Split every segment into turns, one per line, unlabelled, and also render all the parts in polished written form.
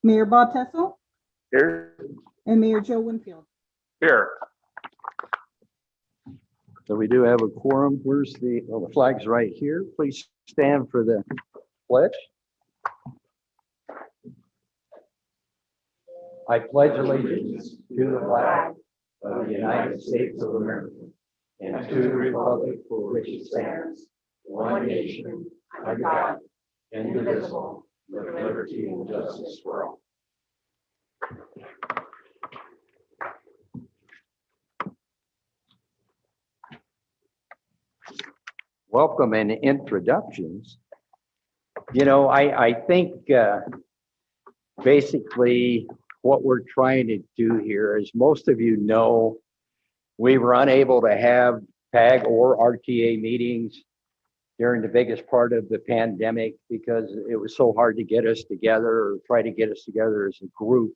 Mayor Bob Tessel,
Here.
and Mayor Joe Winfield.
Here.
So we do have a quorum. Where's the, well, the flag's right here. Please stand for the pledge. I pledge allegiance to the flag of the United States of America and to the republic for which it stands, one nation, under God, indivisible, with liberty and justice for all. Welcome and introductions. You know, I think basically what we're trying to do here, as most of you know, we were unable to have PAG or RTA meetings during the biggest part of the pandemic because it was so hard to get us together or try to get us together as a group.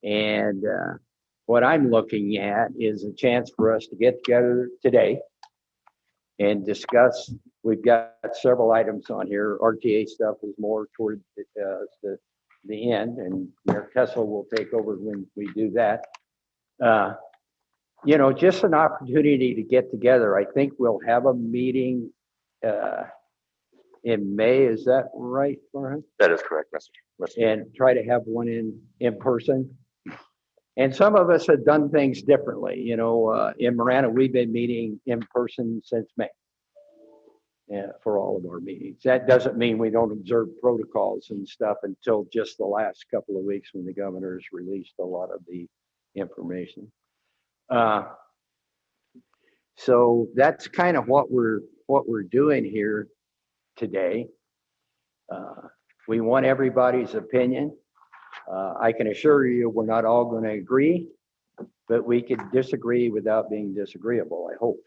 And what I'm looking at is a chance for us to get together today and discuss. We've got several items on here. RTA stuff is more toward the end, and Mayor Kessel will take over when we do that. You know, just an opportunity to get together. I think we'll have a meeting in May. Is that right, Lauren?
That is correct, Mr.
And try to have one in person. And some of us have done things differently. You know, in Marana, we've been meeting in person since May for all of our meetings. That doesn't mean we don't observe protocols and stuff until just the last couple of weeks when the governor's released a lot of the information. So that's kind of what we're doing here today. We want everybody's opinion. I can assure you we're not all going to agree, but we could disagree without being disagreeable, I hope.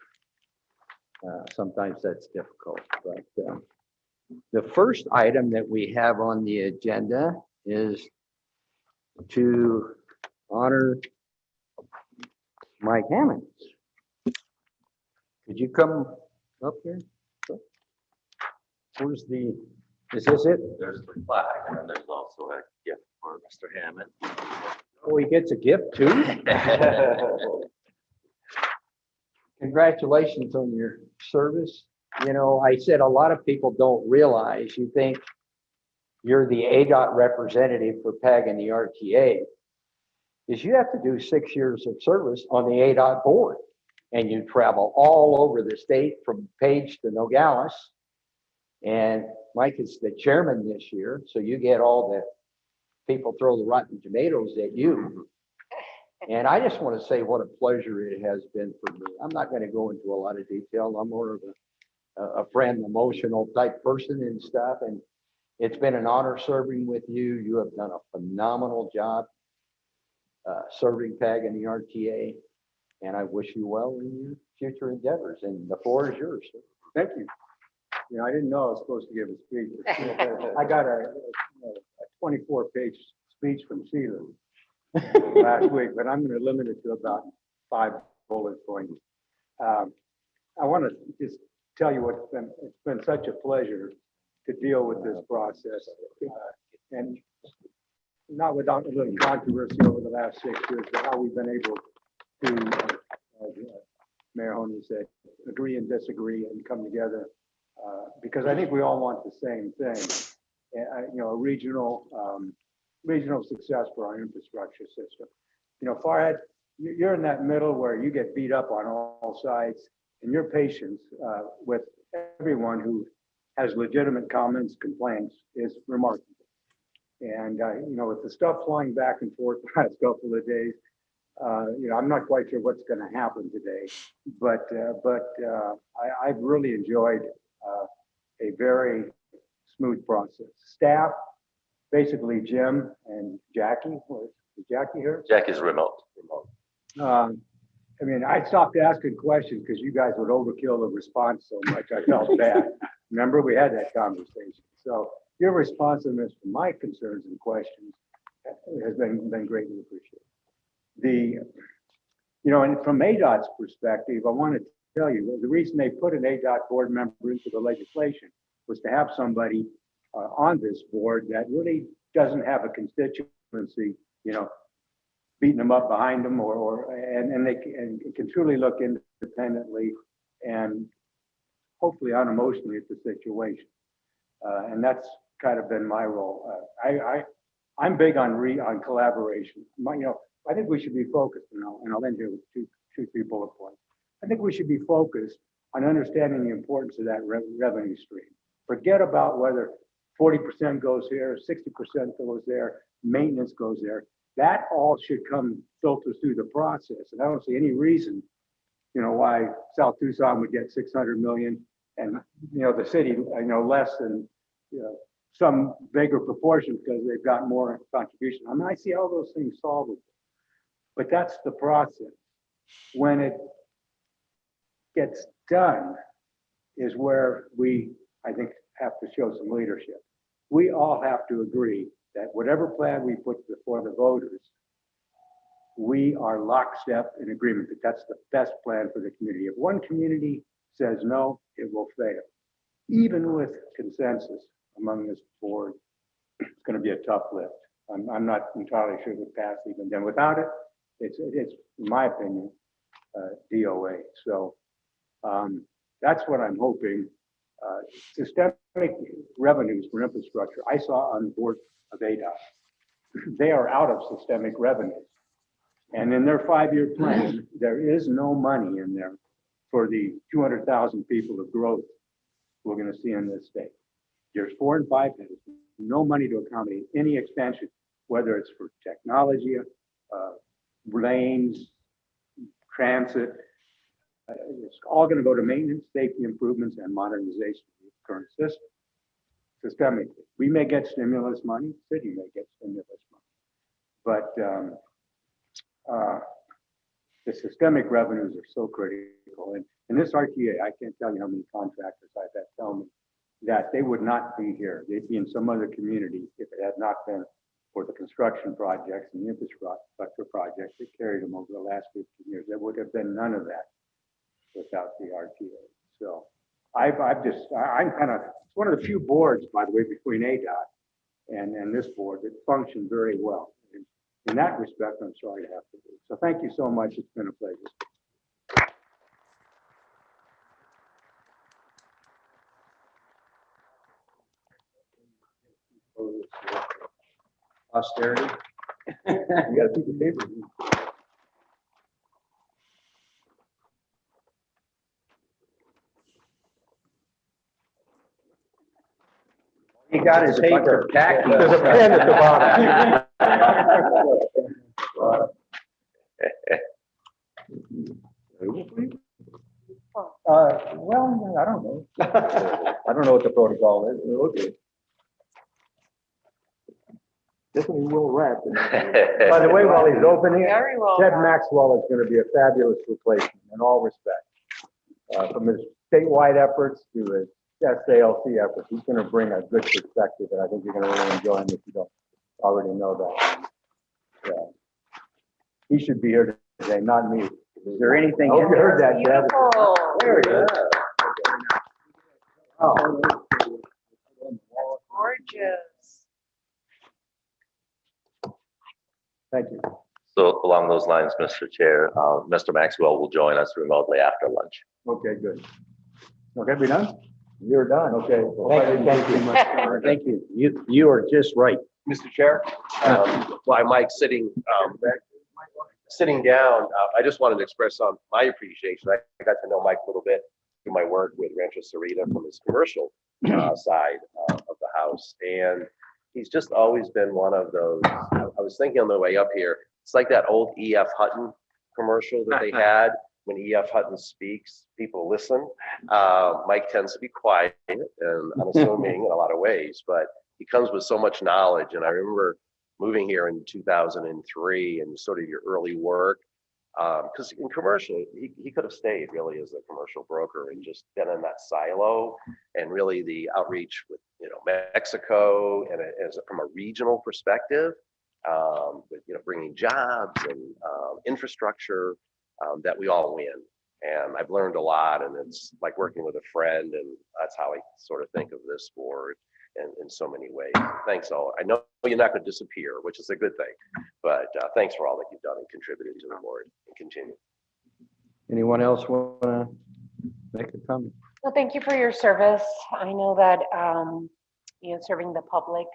Sometimes that's difficult, but the first item that we have on the agenda is to honor Mike Hammond. Could you come up here? Where's the, is this it?
There's the flag, and then there's also a gift for Mr. Hammond.
Oh, he gets a gift too? Congratulations on your service. You know, I said a lot of people don't realize, you think you're the ADOT representative for PAG and the RTA, is you have to do 6 years of service on the ADOT board. And you travel all over the state from Page to Nogales. And Mike is the chairman this year, so you get all the people throw the rotten tomatoes at you. And I just want to say what a pleasure it has been for me. I'm not going to go into a lot of detail. I'm more of a friend, emotional type person and stuff. And it's been an honor serving with you. You have done a phenomenal job serving PAG and the RTA. And I wish you well in your future endeavors. And the floor is yours, sir.
Thank you. You know, I didn't know I was supposed to give a speech. I got a 24-page speech from Sheila last week, but I'm going to limit it to about 5 bullet points. I want to just tell you it's been such a pleasure to deal with this process, and not without a little controversy over the last 6 years, but how we've been able to, Mayor Honey said, agree and disagree and come together, because I think we all want the same thing, you know, a regional success for our infrastructure system. You know, Farhad, you're in that middle where you get beat up on all sides, and your patience with everyone who has legitimate comments, complaints is remarkable. And you know, with the stuff flying back and forth the last couple of days, you know, I'm not quite sure what's going to happen today, but I've really enjoyed a very smooth process. Staff, basically Jim and Jackie. Is Jackie here?
Jackie's remote.
I mean, I stopped asking questions because you guys would overkill the response so much. I felt bad. Remember, we had that conversation. So your responsiveness to my concerns and questions has been greatly appreciated. You know, and from ADOT's perspective, I want to tell you, the reason they put an ADOT board member into the legislation was to have somebody on this board that really doesn't have a constituency, you know, beating them up behind them and they can truly look independently and hopefully unemotionally at the situation. And that's kind of been my role. I'm big on collaboration. I think we should be focused, and I'll end here with two, three bullet points. I think we should be focused on understanding the importance of that revenue stream. Forget about whether 40% goes here, 60% goes there, maintenance goes there. That all should come filter through the process. And I don't see any reason, why South Tucson would get 600 million and, the city, less than, some bigger proportion because they've got more contribution. I mean, I see all those things solvable, but that's the process. When it gets done is where we, I think, have to show some leadership. We all have to agree that whatever plan we put before the voters, we are lockstep in agreement that that's the best plan for the community. If one community says no, it will fail. Even with consensus among this board, it's going to be a tough lift. I'm not entirely sure it would pass even then. Without it, it's in my opinion, DOA. So that's what I'm hoping. Systemic revenues for infrastructure, I saw on the board of ADOT. They are out of systemic revenues. And in their 5-year plan, there is no money in there for the 200,000 people of growth we're going to see in this state. Years 4 and 5, there's no money to accommodate any expansion, whether it's for technology, lanes, transit. It's all going to go to maintenance, safety improvements, and modernization of the current system. Systemically, we may get stimulus money, the city may get stimulus money, but the systemic revenues are so critical. And in this RTA, I can't tell you how many contractors I've had tell me that they would not be here. They'd be in some other community if it had not been for the construction projects and the infrastructure projects that carried them over the last 15 years. There would have been none of that without the RTA. So I'm kind of, it's one of the few boards, by the way, between ADOT and this board that function very well. And in that respect, I'm sorry to have to do. So thank you so much. It's been a pleasure.
Austerity.
You got to keep the paper.
He got his paper.
There's a pen at the bottom. Well, I don't know. I don't know what the protocol is. Okay. Definitely will wrap. By the way, while he's opening it,
Very well.
Ted Maxwell is going to be a fabulous replacement in all respects. From his statewide efforts to his SALC efforts, he's going to bring a good perspective, and I think you're going to really enjoy him if you don't already know that. Yeah. He should be here today, not me.
Is there anything?
I hope you heard that, Ted.
Beautiful.
There it is. Oh.
Gorgeous.
Thank you.
So along those lines, Mr. Chair, Mr. Maxwell will join us remotely after lunch.
Okay, good. Okay, we done? You're done. Okay. Well,
Thank you. You are just right.
Mr. Chair, while Mike's sitting down, I just wanted to express my appreciation. I got to know Mike a little bit through my work with Rancho Sarita from his commercial side of the house. And he's just always been one of those, I was thinking on the way up here, it's like that old E.F. Hutton commercial that they had. When E.F. Hutton speaks, people listen. Mike tends to be quiet and unassuming in a lot of ways, but he comes with so much knowledge. And I remember moving here in 2003 and sort of your early work, because in commercial, he could have stayed really as a commercial broker and just been in that silo, and really the outreach with Mexico and from a regional perspective, with bringing jobs and infrastructure. That we all win. And I've learned a lot, and it's like working with a friend, and that's how I sort of think of this board. in so many ways. Thanks all. I know you're not going to disappear, which is a good thing, but thanks for all that you've done and contributed to the board and continue.
Anyone else want to make a comment?
Well, thank you for your service. I know that serving the public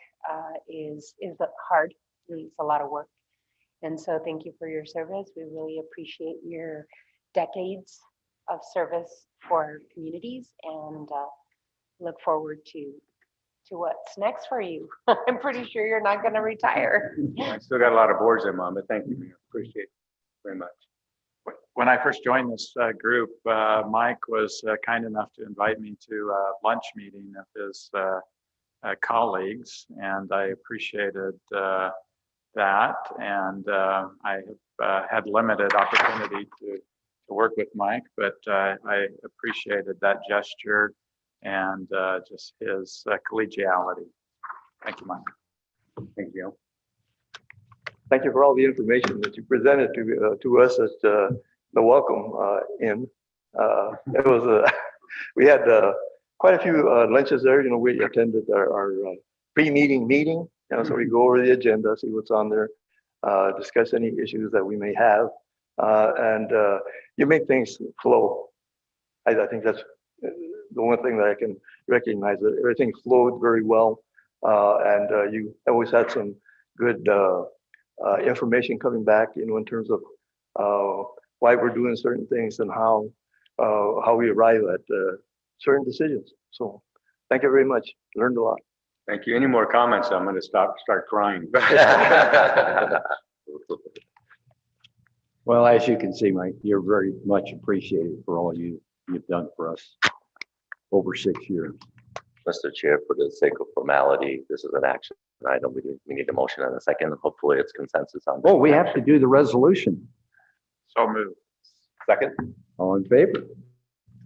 is hard. It's a lot of work, and so thank you for your service. We really appreciate your decades of service for our communities, and look forward to what's next for you. I'm pretty sure you're not going to retire.
I still got a lot of boards I'm on, but thank you, Mayor. Appreciate it very much.
When I first joined this group, Mike was kind enough to invite me to a lunch meeting of his colleagues, and I appreciated that. And I have had limited opportunity to work with Mike, but I appreciated that gesture and just his collegiality. Thank you, Mike.
Thank you.
Thank you for all the information that you presented to us at the welcome in. It was we had quite a few lunches there. We attended our pre-meeting meeting. So we go over the agenda, see what's on there, discuss any issues that we may have, and you make things flow. I think that's the one thing that I can recognize, that everything flowed very well, and you always had some good information coming back, in terms of why we're doing certain things and how we arrive at certain decisions. So thank you very much. Learned a lot.
Thank you. Any more comments? I'm going to start crying.
Well, as you can see, Mike, you're very much appreciated for all you've done for us over 6 years.
Mr. Chair, for the sake of formality, this is an action item. We need a motion and a second. Hopefully it's consensus on.
Oh, we have to do the resolution.
So moved.
Second?
All in favor?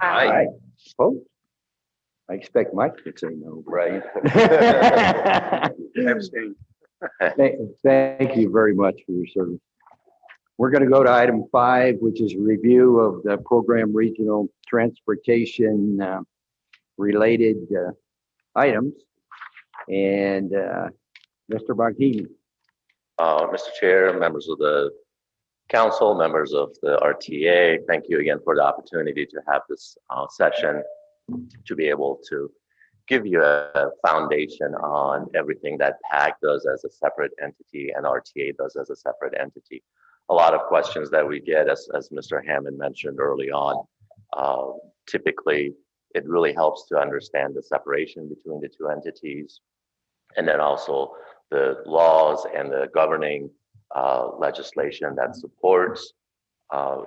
Aye.
Opposed? I expect Mike to say no.
Right.
Abstain.
Thank you very much for your service. We're going to go to item 5, which is review of the program regional transportation related items. And Mr. Bogdini.
Mr. Chair, members of the council, members of the RTA, thank you again for the opportunity to have this session, to be able to give you a foundation on everything that PAG does as a separate entity and RTA does as a separate entity. A lot of questions that we get, as Mr. Hammond mentioned early on, typically it really helps to understand the separation between the two entities, and then also the laws and the governing legislation that supports,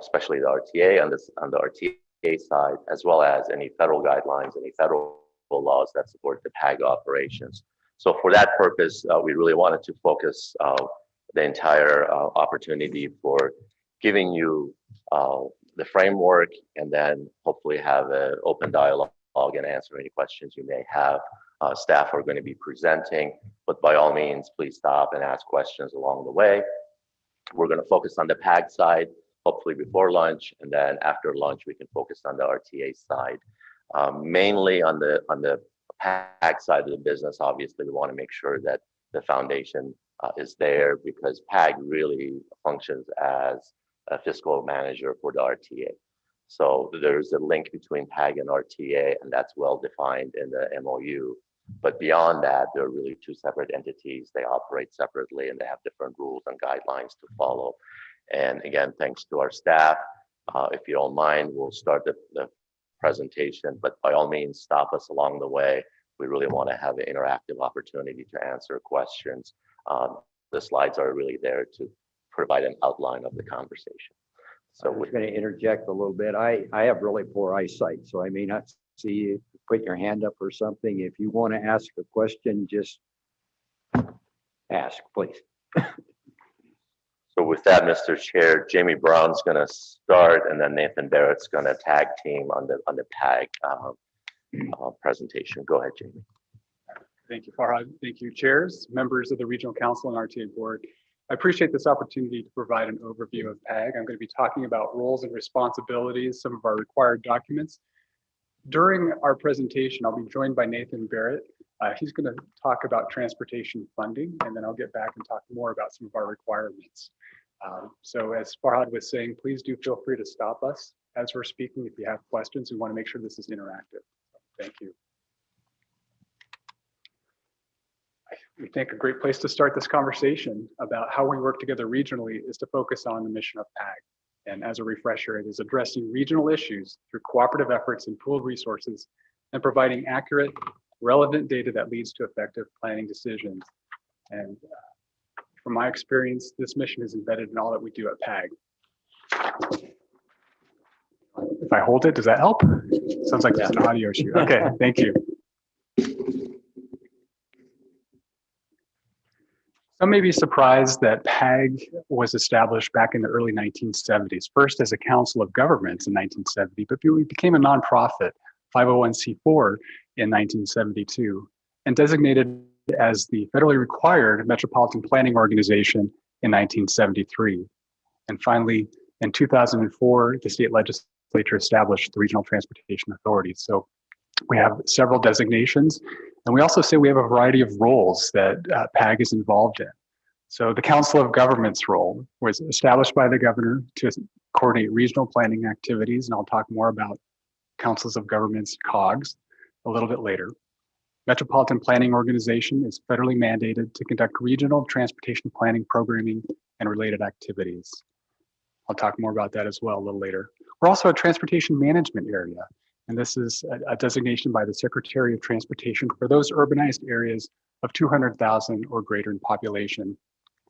especially the RTA on the RTA side, as well as any federal guidelines, any federal laws that support the PAG operations. So for that purpose, we really wanted to focus the entire opportunity for giving you the framework, and then hopefully have an open dialogue and answer any questions you may have. Staff are going to be presenting, but by all means, please stop and ask questions along the way. We're going to focus on the PAG side, hopefully before lunch, and then after lunch, we can focus on the RTA side. Mainly on the PAG side of the business, obviously, we want to make sure that the foundation is there, because PAG really functions as a fiscal manager for the RTA. So there's a link between PAG and RTA, and that's well defined in the MOU. But beyond that, they're really two separate entities. They operate separately, and they have different rules and guidelines to follow. And again, thanks to our staff. If you don't mind, we'll start the presentation, but by all means, stop us along the way. We really want to have an interactive opportunity to answer questions. The slides are really there to provide an outline of the conversation. So
we're going to interject a little bit. I have really poor eyesight, so I may not see you. Put your hand up or something. If you want to ask a question, just ask, please.
So with that, Mr. Chair, Jamie Brown's going to start, and then Nathan Barrett's going to tag team on the PAG presentation. Go ahead, Jamie.
Thank you, Farhad. Thank you, chairs, members of the Regional Council and RTA Board. I appreciate this opportunity to provide an overview of PAG. I'm going to be talking about roles and responsibilities, some of our required documents. During our presentation, I'll be joined by Nathan Barrett, He's going to talk about transportation funding, and then I'll get back and talk more about some of our requirements. So as Farhad was saying, please do feel free to stop us as we're speaking if you have questions. We want to make sure this is interactive. Thank you. We think a great place to start this conversation about how we work together regionally is to focus on the mission of PAG. And as a refresher, it is addressing regional issues through cooperative efforts and pooled resources and providing accurate, relevant data that leads to effective planning decisions. And from my experience, this mission is embedded in all that we do at PAG. If I hold it, does that help? Sounds like it's an audio shoot. Okay, thank you. Some may be surprised that PAG was established back in the early 1970s, first as a council of governments in 1970, but we became a nonprofit, 501c4 in 1972, and designated as the federally required metropolitan planning organization in 1973. And finally, in 2004, the state legislature established the Regional Transportation Authority. So we have several designations, and we also say we have a variety of roles that PAG is involved in. So the Council of Governments role was established by the governor to coordinate regional planning activities, and I'll talk more about Councils of Governments, COGS, a little bit later. Metropolitan Planning Organization is federally mandated to conduct regional transportation planning, programming, and related activities. I'll talk more about that as well a little later. We're also a transportation management area, and this is a designation by the Secretary of Transportation for those urbanized areas of 200,000 or greater in population.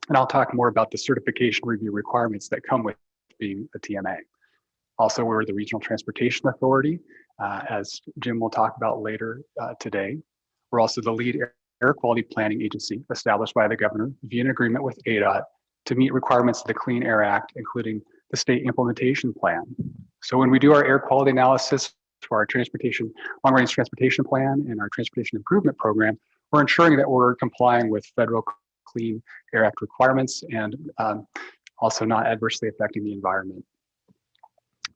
And I'll talk more about the certification review requirements that come with being a TMA. Also, we're the Regional Transportation Authority, as Jim will talk about later today. We're also the lead air quality planning agency established by the governor via an agreement with ADOT to meet requirements of the Clean Air Act, including the state implementation plan. So when we do our air quality analysis for our transportation, long-range transportation plan and our transportation improvement program, we're ensuring that we're complying with federal Clean Air Act requirements and also not adversely affecting the environment.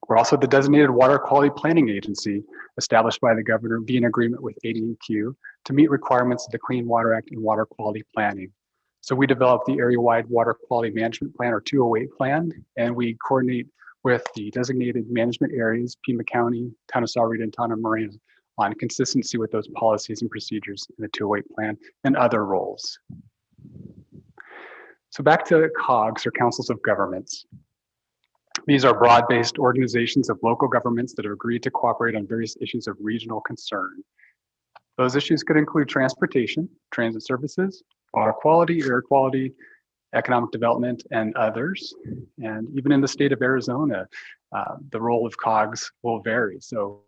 We're also the designated water quality planning agency established by the governor via an agreement with ADEQ to meet requirements of the Clean Water Act and water quality planning. So we developed the area-wide water quality management plan, or 208 plan, and we coordinate with the designated management areas, Pima County, Town of Sahuarita, and Town of Marina, on consistency with those policies and procedures in the 208 plan and other roles. So back to COGS, or Councils of Governments. These are broad-based organizations of local governments that have agreed to cooperate on various issues of regional concern. Those issues could include transportation, transit services, water quality, air quality, economic development, and others. And even in the state of Arizona, the role of COGS will vary. So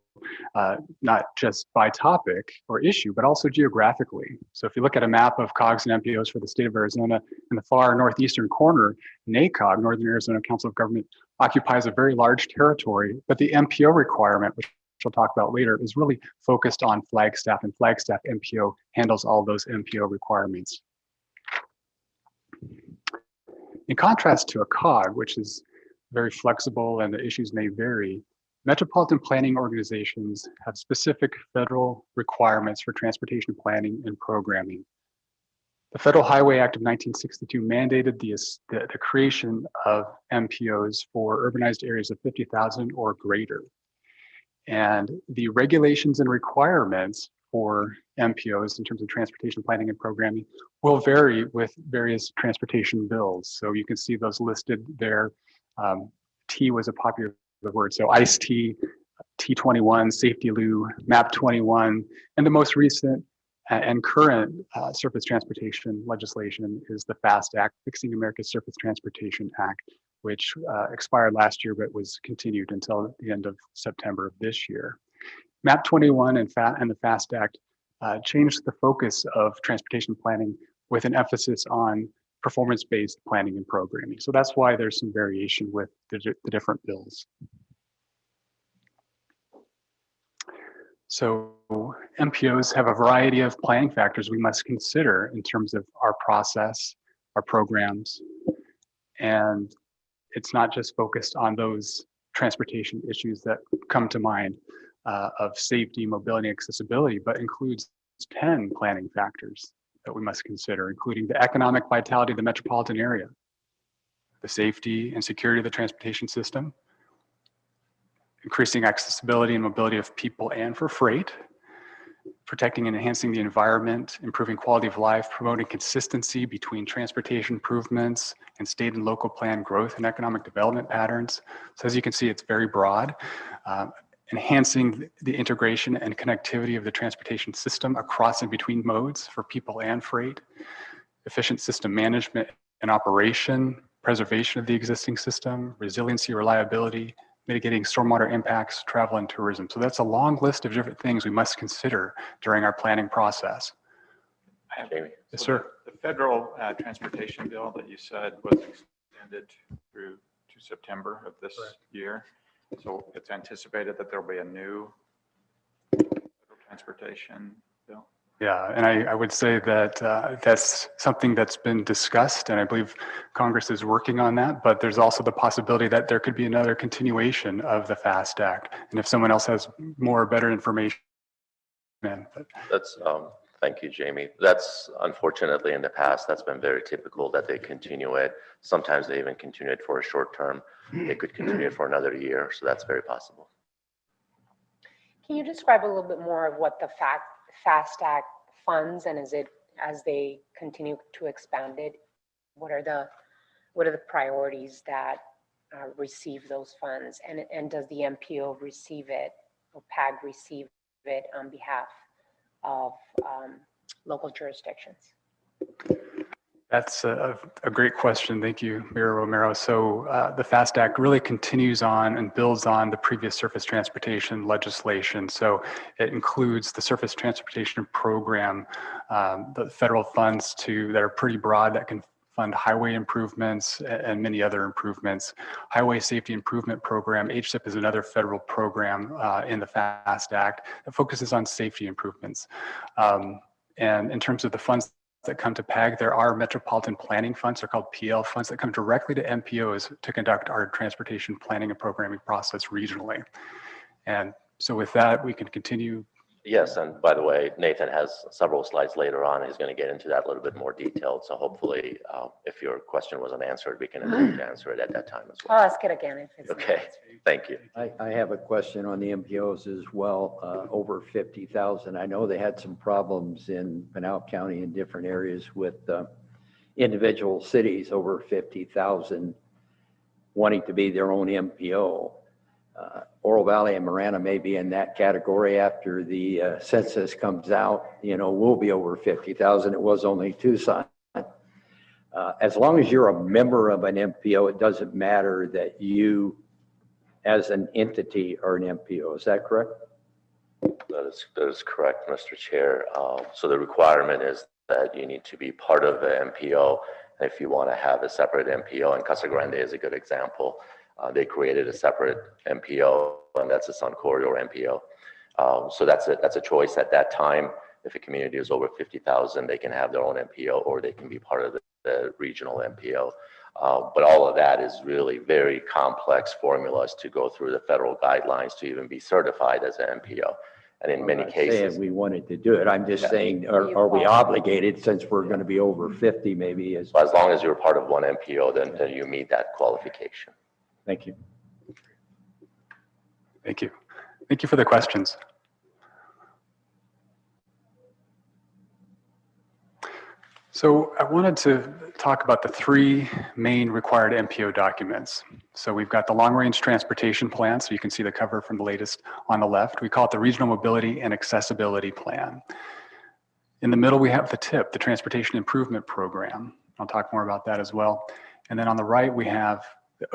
not just by topic or issue, but also geographically. So if you look at a map of COGS and MPOs for the state of Arizona, in the far northeastern corner, NACOG, Northern Arizona Council of Government, occupies a very large territory, but the MPO requirement, which we'll talk about later, is really focused on Flagstaff, and Flagstaff MPO handles all those MPO requirements. In contrast to a COG, which is very flexible and the issues may vary, metropolitan planning organizations have specific federal requirements for transportation planning and programming. The Federal Highway Act of 1962 mandated the creation of MPOs for urbanized areas of 50,000 or greater. And the regulations and requirements for MPOs in terms of transportation planning and programming will vary with various transportation bills. So you can see those listed there. T was a popular word. So ICE-T, T21, Safety Lou, MAP 21, and the most recent and current surface transportation legislation is the FAST Act, Fixing America's Surface Transportation Act, which expired last year but was continued until the end of September of this year. MAP 21 and the FAST Act changed the focus of transportation planning with an emphasis on performance-based planning and programming. So that's why there's some variation with the different bills. So MPOs have a variety of planning factors we must consider in terms of our process, our programs, and it's not just focused on those transportation issues that come to mind of safety, mobility, accessibility, but includes 10 planning factors that we must consider, including the economic vitality of the metropolitan area, the safety and security of the transportation system, increasing accessibility and mobility of people and for freight, protecting and enhancing the environment, improving quality of life, promoting consistency between transportation improvements and state and local plan growth and economic development patterns. So as you can see, it's very broad. Enhancing the integration and connectivity of the transportation system across and between modes for people and freight, efficient system management and operation, preservation of the existing system, resiliency, reliability, mitigating stormwater impacts, travel and tourism. So that's a long list of different things we must consider during our planning process.
Jamie.
Yes, sir.
The federal transportation bill that you said was extended through to September of this year. So it's anticipated that there'll be a new federal transportation bill.
Yeah, and I would say that that's something that's been discussed, and I believe Congress is working on that, but there's also the possibility that there could be another continuation of the FAST Act. And if someone else has more or better information,
That's, thank you, Jamie. That's unfortunately in the past, that's been very typical that they continue it. Sometimes they even continue it for a short term. They could continue it for another year, so that's very possible.
Can you describe a little bit more of what the FAST Act funds, and as they continue to expand it, what are the priorities that receive those funds, and does the MPO receive it, or PAG receive it on behalf of local jurisdictions?
That's a great question. Thank you, Mayor Romero. So the FAST Act really continues on and builds on the previous surface transportation legislation. So it includes the surface transportation program, the federal funds that are pretty broad that can fund highway improvements and many other improvements. Highway Safety Improvement Program, HSIP, is another federal program in the FAST Act that focuses on safety improvements. And in terms of the funds that come to PAG, there are metropolitan planning funds, they're called PL funds, that come directly to MPOs to conduct our transportation planning and programming process regionally. And so with that, we can continue.
Yes, and by the way, Nathan has several slides later on. He's going to get into that a little bit more detailed. So hopefully, if your question wasn't answered, we can attempt to answer it at that time as well.
I'll ask it again if it's
Okay, thank you.
I have a question on the MPOs as well, over 50,000. I know they had some problems in Pinal County in different areas with individual cities over 50,000 wanting to be their own MPO. Oro Valley and Marana may be in that category after the census comes out. You know, we'll be over 50,000. It was only Tucson. As long as you're a member of an MPO, it doesn't matter that you, as an entity, are an MPO. Is that correct?
That is correct, Mr. Chair. So the requirement is that you need to be part of the MPO. If you want to have a separate MPO, and Casa Grande is a good example. They created a separate MPO, and that's a Sun Corridor MPO. So that's a choice at that time. If a community is over 50,000, they can have their own MPO, or they can be part of the regional MPO. But all of that is really very complex formulas to go through the federal guidelines to even be certified as an MPO. And in many cases,
we wanted to do it. I'm just saying, are we obligated, since we're going to be over 50 maybe?
as long as you're part of one MPO, then you meet that qualification.
Thank you.
Thank you. Thank you for the questions. So I wanted to talk about the three main required MPO documents. So we've got the long range transportation plan. So you can see the cover from the latest on the left. We call it the Regional Mobility and Accessibility Plan. In the middle, we have the TIP, the Transportation Improvement Program. I'll talk more about that as well. And then on the right, we have the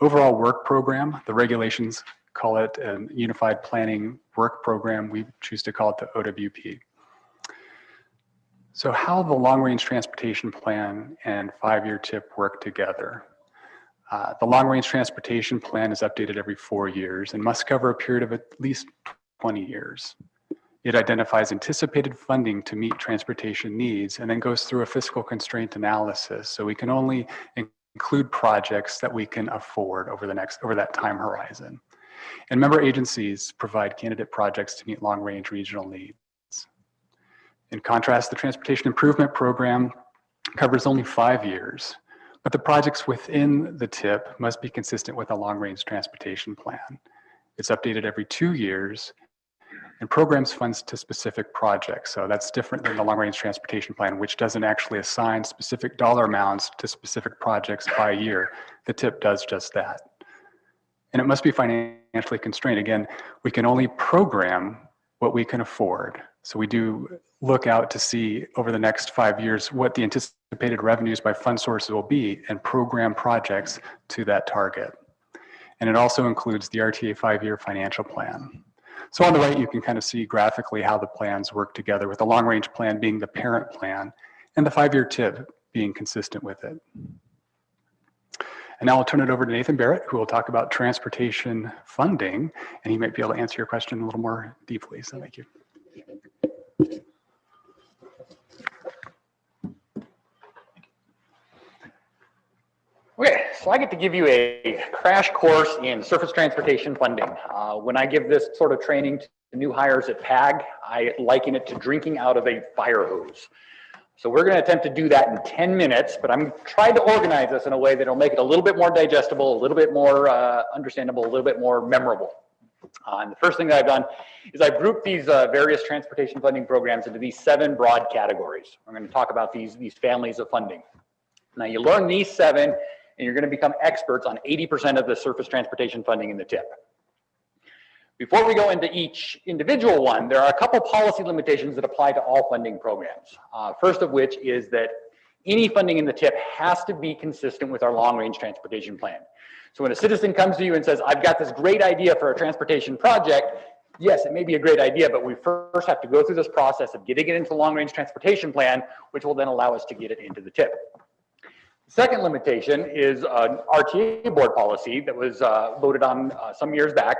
overall work program. The regulations call it a Unified Planning Work Program. We choose to call it the OWP. So how the Long Range Transportation Plan and 5-year TIP work together. The Long Range Transportation Plan is updated every 4 years and must cover a period of at least 20 years. It identifies anticipated funding to meet transportation needs and then goes through a fiscal constraint analysis. So we can only include projects that we can afford over that time horizon. And member agencies provide candidate projects to meet long-range regional needs. In contrast, the Transportation Improvement Program covers only 5 years, but the projects within the TIP must be consistent with a long-range transportation plan. It's updated every 2 years and programs funds to specific projects. So that's different than the long-range transportation plan, which doesn't actually assign specific dollar amounts to specific projects by year. The TIP does just that. And it must be financially constrained. Again, we can only program what we can afford. So we do look out to see over the next 5 years what the anticipated revenues by fund sources will be and program projects to that target. And it also includes the RTA 5-year financial plan. So on the right, you can kind of see graphically how the plans work together, with the long-range plan being the parent plan and the 5-year TIP being consistent with it. And now I'll turn it over to Nathan Barrett, who will talk about transportation funding, and he might be able to answer your question a little more deeply. So thank you.
Okay, so I get to give you a crash course in surface transportation funding. When I give this sort of training to new hires at PAG, I liken it to drinking out of a fire hose. So we're going to attempt to do that in 10 minutes, but I'm trying to organize this in a way that will make it a little bit more digestible, a little bit more understandable, a little bit more memorable. And the first thing that I've done is I've grouped these various transportation funding programs into these 7 broad categories. We're going to talk about these families of funding. Now you learn these 7, and you're going to become experts on 80% of the surface transportation funding in the TIP. Before we go into each individual one, there are a couple policy limitations that apply to all funding programs. First of which is that any funding in the TIP has to be consistent with our long-range transportation plan. So when a citizen comes to you and says, I've got this great idea for a transportation project, yes, it may be a great idea, but we first have to go through this process of getting it into the long-range transportation plan, which will then allow us to get it into the TIP. Second limitation is an RTA board policy that was voted on some years back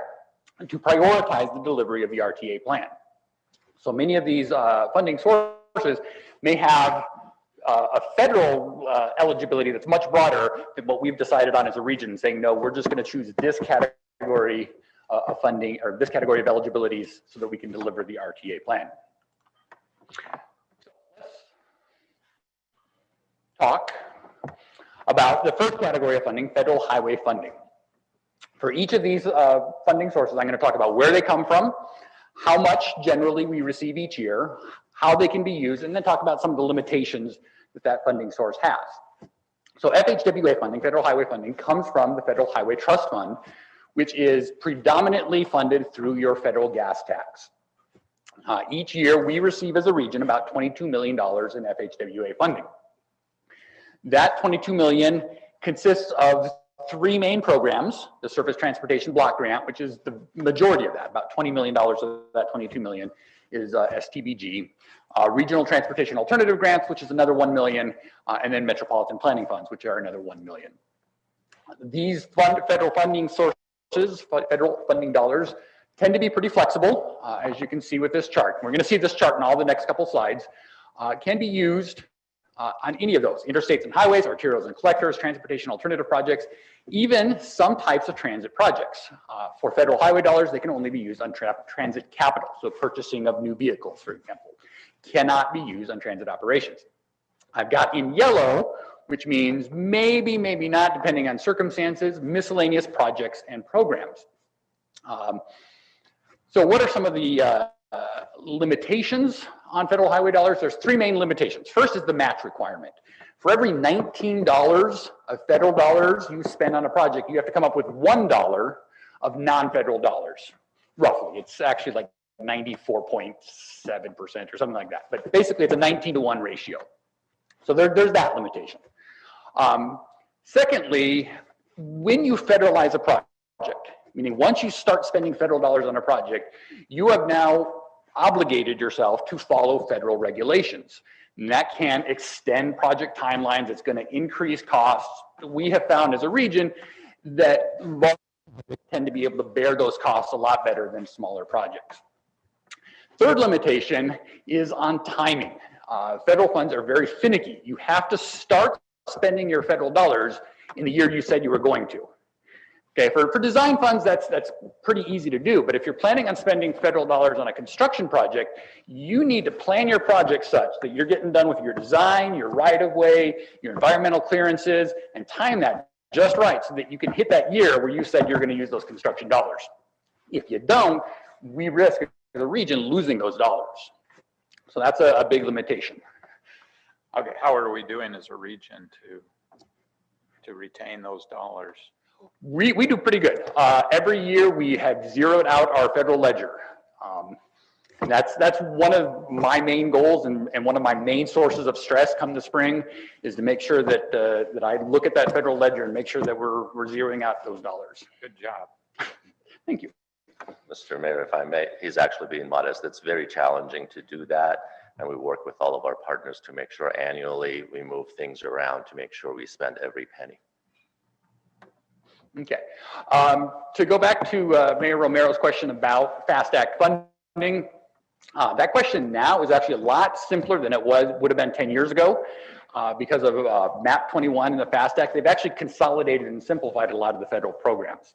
to prioritize the delivery of the RTA plan. So many of these funding sources may have a federal eligibility that's much broader than what we've decided on as a region, saying, no, we're just going to choose this category of funding or this category of eligibilities so that we can deliver the RTA plan. Let's talk about the first category of funding, federal highway funding. For each of these funding sources, I'm going to talk about where they come from, how much generally we receive each year, how they can be used, and then talk about some of the limitations that that funding source has. So FHWA funding, federal highway funding, comes from the Federal Highway Trust Fund, which is predominantly funded through your federal gas tax. Each year, we receive as a region about $22 million in FHWA funding. That $22 million consists of 3 main programs: the Surface Transportation Block Grant, which is the majority of that, about $20 million of that $22 million is STBG, Regional Transportation Alternative Grants, which is another $1 million, and then Metropolitan Planning Funds, which are another $1 million. These federal funding sources, federal funding dollars, tend to be pretty flexible, as you can see with this chart. We're going to see this chart in all the next couple slides. Can be used on any of those: interstates and highways, arterials and collectors, transportation alternative projects, even some types of transit projects. For federal highway dollars, they can only be used on transit capital. So purchasing of new vehicles, for example, cannot be used on transit operations. I've got in yellow, which means maybe, maybe not, depending on circumstances, miscellaneous projects and programs. So what are some of the limitations on federal highway dollars? There's 3 main limitations. First is the match requirement. For every $19 of federal dollars you spend on a project, you have to come up with $1 of non-federal dollars, roughly. It's actually like 94.7% or something like that. But basically, it's a 19-to-1 ratio. So there's that limitation. Secondly, when you federalize a project, meaning once you start spending federal dollars on a project, you have now obligated yourself to follow federal regulations. And that can extend project timelines. It's going to increase costs. We have found as a region that large projects tend to be able to bear those costs a lot better than smaller projects. Third limitation is on timing. Federal funds are very finicky. You have to start spending your federal dollars in the year you said you were going to. Okay, for design funds, that's pretty easy to do. But if you're planning on spending federal dollars on a construction project, you need to plan your project such that you're getting done with your design, your right-of-way, your environmental clearances, and time that just right so that you can hit that year where you said you're going to use those construction dollars. If you don't, we risk the region losing those dollars. So that's a big limitation.
Okay, how are we doing as a region to retain those dollars?
We do pretty good. Every year we have zeroed out our federal ledger. And that's one of my main goals and one of my main sources of stress come the spring is to make sure that that I look at that federal ledger and make sure that we're zeroing out those dollars.
Good job.
Thank you.
Mr. Mayor, if I may, he's actually being modest. It's very challenging to do that. And we work with all of our partners to make sure annually we move things around to make sure we spend every penny.
Okay. To go back to Mayor Romero's question about FAST Act funding, that question now is actually a lot simpler than it would have been 10 years ago because of MAP 21 and the FAST Act. They've actually consolidated and simplified a lot of the federal programs.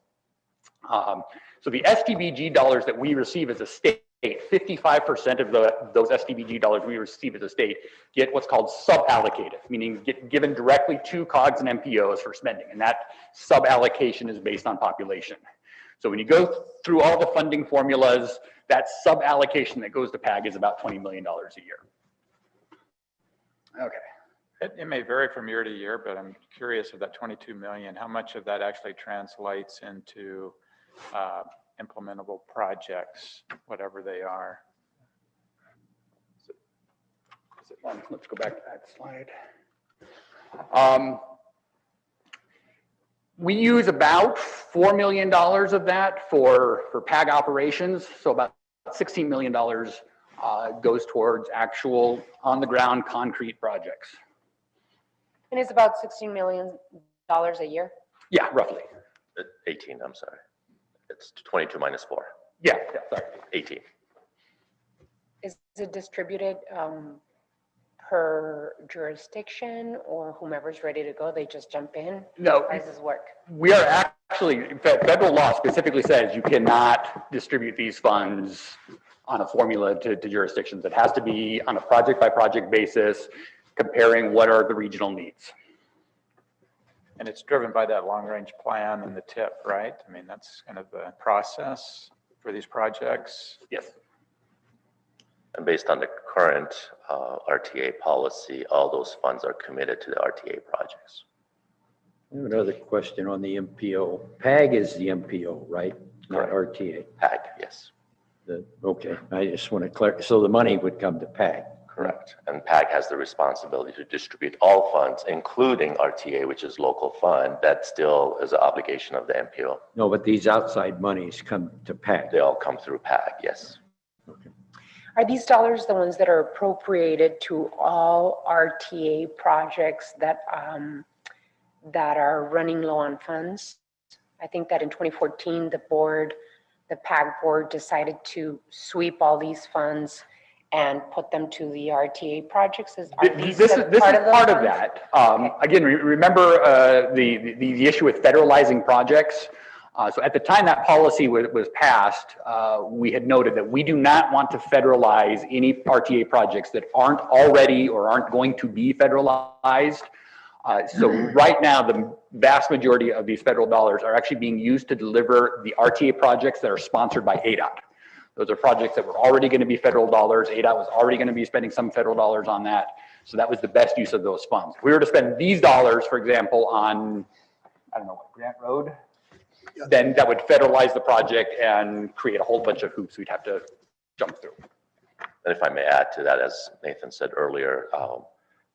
So the SDBG dollars that we receive as a state, 55% of those SDBG dollars we receive as a state get what's called sub-allocated, meaning get given directly to COGS and MPOs for spending. And that sub-allocation is based on population. So when you go through all the funding formulas, that sub-allocation that goes to PAG is about $20 million a year. Okay.
It may vary from year to year, but I'm curious of that 22 million, how much of that actually translates into implementable projects, whatever they are?
Let's go back to that slide. We use about $4 million of that for PAG operations. So about $16 million goes towards actual on the ground concrete projects.
And it's about $16 million a year?
Yeah, roughly.
18, I'm sorry. It's 22 minus 4.
Yeah, sorry.
18.
Is it distributed per jurisdiction or whomever's ready to go, they just jump in?
No.
How does this work?
We are actually, federal law specifically says you cannot distribute these funds on a formula to jurisdictions. It has to be on a project by project basis, comparing what are the regional needs.
And it's driven by that long range plan and the TIP, right? I mean, that's kind of the process for these projects.
Yes.
And based on the current RTA policy, all those funds are committed to the RTA projects.
I have another question on the MPO. PAG is the MPO, right? Not RTA.
PAG, yes.
Okay, I just want to clarify. So the money would come to PAG.
Correct. And PAG has the responsibility to distribute all funds, including RTA, which is local fund. That still is an obligation of the MPO.
No, but these outside monies come to PAG.
They all come through PAG, yes.
Okay.
Are these dollars the ones that are appropriated to all RTA projects that that are running low on funds? I think that in 2014, the PAG board decided to sweep all these funds and put them to the RTA projects. This is part of
that. Again, remember the issue with federalizing projects. So at the time that policy was passed, we had noted that we do not want to federalize any RTA projects that aren't already or aren't going to be federalized. So right now, the vast majority of these federal dollars are actually being used to deliver the RTA projects that are sponsored by ADOT. Those are projects that were already going to be federal dollars. ADOT was already going to be spending some federal dollars on that. So that was the best use of those funds. If we were to spend these dollars, for example, on, I don't know, Grant Road, then that would federalize the project and create a whole bunch of hoops we'd have to jump through.
And if I may add to that, as Nathan said earlier,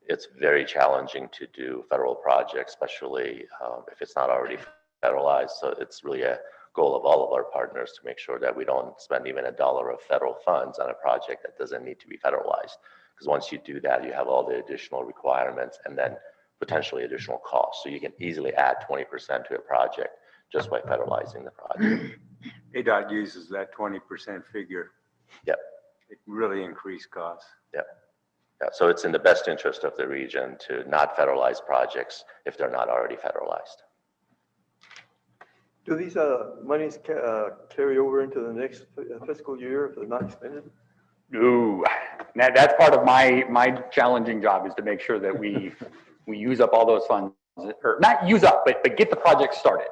it's very challenging to do federal projects, especially if it's not already federalized. So it's really a goal of all of our partners to make sure that we don't spend even $1 of federal funds on a project that doesn't need to be federalized. Because once you do that, you have all the additional requirements and then potentially additional costs. So you can easily add 20% to a project just by federalizing the project.
ADOT uses that 20% figure.
Yep.
It really increased costs.
Yep. Yeah, so it's in the best interest of the region to not federalize projects if they're not already federalized.
Do these monies carry over into the next fiscal year if they're not expended?
Ooh, that's part of my challenging job, is to make sure that we use up all those funds, or not use up, but get the project started.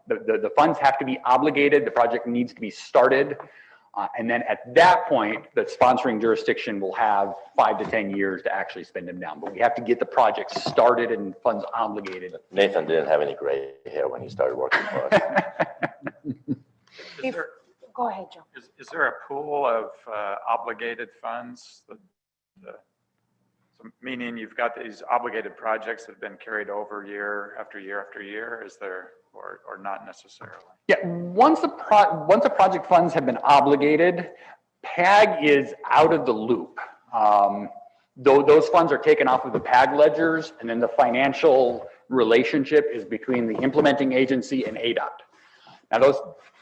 The funds have to be obligated. The project needs to be started. And then at that point, the sponsoring jurisdiction will have 5 to 10 years to actually spend them down. But we have to get the project started and funds obligated.
Nathan didn't have any gray hair when he started working for us.
Go ahead, Joe.
Is there a pool of obligated funds? So meaning you've got these obligated projects that have been carried over year after year after year? Is there, or not necessarily?
Yeah, once the project funds have been obligated, PAG is out of the loop. Though those funds are taken off of the PAG ledgers, and then the financial relationship is between the implementing agency and ADOT. Now, those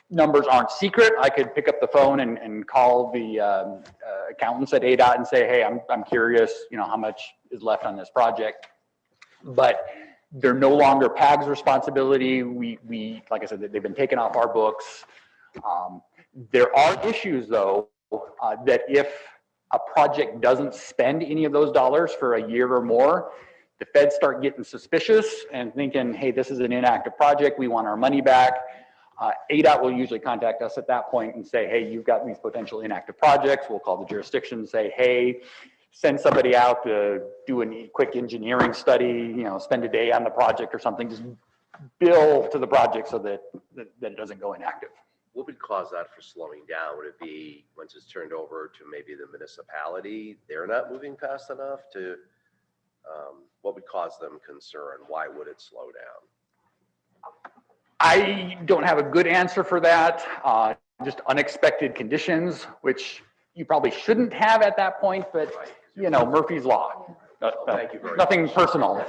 numbers aren't secret. I could pick up the phone and call the accountants at ADOT and say, hey, I'm curious, how much is left on this project. But they're no longer PAG's responsibility. We like I said, they've been taken off our books. There are issues, though, that if a project doesn't spend any of those dollars for a year or more, the feds start getting suspicious and thinking, hey, this is an inactive project, we want our money back. ADOT will usually contact us at that point and say, hey, you've got these potential inactive projects. We'll call the jurisdiction and say, hey, send somebody out to do a quick engineering study, spend a day on the project or something, just bill to the project so that it doesn't go inactive.
What would cause that for slowing down? Would it be once it's turned over to maybe the municipality, they're not moving fast enough to, what would cause them concern? Why would it slow down?
I don't have a good answer for that. Just unexpected conditions, which you probably shouldn't have at that point, but Murphy's Law.
Thank you very
Nothing
much.
personal.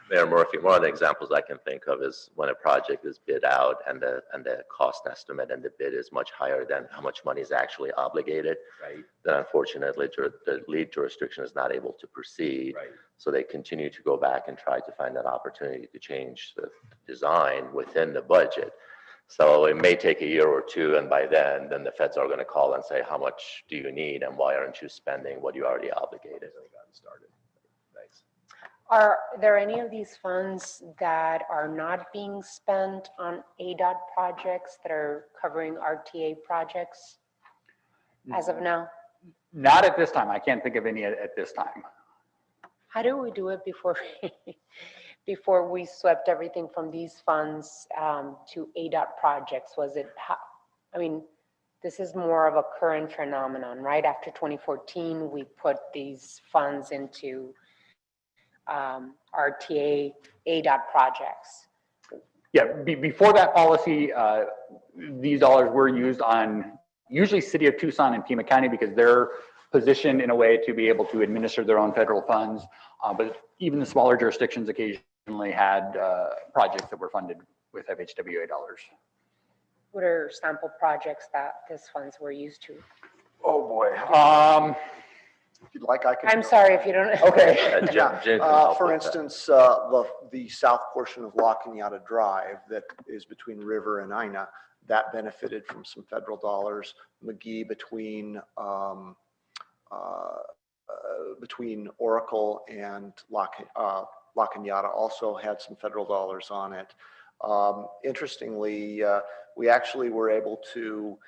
Mayor Murphy, one of the examples I can think of is when a project is bid out and the cost estimate and the bid is much higher than how much money is actually obligated.
Right.
Then unfortunately, the lead jurisdiction is not able to proceed.
Right.
So they continue to go back and try to find that opportunity to change the design within the budget. So it may take a year or two, and by then the feds are going to call and say, how much do you need and why aren't you spending what you already obligated?
Gotten started. Thanks.
Are there any of these funds that are not being spent on ADOT projects that are covering RTA projects as of now?
Not at this time. I can't think of any at this time.
How do we do it before we swept everything from these funds to ADOT projects? Was it, this is more of a current phenomenon, right? After 2014, we put these funds into RTA, ADOT projects.
Yeah, before that policy, these dollars were used on usually City of Tucson and Pima County because they're positioned in a way to be able to administer their own federal funds. But even the smaller jurisdictions occasionally had projects that were funded with FHWA dollars.
What are sample projects that these funds were used to?
Oh boy.
If you'd like, I can.
I'm sorry if you don't.
Okay.
Jim can help
For
with that.
instance, the south portion of La Cañada Drive that is between River and Ina, that benefited from some federal dollars. McGee between Oracle and La Cañada also had some federal dollars on it. Interestingly, we actually were able to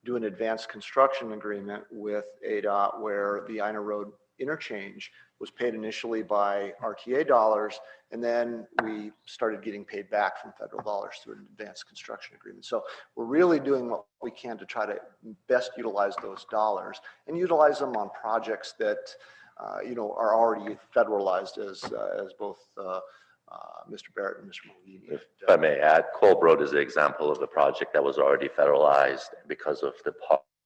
do an advanced construction agreement with ADOT where the Ina Road interchange was paid initially by RTA dollars, and then we started getting paid back from federal dollars through an advanced construction agreement. So we're really doing what we can to try to best utilize those dollars and utilize them on projects that are already federalized, as both Mr. Barrett and Mr. Molini.
If I may add, Colb Road is an example of the project that was already federalized. Because of the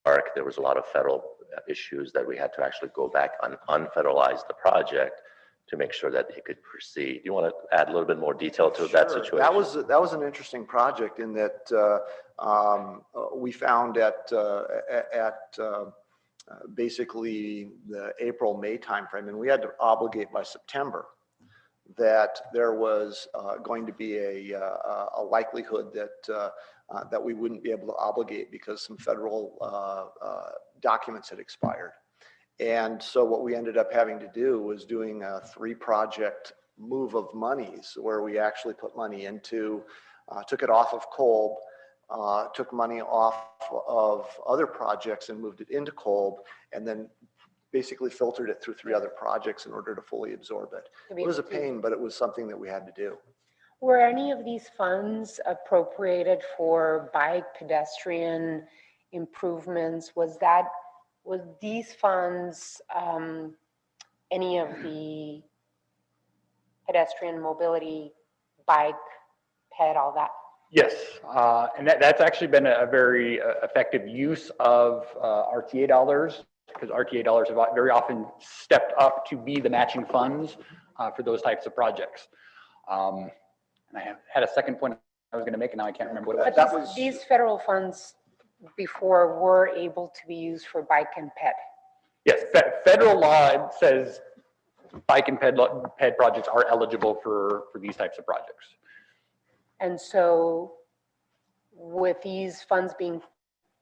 park, there was a lot of federal issues that we had to actually go back and unfederalize the project to make sure that it could proceed. Do you want to add a little bit more detail to that situation?
That was an interesting project in that we found at basically the April-May timeframe, and we had to obligate by September, that there was going to be a likelihood that we wouldn't be able to obligate because some federal documents had expired. And so what we ended up having to do was doing a 3-project move of monies where we actually put money into, took it off of Kolb, took money off of other projects and moved it into Kolb, and then basically filtered it through 3 other projects in order to fully absorb it. It was a pain, but it was something that we had to do.
Were any of these funds appropriated for bike pedestrian improvements? Was these funds, any of the pedestrian mobility, bike, ped, all that?
Yes, and that's actually been a very effective use of RTA dollars, because RTA dollars have very often stepped up to be the matching funds for those types of projects. And I had a second point I was going to make, and now I can't remember what it was.
But these federal funds before were able to be used for bike and ped.
Yes, federal law says bike and ped projects are eligible for these types of projects.
And so with these funds being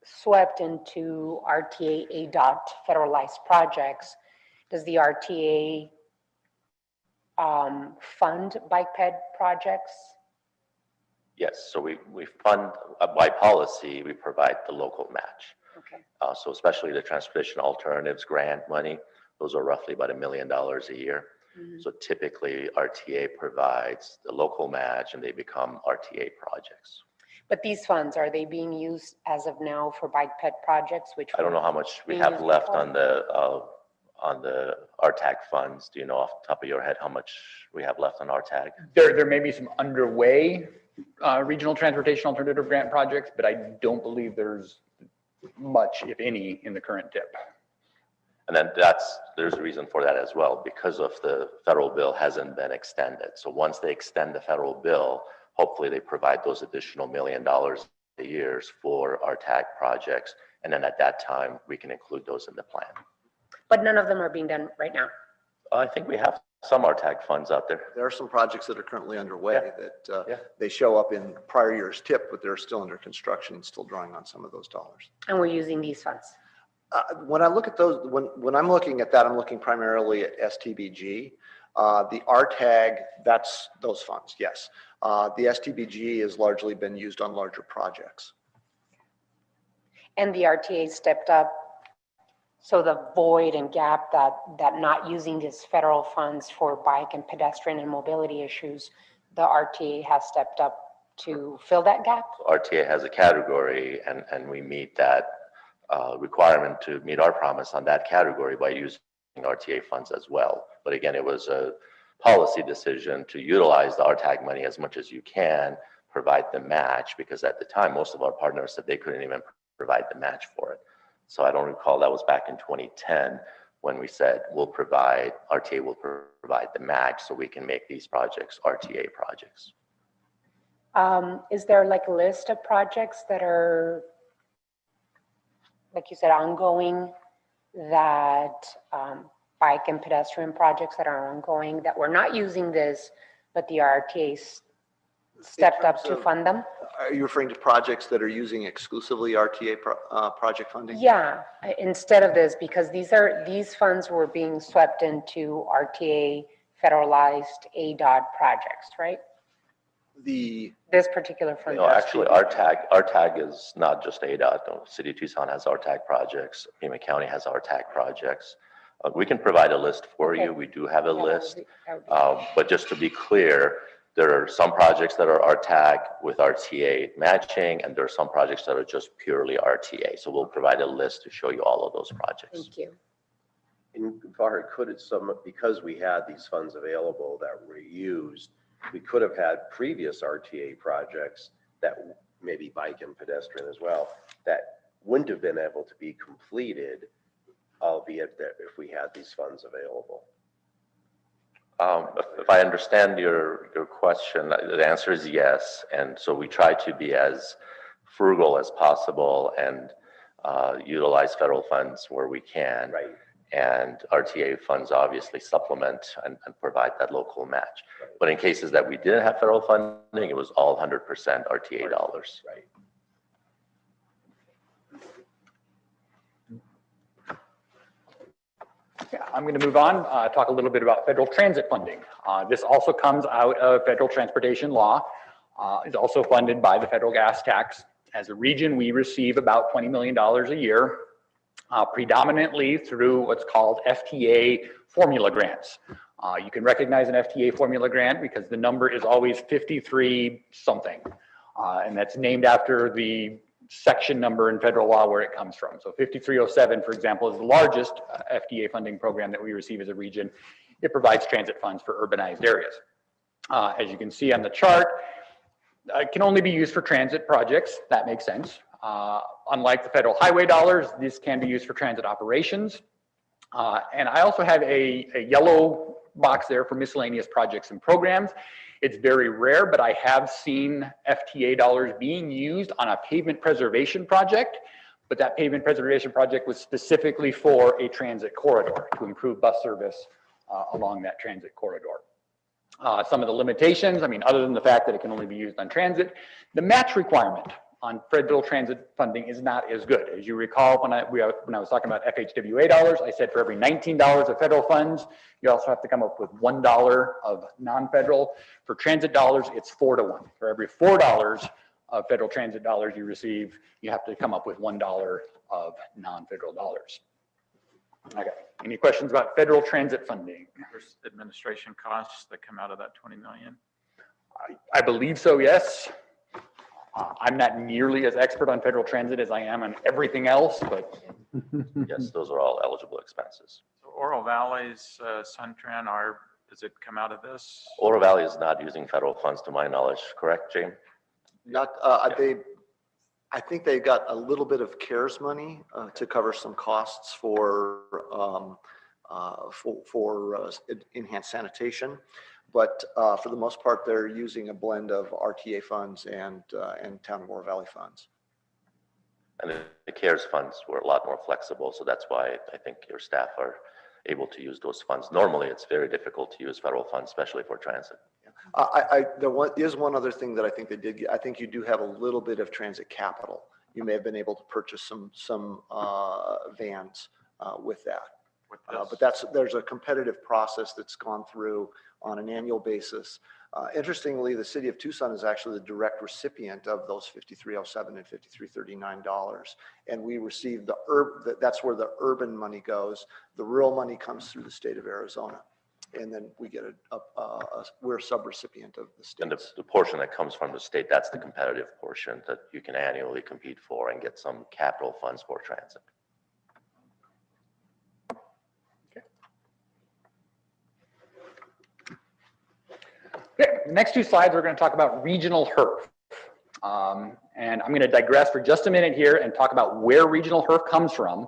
swept into RTA, ADOT federalized projects, does the RTA fund bike ped projects?
Yes, so we fund, by policy, we provide the local match.
Okay.
So especially the transportation alternatives grant money, those are roughly about $1 million a year.
Mm-hmm.
So typically RTA provides the local match and they become RTA projects.
But these funds, are they being used as of now for bike ped projects? Which
I don't know how much we
being
have
used
left
before?
on the RTAG funds. Do you know off the top of your head how much we have left on RTAG?
There may be some underway regional transportation alternative grant projects, but I don't believe there's much, if any, in the current tip.
And then there's a reason for that as well, because of the federal bill hasn't been extended. So once they extend the federal bill, hopefully they provide those additional $1 million a year for our TAG projects. And then at that time, we can include those in the plan.
But none of them are being done right now.
I think we have some RTAG funds out there.
There are some projects that are currently underway that they show up in prior year's tip, but they're still under construction and still drawing on some of those dollars.
And we're using these funds.
When I look at those, when I'm looking at that, I'm looking primarily at STBG. The RTAG, that's those funds, yes. The STBG has largely been used on larger projects.
And the RTA stepped up. So the void and gap that not using these federal funds for bike and pedestrian and mobility issues, the RTA has stepped up to fill that gap?
RTA has a category and we meet that requirement to meet our promise on that category by using RTA funds as well. But again, it was a policy decision to utilize the RTAG money as much as you can, provide the match, because at the time, most of our partners said they couldn't even provide the match for it. So I don't recall, that was back in 2010 when we said RTA will provide the match so we can make these projects RTA projects.
Is there like a list of projects that are, like you said, ongoing, that bike and pedestrian projects that are ongoing that we're not using this, but the RTA stepped up to fund them?
Are you referring to projects that are using exclusively RTA project funding?
Yeah, instead of this, because these funds were being swept into RTA federalized ADOT projects, right? This particular fund.
No, actually RTAG is not just ADOT. The City of Tucson has RTAG projects. Pima County has RTAG projects. We can provide a list for you. We do have a list. But just to be clear, there are some projects that are RTAG with RTA matching, and there are some projects that are just purely RTA. So we'll provide a list to show you all of those projects.
Thank you.
And Fahad, because we had these funds available that were used, we could have had previous RTA projects that maybe bike and pedestrian as well, that wouldn't have been able to be completed, albeit that if we had these funds available.
If I understand your question, the answer is yes. And so we try to be as frugal as possible and utilize federal funds where we can.
Right.
And RTA funds obviously supplement and provide that local match. But in cases that we didn't have federal funding, it was all 100% RTA dollars.
Right. Yeah, I'm going to move on, talk a little bit about federal transit funding. This also comes out of federal transportation law. It's also funded by the federal gas tax. As a region, we receive about $20 million a year, predominantly through what's called FTA formula grants. You can recognize an FTA formula grant because the number is always 53 something. And that's named after the section number in federal law where it comes from. So 5307, for example, is the largest FTA funding program that we receive as a region. It provides transit funds for urbanized areas. As you can see on the chart, it can only be used for transit projects. That makes sense. Unlike the federal highway dollars, this can be used for transit operations. And I also have a yellow box there for miscellaneous projects and programs. It's very rare, but I have seen FTA dollars being used on a pavement preservation project, but that pavement preservation project was specifically for a transit corridor to improve bus service along that transit corridor. Some of the limitations, I mean, other than the fact that it can only be used on transit, the match requirement on federal transit funding is not as good. As you recall, when I was talking about FHWA dollars, I said for every $19 of federal funds, you also have to come up with $1 of non-federal. For transit dollars, it's 4 to 1. For every $4 of federal transit dollars you receive, you have to come up with $1 of non-federal dollars. Okay, any questions about federal transit funding?
There's administration costs that come out of that 20 million.
I believe so, yes. I'm not nearly as expert on federal transit as I am on everything else, but
Yes, those are all eligible expenses.
So Oro Valley's Suntran does it come out of this?
Oro Valley is not using federal funds to my knowledge, correct, James?
Not, I think they got a little bit of CARES money to cover some costs for enhanced sanitation. But for the most part, they're using a blend of RTA funds and Town of Oro Valley funds.
And the CARES funds were a lot more flexible, so that's why I think your staff are able to use those funds. Normally, it's very difficult to use federal funds, especially for transit.
There is one other thing that I think they did get. I think you do have a little bit of transit capital. You may have been able to purchase some vans with that. But there's a competitive process that's gone through on an annual basis. Interestingly, the city of Tucson is actually the direct recipient of those $5307 and $5339, and we receive that's where the urban money goes. The rural money comes through the state of Arizona, and then we get we're a sub-recipient of the state.
And the portion that comes from the state, that's the competitive portion that you can annually compete for and get some capital funds for transit.
okay, the next two slides, we're going to talk about regional HERF. And I'm going to digress for just a minute here and talk about where regional HERF comes from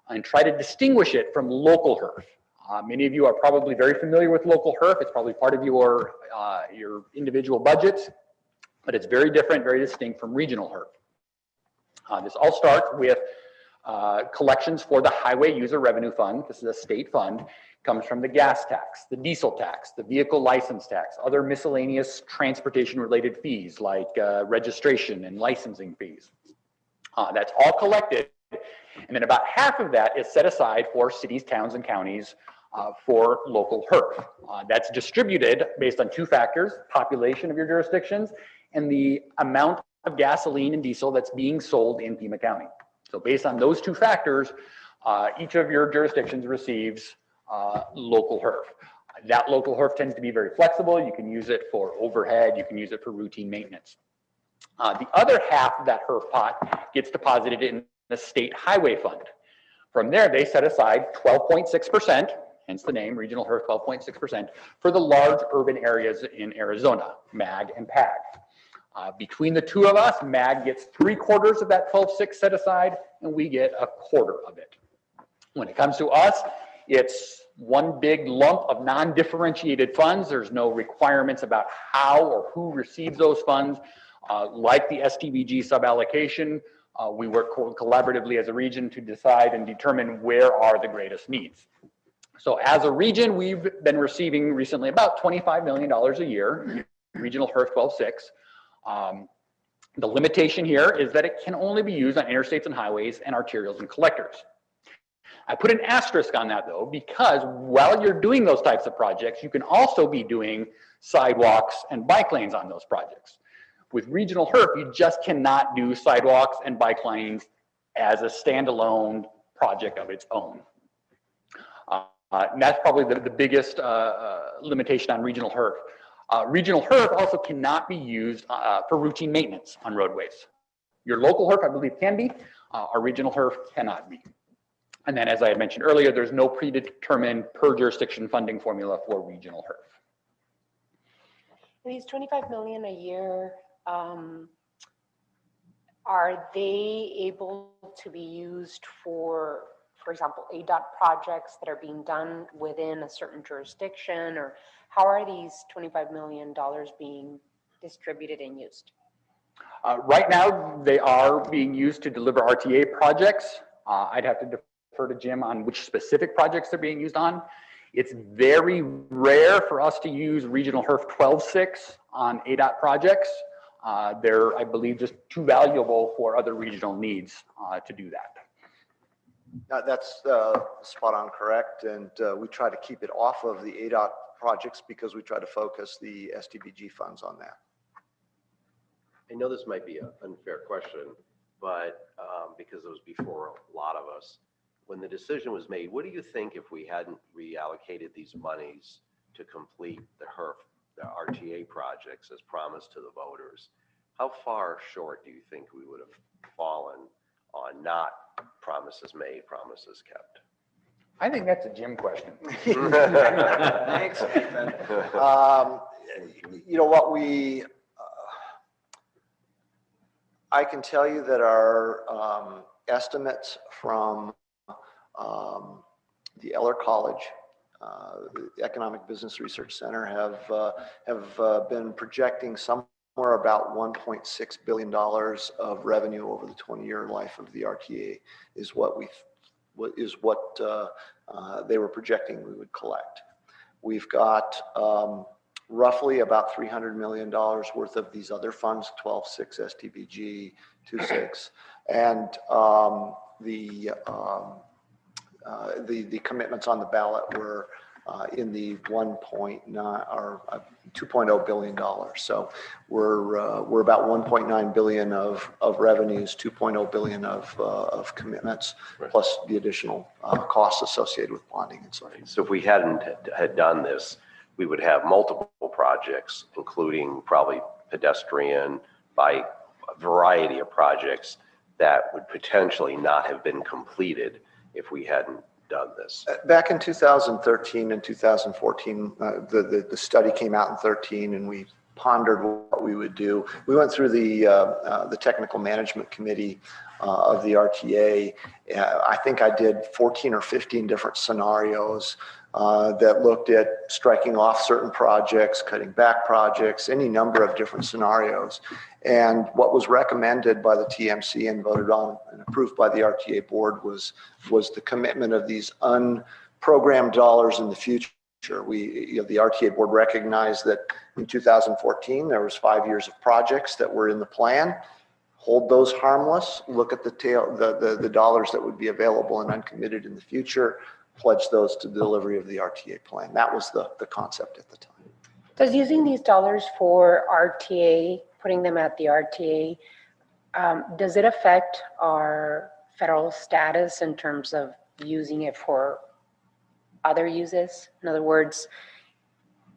and try to distinguish it from local HERF. Many of you are probably very familiar with local HERF. It's probably part of your individual budgets, but it's very different, very distinct from regional HERF. This all starts with collections for the Highway User Revenue Fund. This is a state fund. Comes from the gas tax, the diesel tax, the vehicle license tax, other miscellaneous transportation-related fees like registration and licensing fees. That's all collected, and then about half of that is set aside for cities, towns, and counties for local HERF. That's distributed based on two factors: population of your jurisdictions and the amount of gasoline and diesel that's being sold in Pima County. So based on those two factors, each of your jurisdictions receives local HERF. That local HERF tends to be very flexible. You can use it for overhead. You can use it for routine maintenance. The other half of that HERF pot gets deposited in the state highway fund. From there, they set aside 12.6%, hence the name, regional HERF 12.6%, for the large urban areas in Arizona, MAG and PAG. Between the two of us, MAG gets 3/4 of that 12.6 set aside, and we get 1/4 of it. When it comes to us, it's one big lump of non-differentiated funds. There's no requirements about how or who receives those funds. Like the STVG suballocation, We work collaboratively as a region to decide and determine where are the greatest needs. So as a region, we've been receiving recently about $25 million a year, regional HERF 12.6. The limitation here is that it can only be used on interstates and highways and arterials and collectors. I put an asterisk on that though, because while you're doing those types of projects, you can also be doing sidewalks and bike lanes on those projects. With regional HERF, you just cannot do sidewalks and bike lanes as a standalone project of its own. And that's probably the biggest limitation on regional HERF. Regional HERF also cannot be used for routine maintenance on roadways. Your local HERF, I believe, can be. Our regional HERF cannot be. And then, as I had mentioned earlier, there's no predetermined per jurisdiction funding formula for regional HERF.
These 25 million a year, are they able to be used for example, ADOT projects that are being done within a certain jurisdiction, or how are these $25 million being distributed and used?
Right now, they are being used to deliver RTA projects. I'd have to defer to Jim on which specific projects they're being used on. It's very rare for us to use regional HERF 12.6 on ADOT projects. They're, I believe, just too valuable for other regional needs to do that.
That's spot on correct. And we try to keep it off of the ADOT projects because we try to focus the SDBG funds on that.
I know this might be an unfair question, but because it was before a lot of us, when the decision was made, what do you think if we hadn't reallocated these monies to complete the HERF, the RTA projects as promised to the voters? How far short do you think we would have fallen on not promises made, promises kept?
I think that's a Jim question.
Thanks, Nathan. You know what, I can tell you that our estimates from the Eller College, the Economic Business Research Center, have been projecting somewhere about $1.6 billion of revenue over the 20-year life of the RTA is what they were projecting we would collect. We've got roughly about $300 million worth of these other funds, 12.6 STBG, 2.6, and the commitments on the ballot were in the 1.9 or $2.0 billion. So we're about 1.9 billion of revenues, 2.0 billion of commitments, right, plus the additional costs associated with bonding and so forth.
So if we hadn't had done this, we would have multiple projects, including probably pedestrian, bike, a variety of projects that would potentially not have been completed if we hadn't done this.
Back in 2013 and 2014, the study came out in 13, and we pondered what we would do. We went through the technical management committee of the RTA. I think I did 14 or 15 different scenarios that looked at striking off certain projects, cutting back projects, any number of different scenarios. And what was recommended by the TMC and voted on and approved by the RTA board was the commitment of these unprogrammed dollars in the future. The RTA board recognized that in 2014 there was 5 years of projects that were in the plan. Hold those harmless. Look at the dollars that would be available and uncommitted in the future. Pledge those to the delivery of the RTA plan. That was the concept at the time.
Does using these dollars for RTA, putting them at the RTA, does it affect our federal status in terms of using it for other uses? In other words,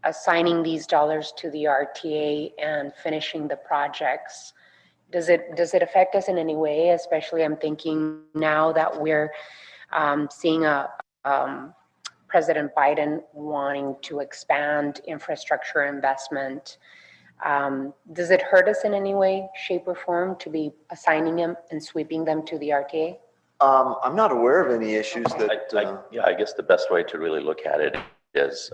assigning these dollars to the RTA and finishing the projects, does it affect us in any way? Especially, I'm thinking now that we're seeing President Biden wanting to expand infrastructure investment. Does it hurt us in any way, shape, or form to be assigning them and sweeping them to the RTA?
I'm not aware of any issues that.
Yeah, I guess the best way to really look at it is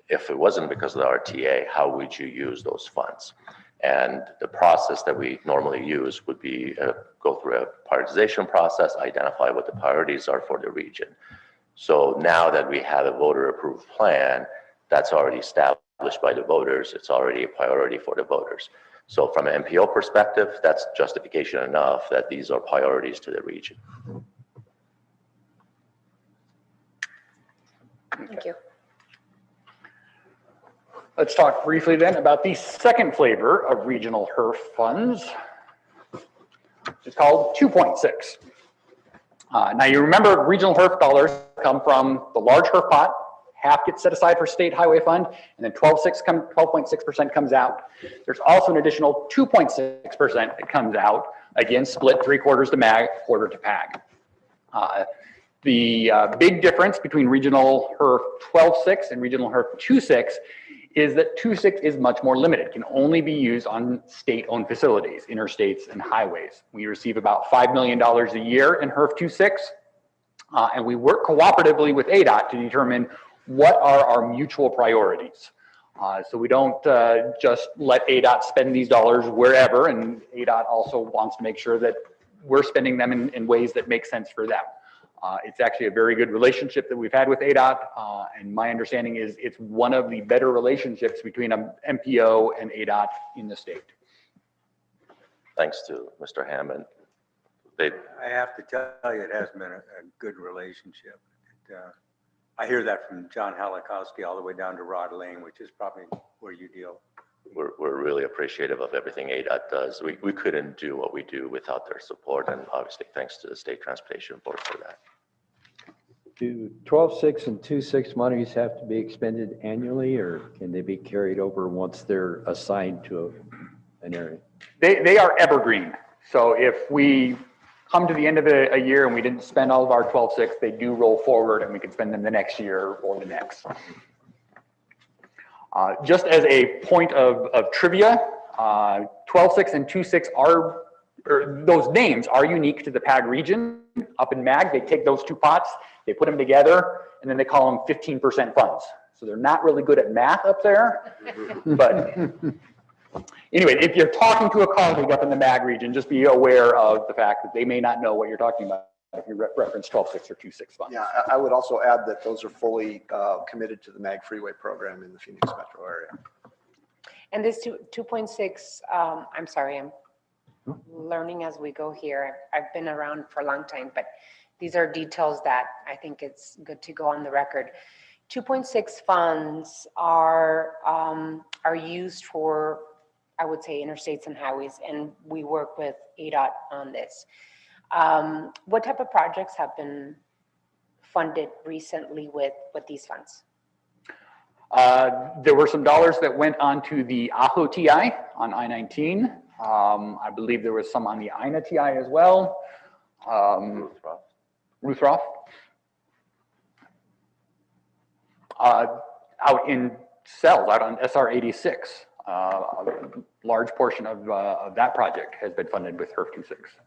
if it wasn't because of the RTA, how would you use those funds? And the process that we normally use would be go through a prioritization process, identify what the priorities are for the region. So now that we have a voter approved plan, that's already established by the voters, it's already a priority for the voters. So from an MPO perspective, that's justification enough that these are priorities to the region.
Thank you.
Let's talk briefly then about the second flavor of regional HERF funds. It's called 2.6. Now you remember regional HERF dollars come from the large HERF pot, half gets set aside for state highway fund, and then 12.6% comes out. There's also an additional 2.6% that comes out, again, split 3/4 to MAG, quarter to PAG. The big difference between regional HERF 12.6 and regional HERF 2.6 is that 2.6 is much more limited, can only be used on state-owned facilities, interstates and highways. We receive about $5 million a year in HERF 2.6, and we work cooperatively with ADOT to determine what are our mutual priorities. So we don't just let ADOT spend these dollars wherever, and ADOT also wants to make sure that we're spending them in ways that make sense for them. It's actually a very good relationship that we've had with ADOT, and my understanding is it's one of the better relationships between an MPO and ADOT in the state.
Thanks to Mr. Hammond.
I have to tell you, it has been a good relationship. I hear that from John Halikowski all the way down to Rod Lane, which is probably where you deal.
We're really appreciative of everything ADOT does. We couldn't do what we do without their support, and obviously thanks to the State Transportation Board for that.
Do 12.6 and 2.6 monies have to be expended annually, or can they be carried over once they're assigned to an area?
They are evergreen. So if we come to the end of a year and we didn't spend all of our 12.6, they do roll forward and we can spend them the next year or the next. Just as a point of trivia, 12.6 and 2.6 are, or those names are unique to the PAG region. Up in MAG, they take those two pots, they put them together, and then they call them 15% funds. So they're not really good at math up there. But anyway, if you're talking to a colleague up in the MAG region, just be aware of the fact that they may not know what you're talking about if you reference 12.6 or 2.6 funds.
Yeah, I would also add that those are fully committed to the MAG Freeway program in the Phoenix metro area.
And this 2.6, I'm sorry, I'm learning as we go here. I've been around for a long time, but these are details that I think it's good to go on the record. 2.6 funds are used for, I would say, interstates and highways, and we work with ADOT on this. What type of projects have been funded recently with these funds?
There were some dollars that went onto the Ajo TI on I-19. I believe there was some on the INA TI as well. Ruthroff. Out in cells, out on SR 86. A large portion of that project has been funded with HERF 2.6.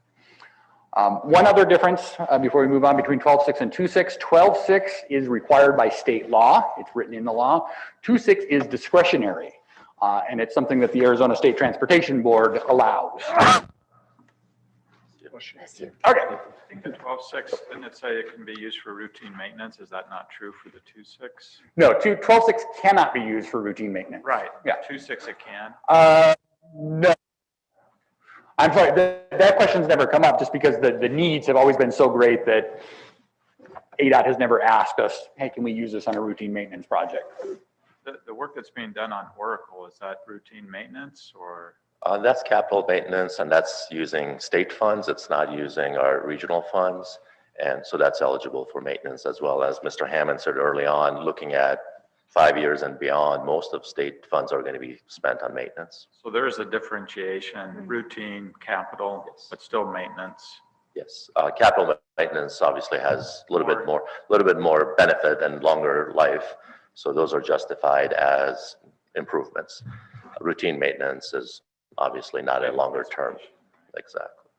One other difference before we move on between 12.6 and 2.6. 12.6 is required by state law. It's written in the law. 2.6 is discretionary, and it's something that the Arizona State Transportation Board allows. Okay.
I think the 12.6, didn't it say it can be used for routine maintenance? Is that not true for the 2.6?
No, 12.6 cannot be used for routine maintenance.
Right.
Yeah.
2.6 it can.
No. I'm sorry, that question's never come up just because the needs have always been so great that ADOT has never asked us, hey, can we use this on a routine maintenance project?
The work that's being done on Oracle, is that routine maintenance or?
That's capital maintenance, and that's using state funds. It's not using our regional funds. And so that's eligible for maintenance, as well as Mr. Hammond said early on, looking at 5 years and beyond, most of state funds are going to be spent on maintenance.
So there is a differentiation, routine, capital,
Yes.
but still maintenance.
Yes, capital maintenance obviously has a little bit more benefit and longer life. So those are justified as improvements. Routine maintenance is obviously not a longer term. Exactly.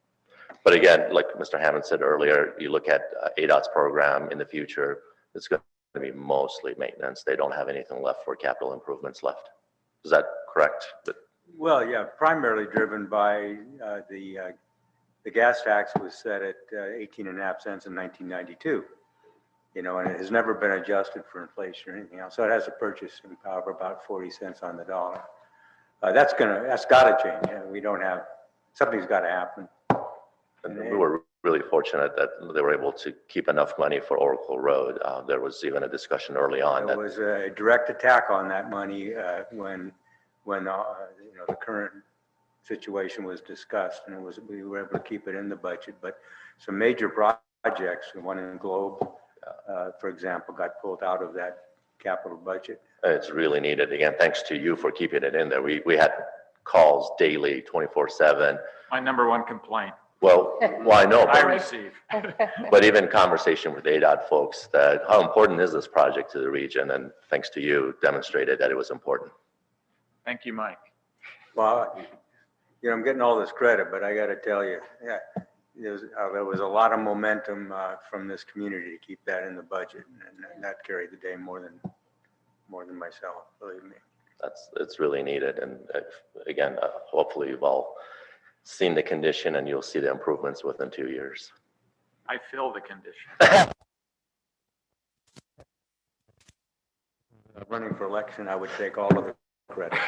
But again, like Mr. Hammond said earlier, you look at ADOT's program in the future, it's going to be mostly maintenance. They don't have anything left for capital improvements left. Is that correct? But
Well, yeah, primarily driven by the gas tax was set at 18.5 cents in 1992. You know, and it has never been adjusted for inflation or anything else. So it has a purchasing power of about 40 cents on the dollar. That's got to change. You know, we don't have, something's got to happen.
And we were really fortunate that they were able to keep enough money for Oracle Road. There was even a discussion early on
There
that
was a direct attack on that money when you know, the current situation was discussed, and we were able to keep it in the budget. But some major projects, the one in Globe, for example, got pulled out of that capital budget.
it's really needed. Again, thanks to you for keeping it in there. We had calls daily, 24/7.
My number one complaint
Well, I know,
I
but,
receive.
but even conversation with ADOT folks that how important is this project to the region? And thanks to you, demonstrated that it was important.
Thank you, Mike.
Well, you know, I'm getting all this credit, but I got to tell you, yeah, there was a lot of momentum from this community to keep that in the budget, and that carried the day more than myself, believe me.
It's really needed. And again, hopefully you've all seen the condition and you'll see the improvements within 2 years.
I feel the condition.
Running for election, I would take all of the credit.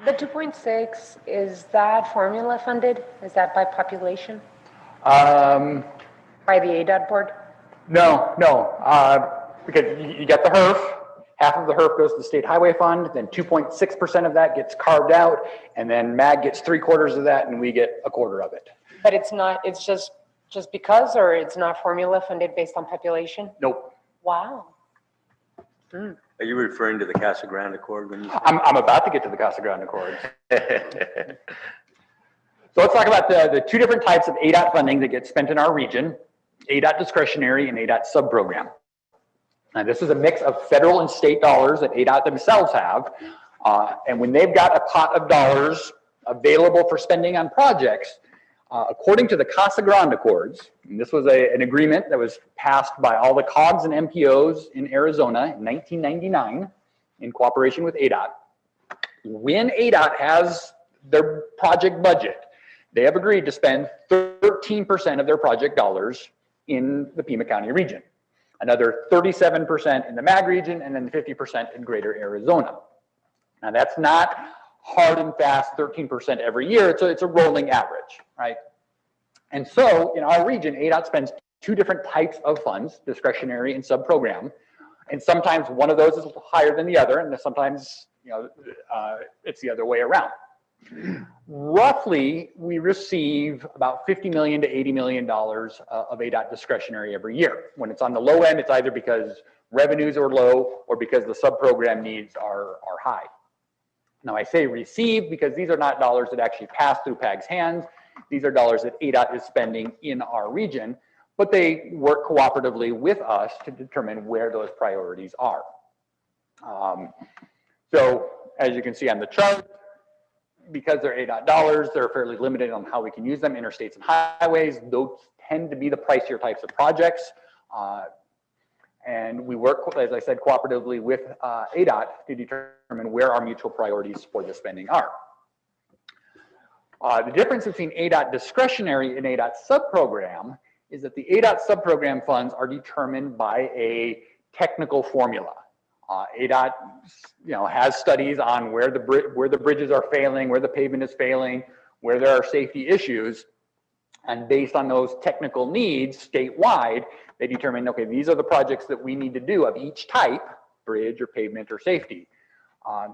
The 2.6, is that formula funded? Is that by population, by the ADOT board?
No, because you got the HERF, half of the HERF goes to the state highway fund, then 2.6% of that gets carved out, and then MAG gets 3/4 of that, and we get 1/4 of it.
But it's not, it's just because, or it's not formula funded based on population?
Nope.
Wow.
Are you referring to the Casa Grande Accord when you say?
I'm about to get to the Casa Grande Accords. So let's talk about the two different types of ADOT funding that get spent in our region, ADOT discretionary and ADOT subprogram. Now, this is a mix of federal and state dollars that ADOT themselves have. And when they've got a pot of dollars available for spending on projects, according to the Casa Grande Accords, and this was an agreement that was passed by all the COGs and MPOs in Arizona in 1999 in cooperation with ADOT. When ADOT has their project budget, they have agreed to spend 13% of their project dollars in the Pima County region, another 37% in the MAG region, and then 50% in greater Arizona. Now that's not hard and fast 13% every year, it's a rolling average, right? And so in our region, ADOT spends two different types of funds, discretionary and sub-program, and sometimes one of those is higher than the other, and sometimes, you know, it's the other way around. Roughly, we receive about $50 million to $80 million of ADOT discretionary every year. When it's on the low end, it's either because revenues are low or because the sub-program needs are high. Now I say receive because these are not dollars that actually pass through PAG's hands. These are dollars that ADOT is spending in our region, but they work cooperatively with us to determine where those priorities are. So as you can see on the chart, because they're ADOT dollars, they're fairly limited on how we can use them. Interstates and highways, those tend to be the pricier types of projects. And we work, as I said, cooperatively with ADOT to determine where our mutual priorities for the spending are. The difference between ADOT discretionary and ADOT subprogram is that the ADOT subprogram funds are determined by a technical formula. ADOT, has studies on where the bridges are failing, where the pavement is failing, where there are safety issues, and based on those technical needs statewide, they determine, okay, these are the projects that we need to do of each type, bridge or pavement or safety.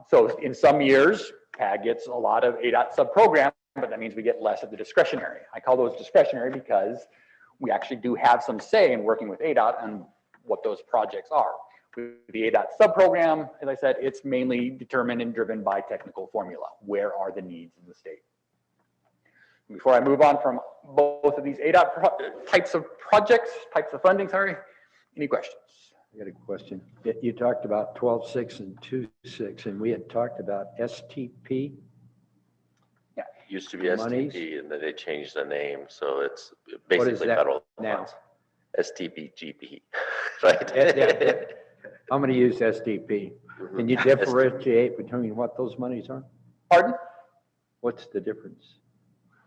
So in some years, PAG gets a lot of ADOT subprogram, but that means we get less of the discretionary. I call those discretionary because we actually do have some say in working with ADOT on what those projects are. With the ADOT subprogram, as I said, it's mainly determined and driven by technical formula. Where are the needs in the state? Before I move on from both of these ADOT types of projects, types of funding, sorry, any questions?
I got a question. You talked about 12.6 and 2.6, and we had talked about STP.
Yeah, used to be
Monies.
STP, and then they changed the name, so it's basically
that
federal
now?
funds. STP GP, right?
I'm going to use STP. Can you differentiate between what those monies are?
Pardon?
What's the difference?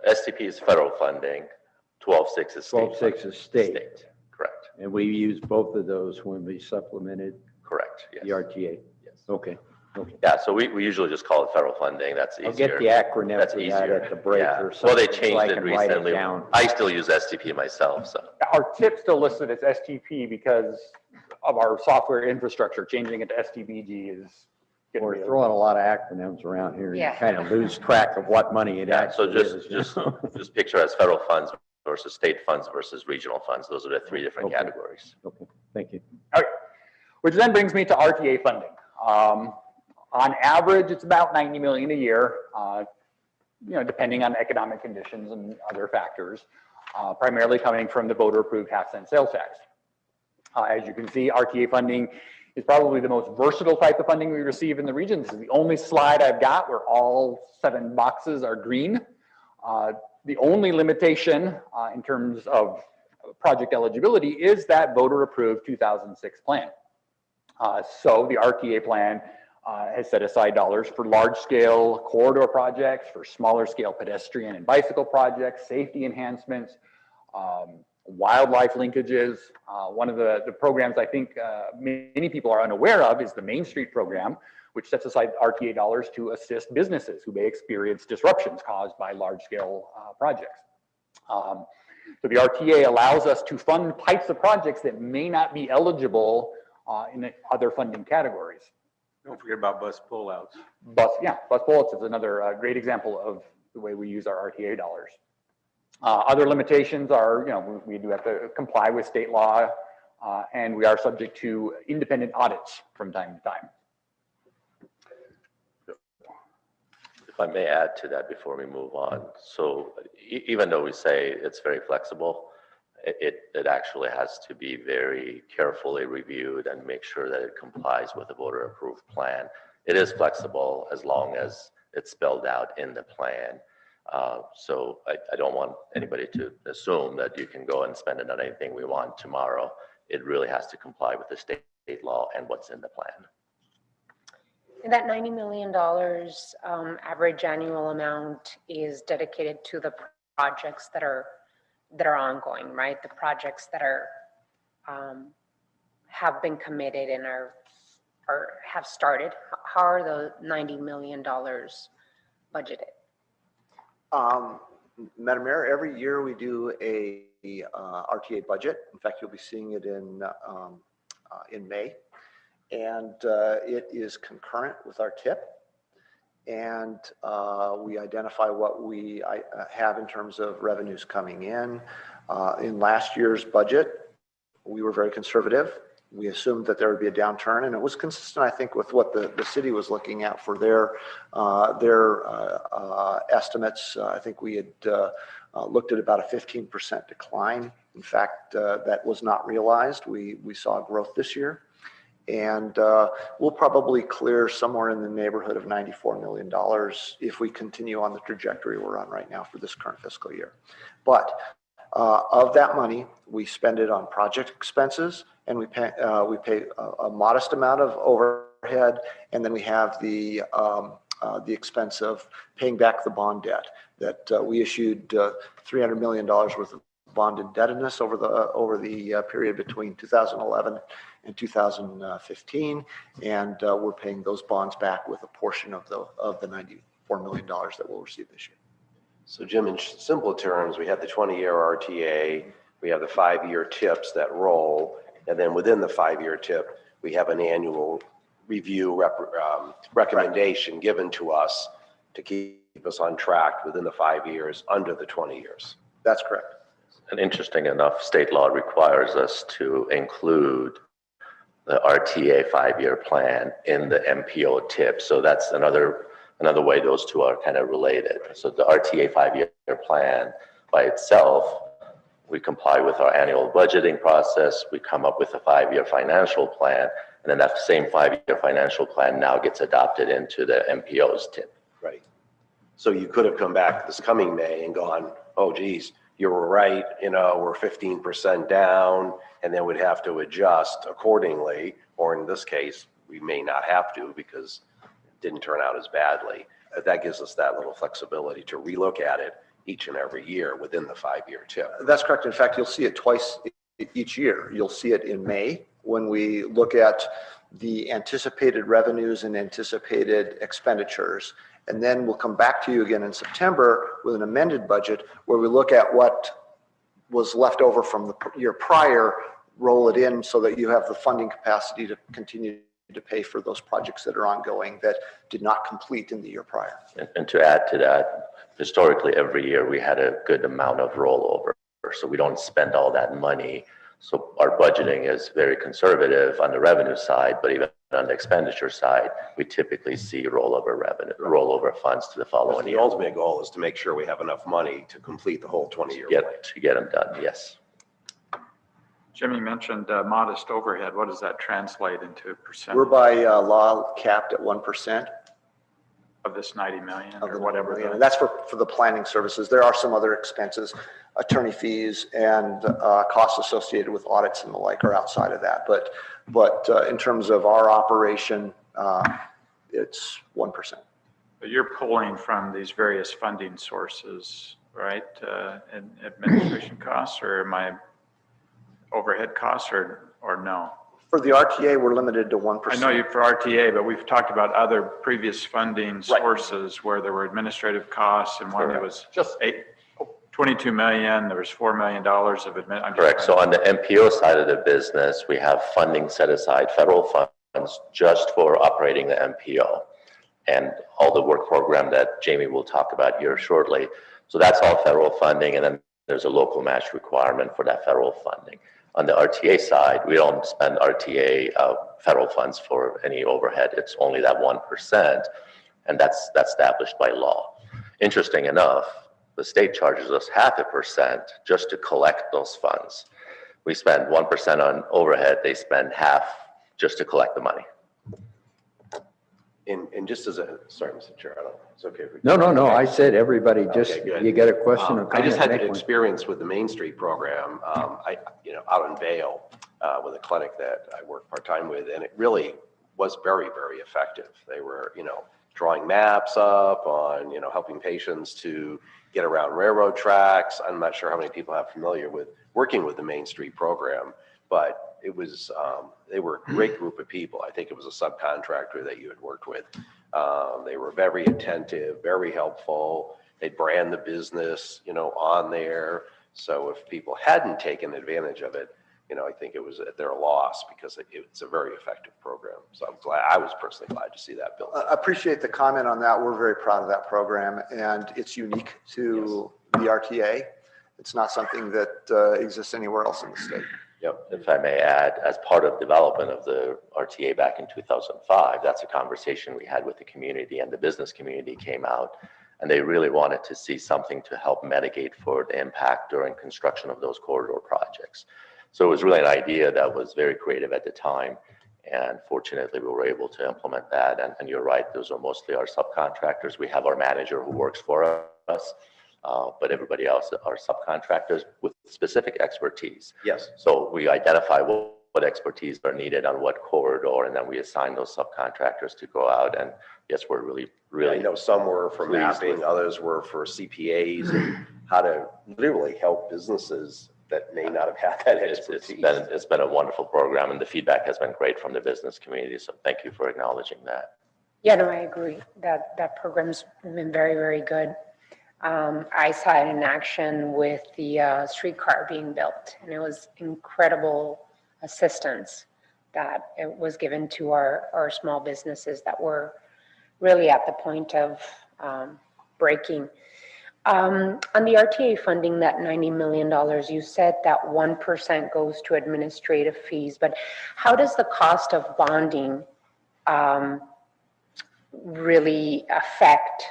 STP is federal funding, 12.6 is state.
12.6 is state.
Correct,
And we use both of those when we supplemented
correct, yes.
the RTA.
Yes.
Okay, okay.
Yeah, so we usually just call it federal funding, that's
I'll get
easier.
the acronym
That's
for that
easier.
at the break
Yeah.
or
Well,
something.
they
so I
changed it
can write
recently.
down.
I still use STP myself, so.
Our tip still listed as STP because of our software infrastructure. Changing it to STBG is. getting
We're
rid of-
throwing a lot of acronyms around here. You
Yeah.
kind of lose track of what money it
Yeah, so
actually is.
just picture as federal funds versus state funds versus regional funds. Those are the three different
Okay.
categories.
Okay, thank you.
Okay. Which then brings me to RTA funding. On average, it's about 90 million a year, depending on economic conditions and other factors, primarily coming from the voter-approved half-cent sales tax. As you can see, RTA funding is probably the most versatile type of funding we receive in the region. This is the only slide I've got where all 7 boxes are green. The only limitation in terms of project eligibility is that voter-approved 2006 plan. So the RTA plan has set aside dollars for large-scale corridor projects, for smaller-scale pedestrian and bicycle projects, safety enhancements, wildlife linkages. One of the programs I think many people are unaware of is the Main Street program, which sets aside RTA dollars to assist businesses who may experience disruptions caused by large-scale projects. So the RTA allows us to fund types of projects that may not be eligible in the other funding categories.
Don't forget about bus pullouts.
Bus bullets is another great example of the way we use our RTA dollars. Other limitations are, we do have to comply with state law, and we are subject to independent audits from time to time.
If I may add to that before we move on. So even though we say it's very flexible, it actually has to be very carefully reviewed and make sure that it complies with the voter approved plan. It is flexible as long as it's spelled out in the plan. So I don't want anybody to assume that you can go and spend it on anything we want tomorrow. It really has to comply with the state law and what's in the plan.
And that $90 million average annual amount is dedicated to the projects that are ongoing, right? The projects that are have been committed and are have started. How are the $90 million budgeted?
Madam Mayor, every year we do a RTA budget. In fact, you'll be seeing it in May. And it is concurrent with our TIP. And we identify what we have in terms of revenues coming in. In last year's budget, we were very conservative. We assumed that there would be a downturn, and it was consistent, I think, with what the city was looking at for their estimates. I think we had looked at about a 15% decline. In fact, that was not realized. We saw growth this year. And we'll probably clear somewhere in the neighborhood of $94 million if we continue on the trajectory we're on right now for this current fiscal year. But of that money, we spend it on project expenses, and we pay a modest amount of overhead, and then we have the expense of paying back the bond debt that we issued $300 million worth of bond indebtedness over the period between 2011 and 2015, and we're paying those bonds back with a portion of the $94 million that we'll receive this year.
So Jim, in simple terms, we have the 20-year RTA, we have the 5-year TIPs that roll, and then within the 5-year TIP, we have an annual review recommendation given to us to keep us on track within the 5 years under the 20 years.
That's correct.
And interesting enough, state law requires us to include the RTA 5-year plan in the MPO tip. So that's another way those two are kind of related. So the RTA 5-year plan by itself, we comply with our annual budgeting process. We come up with a 5-year financial plan, and then that same 5-year financial plan now gets adopted into the MPO's tip.
Right. So you could have come back this coming May and gone, oh geez, you were right, we're 15% down, and then we'd have to adjust accordingly, or in this case, we may not have to because it didn't turn out as badly. But that gives us that little flexibility to relook at it each and every year within the 5-year tip.
That's correct. In fact, you'll see it twice each year. You'll see it in May when we look at the anticipated revenues and anticipated expenditures. And then we'll come back to you again in September with an amended budget where we look at what was left over from the year prior, roll it in so that you have the funding capacity to continue to pay for those projects that are ongoing that did not complete in the year prior.
And to add to that, historically, every year we had a good amount of rollover. So we don't spend all that money. So our budgeting is very conservative on the revenue side, but even on the expenditure side, we typically see rollover revenue, rollover funds to the following
The
year.
ultimate goal is to make sure we have enough money to complete the whole 20-year plan.
To get them done, yes.
Jimmy mentioned modest overhead. What does that translate into percent
We're by law capped at 1%.
of this 90 million
Of
or
the
whatever?
million. And that's for the planning services. There are some other expenses, attorney fees and costs associated with audits and the like are outside of that. But in terms of our operation, it's 1%.
But you're pulling from these various funding sources, right? And administration costs or my overhead costs or no?
For the RTA, we're limited to 1%.
I know you for RTA, but we've talked about other previous funding sources where there were administrative costs and one that was just 22 million, there was $4 million of admin.
Correct. So on the MPO side of the business, we have funding set aside, federal funds, just for operating the MPO and all the work program that Jamie will talk about here shortly. So that's all federal funding, and then there's a local match requirement for that federal funding. On the RTA side, we don't spend RTA federal funds for any overhead. It's only that 1%, and that's established by law. Interesting enough, the state charges us 0.5% just to collect those funds. We spend 1% on overhead, they spend half just to collect the money.
And just as a, sorry, Mr. Chair, I don't know, it's okay. If we
No, I said everybody just,
Okay, good.
you got a question or
I
comment?
just had
make
an
one.
experience with the Main Street program, out in Vail, with a clinic that I work part-time with, and it really was very, very effective. They were, drawing maps up on, helping patients to get around railroad tracks. I'm not sure how many people are familiar with working with the Main Street program, but it was, they were a great group of people. I think it was a subcontractor that you had worked with. They were very attentive, very helpful. They brand the business, on there. So if people hadn't taken advantage of it, I think it was at their loss because it's a very effective program. So I was personally glad to see that built.
I appreciate the comment on that. We're very proud of that program, and it's unique to the RTA. It's not something that exists anywhere else in the state.
Yep. If I may add, as part of development of the RTA back in 2005, that's a conversation we had with the community, and the business community came out, and they really wanted to see something to help mitigate for the impact during construction of those corridor projects. So it was really an idea that was very creative at the time, and fortunately we were able to implement that. And you're right, those are mostly our subcontractors. We have our manager who works for us, but everybody else are subcontractors with specific expertise.
Yes.
So we identify what expertise are needed on what corridor, and then we assign those subcontractors to go out. And yes, we're really,
I know some were for mapping, others were for CPAs and how to literally help businesses that may not have had that expertise.
It's been a wonderful program, and the feedback has been great from the business community. So thank you for acknowledging that.
Yeah, no, I agree. That program's been very, very good. I saw it in action with the streetcar being built, and it was incredible assistance that it was given to our small businesses that were really at the point of breaking. On the RTA funding, that $90 million, you said that 1% goes to administrative fees, but how does the cost of bonding really affect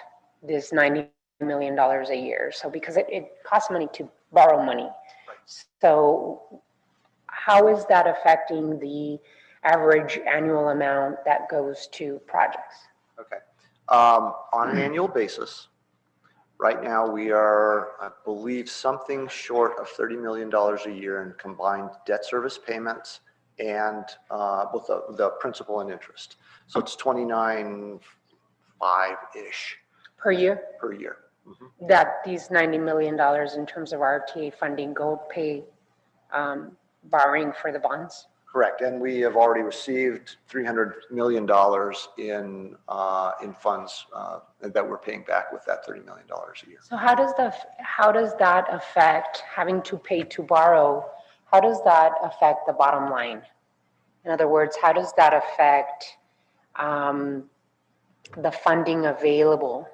this $90 million a year? So because it costs money to borrow money. So how is that affecting the average annual amount that goes to projects?
Okay. On an annual basis, right now we are, I believe, something short of $30 million a year in combined debt service payments and with the principal and interest. So it's 29.5-ish
Per year,
per year. Mhm.
that these $90 million in terms of RTA funding go pay borrowing for the bonds?
Correct, and we have already received $300 million in funds that we're paying back with that $30 million a year.
So how does that affect having to pay to borrow? How does that affect the bottom line? In other words, how does that affect the funding available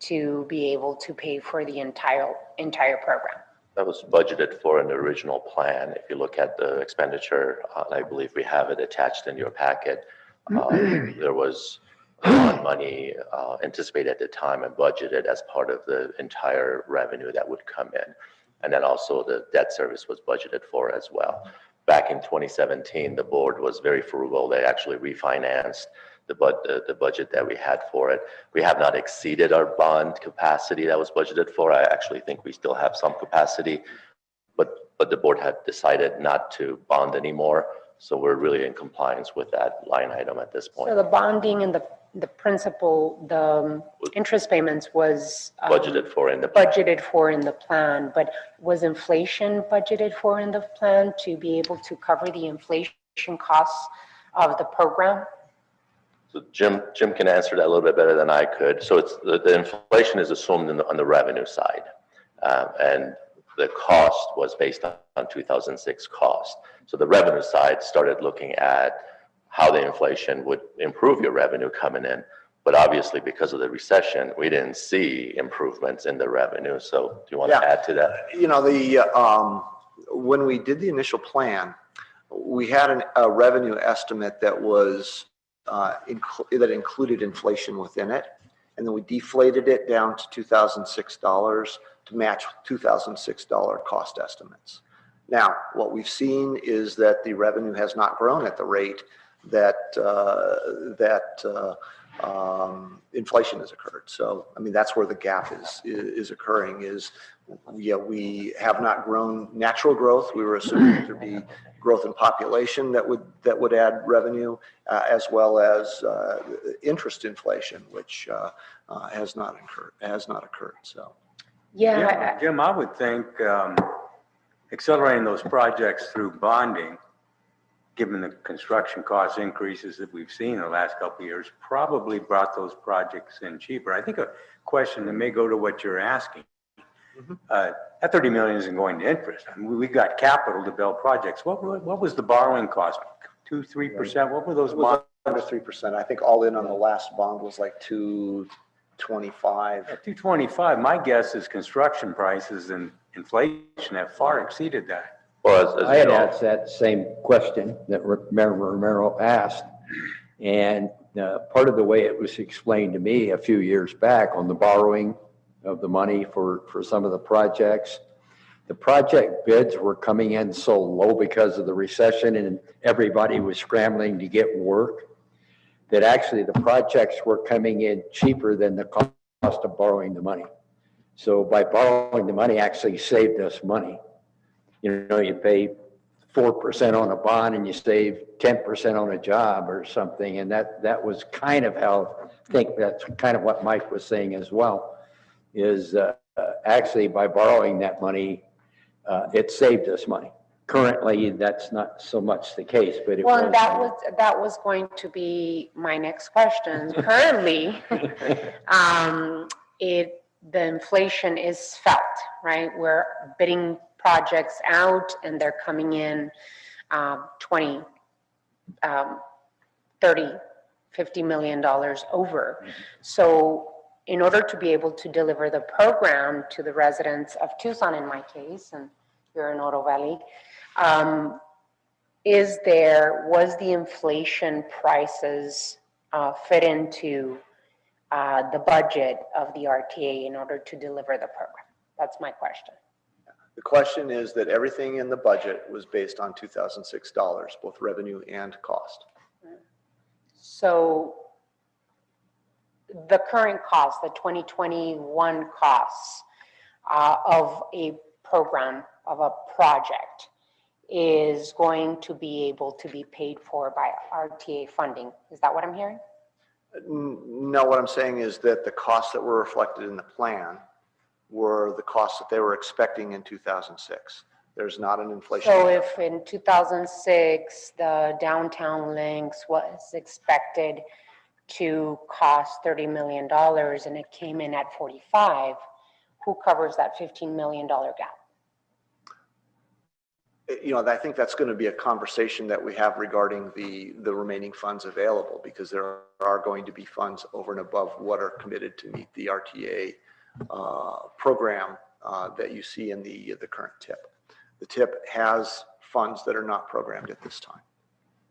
to be able to pay for the entire program?
That was budgeted for in the original plan. If you look at the expenditure, and I believe we have it attached in your packet, there was money anticipated at the time and budgeted as part of the entire revenue that would come in. And then also the debt service was budgeted for as well. Back in 2017, the board was very frugal. They actually refinanced the budget that we had for it. We have not exceeded our bond capacity that was budgeted for. I actually think we still have some capacity, but the board had decided not to bond anymore. So we're really in compliance with that line item at this point.
So the bonding and the principal, the interest payments was
Budgeted for in the
plan, but was inflation budgeted for in the plan to be able to cover the inflation costs of the program?
So Jim can answer that a little bit better than I could. So it's the inflation is assumed on the revenue side, and the cost was based on 2006 cost. So the revenue side started looking at how the inflation would improve your revenue coming in. But obviously, because of the recession, we didn't see improvements in the revenue. So do you want to add to that?
You know, when we did the initial plan, we had a revenue estimate that was that included inflation within it, and then we deflated it down to $2006 to match $2006 cost estimates. Now, what we've seen is that the revenue has not grown at the rate that inflation has occurred. So, I mean, that's where the gap is occurring. We have not grown natural growth. We were assuming there'd be growth in population that would add revenue, as well as interest inflation, which has not occurred. So,
Yeah.
Jim, I would think accelerating those projects through bonding, given the construction cost increases that we've seen in the last couple of years, probably brought those projects in cheaper. I think a question that may go to what you're asking, that 30 million isn't going to interest. I mean, we got capital to build projects. What was the borrowing cost? 2-3%? What were those bonds?
under 3%. I think all in on the last bond was like 225.
225. My guess is construction prices and inflation have far exceeded that.
Well,
I had asked that same question that Romero asked, and part of the way it was explained to me a few years back on the borrowing of the money for some of the projects, the project bids were coming in so low because of the recession and everybody was scrambling to get work, that actually the projects were coming in cheaper than the cost of borrowing the money. So by borrowing the money actually saved us money. You know, you pay 4% on a bond and you save 10% on a job or something. And that was kind of how, I think that's kind of what Mike was saying as well, is actually by borrowing that money, it saved us money. Currently, that's not so much the case, but it was.
Well, that was going to be my next question. Currently, the inflation is felt, right? We're bidding projects out and they're coming in 20, 30, $50 million over. So in order to be able to deliver the program to the residents of Tucson, in my case, and here in Oro Valley, was the inflation prices fit into the budget of the RTA in order to deliver the program? That's my question.
The question is that everything in the budget was based on $2006, both revenue and cost.
So the current cost, the 2021 costs of a program, of a project, is going to be able to be paid for by RTA funding. Is that what I'm hearing?
No, what I'm saying is that the costs that were reflected in the plan were the costs that they were expecting in 2006. There's not an inflation.
So if in 2006, the downtown links was expected to cost $30 million and it came in at 45, who covers that $15 million gap?
You know, I think that's going to be a conversation that we have regarding the remaining funds available, because there are going to be funds over and above what are committed to meet the RTA program that you see in the current TIP. The TIP has funds that are not programmed at this time.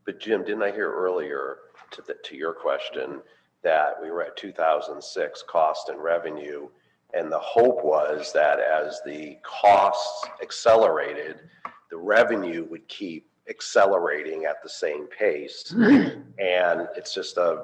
But Jim, didn't I hear earlier to your question that we were at 2006 cost and revenue, and the hope was that as the costs accelerated, the revenue would keep accelerating at the same pace. And it's just a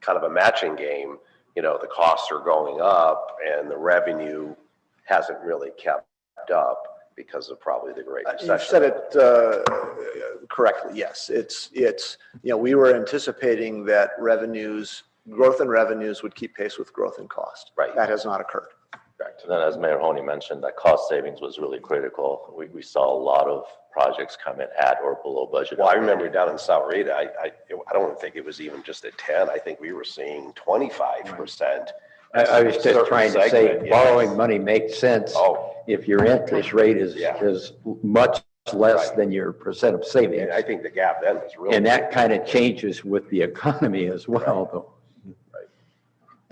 kind of a matching game. You know, the costs are going up and the revenue hasn't really kept up because of probably the Great Recession.
You said it correctly, yes. It's, you know, we were anticipating that growth in revenues would keep pace with growth in cost.
Right.
That has not occurred.
Correct. And then as Mayor Honey mentioned, that cost savings was really critical. We saw a lot of projects come in at or below budget.
Well, I remember down in Sahuarita, I don't think it was even just at 10. I think we were seeing 25%.
I was just trying to say,
Segment,
borrowing
yes.
money makes sense
Oh,
if your interest rate is much less
Right.
than your percent of savings.
and I think the gap then was really.
And that kind of changes with the economy as well, though.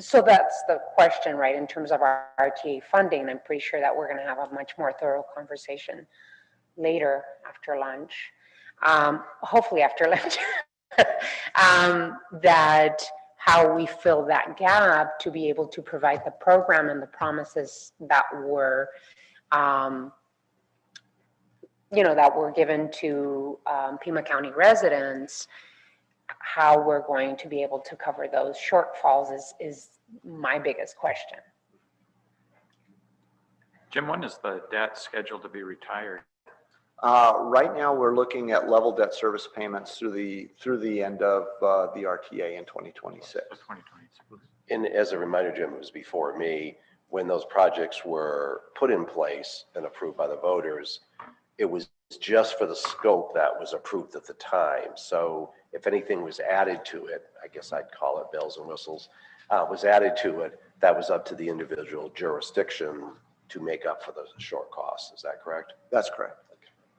So that's the question, right, in terms of our RTA funding. I'm pretty sure that we're going to have a much more thorough conversation later after lunch, hopefully after lunch, that how we fill that gap to be able to provide the program and the promises that were, you know, that were given to Pima County residents. How we're going to be able to cover those shortfalls is my biggest question.
Jim, when is the debt scheduled to be retired?
Right now, we're looking at level debt service payments through the end of the RTA in 2026.
2026.
And as a reminder, Jim, it was before me, when those projects were put in place and approved by the voters, it was just for the scope that was approved at the time. So if anything was added to it, I guess I'd call it bells and whistles, was added to it, that was up to the individual jurisdiction to make up for the short costs. Is that correct?
That's correct.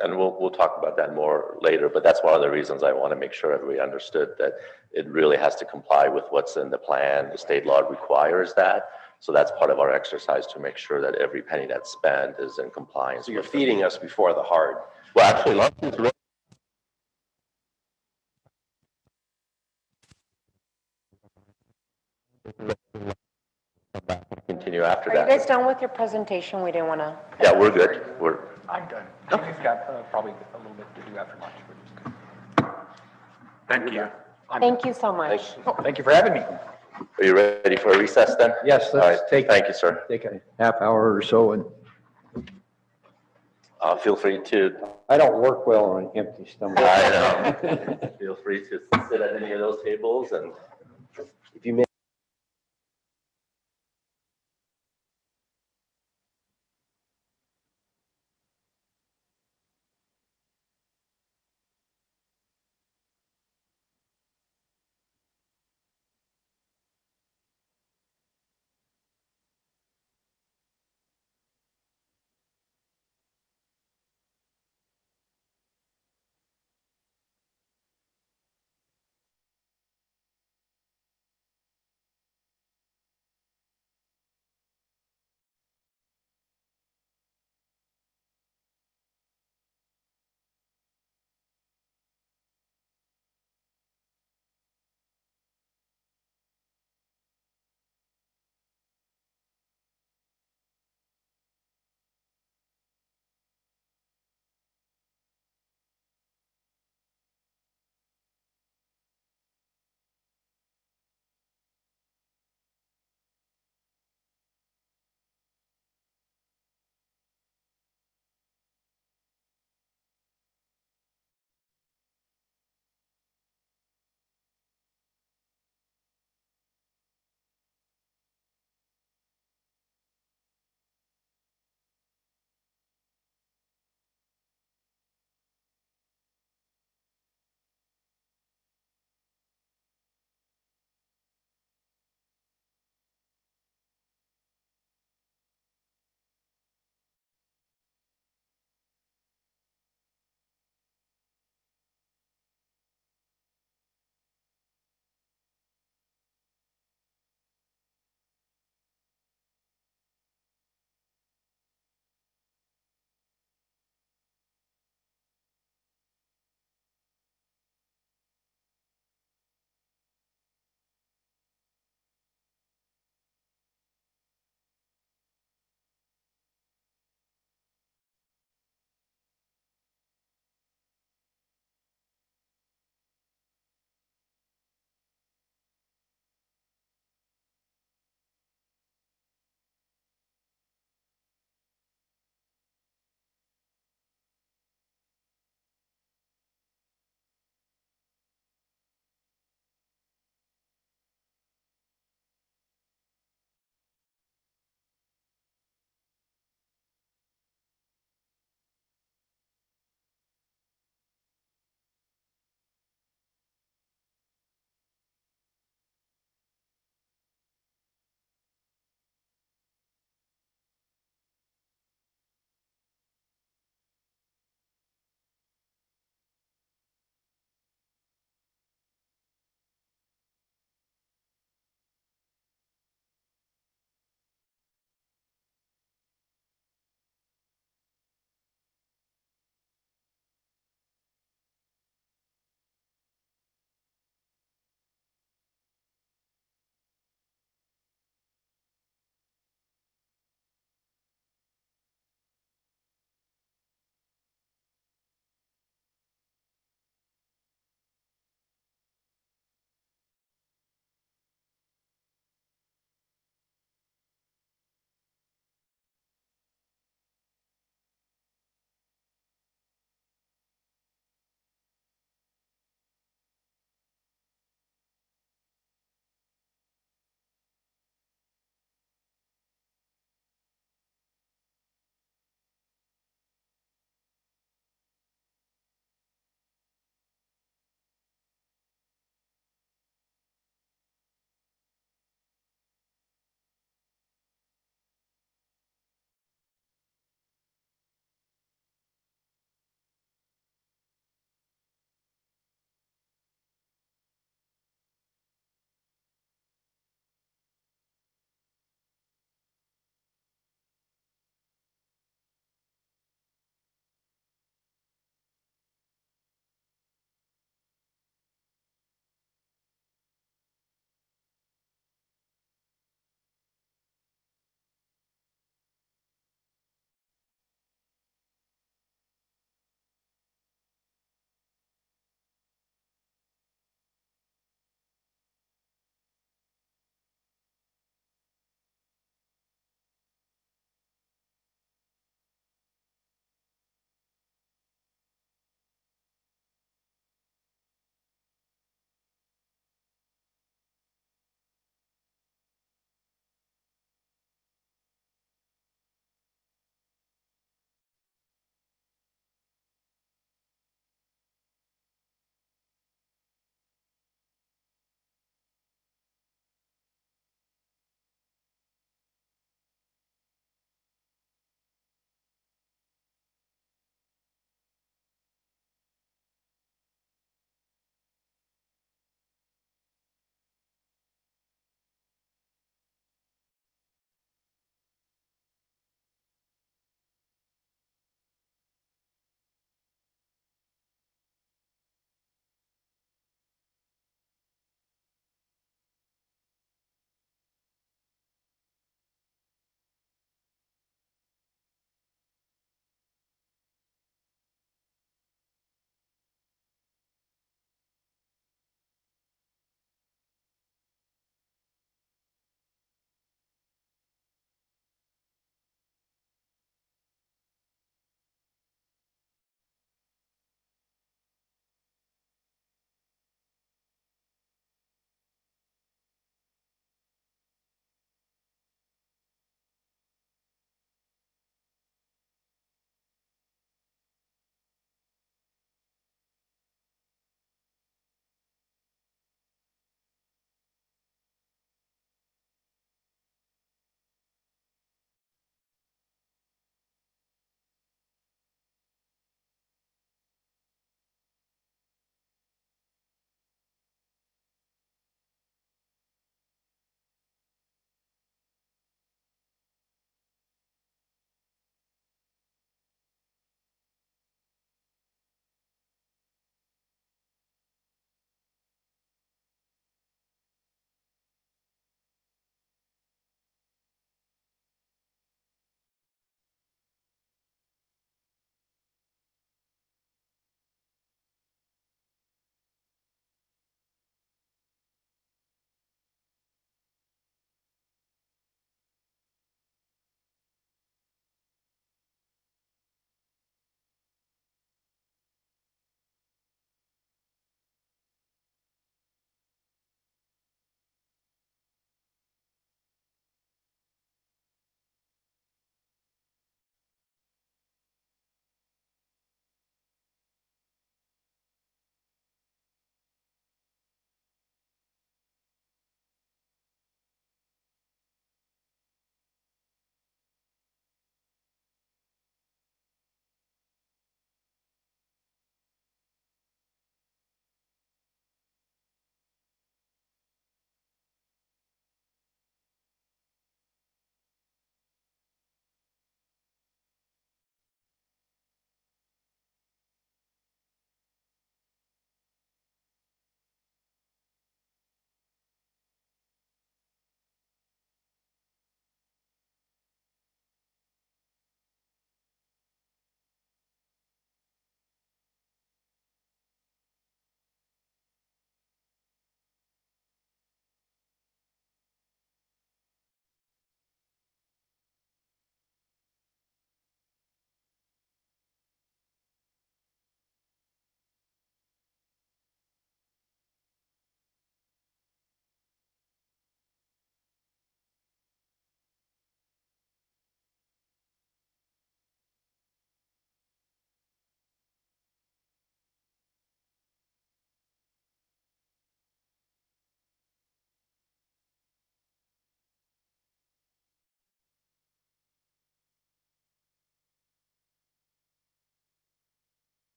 And we'll talk about that more later, but that's one of the reasons I want to make sure everybody understood that it really has to comply with what's in the plan. The state law requires that. So that's part of our exercise to make sure that every penny that's spent is in compliance.
So you're feeding us before the heart.
Well, actually, lunch is ready. Continue after
Are you
that.
guys done with your presentation? We didn't want to.
Yeah, we're good.
I'm done. We've got probably a little bit to do after lunch. We're just good.
Thank you.
Thank you so much.
Oh, thank you for having me.
Are you ready for a recess then?
Yes,
All right,
let's take
thank you, sir.
a half hour or so, and
Feel free to,
I don't work well on an empty stomach.
I know. Feel free to sit at any of those tables, and if you may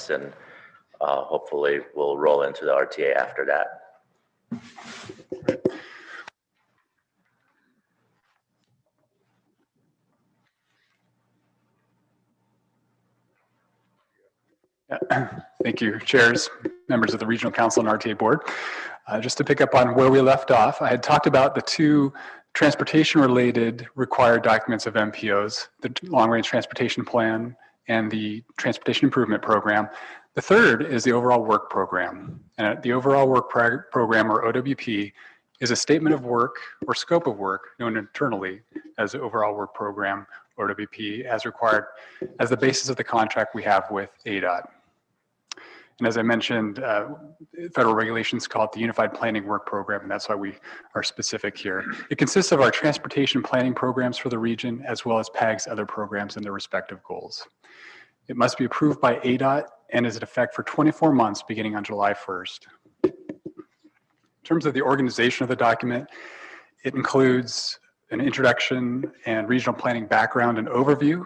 and hopefully we'll roll into the RTA after that.
Thank you, chairs, members of the Regional Council and RTA Board. Just to pick up on where we left off, I had talked about the two transportation-related required documents of MPOs, the Long-Range Transportation Plan and the Transportation Improvement Program. The third is the Overall Work Program. And the Overall Work Program, or OWP, is a statement of work or scope of work known internally as the Overall Work Program, or OWP, as required as the basis of the contract we have with ADOT. And as I mentioned, federal regulations call it the Unified Planning Work Program, and that's why we are specific here. It consists of our transportation planning programs for the region, as well as PAG's other programs and their respective goals. It must be approved by ADOT and is in effect for 24 months beginning on July 1st. In terms of the organization of the document, it includes an introduction and regional planning background and overview.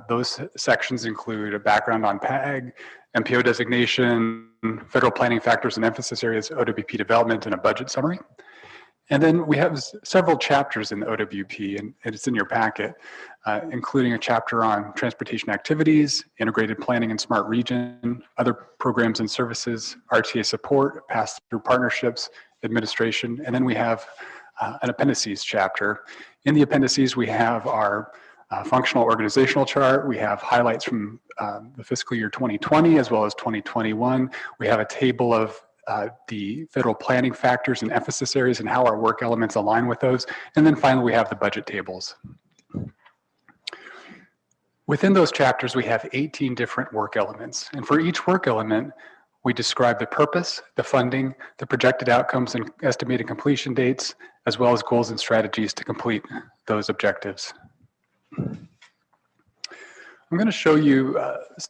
Those sections include a background on PAG, MPO designation, federal planning factors and emphasis areas, OWP development, and a budget summary. And then we have several chapters in the OWP, and it's in your packet, including a chapter on transportation activities, integrated planning and smart region, other programs and services, RTA support, pass-through partnerships, administration, and then we have an appendices chapter. In the appendices, we have our functional organizational chart. We have highlights from the fiscal year 2020 as well as 2021. We have a table of the federal planning factors and emphasis areas and how our work elements align with those. And then finally, we have the budget tables. Within those chapters, we have 18 different work elements. And for each work element, we describe the purpose, the funding, the projected outcomes and estimated completion dates, as well as goals and strategies to complete those objectives. I'm going to show you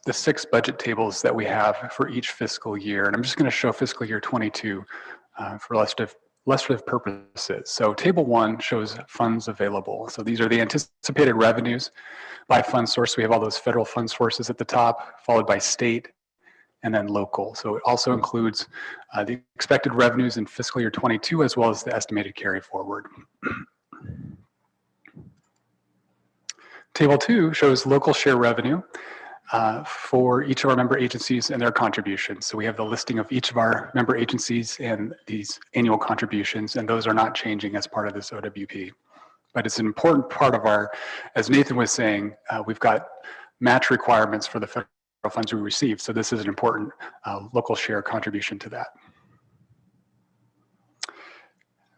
the 6 budget tables that we have for each fiscal year, and I'm just going to show fiscal year 22 for illustrative purposes. So table 1 shows funds available. So these are the anticipated revenues by fund source. We have all those federal fund sources at the top, followed by state and then local. So it also includes the expected revenues in fiscal year 22 as well as the estimated carry forward. Table 2 shows local share revenue for each of our member agencies and their contributions. So we have the listing of each of our member agencies and these annual contributions, and those are not changing as part of this OWP. But it's an important part of our, as Nathan was saying, we've got match requirements for the federal funds we receive. So this is an important local share contribution to that.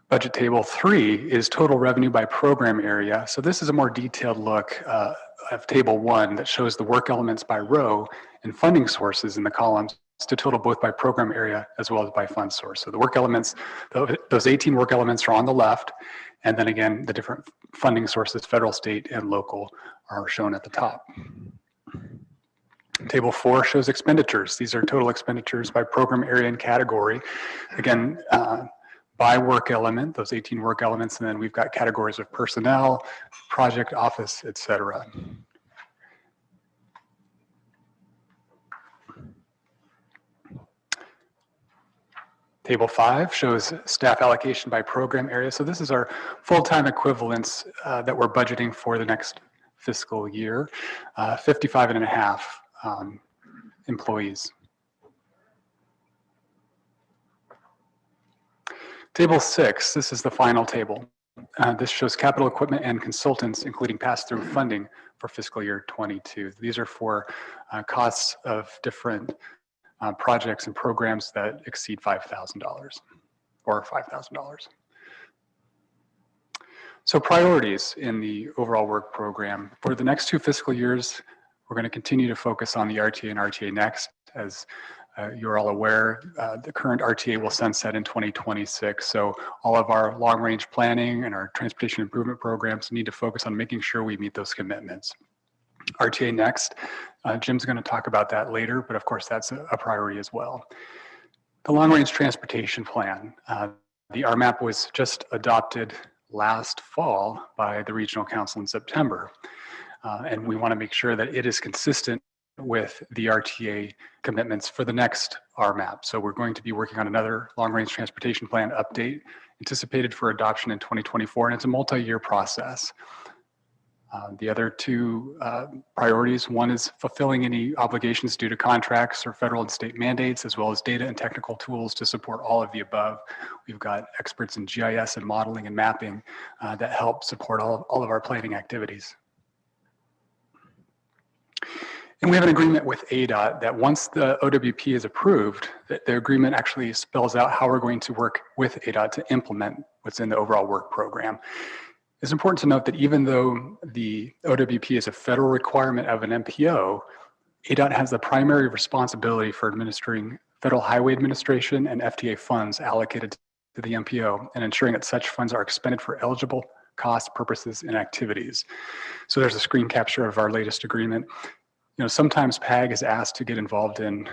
Budget table 3 is total revenue by program area. So this is a more detailed look of table 1 that shows the work elements by row and funding sources in the columns to total both by program area as well as by fund source. So the work elements, those 18 work elements are on the left, and then again, the different funding sources, federal, state, and local, are shown at the top. Table 4 shows expenditures. These are total expenditures by program area and category. Again, by work element, those 18 work elements, and then we've got categories of personnel, project, office, et cetera. Table 5 shows staff allocation by program area. So this is our full-time equivalents that we're budgeting for the next fiscal year, 55 and a half employees. Table 6, this is the final table. This shows capital equipment and consultants, including pass-through funding for fiscal year 22. These are for costs of different projects and programs that exceed $5,000 or $5,000. So priorities in the overall work program. For the next 2 fiscal years, we're going to continue to focus on the RTA and RTA Next. As you're all aware, the current RTA will sunset in 2026. So all of our long-range planning and our transportation improvement programs need to focus on making sure we meet those commitments. RTA Next, Jim's going to talk about that later, but of course that's a priority as well. The long-range transportation plan, the RMAP was just adopted last fall by the Regional Council in September. And we want to make sure that it is consistent with the RTA commitments for the next RMAP. So we're going to be working on another long-range transportation plan update anticipated for adoption in 2024, and it's a multi-year process. The other two priorities, one is fulfilling any obligations due to contracts or federal and state mandates, as well as data and technical tools to support all of the above. We've got experts in GIS and modeling and mapping that help support all of our planning activities. And we have an agreement with ADOT that once the OWP is approved, that the agreement actually spells out how we're going to work with ADOT to implement what's in the overall work program. It's important to note that even though the OWP is a federal requirement of an MPO, ADOT has the primary responsibility for administering Federal Highway Administration and FTA funds allocated to the MPO and ensuring that such funds are expended for eligible cost purposes and activities. So there's a screen capture of our latest agreement. You know, sometimes PAG is asked to get involved in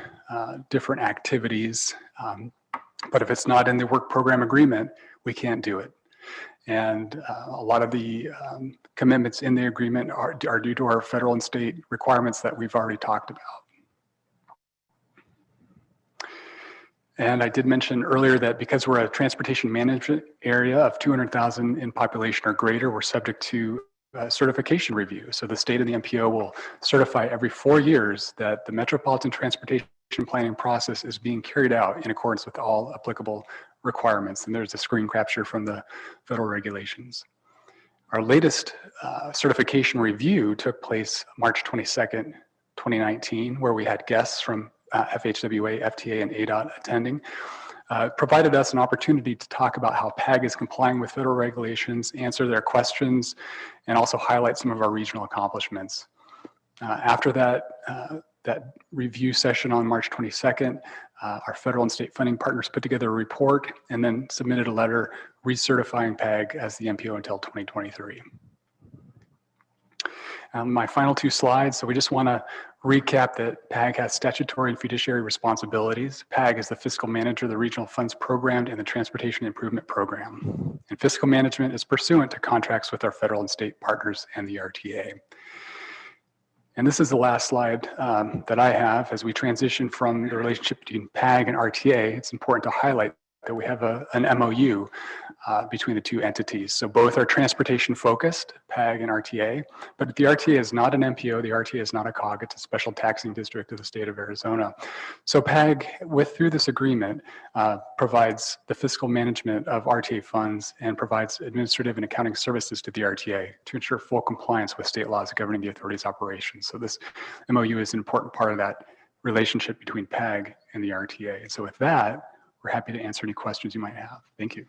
different activities, but if it's not in the work program agreement, we can't do it. And a lot of the commitments in the agreement are due to our federal and state requirements that we've already talked about. And I did mention earlier that because we're a transportation management area of 200,000 in population or greater, we're subject to certification review. So the state and the MPO will certify every 4 years that the metropolitan transportation planning process is being carried out in accordance with all applicable requirements. And there's a screen capture from the federal regulations. Our latest certification review took place March 22nd, 2019, where we had guests from FHWA, FTA, and ADOT attending. Provided us an opportunity to talk about how PAG is complying with federal regulations, answer their questions, and also highlight some of our regional accomplishments. After that review session on March 22nd, our federal and state funding partners put together a report and then submitted a letter recertifying PAG as the MPO until 2023. My final two slides, so we just want to recap that PAG has statutory and fiduciary responsibilities. PAG is the fiscal manager of the regional funds program and the transportation improvement program. And fiscal management is pursuant to contracts with our federal and state partners and the RTA. And this is the last slide that I have. As we transition from the relationship between PAG and RTA, it's important to highlight that we have an MOU between the two entities. So both are transportation focused, PAG and RTA, but the RTA is not an MPO, the RTA is not a COG, it's a special taxing district of the state of Arizona. So PAG, through this agreement, provides the fiscal management of RTA funds and provides administrative and accounting services to the RTA to ensure full compliance with state laws governing the authority's operations. So this MOU is an important part of that relationship between PAG and the RTA. So with that, we're happy to answer any questions you might have. Thank you.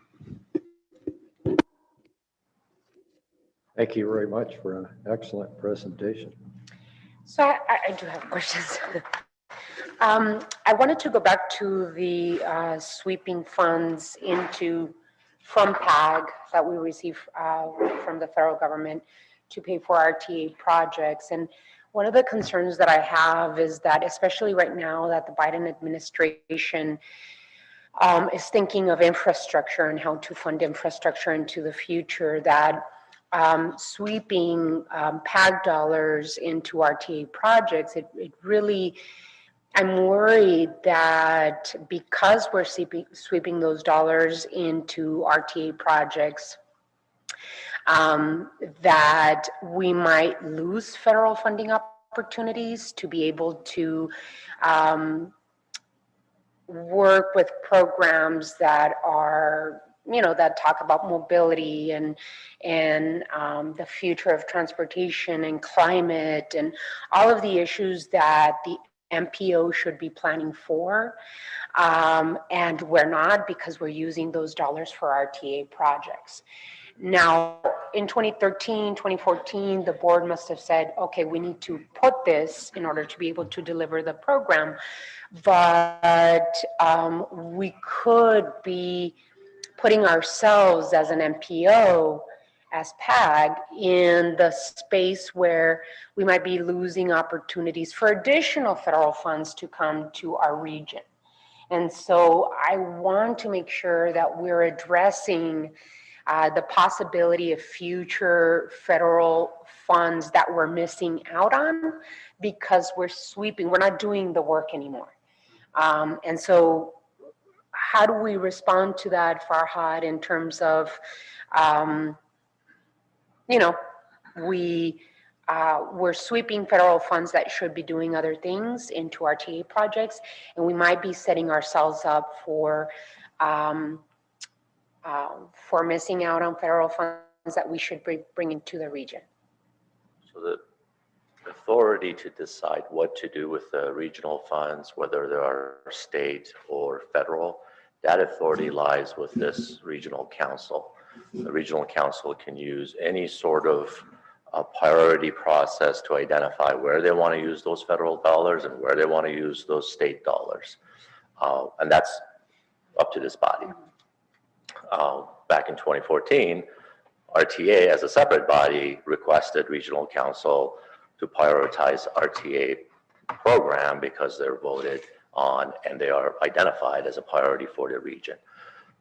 Thank you very much for an excellent presentation.
So I do have questions. I wanted to go back to the sweeping funds from PAG that we receive from the federal government to pay for RTA projects. And one of the concerns that I have is that, especially right now that the Biden administration is thinking of infrastructure and how to fund infrastructure into the future, that sweeping PAG dollars into RTA projects, it really, I'm worried that because we're sweeping those dollars into RTA projects, that we might lose federal funding opportunities to be able to work with programs that are, that talk about mobility and the future of transportation and climate and all of the issues that the MPO should be planning for. And we're not, because we're using those dollars for RTA projects. Now, in 2013, 2014, the board must have said, okay, we need to put this in order to be able to deliver the program. But we could be putting ourselves as an MPO, as PAG, in the space where we might be losing opportunities for additional federal funds to come to our region. And so I want to make sure that we're addressing the possibility of future federal funds that we're missing out on because we're sweeping, we're not doing the work anymore. And so how do we respond to that, Farhad, in terms of, you know, we're sweeping federal funds that should be doing other things into RTA projects, and we might be setting ourselves up for missing out on federal funds that we should bring into the region.
So the authority to decide what to do with the regional funds, whether they are state or federal, that authority lies with this regional council. The regional council can use any sort of priority process to identify where they want to use those federal dollars and where they want to use those state dollars. And that's up to this body. Back in 2014, RTA as a separate body requested regional council to prioritize RTA program because they're voted on and they are identified as a priority for the region.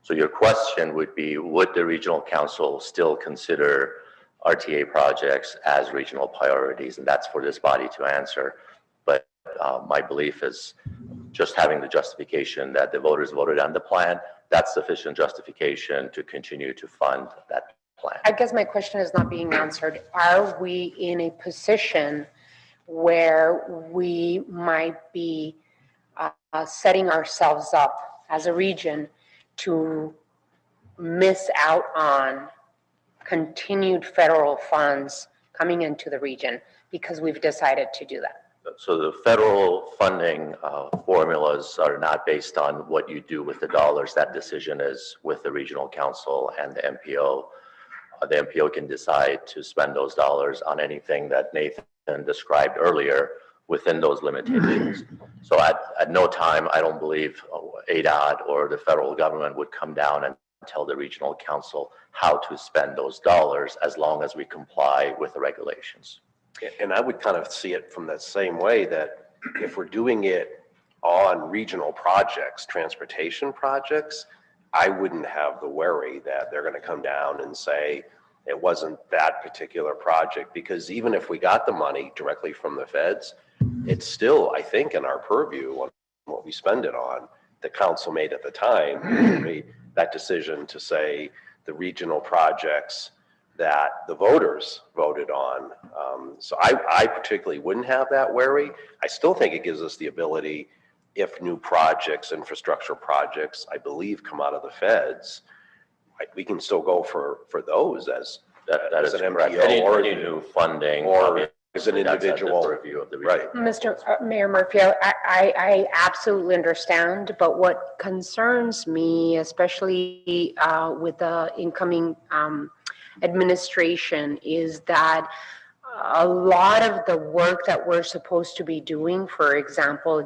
So your question would be, would the regional council still consider RTA projects as regional priorities? And that's for this body to answer. But my belief is just having the justification that the voters voted on the plan, that's sufficient justification to continue to fund that plan.
I guess my question is not being answered. Are we in a position where we might be setting ourselves up as a region to miss out on continued federal funds coming into the region because we've decided to do that?
So the federal funding formulas are not based on what you do with the dollars. That decision is with the regional council and the MPO. The MPO can decide to spend those dollars on anything that Nathan described earlier within those limitations. So at no time, I don't believe ADOT or the federal government would come down and tell the regional council how to spend those dollars as long as we comply with the regulations.
And I would kind of see it from the same way that if we're doing it on regional projects, transportation projects, I wouldn't have the worry that they're going to come down and say it wasn't that particular project, because even if we got the money directly from the feds, it's still, I think, in our purview on what we spend it on. The council made at the time made that decision to say the regional projects that the voters voted on. So I particularly wouldn't have that worry. I still think it gives us the ability, if new projects, infrastructure projects, I believe, come out of the feds, we can still go for those as an MPO
or any new funding,
or as an individual
review of the region.
Right.
Mr. Mayor Murphy, I absolutely understand, but what concerns me, especially with the incoming administration, is that a lot of the work that we're supposed to be doing, for example,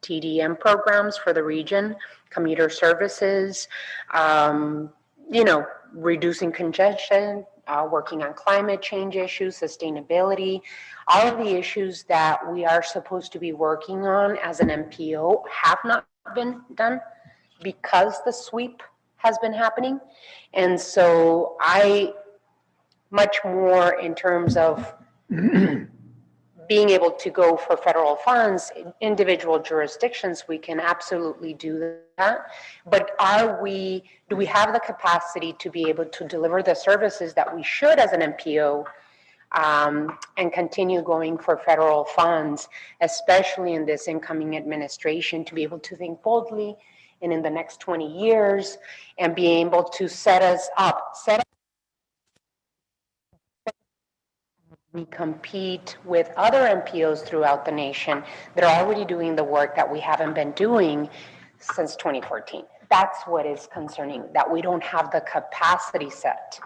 TDM programs for the region, commuter services, you know, reducing congestion, working on climate change issues, sustainability, all of the issues that we are supposed to be working on as an MPO have not been done because the sweep has been happening. And so much more in terms of being able to go for federal funds, individual jurisdictions, we can absolutely do that. But do we have the capacity to be able to deliver the services that we should as an MPO and continue going for federal funds, especially in this incoming administration, to be able to think boldly and in the next 20 years and be able to set us up, we compete with other MPOs throughout the nation that are already doing the work that we haven't been doing since 2014. That's what is concerning, that we don't have the capacity set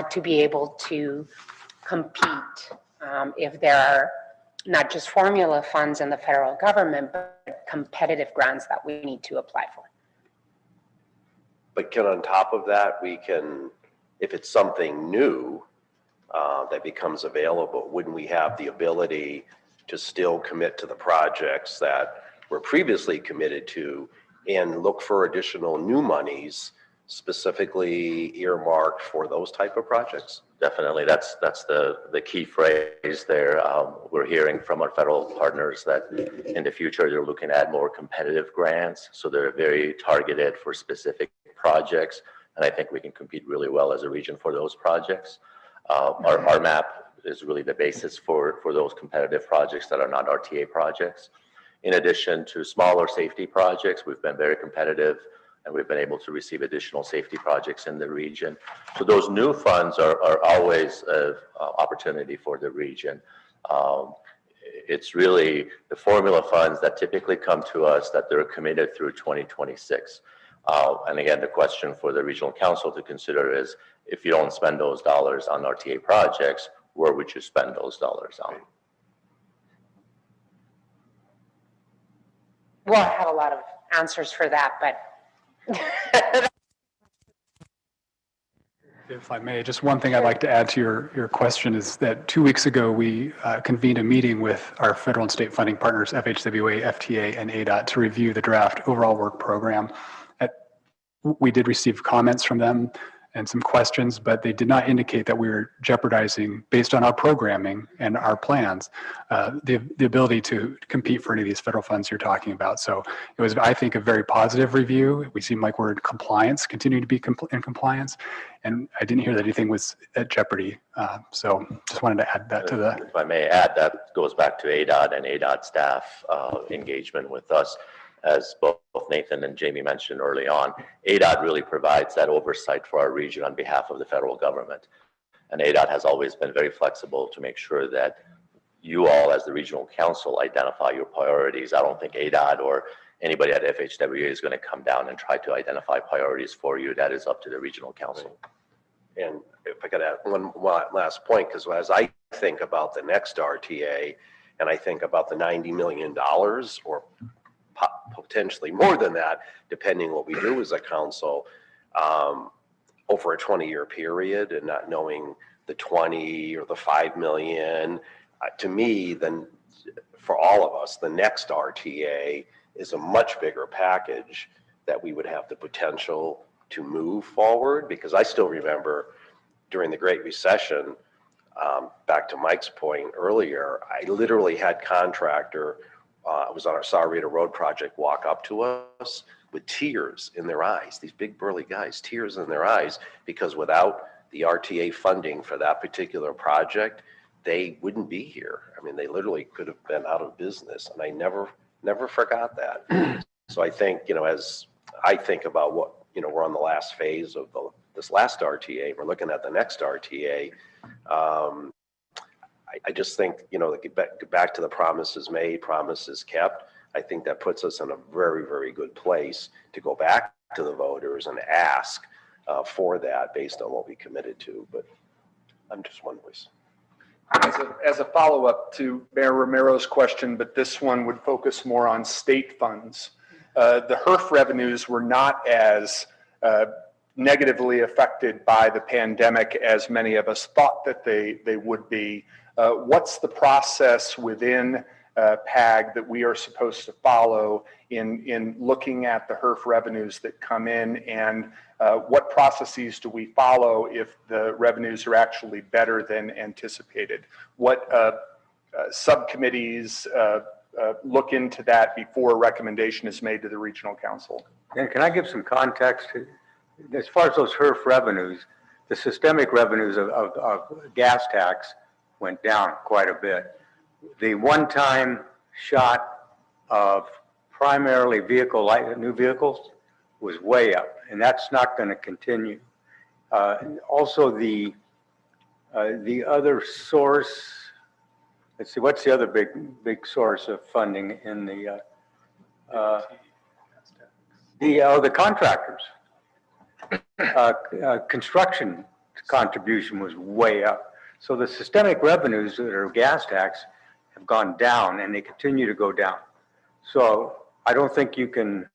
to be able to compete if there are not just formula funds in the federal government, but competitive grants that we need to apply for.
But on top of that, we can, if it's something new, that becomes available, wouldn't we have the ability to still commit to the projects that were previously committed to and look for additional new monies specifically earmarked for those type of projects?
Definitely, that's the key phrase there. We're hearing from our federal partners that in the future they're looking at more competitive grants, so they're very targeted for specific projects, and I think we can compete really well as a region for those projects. Our map is really the basis for those competitive projects that are not RTA projects. In addition to smaller safety projects, we've been very competitive, and we've been able to receive additional safety projects in the region. So those new funds are always an opportunity for the region. It's really the formula funds that typically come to us that they're committed through 2026. And again, the question for the regional council to consider is, if you don't spend those dollars on RTA projects, where would you spend those dollars on?
Well, I have a lot of answers for that, but
If I may, just one thing I'd like to add to your question is that 2 weeks ago, we convened a meeting with our federal and state funding partners, FHWA, FTA, and ADOT, to review the draft overall work program. We did receive comments from them and some questions, but they did not indicate that we were jeopardizing, based on our programming and our plans, the ability to compete for any of these federal funds you're talking about. So it was, I think, a very positive review. We seem like we're in compliance, continuing to be in compliance, and I didn't hear that anything was at jeopardy. So just wanted to add that to the.
If I may add, that goes back to ADOT and ADOT staff engagement with us. As both Nathan and Jamie mentioned early on, ADOT really provides that oversight for our region on behalf of the federal government. And ADOT has always been very flexible to make sure that you all as the regional council identify your priorities. I don't think ADOT or anybody at FHWA is going to come down and try to identify priorities for you. That is up to the regional council.
And if I could add one last point, because as I think about the next RTA, and I think about the $90 million or potentially more than that, depending what we do as a council, over a 20-year period, and not knowing the 20 or the 5 million, to me, then for all of us, the next RTA is a much bigger package that we would have the potential to move forward. Because I still remember during the Great Recession, back to Mike's point earlier, I literally had contractor, I was on our Sahuarita Road project, walk up to us with tears in their eyes, these big burly guys, tears in their eyes, because without the RTA funding for that particular project, they wouldn't be here. I mean, they literally could have been out of business, and I never forgot that. So I think, as I think about what, we're on the last phase of this last RTA, we're looking at the next RTA, I just think, get back to the promises made, promises kept. I think that puts us in a very, very good place to go back to the voters and ask for that based on what we committed to. But I'm just one voice.
As a follow-up to Mayor Romero's question, but this one would focus more on state funds. The HERF revenues were not as negatively affected by the pandemic as many of us thought that they would be. What's the process within PAG that we are supposed to follow in looking at the HERF revenues that come in, and what processes do we follow if the revenues are actually better than anticipated? What subcommittees look into that before a recommendation is made to the regional council?
And can I give some context? As far as those HERF revenues, the systemic revenues of gas tax went down quite a bit. The one-time shot of primarily new vehicles was way up, and that's not going to continue. Also, the other source, let's see, what's the other big source of funding in the contractors? Construction contribution was way up. So the systemic revenues that are gas tax have gone down, and they continue to go down. So I don't think you can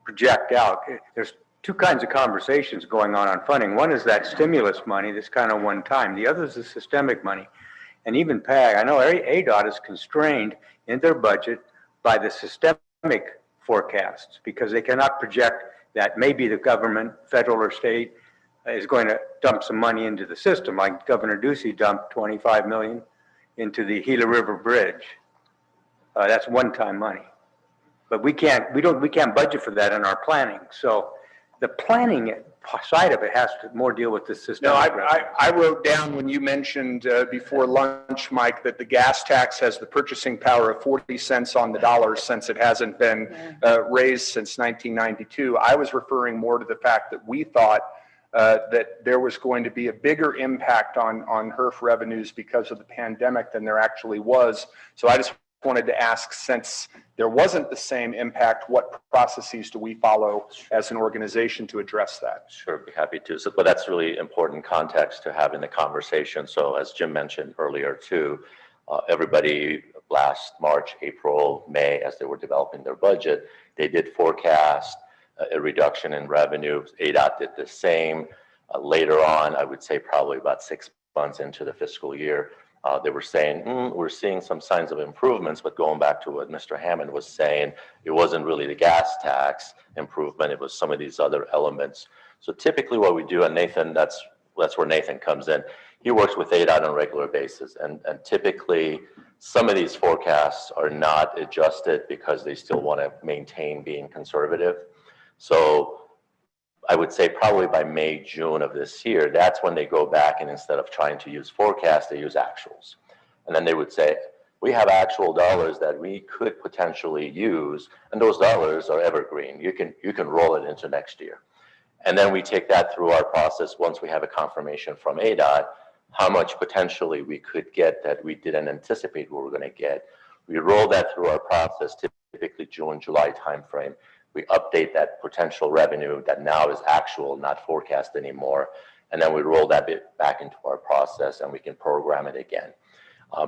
project out. There's two kinds of conversations going on funding. One is that stimulus money that's kind of one time. The other is the systemic money. And even PAG, I know ADOT is constrained in their budget by the systemic forecasts because they cannot project
that maybe the government, federal or state, is going to dump some money into the system, like Governor Ducey dumped 25 million into the Gila River Bridge. That's one-time money. But we can't budget for that in our planning. So the planning side of it has to more deal with the system.
No, I wrote down when you mentioned before lunch, Mike, that the gas tax has the purchasing power of 40 cents on the dollar since it hasn't been raised since 1992. I was referring more to the fact that we thought that there was going to be a bigger impact on HERF revenues because of the pandemic than there actually was. So I just wanted to ask, since there wasn't the same impact, what processes do we follow as an organization to address that?
Sure, be happy to. So, but that's really important context to have in the conversation. So as Jim mentioned earlier too, everybody last March, April, May, as they were developing their budget, they did forecast a reduction in revenue. ADOT did the same. Later on, I would say probably about 6 months into the fiscal year, they were saying, we're seeing some signs of improvements, but going back to what Mr. Hammond was saying, it wasn't really the gas tax improvement, it was some of these other elements. So typically what we do, and Nathan, that's where Nathan comes in, he works with ADOT on a regular basis, and typically some of these forecasts are not adjusted because they still want to maintain being conservative. So I would say probably by May, June of this year, that's when they go back and instead of trying to use forecasts, they use actuals. And then they would say, we have actual dollars that we could potentially use, and those dollars are evergreen. You can roll it into next year. And then we take that through our process once we have a confirmation from ADOT, how much potentially we could get that we didn't anticipate we were going to get. We roll that through our process, typically June, July timeframe. We update that potential revenue that now is actual, not forecast anymore. And then we roll that bit back into our process and we can program it again.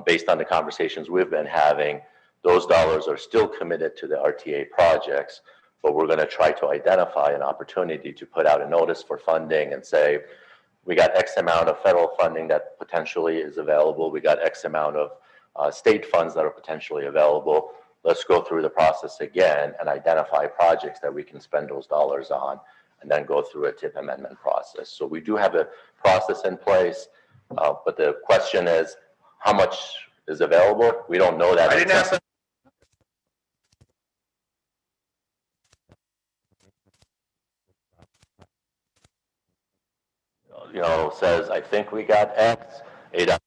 Based on the conversations we've been having, those dollars are still committed to the RTA projects, but we're going to try to identify an opportunity to put out a notice for funding and say, we got X amount of federal funding that potentially is available. We got X amount of state funds that are potentially available. Let's go through the process again and identify projects that we can spend those dollars on and then go through a TIP amendment process. So we do have a process in place, but the question is, how much is available? We don't know that.
I didn't ask that.
You know, says, I think we got X, ADOT.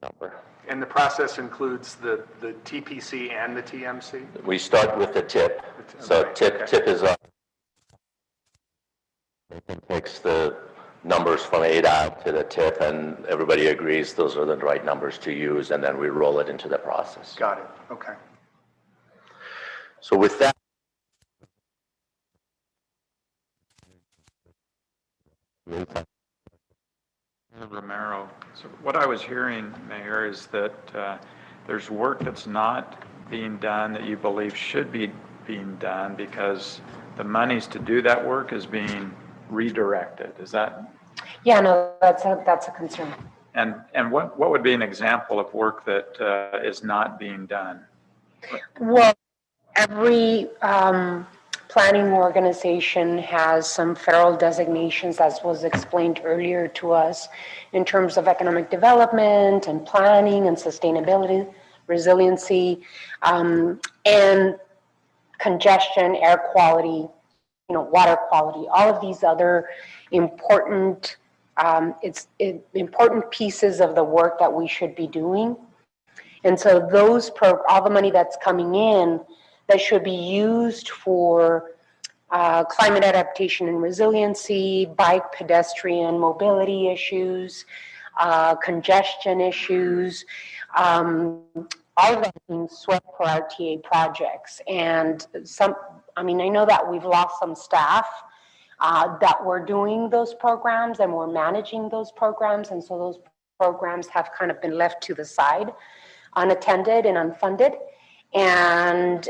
Number.
And the process includes the TPC and the TMC?
We start with the TIP. So TIP is takes the numbers from ADOT to the TIP, and everybody agrees those are the right numbers to use, and then we roll it into the process.
Got it. Okay.
So with that,
Romero, so what I was hearing, Mayor, is that there's work that's not being done that you believe should be being done because the monies to do that work is being redirected. Is that?
Yeah, no, that's a concern.
And what would be an example of work that is not being done?
Well, every planning organization has some federal designations, as was explained earlier to us, in terms of economic development and planning and sustainability, resiliency, and congestion, air quality, water quality, all of these other important, important pieces of the work that we should be doing. And so all the money that's coming in that should be used for climate adaptation and resiliency, bike, pedestrian, mobility issues, congestion issues, all of that being swept for RTA projects. And I know that we've lost some staff that were doing those programs and were managing those programs. And so those programs have kind of been left to the side, unattended and unfunded. And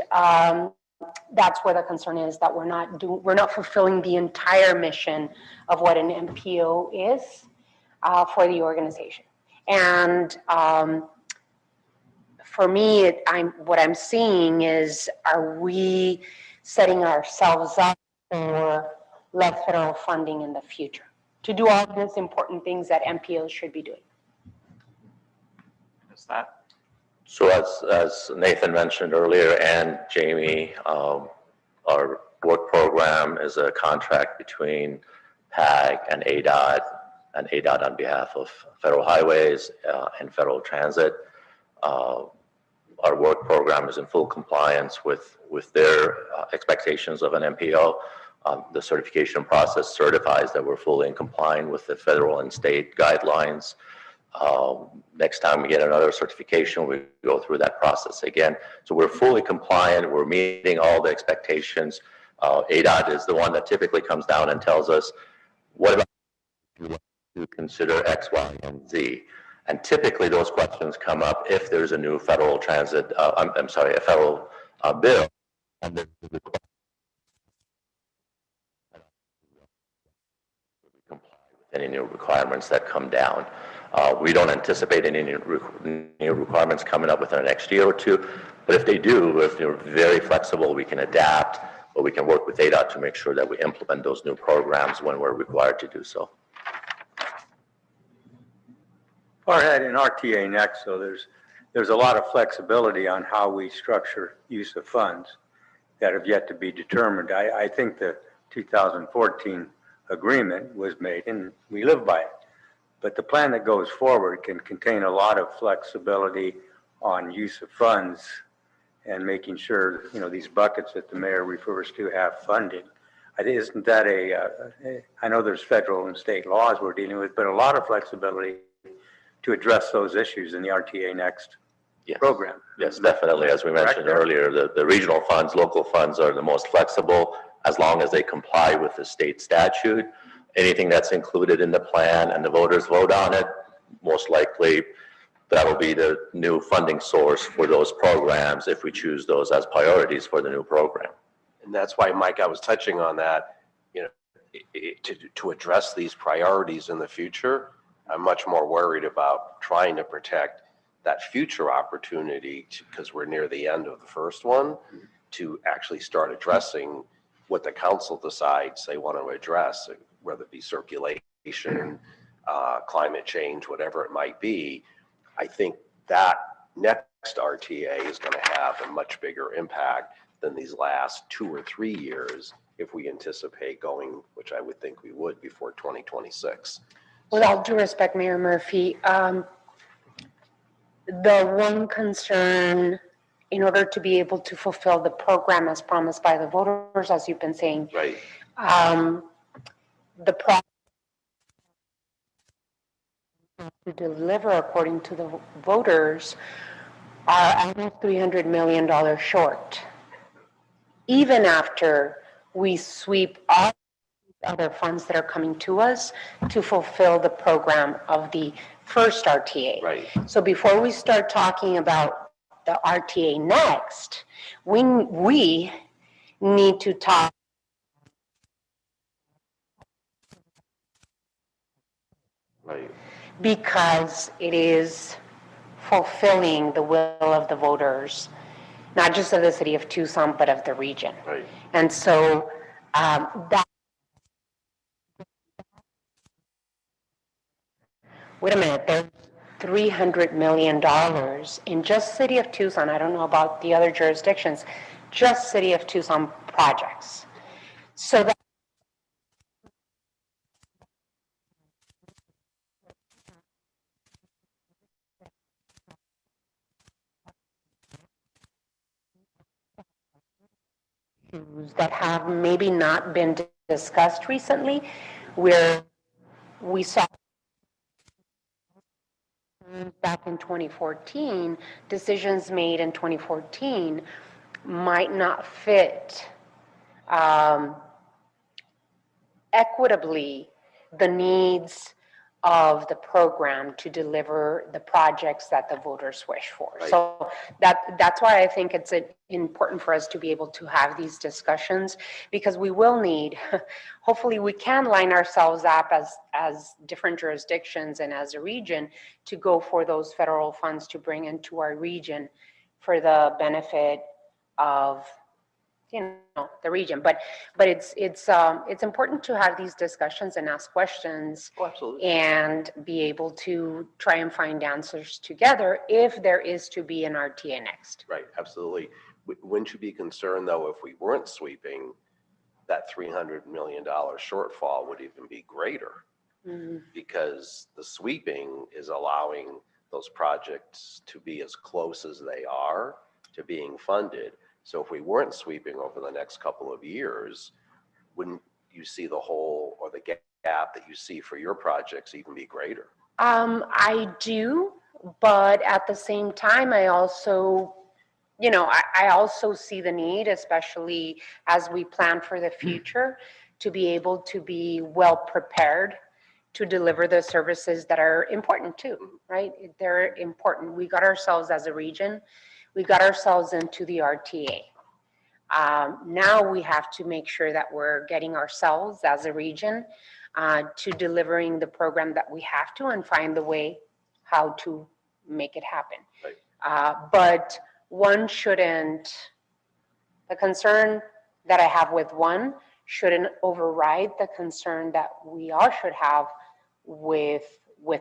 that's where the concern is, that we're not fulfilling the entire mission of what an MPO is for the organization. And for me, what I'm seeing is, are we setting ourselves up for less federal funding in the future to do all these important things that MPOs should be doing?
Is that?
So as Nathan mentioned earlier and Jamie, our work program is a contract between PAG and ADOT on behalf of Federal Highways and Federal Transit. Our work program is in full compliance with their expectations of an MPO. The certification process certifies that we're fully in compliance with the federal and state guidelines. Next time we get another certification, we go through that process again. So we're fully compliant. We're meeting all the expectations. ADOT is the one that typically comes down and tells us, what about you want to consider X, Y, and Z? And typically those questions come up if there's a new federal transit, I'm sorry, a federal bill. And there's the question comply with any new requirements that come down. We don't anticipate any new requirements coming up within the next year or two, but if they do, if they're very flexible, we can adapt, but we can work with ADOT to make sure that we implement those new programs when we're required to do so.
Or had an RTA next, so there's a lot of flexibility on how we structure use of funds that have yet to be determined. I think the 2014 agreement was made and we live by it. But the plan that goes forward can contain a lot of flexibility on use of funds and making sure, you know, these buckets that the mayor refers to have funding. Isn't that I know there's federal and state laws we're dealing with, but a lot of flexibility to address those issues in the RTA Next program.
Yes, definitely. As we mentioned earlier, the regional funds, local funds are the most flexible as long as they comply with the state statute. Anything that's included in the plan and the voters vote on it, most likely that'll be the new funding source for those programs if we choose those as priorities for the new program.
And that's why, Mike, I was touching on that, you know, to address these priorities in the future. I'm much more worried about trying to protect that future opportunity because we're near the end of the first one to actually start addressing what the council decides they want to address, whether it be circulation, climate change, whatever it might be. I think that next RTA is going to have a much bigger impact than these last 2 or 3 years if we anticipate going, which I would think we would, before 2026.
With all due respect, Mayor Murphy, the one concern, in order to be able to fulfill the program as promised by the voters, as you've been saying,
right?
The process to deliver according to the voters are almost $300 million short, even after we sweep all other funds that are coming to us to fulfill the program of the first RTA.
Right.
So before we start talking about the RTA next, we need to talk
Right.
because it is fulfilling the will of the voters, not just of the city of Tucson, but of the region.
Right.
And so that. Wait a minute, there's $300 million in just city of Tucson. I don't know about the other jurisdictions, just city of Tucson projects. So that that have maybe not been discussed recently, where we saw back in 2014, decisions made in 2014 might not fit equitably the needs of the program to deliver the projects that the voters wish for.
Right.
So that's why I think it's important for us to be able to have these discussions, because we will need, hopefully we can line ourselves up as different jurisdictions and as a region to go for those federal funds to bring into our region for the benefit of the region, but it's important to have these discussions and ask questions.
Oh, absolutely.
And be able to try and find answers together if there is to be an RTA next.
Right, absolutely. Wouldn't you be concerned though, if we weren't sweeping, that $300 million shortfall would even be greater?
Mm-hmm.
Because the sweeping is allowing those projects to be as close as they are to being funded. So if we weren't sweeping over the next couple of years, wouldn't you see the hole or the gap that you see for your projects even be greater?
I do, but at the same time, I also, I also see the need, especially as we plan for the future, to be able to be well prepared to deliver the services that are important too, right? They're important. We got ourselves as a region. We got ourselves into the RTA. Now we have to make sure that we're getting ourselves as a region to delivering the program that we have to, and find the way how to make it happen.
Right.
But one shouldn't, the concern that I have with one shouldn't override the concern that we all should have with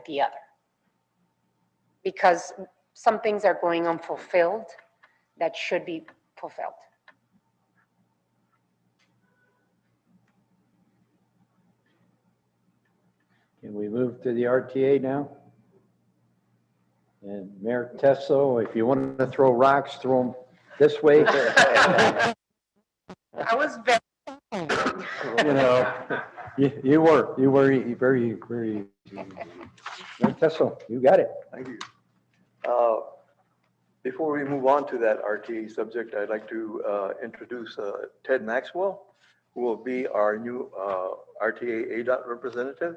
the other. Because some things are going unfulfilled that should be fulfilled.
Can we move to the RTA now? And Mayor Tesso, if you want to throw rocks, throw them this way.
I was very,
You were very, very. Mayor Tesso, you got it.
Thank you. Before we move on to that RTA subject, I'd like to introduce Ted Maxwell, who will be our new RTA ADOT representative,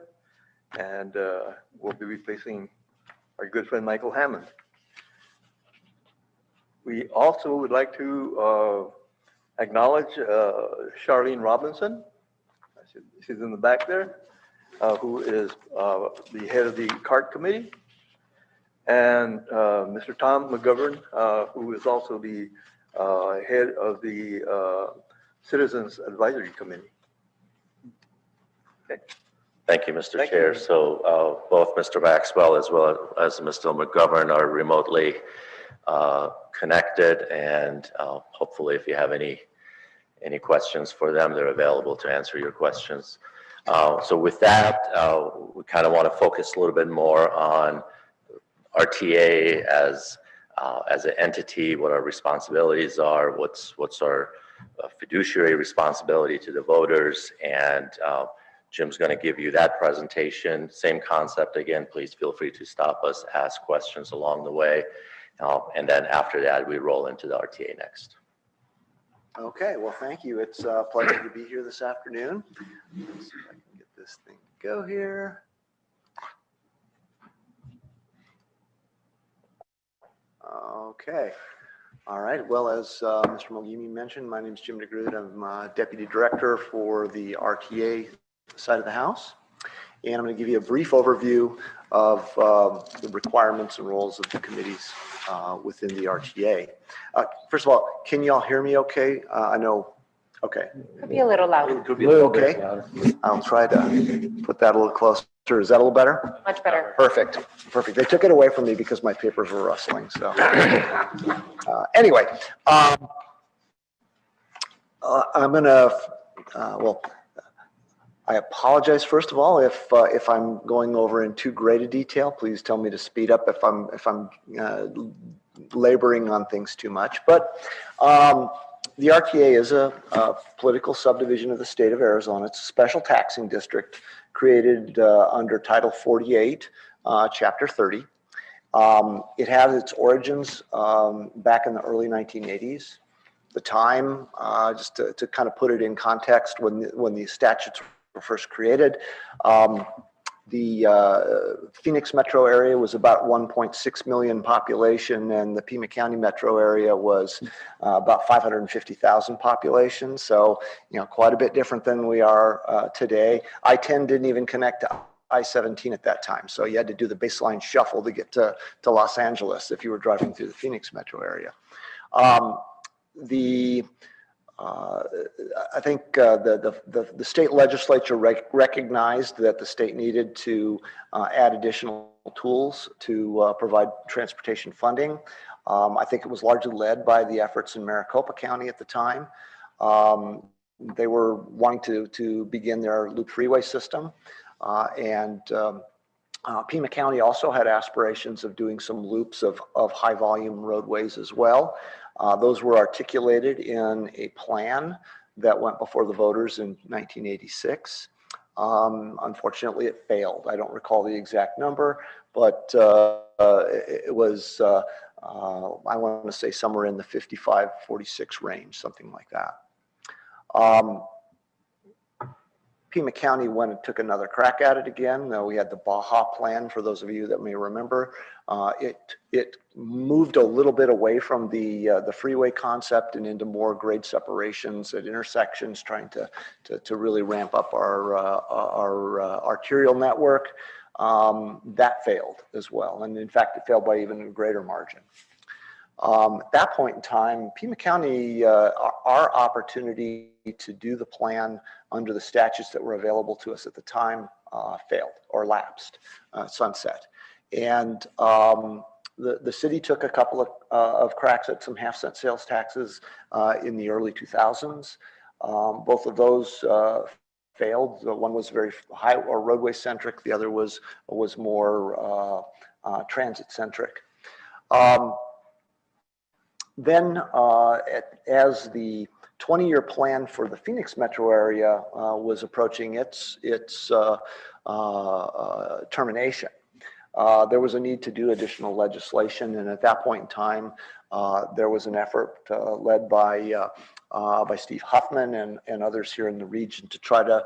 and will be replacing our good friend Michael Hammond. We also would like to acknowledge Charlene Robinson. She's in the back there, who is the head of the CART committee. And Mr. Tom McGovern, who is also the head of the Citizens Advisory Committee. Okay.
Thank you, Mr.
Thank
Chair.
you.
So both Mr. Maxwell as well as Mr. McGovern are remotely connected, and hopefully if you have any questions for them, they're available to answer your questions. So with that, we kind of want to focus a little bit more on RTA as an entity, what our responsibilities are, what's our fiduciary responsibility to the voters, and Jim's going to give you that presentation. Same concept again. Please feel free to stop us, ask questions along the way, and then after that we roll into the RTA next.
Okay, well, thank you. It's a pleasure to be here this afternoon. Let's see if I can get this thing to go here. Okay. All right. Well, as Mr. Mogimi mentioned, my name is Jim DeGroot. I'm Deputy Director for the RTA side of the House. And I'm going to give you a brief overview of the requirements and roles of the committees within the RTA. First of all, can you all hear me okay? I know, okay.
could be a little louder,
Could be okay. I'll try to put that a little closer. Is that a little better?
much better.
Perfect, perfect. They took it away from me because my papers were rustling, so. Anyway, I'm gonna, well, I apologize first of all if I'm going over in too great a detail. Please tell me to speed up if I'm laboring on things too much. But the RTA is a political subdivision of the state of Arizona. It's a special taxing district created under Title 48, Chapter 30. It has its origins back in the early 1980s. The time, just to kind of put it in context, when the statutes were first created, The Phoenix metro area was about 1.6 million population, and the Pima County metro area was about 550,000 population. So, you know, quite a bit different than we are today. I-10 didn't even connect to I-17 at that time. So you had to do the baseline shuffle to get to Los Angeles if you were driving through the Phoenix metro area. I think the state legislature recognized that the state needed to add additional tools to provide transportation funding. I think it was largely led by the efforts in Maricopa County at the time. They were wanting to begin their loop freeway system. Pima County also had aspirations of doing some loops of high volume roadways as well. Those were articulated in a plan that went before the voters in 1986. Unfortunately, it failed. I don't recall the exact number, but it was, I want to say somewhere in the 55, 46 range, something like that. Pima County went and took another crack at it again. We had the Baja plan, for those of you that may remember. It moved a little bit away from the freeway concept and into more grade separations at intersections, trying to really ramp up our arterial network. That failed as well. And in fact, it failed by even a greater margin. At that point in time, Pima County, our opportunity to do the plan under the statutes that were available to us at the time failed or lapsed, sunset. And the city took a couple of cracks at some half-cent sales taxes in the early 2000s. Both of those failed. One was very high or roadway centric. The other was more transit centric. Then as the 20-year plan for the Phoenix metro area was approaching its termination, there was a need to do additional legislation. And at that point in time, there was an effort led by Steve Huffman and others here in the region to try to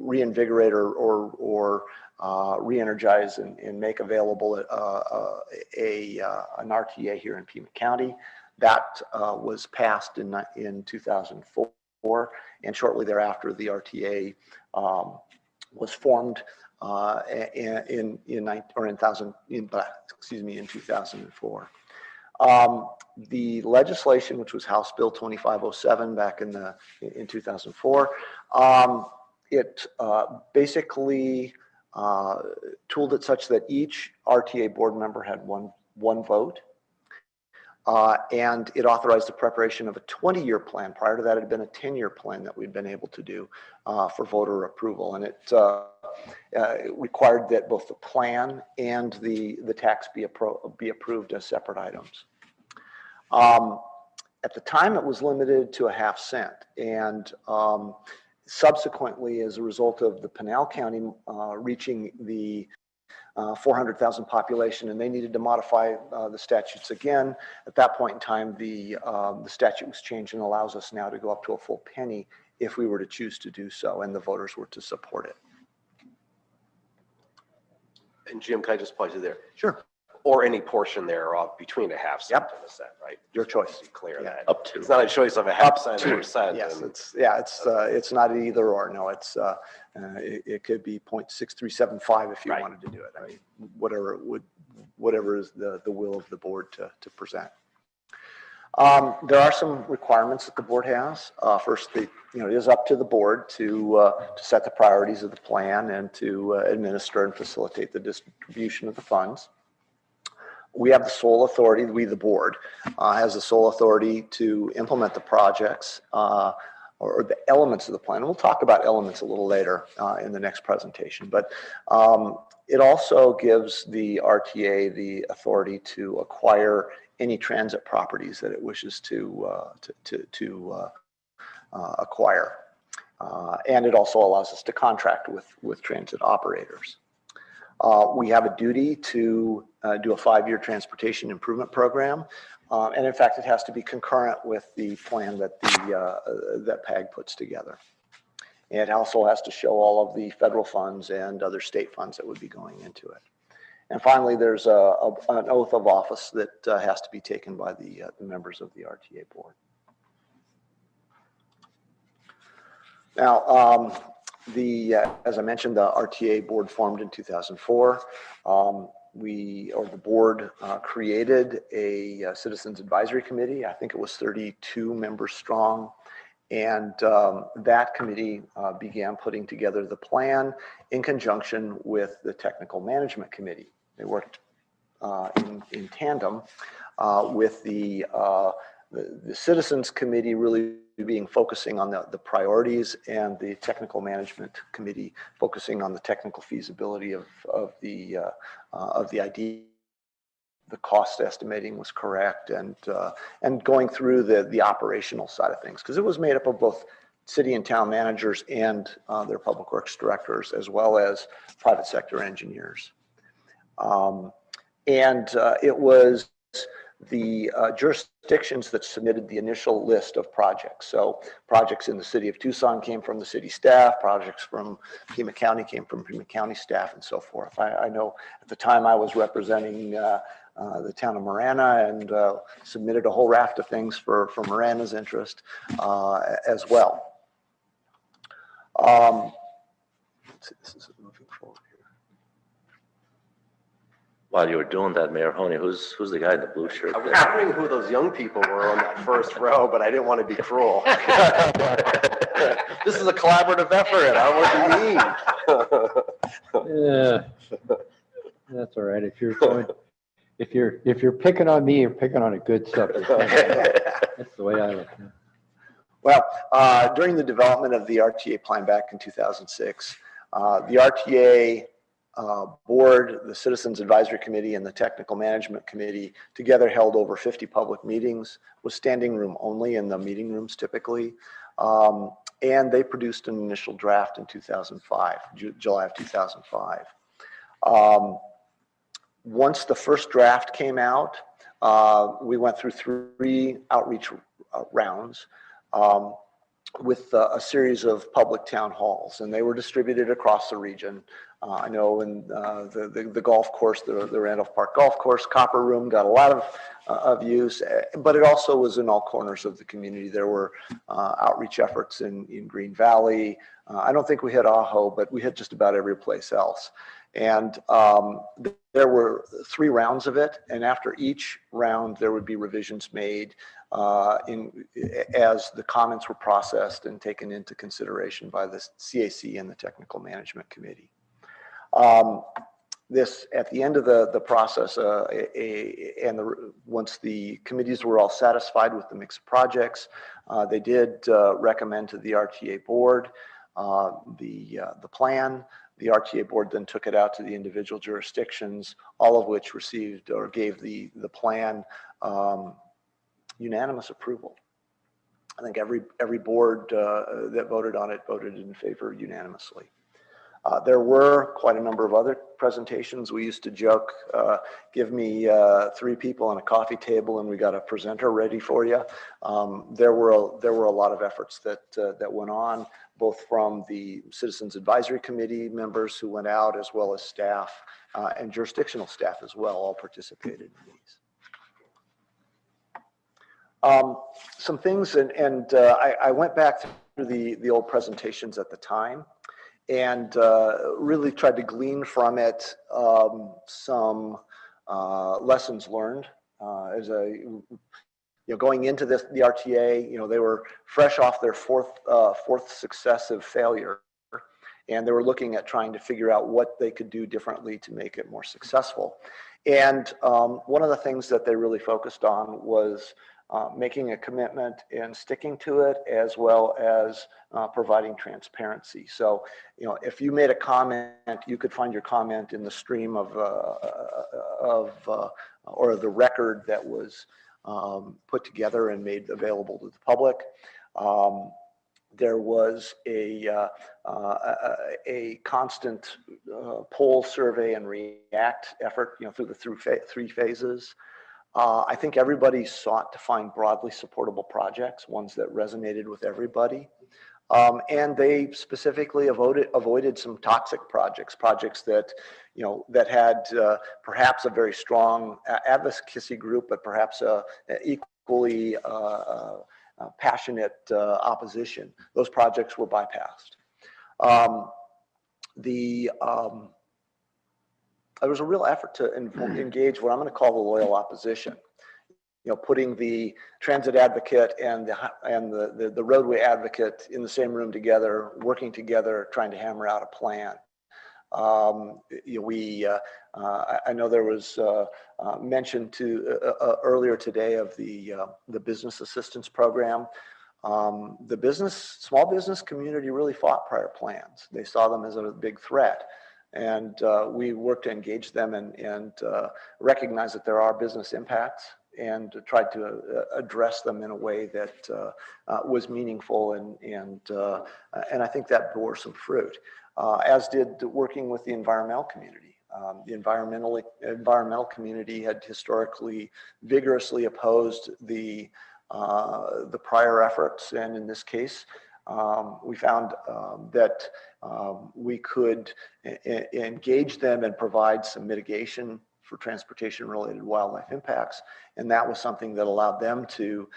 reinvigorate or re-energize and make available an RTA here in Pima County. That was passed in 2004, and shortly thereafter, the RTA was formed in 2004. The legislation, which was House Bill 2507 back in 2004, it basically tooled it such that each RTA board member had one vote. And it authorized the preparation of a 20-year plan. Prior to that, it had been a 10-year plan that we'd been able to do for voter approval. And it required that both the plan and the tax be approved as separate items. At the time, it was limited to a half cent. And subsequently, as a result of the Pinal County reaching the 400,000 population, and they needed to modify the statutes again. At that point in time, the statute was changed and allows us now to go up to a full penny if we were to choose to do so, and the voters were to support it.
And Jim, can I just pause you there?
Sure.
Or any portion thereof between a half cent and a cent, right?
Your choice.
Be clear that
Up to.
it's not a choice of a half cent or a cent.
Yes, it's not an either or. No, it could be 0.6375 if you wanted to do it. I mean, whatever is the will of the board to present. There are some requirements that the board has. First, it is up to the board to set the priorities of the plan and to administer and facilitate the distribution of the funds. We have the sole authority, the board, has the sole authority to implement the projects or the elements of the plan. And we'll talk about elements a little later in the next presentation. But it also gives the RTA the authority to acquire any transit properties that it wishes to acquire. And it also allows us to contract with transit operators. We have a duty to do a 5-year transportation improvement program. And in fact, it has to be concurrent with the plan that that PAG puts together. It also has to show all of the federal funds and other state funds that would be going into it. And finally, there's an oath of office that has to be taken by the members of the RTA board. Now, as I mentioned, the RTA board formed in 2004. The board created a citizens advisory committee. I think it was 32 members strong. And that committee began putting together the plan in conjunction with the technical management committee. They worked in tandem with the citizens committee really being focusing on the priorities, and the technical management committee focusing on the technical feasibility of the idea. The cost estimating was correct, and going through the operational side of things, because it was made up of both city and town managers and their public works directors, as well as private sector engineers. It was the jurisdictions that submitted the initial list of projects. So projects in the city of Tucson came from the city staff, projects from Pima County came from Pima County staff, and so forth. I know at the time I was representing the town of Marana, and submitted a whole raft of things for Marana's interest as well. This is moving forward here.
While you were doing that, Mayor Honey, who's the guy in the blue shirt?
I was wondering who those young people were on that first row, but I didn't want to be cruel. This is a collaborative effort. I wasn't mean.
Yeah, that's all right. If you're picking on me, you're picking on a good subject. That's the way I look at it.
Well, during the development of the RTA plan back in 2006, the RTA board, the Citizens Advisory Committee, and the Technical Management Committee together held over 50 public meetings, with standing room only in the meeting rooms typically. And they produced an initial draft in 2005, July of 2005. Once the first draft came out, we went through 3 outreach rounds with a series of public town halls, and they were distributed across the region. I know in the golf course, the Randolph Park Golf Course, Copper Room got a lot of use, but it also was in all corners of the community. There were outreach efforts in Green Valley. I don't think we hit Ajo, but we hit just about every place else. And there were 3 rounds of it, and after each round, there would be revisions made as the comments were processed and taken into consideration by the CAC and the Technical Management Committee. At the end of the process, once the committees were all satisfied with the mix of projects, they did recommend to the RTA board the plan. The RTA board then took it out to the individual jurisdictions, all of which received or gave the plan unanimous approval. I think every board that voted on it voted in favor unanimously. There were quite a number of other presentations. We used to joke, give me 3 people on a coffee table and we got a presenter ready for you. There were a lot of efforts that went on, both from the Citizens Advisory Committee members who went out, as well as staff and jurisdictional staff as well, all participated in these. Some things, and I went back through the old presentations at the time, and really tried to glean from it some lessons learned. Going into the RTA, they were fresh off their fourth successive failure, and they were looking at trying to figure out what they could do differently to make it more successful. And one of the things that they really focused on was making a commitment and sticking to it, as well as providing transparency. So, if you made a comment, you could find your comment in the stream or the record that was put together and made available to the public. There was a constant poll, survey, and react effort, through the 3 phases. I think everybody sought to find broadly supportable projects, ones that resonated with everybody. And they specifically avoided some toxic projects that, that had perhaps a very strong advocacy group, but perhaps a equally passionate opposition. Those projects were bypassed. There was a real effort to engage what I'm going to call the loyal opposition. Putting the transit advocate and the roadway advocate in the same room together, working together, trying to hammer out a plan. I know there was mention earlier today of the business assistance program. The small business community really fought prior plans. They saw them as a big threat. And we worked to engage them and recognize that there are business impacts, and tried to address them in a way that was meaningful, and I think that bore some fruit, as did working with the environmental community. The environmental community had historically vigorously opposed the prior efforts, and in this case, we found that we could engage them and provide some mitigation for transportation-related wildlife impacts, and that was something that allowed them to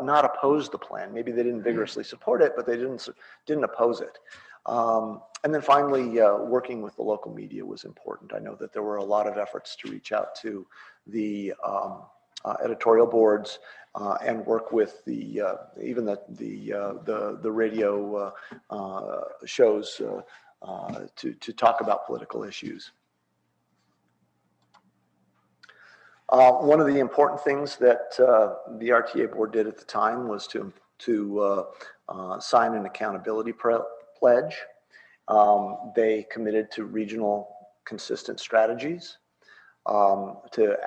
not oppose the plan. Maybe they didn't vigorously support it, but they didn't oppose it. And then finally, working with the local media was important. I know that there were a lot of efforts to reach out to the editorial boards and work with even the radio shows to talk about political issues. One of the important things that the RTA board did at the time was to sign an accountability pledge. They committed to regional consistent strategies, to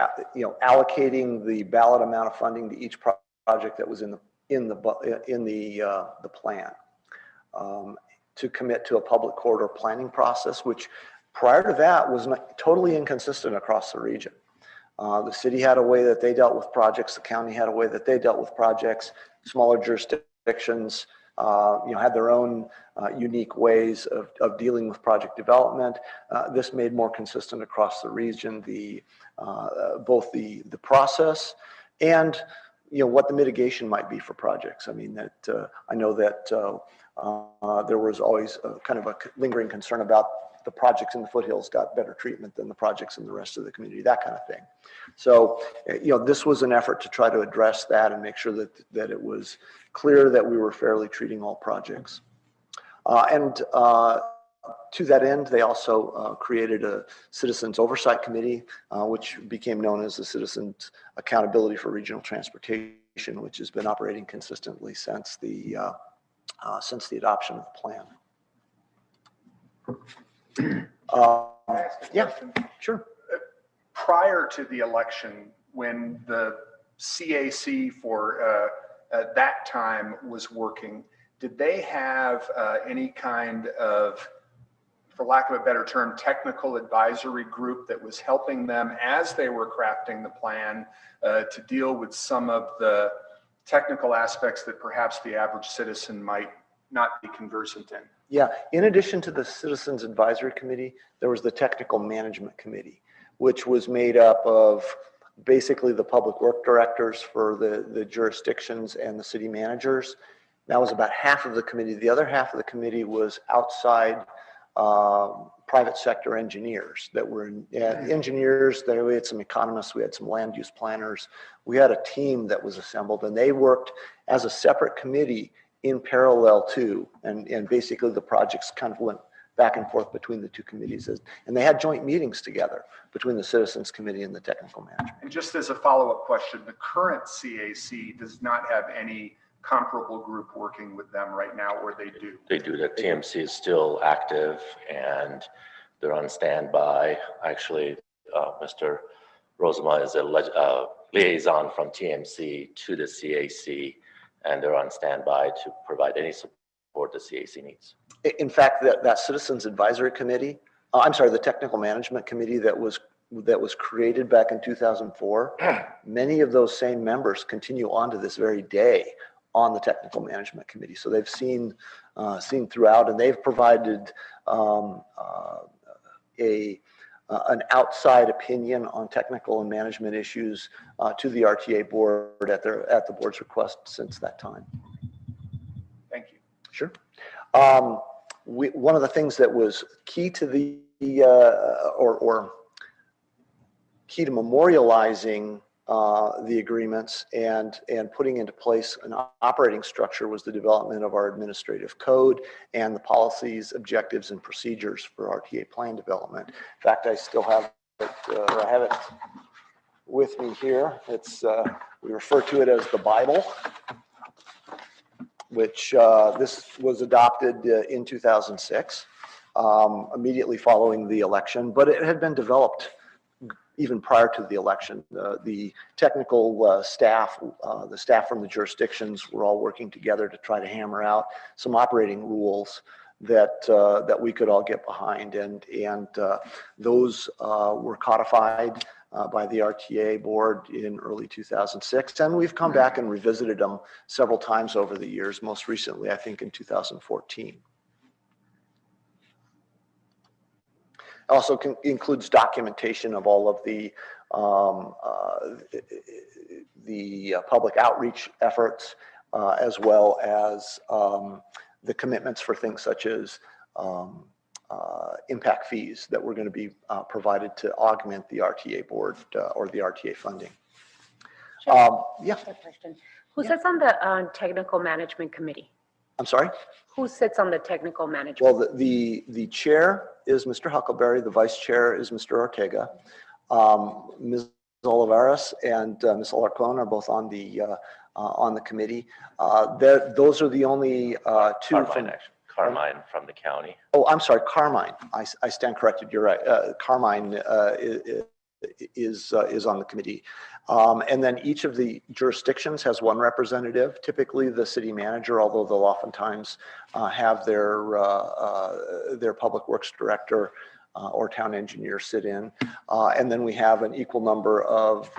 allocating the ballot amount of funding to each project that was in the plan, to commit to a public corridor planning process, which prior to that was totally inconsistent across the region. The city had a way that they dealt with projects. The county had a way that they dealt with projects. Smaller jurisdictions, had their own unique ways of dealing with project development. This made more consistent across the region both the process and what the mitigation might be for projects. I mean, I know that there was always kind of a lingering concern about the projects in the foothills got better treatment than the projects in the rest of the community, that kind of thing. So, this was an effort to try to address that and make sure that it was clear that we were fairly treating all projects. To that end, they also created a Citizens Oversight Committee, which became known as the Citizens Accountability for Regional Transportation, which has been operating consistently since the adoption of the plan. Yeah, sure.
Prior to the election, when the CAC for that time was working, did they have any kind of, for lack of a better term, technical advisory group that was helping them as they were crafting the plan to deal with some of the technical aspects that perhaps the average citizen might not be conversant in?
Yeah, in addition to the Citizens Advisory Committee, there was the Technical Management Committee, which was made up of basically the public work directors for the jurisdictions and the city managers. That was about half of the committee. The other half of the committee was outside private sector engineers that were engineers. We had some economists, we had some land use planners. We had a team that was assembled, and they worked as a separate committee in parallel to, and basically the projects kind of went back and forth between the two committees, and they had joint meetings together between the Citizens Committee and the Technical Management.
And just as a follow-up question, the current CAC does not have any comparable group working with them right now, or they do?
They do. The TMC is still active and they're on standby. Actually, Mr. Rosema is a liaison from TMC to the CAC, and they're on standby to provide any support the CAC needs. In fact,
that Citizens Advisory Committee, the Technical Management Committee that was that was created back in 2004, many of those same members continue on to this very day on the Technical Management Committee. So they've seen throughout, and they've provided an outside opinion on technical and management issues to the RTA board at the board's request since that time.
Thank you.
Sure. One of the things that was key to the or key to memorializing the agreements and putting into place an operating structure was the development of our administrative code and the policies, objectives, and procedures for RTA plan development. In fact, I still have it, or I have it with me here. It's we refer to it as the Bible, which this was adopted in 2006, immediately following the election, but it had been developed even prior to the election. The technical staff, the staff from the jurisdictions were all working together to try to hammer out some operating rules that we could all get behind, and those were codified by the RTA board in early 2006, and we've come back and revisited them several times over the years, most recently I think in 2014. Also includes documentation of all of the public outreach efforts, as well as the commitments for things such as impact fees that were going to be provided to augment the RTA board or the RTA funding. Yeah.
Question. Who sits on the technical management committee?
I'm sorry?
Who sits on the technical management?
Well, the chair is Mr. Huckleberry. The vice chair is Mr. Ortega. Ms. Olivares and Ms. Alarcon are both on the committee. Those are the only two from
Carmine from the county.
Oh, I'm sorry, Carmine. I stand corrected. You're right. Carmine is on the committee. And then each of the jurisdictions has one representative, typically the city manager, although they'll oftentimes have their public works director or town engineer sit in. And then we have an equal number of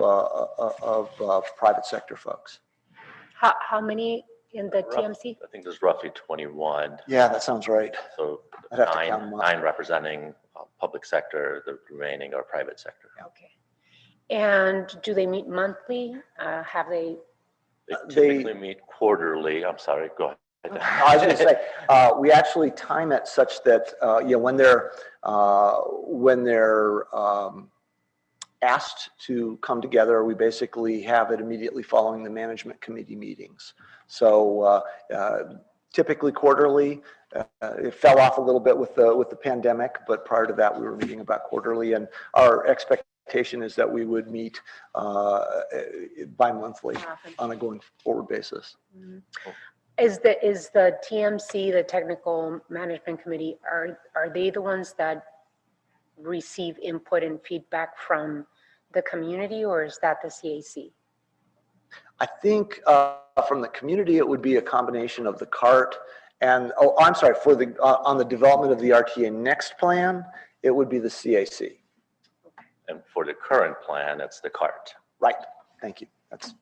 private sector folks.
How many in the TMC?
I think there's roughly 21.
Yeah, that sounds right.
So
I'd have to count them up.
9 representing public sector, the remaining are private sector.
Okay. And do they meet monthly? Have they?
They typically meet quarterly. I'm sorry, go ahead.
I was going to say, we actually time it such that when they're asked to come together, we basically have it immediately following the management committee meetings. So typically quarterly. It fell off a little bit with the pandemic, but prior to that, we were meeting about quarterly, and our expectation is that we would meet bi-monthly on a going forward basis.
Mm-hmm. Is the TMC, the Technical Management Committee, are they the ones that receive input and feedback from the community, or is that the CAC?
I think from the community, it would be a combination of the CART and, oh, I'm sorry, for the on the development of the RTA next plan, it would be the CAC.
And for the current plan, it's the CART.
Right. Thank you. That's.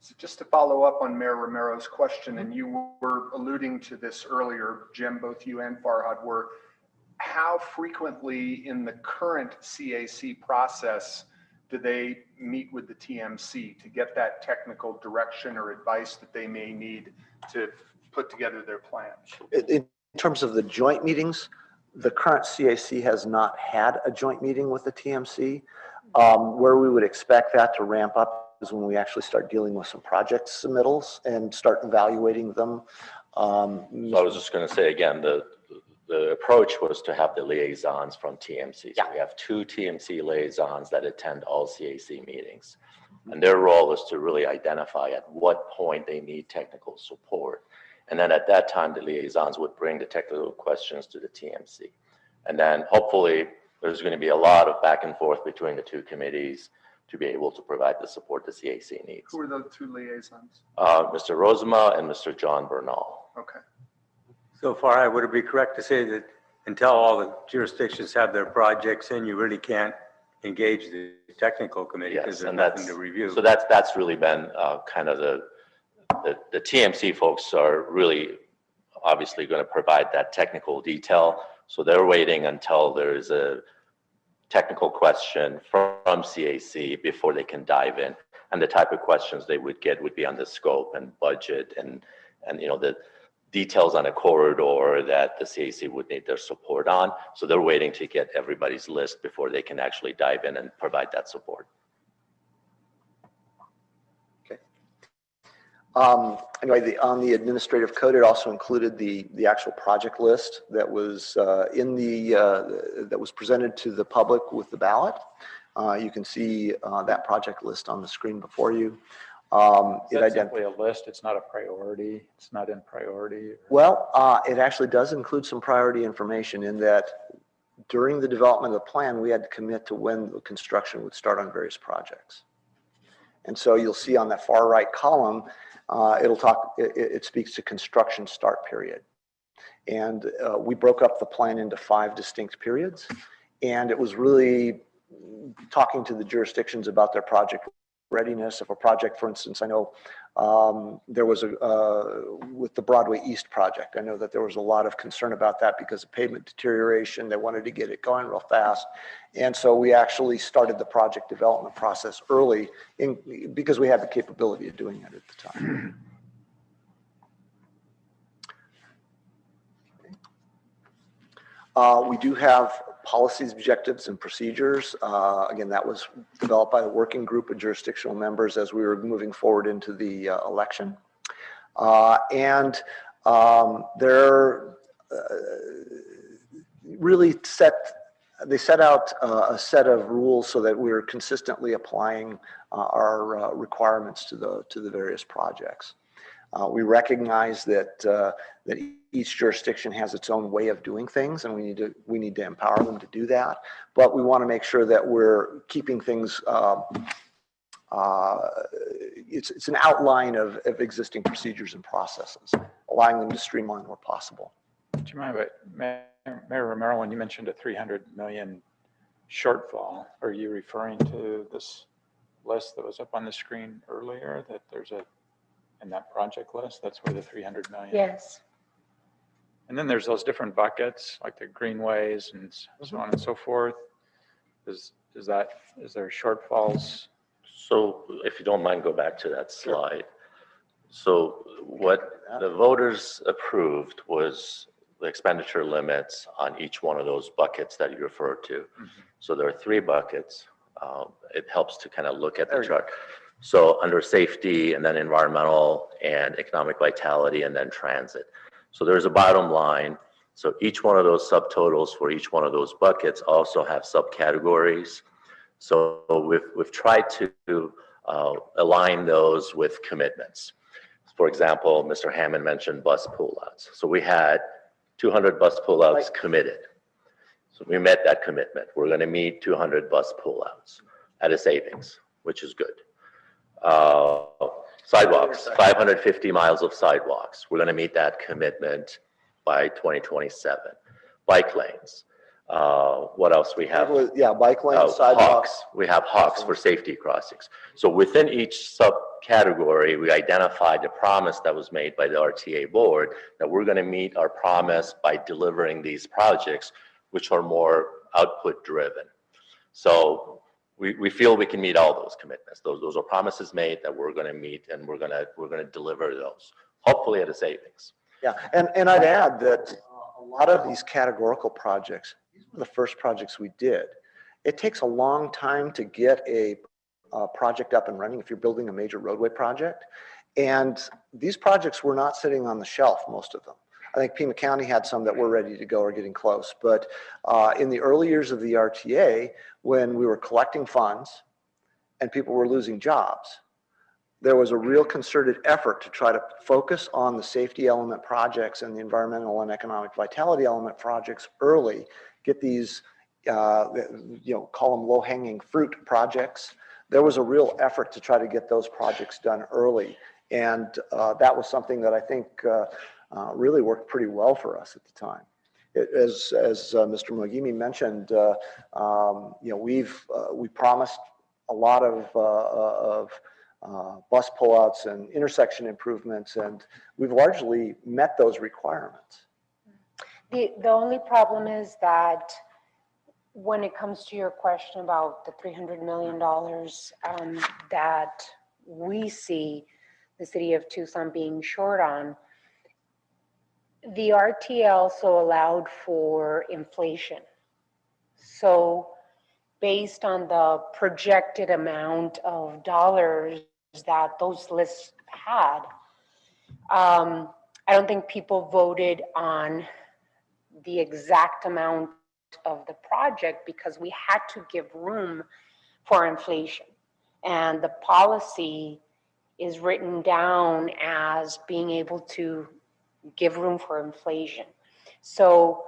So just to follow up on Mayor Romero's question, and you were alluding to this earlier, Jim, both you and Farhad were, how frequently in the current CAC process do they meet with the TMC to get that technical direction or advice that they may need to put together their plans?
In terms of the joint meetings, the current CAC has not had a joint meeting with the TMC. Where we would expect that to ramp up is when we actually start dealing with some project submittals and start evaluating them.
So I was just going to say again, the approach was to have the liaisons from TMC. So we have 2 TMC liaisons that attend all CAC meetings. And their role is to really identify at what point they need technical support. And then at that time, the liaisons would bring the technical questions to the TMC. And then hopefully there's going to be a lot of back and forth between the 2 committees to be able to provide the support the CAC needs.
Who are those 2 liaisons?
Mr. Rosema and Mr. John Bernal.
Okay.
So far, would it be correct to say that until all the jurisdictions have their projects in, you really can't engage the technical committee because
Yes,
there's
and
nothing
that's,
to review.
so that's really been kind of the TMC folks are really obviously going to provide that technical detail. So they're waiting until there's a technical question from CAC before they can dive in. And the type of questions they would get would be on the scope and budget and you know, the details on a corridor that the CAC would need their support on. So they're waiting to get everybody's list before they can actually dive in and provide that support.
Anyway, on the administrative code, it also included the actual project list that was that was presented to the public with the ballot. You can see that project list on the screen before you.
It's simply a list. It's not a priority. It's not in priority.
Well, it actually does include some priority information in that during the development of the plan, we had to commit to when the construction would start on various projects. And so you'll see on that far right column, it speaks to construction start period. And we broke up the plan into 5 distinct periods. And it was really talking to the jurisdictions about their project readiness. If a project, for instance, I know there was with the Broadway East project, I know that there was a lot of concern about that because of pavement deterioration. They wanted to get it going real fast. And so we actually started the project development process early because we had the capability of doing it at the time. We do have policies, objectives, and procedures. Again, that was developed by the working group of jurisdictional members as we were moving forward into the election. They're really they set out a set of rules so that we're consistently applying our requirements to the various projects. We recognize that each jurisdiction has its own way of doing things, and we need to empower them to do that. But we want to make sure that we're keeping things. It's an outline of existing procedures and processes, allowing them to streamline where possible.
Do you mind, Mayor Romero, when you mentioned a 300 million shortfall, are you referring to this list that was up on the screen earlier? That there's in that project list, that's where the 300 million.
Yes.
And then there's those different buckets, like the greenways and so on and so forth. Is there shortfalls?
So if you don't mind, go back to that slide. So what the voters approved was the expenditure limits on each one of those buckets that you referred to. Mm-hmm. So there are 3 buckets. It helps to kind of look at the chart. So under safety, and then environmental and economic vitality, and then transit. So there's a bottom line. So each one of those subtotals for each one of those buckets also have subcategories. So we've tried to align those with commitments. For example, Mr. Hammond mentioned bus pullouts. So we had 200 bus pullouts committed. So we met that commitment. We're going to meet 200 bus pullouts at a savings, which is good. Sidewalks, 550 miles of sidewalks. We're going to meet that commitment by 2027. Bike lanes. What else we have?
Yeah, bike lanes, sidewalks.
Hawks. We have hawks for safety crossings. So within each subcategory, we identified a promise that was made by the RTA board that we're going to meet our promise by delivering these projects, which are more output driven. So we feel we can meet all those commitments. Those are promises made that we're going to meet, and we're going to deliver those, hopefully at a savings.
Yeah, and I'd add that a lot of these categorical projects, these were the first projects we did. It takes a long time to get a project up and running if you're building a major roadway project. And these projects were not sitting on the shelf, most of them. I think Pima County had some that were ready to go or getting close. But in the early years of the RTA, when we were collecting funds and people were losing jobs, there was a real concerted effort to try to focus on the safety element projects and the environmental and economic vitality element projects early, get these, call them low-hanging fruit projects. There was a real effort to try to get those projects done early. And that was something that I think really worked pretty well for us at the time. As Mr. Mogimi mentioned, we promised a lot of bus pullouts and intersection improvements, and we've largely met those requirements.
The only problem is that when it comes to your question about the $300 million that we see the city of Tucson being short on, the RTA also allowed for inflation. So based on the projected amount of dollars that those lists had, I don't think people voted on the exact amount of the project because we had to give room for inflation. And the policy is written down as being able to give room for inflation. So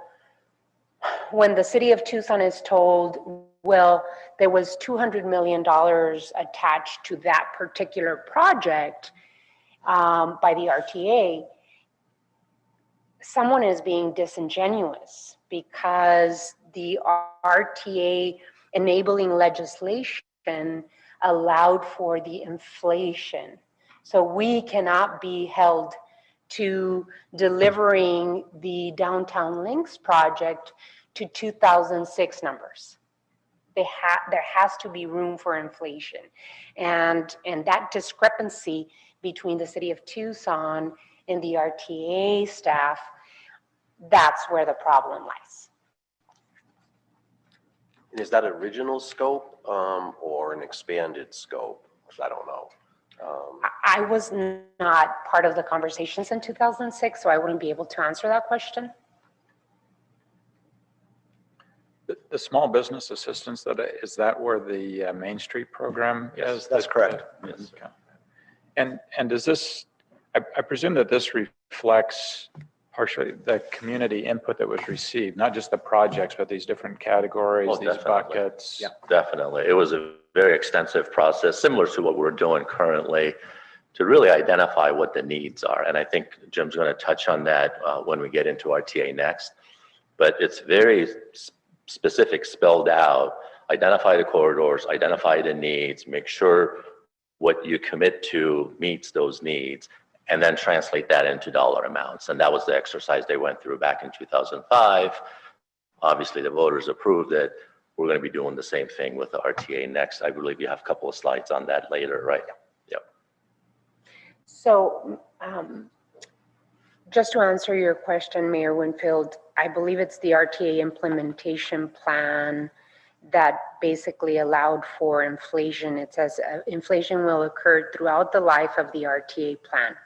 when the city of Tucson is told, well, there was $200 million attached to that particular project by the RTA, someone is being disingenuous because the RTA enabling legislation allowed for the inflation. So we cannot be held to delivering the Downtown Links project to 2006 numbers. There has to be room for inflation. And that discrepancy between the city of Tucson and the RTA staff, that's where the problem lies.
And is that original scope or an expanded scope? Because I don't know.
I was not part of the conversations in 2006, so I wouldn't be able to answer that question.
The small business assistance, is that where the Main Street program is?
That's correct.
Yes. Okay. And does this, I presume that this reflects partially the community input that was received, not just the projects, but these different categories, these buckets?
Yeah, definitely. It was a very extensive process, similar to what we're doing currently, to really identify what the needs are. And I think Jim's going to touch on that when we get into RTA next. But it's very specific, spelled out, identify the corridors, identify the needs, make sure what you commit to meets those needs, and then translate that into dollar amounts. And that was the exercise they went through back in 2005. Obviously, the voters approved it. We're going to be doing the same thing with the RTA next. I believe you have a couple of slides on that later, right? Yep.
So just to answer your question, Mayor Winfield, I believe it's the RTA implementation plan that basically allowed for inflation. It says inflation will occur throughout the life of the RTA plan.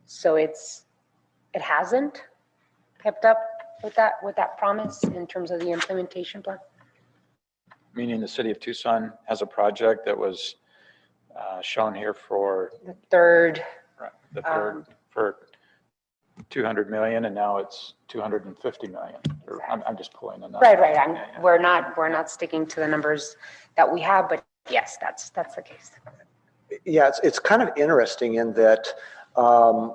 So it hasn't kept up with that promise in terms of the implementation plan.
Meaning the city of Tucson has a project that was shown here for
the third
for 200 million, and now it's 250 million. I'm just pulling a number.
Right. We're not sticking to the numbers that we have, but yes, that's the case.
Yeah, it's kind of interesting in that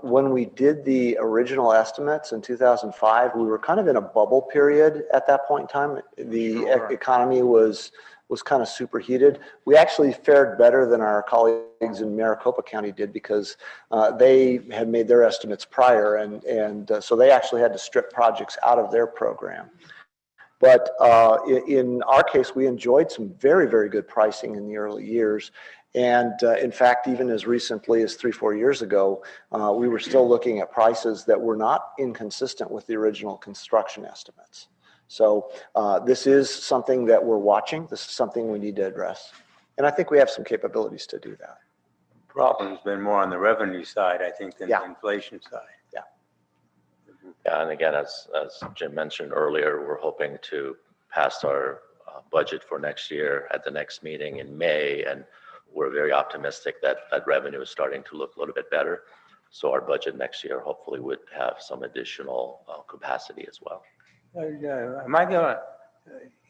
when we did the original estimates in 2005, we were kind of in a bubble period at that point in time. The economy was kind of superheated. We actually fared better than our colleagues in Maricopa County did because they had made their estimates prior, and so they actually had to strip projects out of their program. But in our case, we enjoyed some very, very good pricing in the early years. And in fact, even as recently as 3-4 years ago, we were still looking at prices that were not inconsistent with the original construction estimates. So this is something that we're watching. This is something we need to address. And I think we have some capabilities to do that.
Problem's been more on the revenue side, I think, than the inflation side.
Yeah, and again, as Jim mentioned earlier, we're hoping to pass our budget for next year at the next meeting in May, and we're very optimistic that revenue is starting to look a little bit better. So our budget next year hopefully would have some additional capacity as well.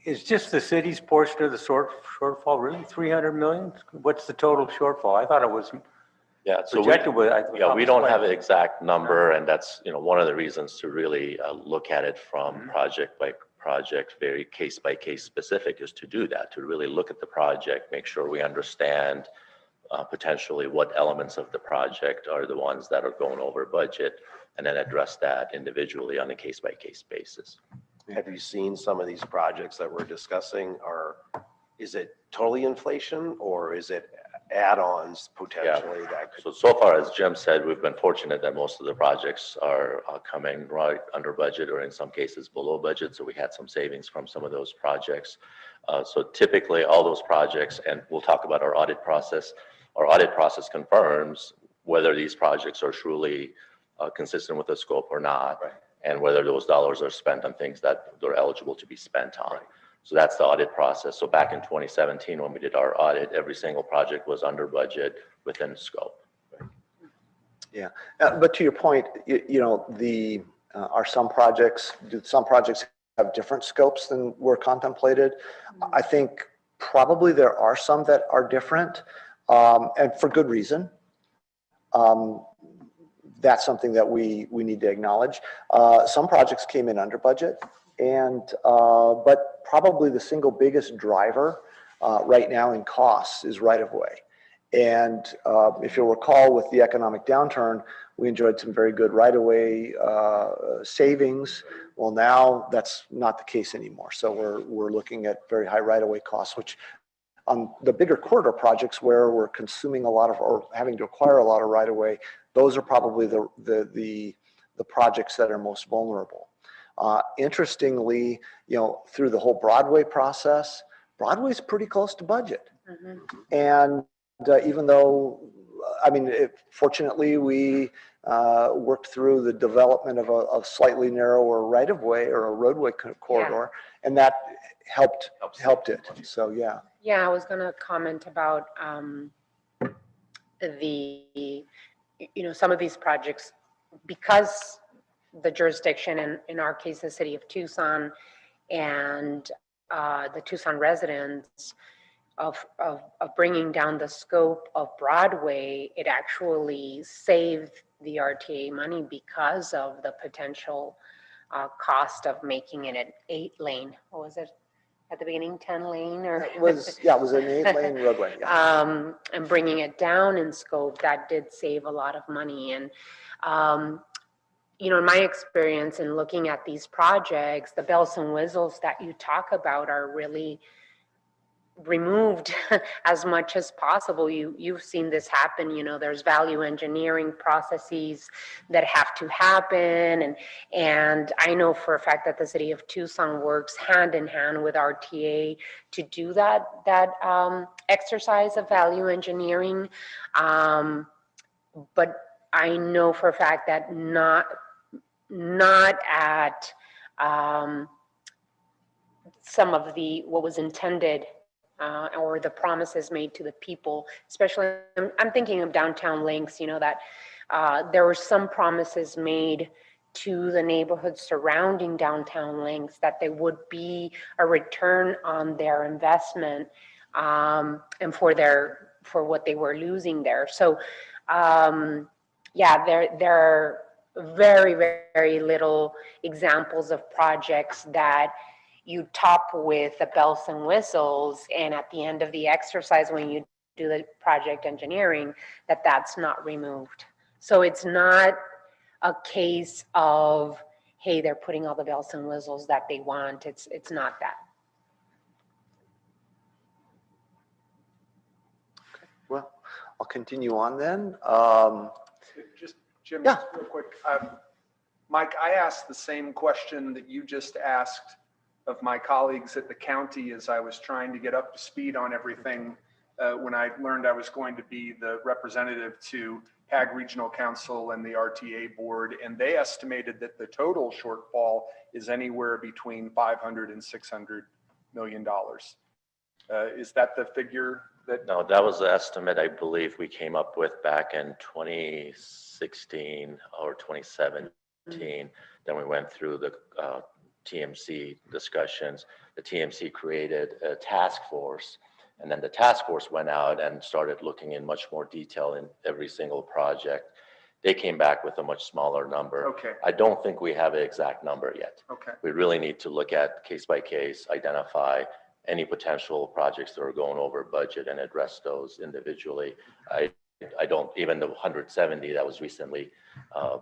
Is just the city's portion of the shortfall really 300 million? What's the total shortfall? I thought it was
Yeah, so
projected with, I think.
yeah, we don't have an exact number, and that's, one of the reasons to really look at it from project by project, very case by case specific, is to do that, to really look at the project, make sure we understand potentially what elements of the project are the ones that are going over budget, and then address that individually on a case by case basis.
Have you seen some of these projects that we're discussing, or is it totally inflation, or is it add-ons potentially that could?
So far, as Jim said, we've been fortunate that most of the projects are coming right under budget, or in some cases below budget. So we had some savings from some of those projects. So typically all those projects, and we'll talk about our audit process. Our audit process confirms whether these projects are truly consistent with the scope or not,
Right.
and whether those dollars are spent on things that they're eligible to be spent on. Right. So that's the audit process. So back in 2017, when we did our audit, every single project was under budget within scope.
Yeah, but to your point, are some projects, do some projects have different scopes than were contemplated? I think probably there are some that are different, and for good reason. That's something that we need to acknowledge. Some projects came in under budget, but probably the single biggest driver right now in costs is right of way. And if you'll recall, with the economic downturn, we enjoyed some very good right of way savings. Well, now that's not the case anymore. So we're looking at very high right of way costs, which on the bigger corridor projects where we're consuming a lot of, or having to acquire a lot of right of way, those are probably the projects that are most vulnerable. Interestingly, through the whole Broadway process, Broadway's pretty close to budget. And even though, fortunately, we worked through the development of a slightly narrower right-of-way or a roadway corridor, and that helped it. So, yeah.
Yeah, I was going to comment about some of these projects, because the jurisdiction, in our case, the city of Tucson, and the Tucson residents, of bringing down the scope of Broadway, it actually saved the RTA money because of the potential cost of making it an 8-lane. What was it at the beginning, 10-lane? Or
it was an 8-lane roadway. Yeah.
And bringing it down in scope, that did save a lot of money. And in my experience in looking at these projects, the bells and whistles that you talk about are really removed as much as possible. You've seen this happen. There's value engineering processes that have to happen, and I know for a fact that the city of Tucson works hand in hand with RTA to do that exercise of value engineering. But I know for a fact that not at some of what was intended or the promises made to the people, especially I'm thinking of downtown links, that there were some promises made to the neighborhoods surrounding downtown links that there would be a return on their investment and for what they were losing there. So there are very, very little examples of projects that you top with the bells and whistles, and at the end of the exercise, when you do the project engineering, that's not removed. So it's not a case of, hey, they're putting all the bells and whistles that they want. It's not that.
Okay. Well, I'll continue on then.
Just Jim,
yeah.
Just real quick. Mike, I asked the same question that you just asked of my colleagues at the county as I was trying to get up to speed on everything when I learned I was going to be the representative to PAG Regional Council and the RTA board, and they estimated that the total shortfall is anywhere between $500 and $600 million. Is that the figure that?
No, that was the estimate I believe we came up with back in 2016 or 2017. Then we went through the TMC discussions. The TMC created a task force, And then the task force went out and started looking in much more detail in every single project. They came back with a much smaller number.
Okay,
I don't think we have an exact number yet.
okay.
We really need to look at case by case, identify any potential projects that are going over budget and address those individually. I don't, even the 170 that was recently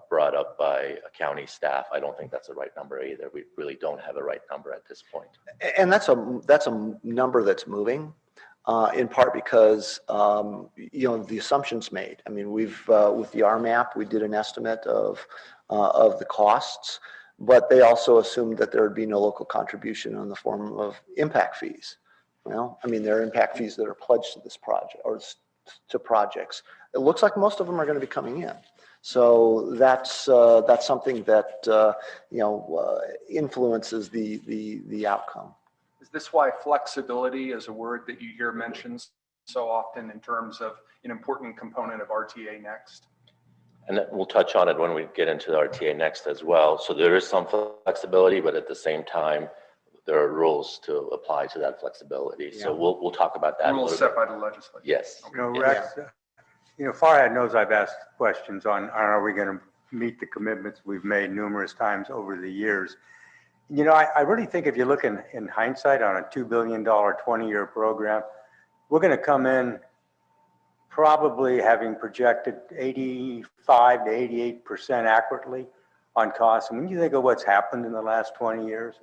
brought up by county staff, I don't think that's the right number either. We really don't have a right number at this point.
And that's a number that's moving, in part because, the assumptions made. I mean, we've, with the RMAP, we did an estimate of the costs, but they also assumed that there would be no local contribution in the form of impact fees. Well, I mean, there are impact fees that are pledged to this project or to projects. It looks like most of them are going to be coming in. So that's something that, influences the outcome.
Is this why flexibility is a word that you hear mentioned so often in terms of an important component of RTA Next?
And we'll touch on it when we get into the RTA Next as well. So there is some flexibility, but at the same time, there are rules to apply to that flexibility. So we'll talk about that.
Rules set by the legislature.
Yes.
Rex, Farhad knows I've asked questions on are we going to meet the commitments we've made numerous times over the years. I really think if you look in hindsight on a $2 billion 20-year program, we're going to come in probably having projected 85 to 88% accurately on costs. And when you think of what's happened in the last 20 years,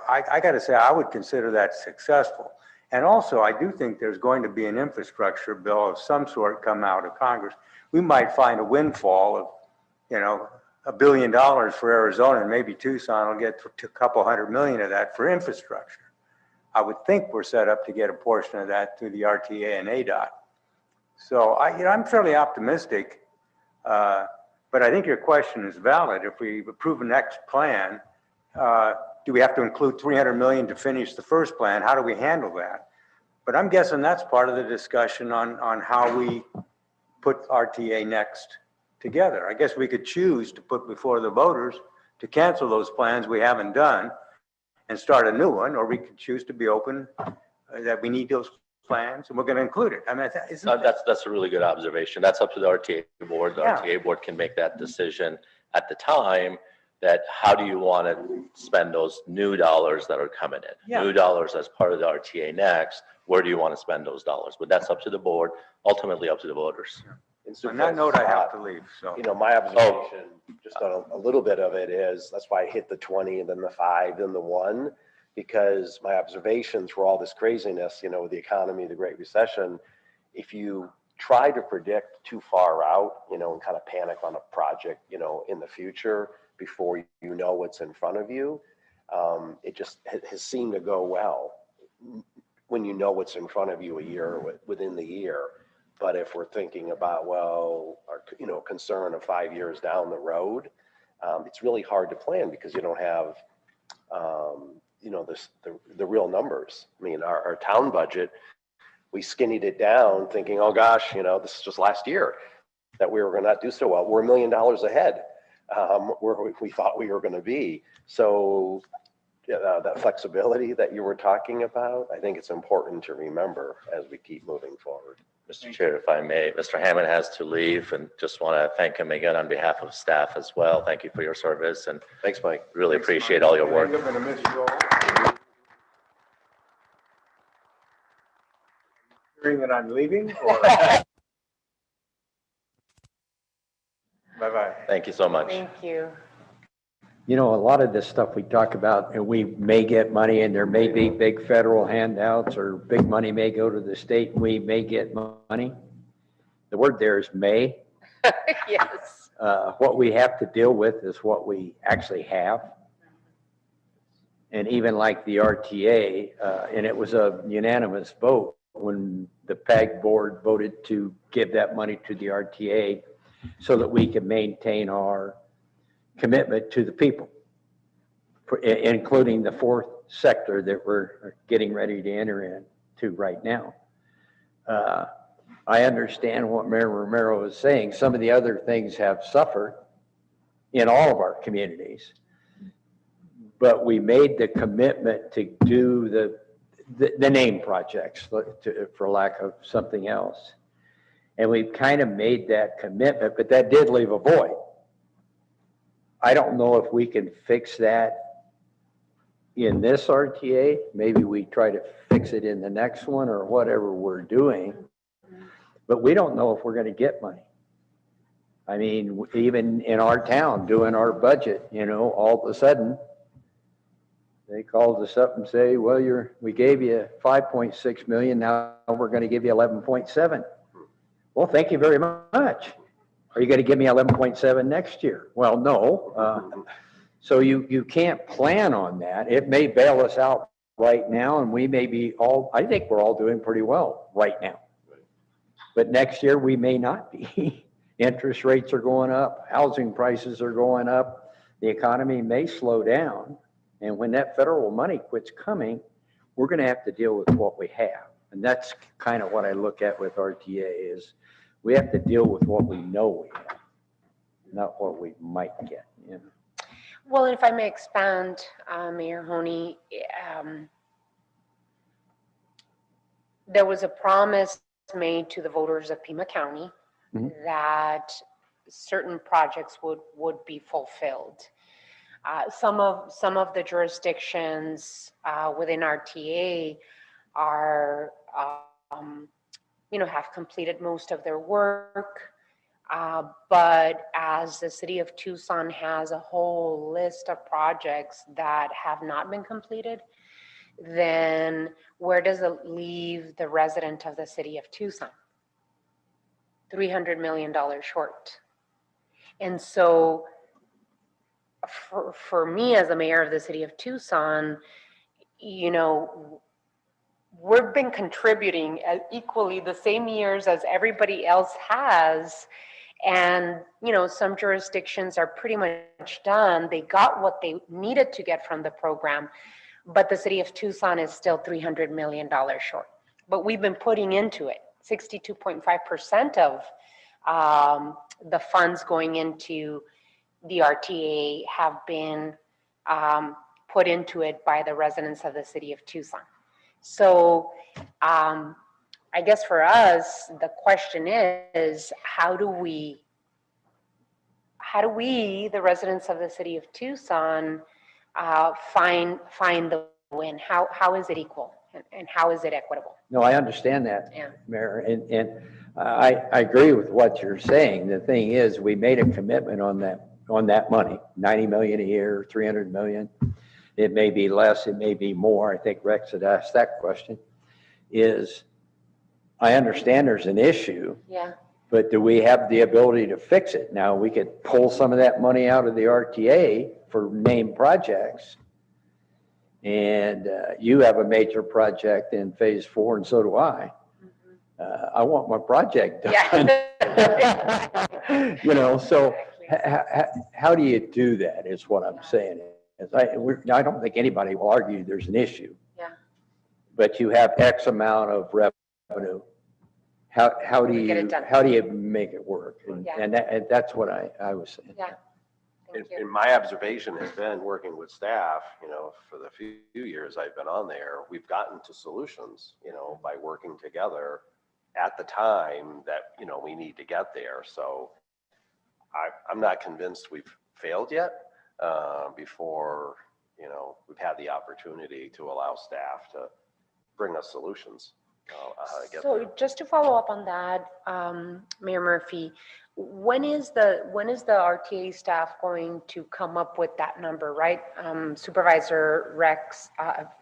I got to say, I would consider that successful. And also, I do think there's going to be an infrastructure bill of some sort come out of Congress. We might find a windfall of, $1 billion for Arizona, and maybe Tucson will get a couple $100 million of that for infrastructure. I would think we're set up to get a portion of that through the RTA and ADOT. So I'm fairly optimistic, but I think your question is valid. If we approve a next plan, do we have to include $300 million to finish the first plan? How do we handle that? But I'm guessing that's part of the discussion on how we put RTA Next together. I guess we could choose to put before the voters to cancel those plans we haven't done and start a new one, or we could choose to be open that we need those plans and we're going to include it. I mean,
that's a really good observation. That's up to the RTA board. The RTA board can make that decision at the time. That how do you want to spend those new dollars that are coming in? New dollars as part of the RTA Next. Where do you want to spend those dollars? But that's up to the board, ultimately up to the voters.
On that note, I have to leave. So
my observation, just on a little bit of it is, that's why I hit the 20 and then the 5, then the 1, because my observations for all this craziness, the economy, the Great Recession, if you try to predict too far out, and kind of panic on a project, in the future before you know what's in front of you, it just has seemed to go well when you know what's in front of you a year within the year. But if we're thinking about, our concern of 5 years down the road, it's really hard to plan because you don't have, the real numbers. I mean, our town budget, we skinnied it down thinking, oh gosh, this is just last year that we were going to not do so well. We're $1 million ahead where we thought we were going to be. So that flexibility that you were talking about, I think it's important to remember as we keep moving forward.
Mr. Chair, if I may, Mr. Hammond has to leave and just want to thank him again on behalf of staff as well. Thank you for your service and
thanks, Mike.
Really appreciate all your work.
I'm going to miss you all. Hearing that I'm leaving? Or... Bye-bye.
Thank you so much.
Thank you.
A lot of this stuff we talk about, and we may get money and there may be big federal handouts or big money may go to the state and we may get money. The word there is may.
Yes.
What we have to deal with is what we actually have. And even like the RTA, and it was a unanimous vote when the PAG board voted to give that money to the RTA so that we can maintain our commitment to the people, including the fourth sector that we're getting ready to enter into right now. I understand what Mayor Romero is saying. Some of the other things have suffered in all of our communities, but we made the commitment to do the name projects, for lack of something else. And we've kind of made that commitment, but that did leave a void. I don't know if we can fix that in this RTA. Maybe we try to fix it in the next one or whatever we're doing. But we don't know if we're going to get money. I mean, even in our town doing our budget, you know, all of a sudden they called us up and say, well, we gave you 5.6 million. Now we're going to give you 11.7. Well, thank you very much. Are you going to give me 11.7 next year? Well, no. So you can't plan on that. It may bail us out right now, and we may be I think we're all doing pretty well right now. But next year we may not be. Interest rates are going up, housing prices are going up, the economy may slow down. And when that federal money quits coming, we're going to have to deal with what we have. And that's kind of what I look at with RTA is we have to deal with what we know we have, not what we might get. You know?
Well, if I may expand, Mayor Honey, there was a promise made to the voters of Pima County that certain projects would be fulfilled. Some of the jurisdictions within RTA are, have completed most of their work. But as the city of Tucson has a whole list of projects that have not been completed, then where does it leave the resident of the city of Tucson? $300 million short. And so for me as the mayor of the city of Tucson, you know, we've been contributing equally the same years as everybody else has. And, you know, some jurisdictions are pretty much done. They got what they needed to get from the program, but the city of Tucson is still $300 million short. But we've been putting into it. 62.5% of the funds going into the RTA have been put into it by the residents of the city of Tucson. So I guess for us, the question is, how do we, the residents of the city of Tucson, find the win? How is it equal and how is it equitable?
No, I understand that,
Yeah.
Mayor, and I agree with what you're saying. The thing is, we made a commitment on that money, 90 million a year, 300 million. It may be less, it may be more. I think Rex had asked that question. I understand there's an issue.
Yeah.
But do we have the ability to fix it? Now, we could pull some of that money out of the RTA for named projects. And you have a major project in phase 4, and so do I. I want my project done.
Yeah.
You know, so how do you do that is what I'm saying. I don't think anybody will argue there's an issue.
Yeah.
But you have X amount of revenue. How do you make it work? And that's what I was saying.
Yeah.
And my observation has been working with staff, you know, for the few years I've been on there, we've gotten to solutions, you know, by working together at the time that, you know, we need to get there. So I'm not convinced we've failed yet before, you know, we've had the opportunity to allow staff to bring us solutions.
So just to follow up on that, Mayor Murphy, when is the RTA staff going to come up with that number, right? Supervisor Rex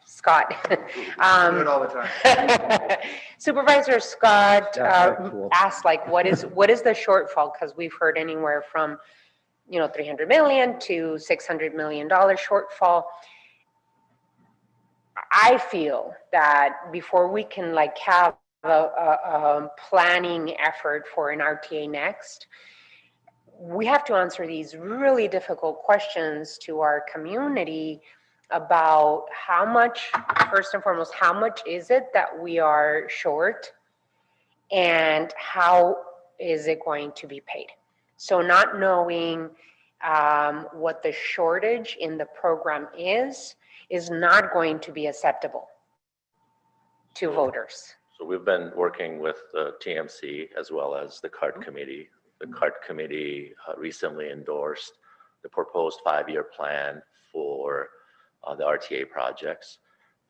Scott.
Do it all the time.
Supervisor Scott asked, like, what is the shortfall? Because we've heard anywhere from, you know, 300 million to $600 million shortfall. I feel that before we can like have a planning effort for an RTA next, we have to answer these really difficult questions to our community about how much, first and foremost, how much is it that we are short and how is it going to be paid? So not knowing what the shortage in the program is not going to be acceptable. to voters?
So we've been working with the TMC as well as the CART committee. The CART committee recently endorsed the proposed 5-year plan for the RTA projects.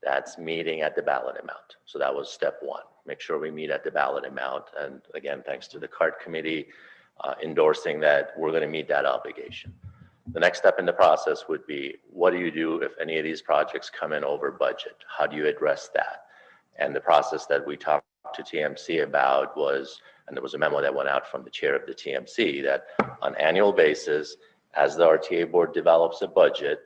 That's meeting at the ballot amount. So that was step one, make sure we meet at the ballot amount. And again, thanks to the CART committee endorsing that we're going to meet that obligation. The next step in the process would be, what do you do if any of these projects come in over budget? How do you address that? And the process that we talked to TMC about was, and there was a memo that went out from the chair of the TMC, that on an annual basis, as the RTA board develops a budget,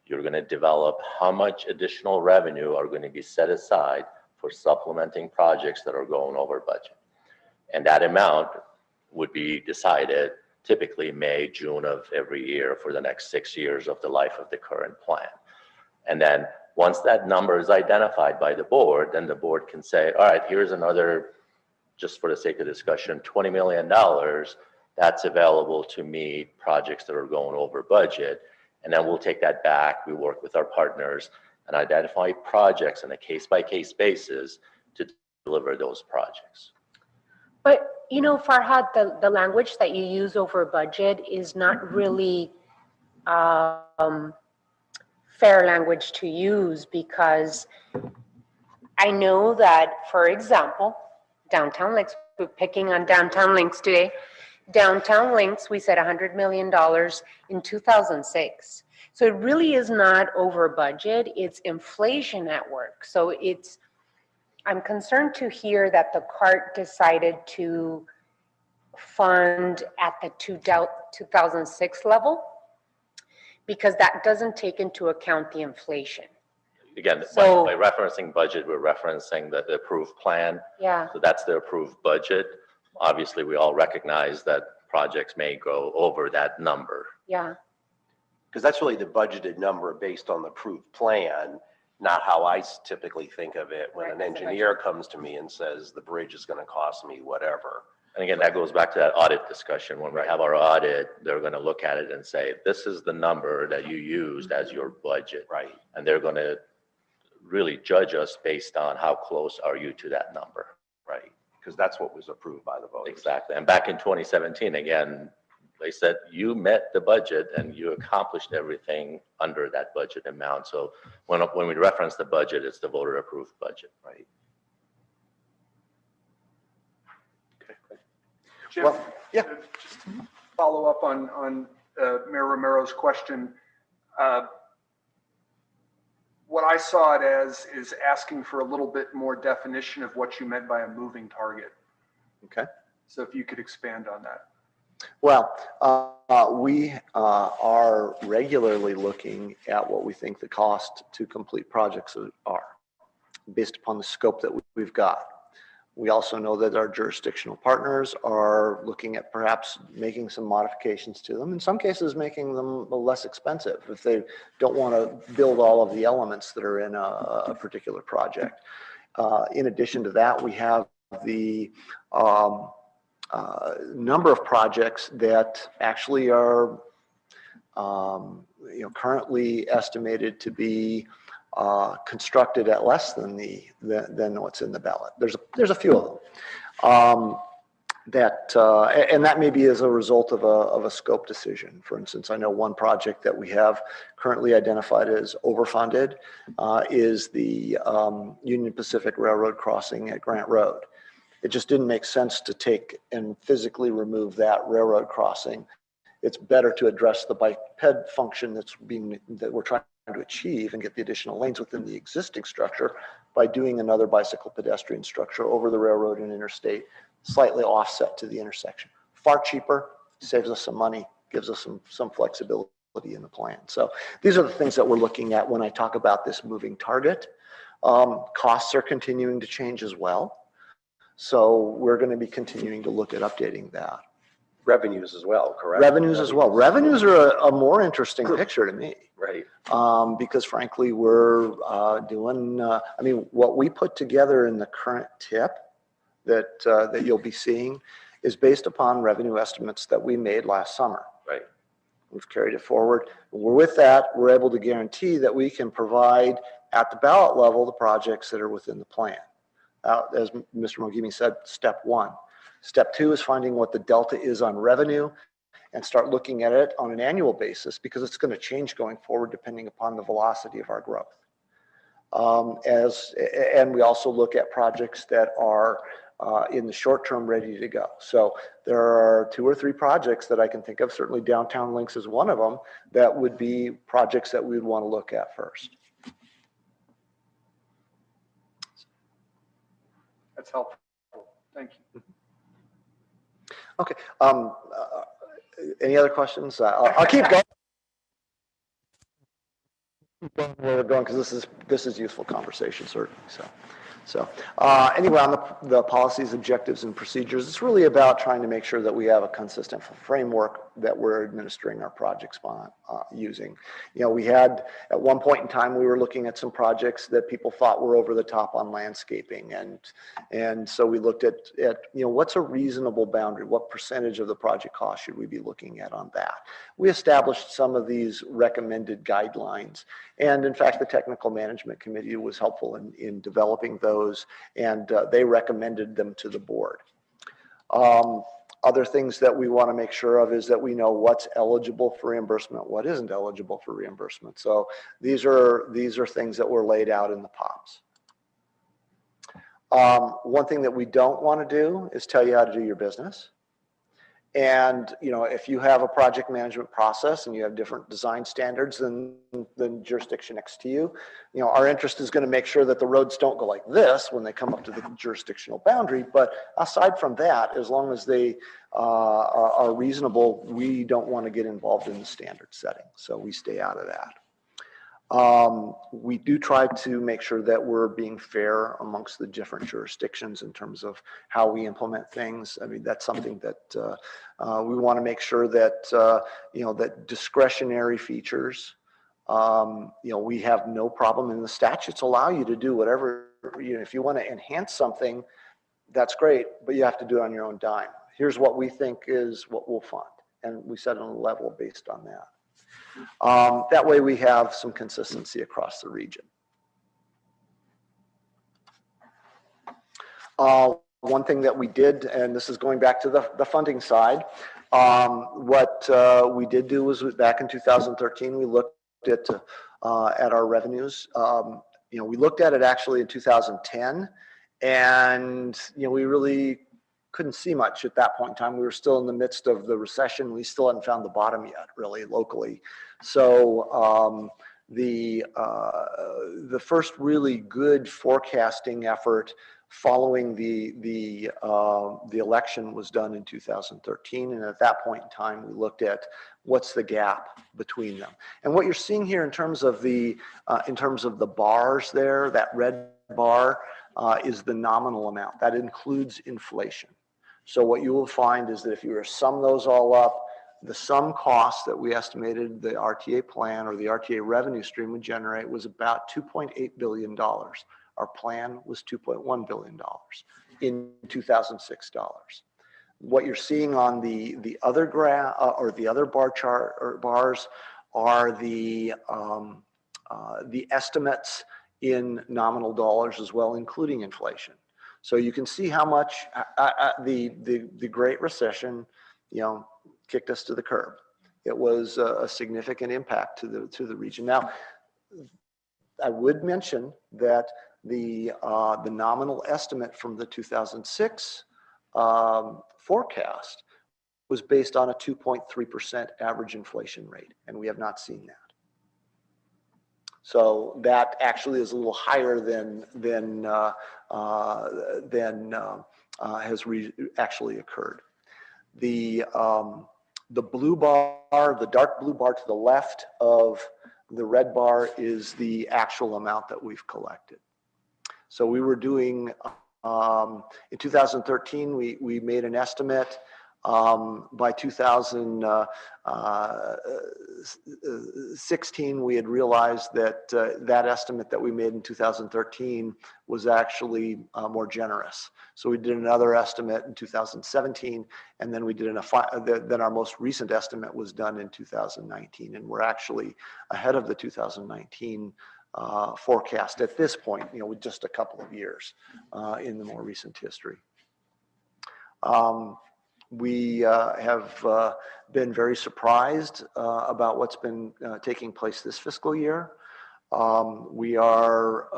you're going to develop how much additional revenue are going to be set aside for supplementing projects that are going over budget. And that amount would be decided typically May, June of every year for the next 6 years of the life of the current plan. And then once that number is identified by the board, then the board can say, all right, here's another, just for the sake of discussion, $20 million that's available to meet projects that are going over budget. And then we'll take that back. We work with our partners and identify projects on a case-by-case basis to deliver those projects.
But, you know, Farhad, the language that you use over budget is not really fair language to use, because I know that, for example, downtown links, we're picking on downtown links today. Downtown links, we said $100 million in 2006. So it really is not over budget, it's inflation at work. So I'm concerned to hear that the CART decided to fund at the 2006 level, because that doesn't take into account the inflation.
Again,
So-
by referencing budget, we're referencing the approved plan.
Yeah.
So that's the approved budget. Obviously, we all recognize that projects may go over that number.
Yeah.
Because that's really the budgeted number based on the approved plan, not how I typically think of it when
Right,
an
that's the
engineer comes to me and says the bridge is going to cost me whatever.
And again, that goes back to that audit discussion. When we have our audit, they're going to look at it and say, this is the number that you used as your budget.
Right.
And they're going to really judge us based on how close are you to that number.
Right. Because that's what was approved by the voters.
Exactly. And back in 2017, again, they said you met the budget and you accomplished everything under that budget amount. So when we reference the budget, it's the voter approved budget.
Right.
Jim,
Well, yeah.
Just to follow up on Mayor Romero's question. What I saw it as is asking for a little bit more definition of what you meant by a moving target.
Okay.
So if you could expand on that.
Well, we are regularly looking at what we think the cost to complete projects are based upon the scope that we've got. We also know that our jurisdictional partners are looking at perhaps making some modifications to them, in some cases making them less expensive if they don't want to build all of the elements that are in a particular project. In addition to that, we have the number of projects that actually are currently estimated to be constructed at less than than what's in the ballot. There's a few of them and that may be as a result of a scope decision. For instance, I know one project that we have currently identified as overfunded is the Union Pacific Railroad crossing at Grant Road. It just didn't make sense to take and physically remove that railroad crossing. It's better to address the biped function that we're trying to achieve and get the additional lanes within the existing structure by doing another bicycle pedestrian structure over the railroad and interstate, slightly offset to the intersection. Far cheaper, saves us some money, gives us some flexibility in the plan. So these are the things that we're looking at when I talk about this moving target. Costs are continuing to change as well. So we're going to be continuing to look at updating that.
Revenues as well, correct?
Revenues as well. Revenues are a more interesting picture to me.
Right.
Because frankly, we're doing, what we put together in the current tip that you'll be seeing is based upon revenue estimates that we made last summer.
Right.
We've carried it forward. With that, we're able to guarantee that we can provide at the ballot level the projects that are within the plan. as Mr. Mogimi said, step one. Step two is finding what the delta is on revenue and start looking at it on an annual basis because it's going to change going forward depending upon the velocity of our growth. And we also look at projects that are in the short term ready to go. So there are 2 or 3 projects that I can think of, certainly Downtown Links is one of them, that would be projects that we would want to look at first.
That's helpful. Thank you.
Okay. Any other questions? I'll keep going. Where we're going, because this is useful conversation, certainly. So anyway, on the policies, objectives, and procedures, it's really about trying to make sure that we have a consistent framework that we're administering our projects by using. You know, we had at one point in time we were looking at some projects that people thought were over the top on landscaping, and so we looked at you know, what's a reasonable boundary? What percentage of the project cost should we be looking at on that? We established some of these recommended guidelines, and in fact, the Technical Management Committee was helpful in developing those, and they recommended them to the board. Other things that we want to make sure of is that we know what's eligible for reimbursement, what isn't eligible for reimbursement. So these are things that were laid out in the POPs. One thing that we don't want to do is tell you how to do your business. And, you know, if you have a project management process and you have different design standards than the jurisdiction next to you, you know, our interest is going to make sure that the roads don't go like this when they come up to the jurisdictional boundary. But aside from that, as long as they are reasonable, we don't want to get involved in the standard setting. So we stay out of that. We do try to make sure that we're being fair amongst the different jurisdictions in terms of how we implement things. I mean, that's something that we want to make sure that, you know, that discretionary features, you know, we have no problem, and the statutes allow you to do whatever, you know, if you want to enhance something, that's great, but you have to do it on your own dime. Here's what we think is what we'll fund, and we set a level based on that. That way we have some consistency across the region. One thing that we did, and this is going back to the funding side, what we did do was back in 2013, we looked at our revenues. You know, we looked at it actually in 2010, and, you know, we really couldn't see much at that point in time. We were still in the midst of the recession. We still hadn't found the bottom yet, really, locally. So the first really good forecasting effort following the election was done in 2013, and at that point in time, we looked at what's the gap between them. And what you're seeing here in terms of the bars there, that red bar is the nominal amount. That includes inflation. So what you will find is that if you were to sum those all up, the sum cost that we estimated the RTA plan or the RTA revenue stream would generate was about $2.8 billion. Our plan was $2.1 billion in 2006 dollars. What you're seeing on the other graph or the other bar chart or bars are the estimates in nominal dollars as well, including inflation. So you can see how much the Great Recession, you know, kicked us to the curb. It was a significant impact to the region. Now, I would mention that the nominal estimate from the 2006 forecast was based on a 2.3% average inflation rate, and we have not seen that. So that actually is a little higher than has actually occurred. The blue bar, the dark blue bar to the left of the red bar is the actual amount that we've collected. So we were doing, in 2013, we made an estimate. By 2016, we had realized that that estimate that we made in 2013 was actually more generous. So we did another estimate in 2017, and then we did then our most recent estimate was done in 2019, and we're actually ahead of the 2019 forecast at this point, with just a couple of years in the more recent history. We have been very surprised about what's been taking place this fiscal year. We are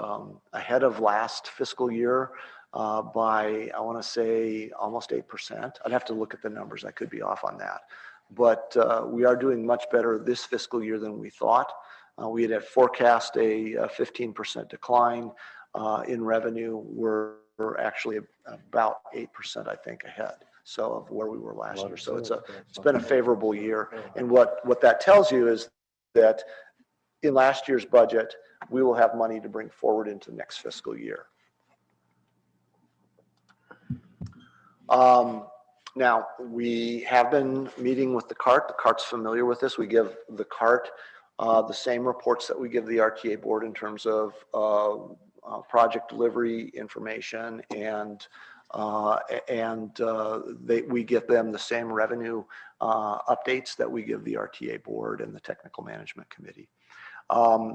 ahead of last fiscal year by, I want to say, almost 8%. I'd have to look at the numbers. I could be off on that. But we are doing much better this fiscal year than we thought. We had forecast a 15% decline in revenue. We're actually about 8%, I think, ahead. So of where we were last year. So it's been a favorable year. And what that tells you is that in last year's budget, we will have money to bring forward into next fiscal year. Now, we have been meeting with the CART. The CART's familiar with this. We give the CART the same reports that we give the RTA board in terms of project delivery information, and we get them the same revenue updates that we give the RTA board and the technical management committee.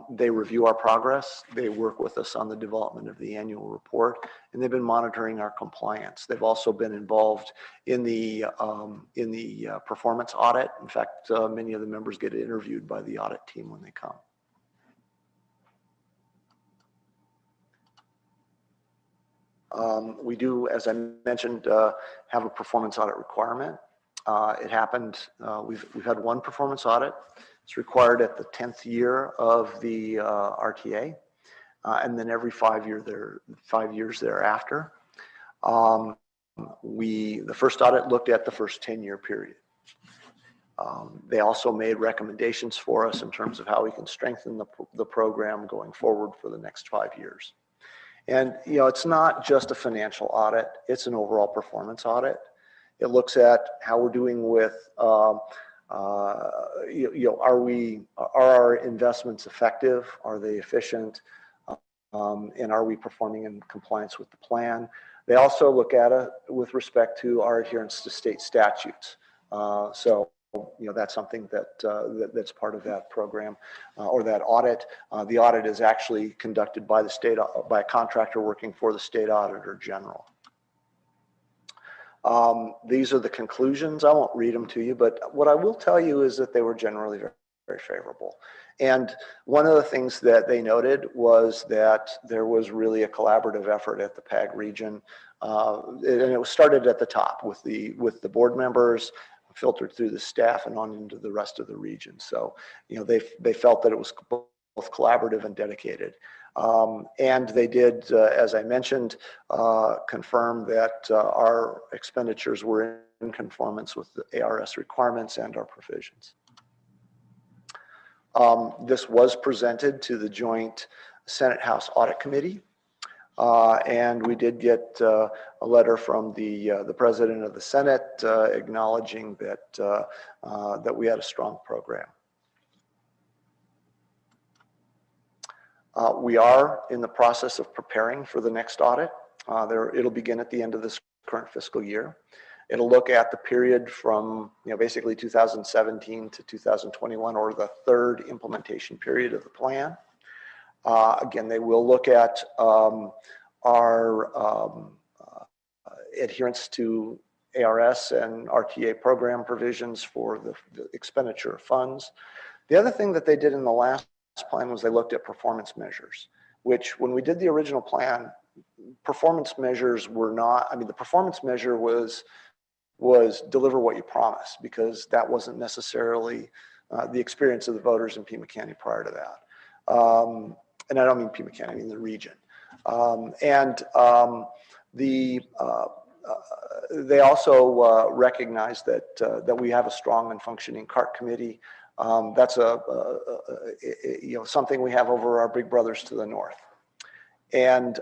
They review our progress. They work with us on the development of the annual report, and they've been monitoring our compliance. They've also been involved in the performance audit. In fact, many of the members get interviewed by the audit team when they come. We do, as I mentioned, have a performance audit requirement. It happened, we've had one performance audit. It's required at the 10th year of the RTA, and then every 5 years thereafter. The first audit looked at the first 10-year period. They also made recommendations for us in terms of how we can strengthen the program going forward for the next 5 years. And, it's not just a financial audit, it's an overall performance audit. It looks at how we're doing with, are our investments effective? Are they efficient? And are we performing in compliance with the plan? They also look at it with respect to our adherence to state statutes. That's something that's part of that program or that audit. The audit is actually conducted by a contractor working for the state auditor general. These are the conclusions. I won't read them to you, but what I will tell you is that they were generally very, very favorable. And one of the things that they noted was that there was really a collaborative effort at the PAG region, and it was started at the top with the board members, filtered through the staff and on into the rest of the region. So, they felt that it was both collaborative and dedicated. And they did, as I mentioned, confirm that our expenditures were in conformance with the ARS requirements and our provisions. This was presented to the Joint Senate House Audit Committee. And we did get a letter from the President of the Senate acknowledging that we had a strong program. We are in the process of preparing for the next audit. It'll begin at the end of this current fiscal year. It'll look at the period from basically 2017 to 2021, or the third implementation period of the plan. Again, they will look at our adherence to ARS and RTA program provisions for the expenditure of funds. The other thing that they did in the last plan was they looked at performance measures, which when we did the original plan, performance measures were not, the performance measure was deliver what you promised, because that wasn't necessarily the experience of the voters in Pima County prior to that. And I don't mean Pima County, I mean the region. They also recognize that we have a strong and functioning CART committee. That's something we have over our big brothers to the north. And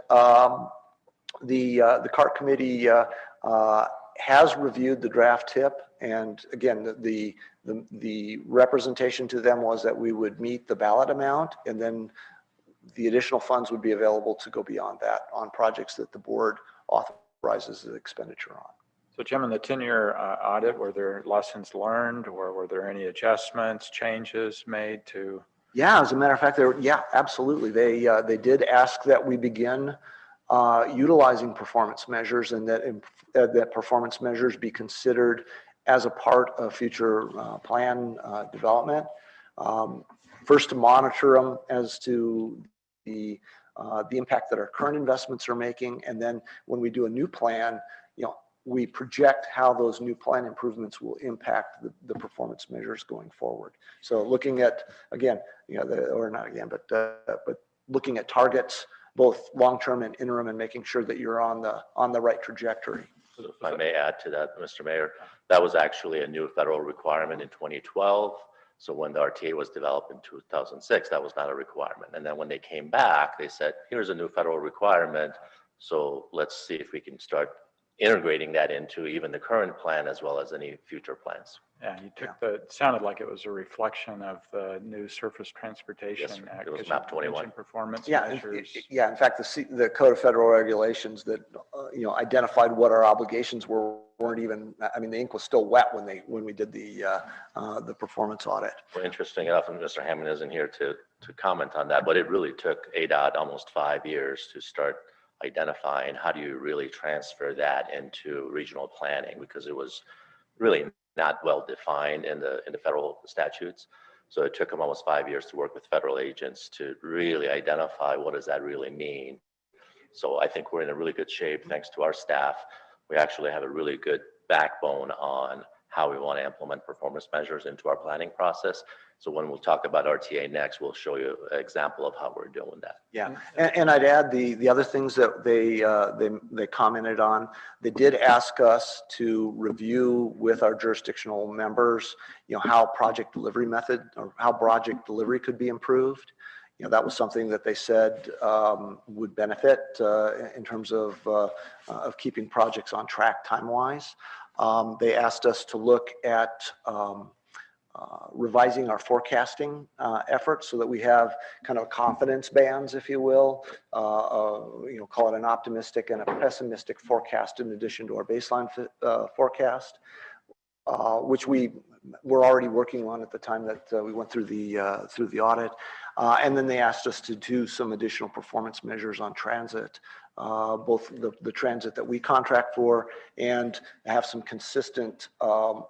the CART committee has reviewed the draft tip, and again, the representation to them was that we would meet the ballot amount, and then the additional funds would be available to go beyond that on projects that the board authorizes the expenditure on.
So Jim, in the 10-year audit, were there lessons learned, or were there any adjustments, changes made to
Yeah, as a matter of fact, yeah, absolutely. They did ask that we begin utilizing performance measures, and that performance measures be considered as a part of future plan development. First, to monitor them as to the impact that our current investments are making, and then when we do a new plan, we project how those new plan improvements will impact the performance measures going forward. So looking at, again, or not again, but looking at targets, both long-term and interim, and making sure that you're on the right trajectory.
So if I may add to that, Mr. Mayor, that was actually a new federal requirement in 2012. So when the RTA was developed in 2006, that was not a requirement. And then when they came back, they said, here's a new federal requirement. So let's see if we can start integrating that into even the current plan as well as any future plans.
Yeah, you took it sounded like it was a reflection of the new Surface Transportation Act.
It was MAP 21.
Performance
measures.
measures.
Yeah, in fact, the Code of Federal Regulations that identified what our obligations weren't even, I mean, the ink was still wet when we did the performance audit.
Well, interesting enough, and Mr. Hammond isn't here to comment on that, but it really took ADOT almost 5 years to start identifying how do you really transfer that into regional planning, because it was really not well defined in the federal statutes. So it took them almost 5 years to work with federal agents to really identify what does that really mean. So I think we're in a really good shape thanks to our staff. We actually have a really good backbone on how we want to implement performance measures into our planning process. So when we'll talk about RTA next, we'll show you an example of how we're doing that.
Yeah, and I'd add the other things that they commented on. They did ask us to review with our jurisdictional members, how project delivery method or how project delivery could be improved. That was something that they said would benefit in terms of keeping projects on track time-wise. They asked us to look at revising our forecasting efforts so that we have kind of confidence bands, if you will, call it an optimistic and a pessimistic forecast in addition to our baseline forecast, which we were already working on at the time that we went through the audit. And then they asked us to do some additional performance measures on transit, both the transit that we contract for, and have some consistent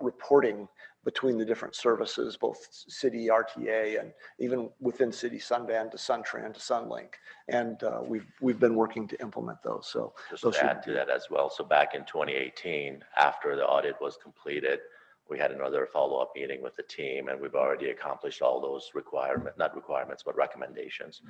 reporting between the different services, both city RTA and even within city Sunvan to Suntran to Sunlink. And we've been working to implement those. So
just to add to that as well. So back in 2018, after the audit was completed, we had another follow-up meeting with the team, and we've already accomplished all those not requirements, but recommendations.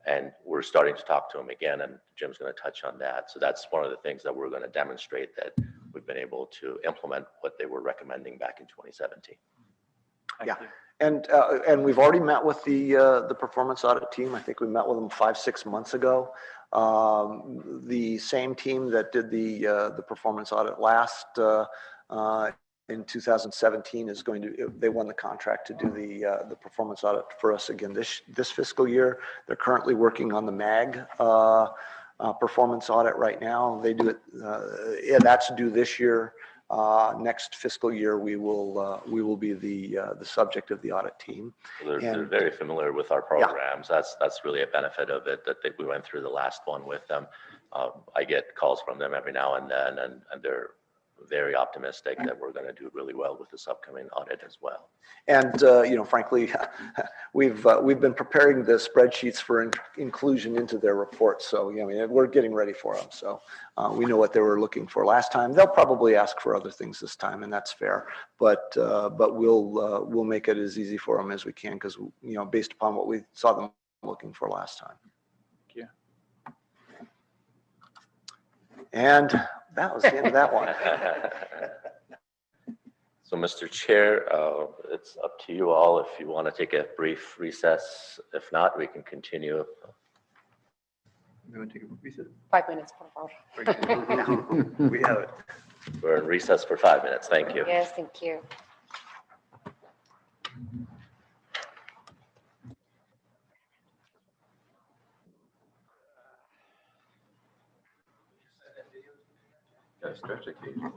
And we're starting to talk to them again, and Jim's going to touch on that. So that's one of the things that we're going to demonstrate, that we've been able to implement what they were recommending back in 2017.
Yeah, and we've already met with the performance audit team. I think we met with them 5-6 months ago. The same team that did the performance audit last in 2017 they won the contract to do the performance audit for us again this fiscal year. They're currently working on the MAG performance audit right now. They do it, that's due this year. Next fiscal year, we will be the subject of the audit team.
So they're very familiar with our programs. Yeah. That's really a benefit of it, that we went through the last one with them. I get calls from them every now and then, and they're very optimistic that we're going to do really well with this upcoming audit as well.
And frankly, we've been preparing the spreadsheets for inclusion into their reports. So we're getting ready for them. So we know what they were looking for last time. They'll probably ask for other things this time, and that's fair. But we'll make it as easy for them as we can, because based upon what we saw them looking for last time.
Thank you.
And that was the end of that one.
So, Mr. Chair, it's up to you all if you want to take a brief recess. If not, we can continue.
You want to take a recess?
5 minutes, por favor.
We have it.
We're in recess for 5 minutes. Thank you.
Yes, thank you.
Stretch occasion.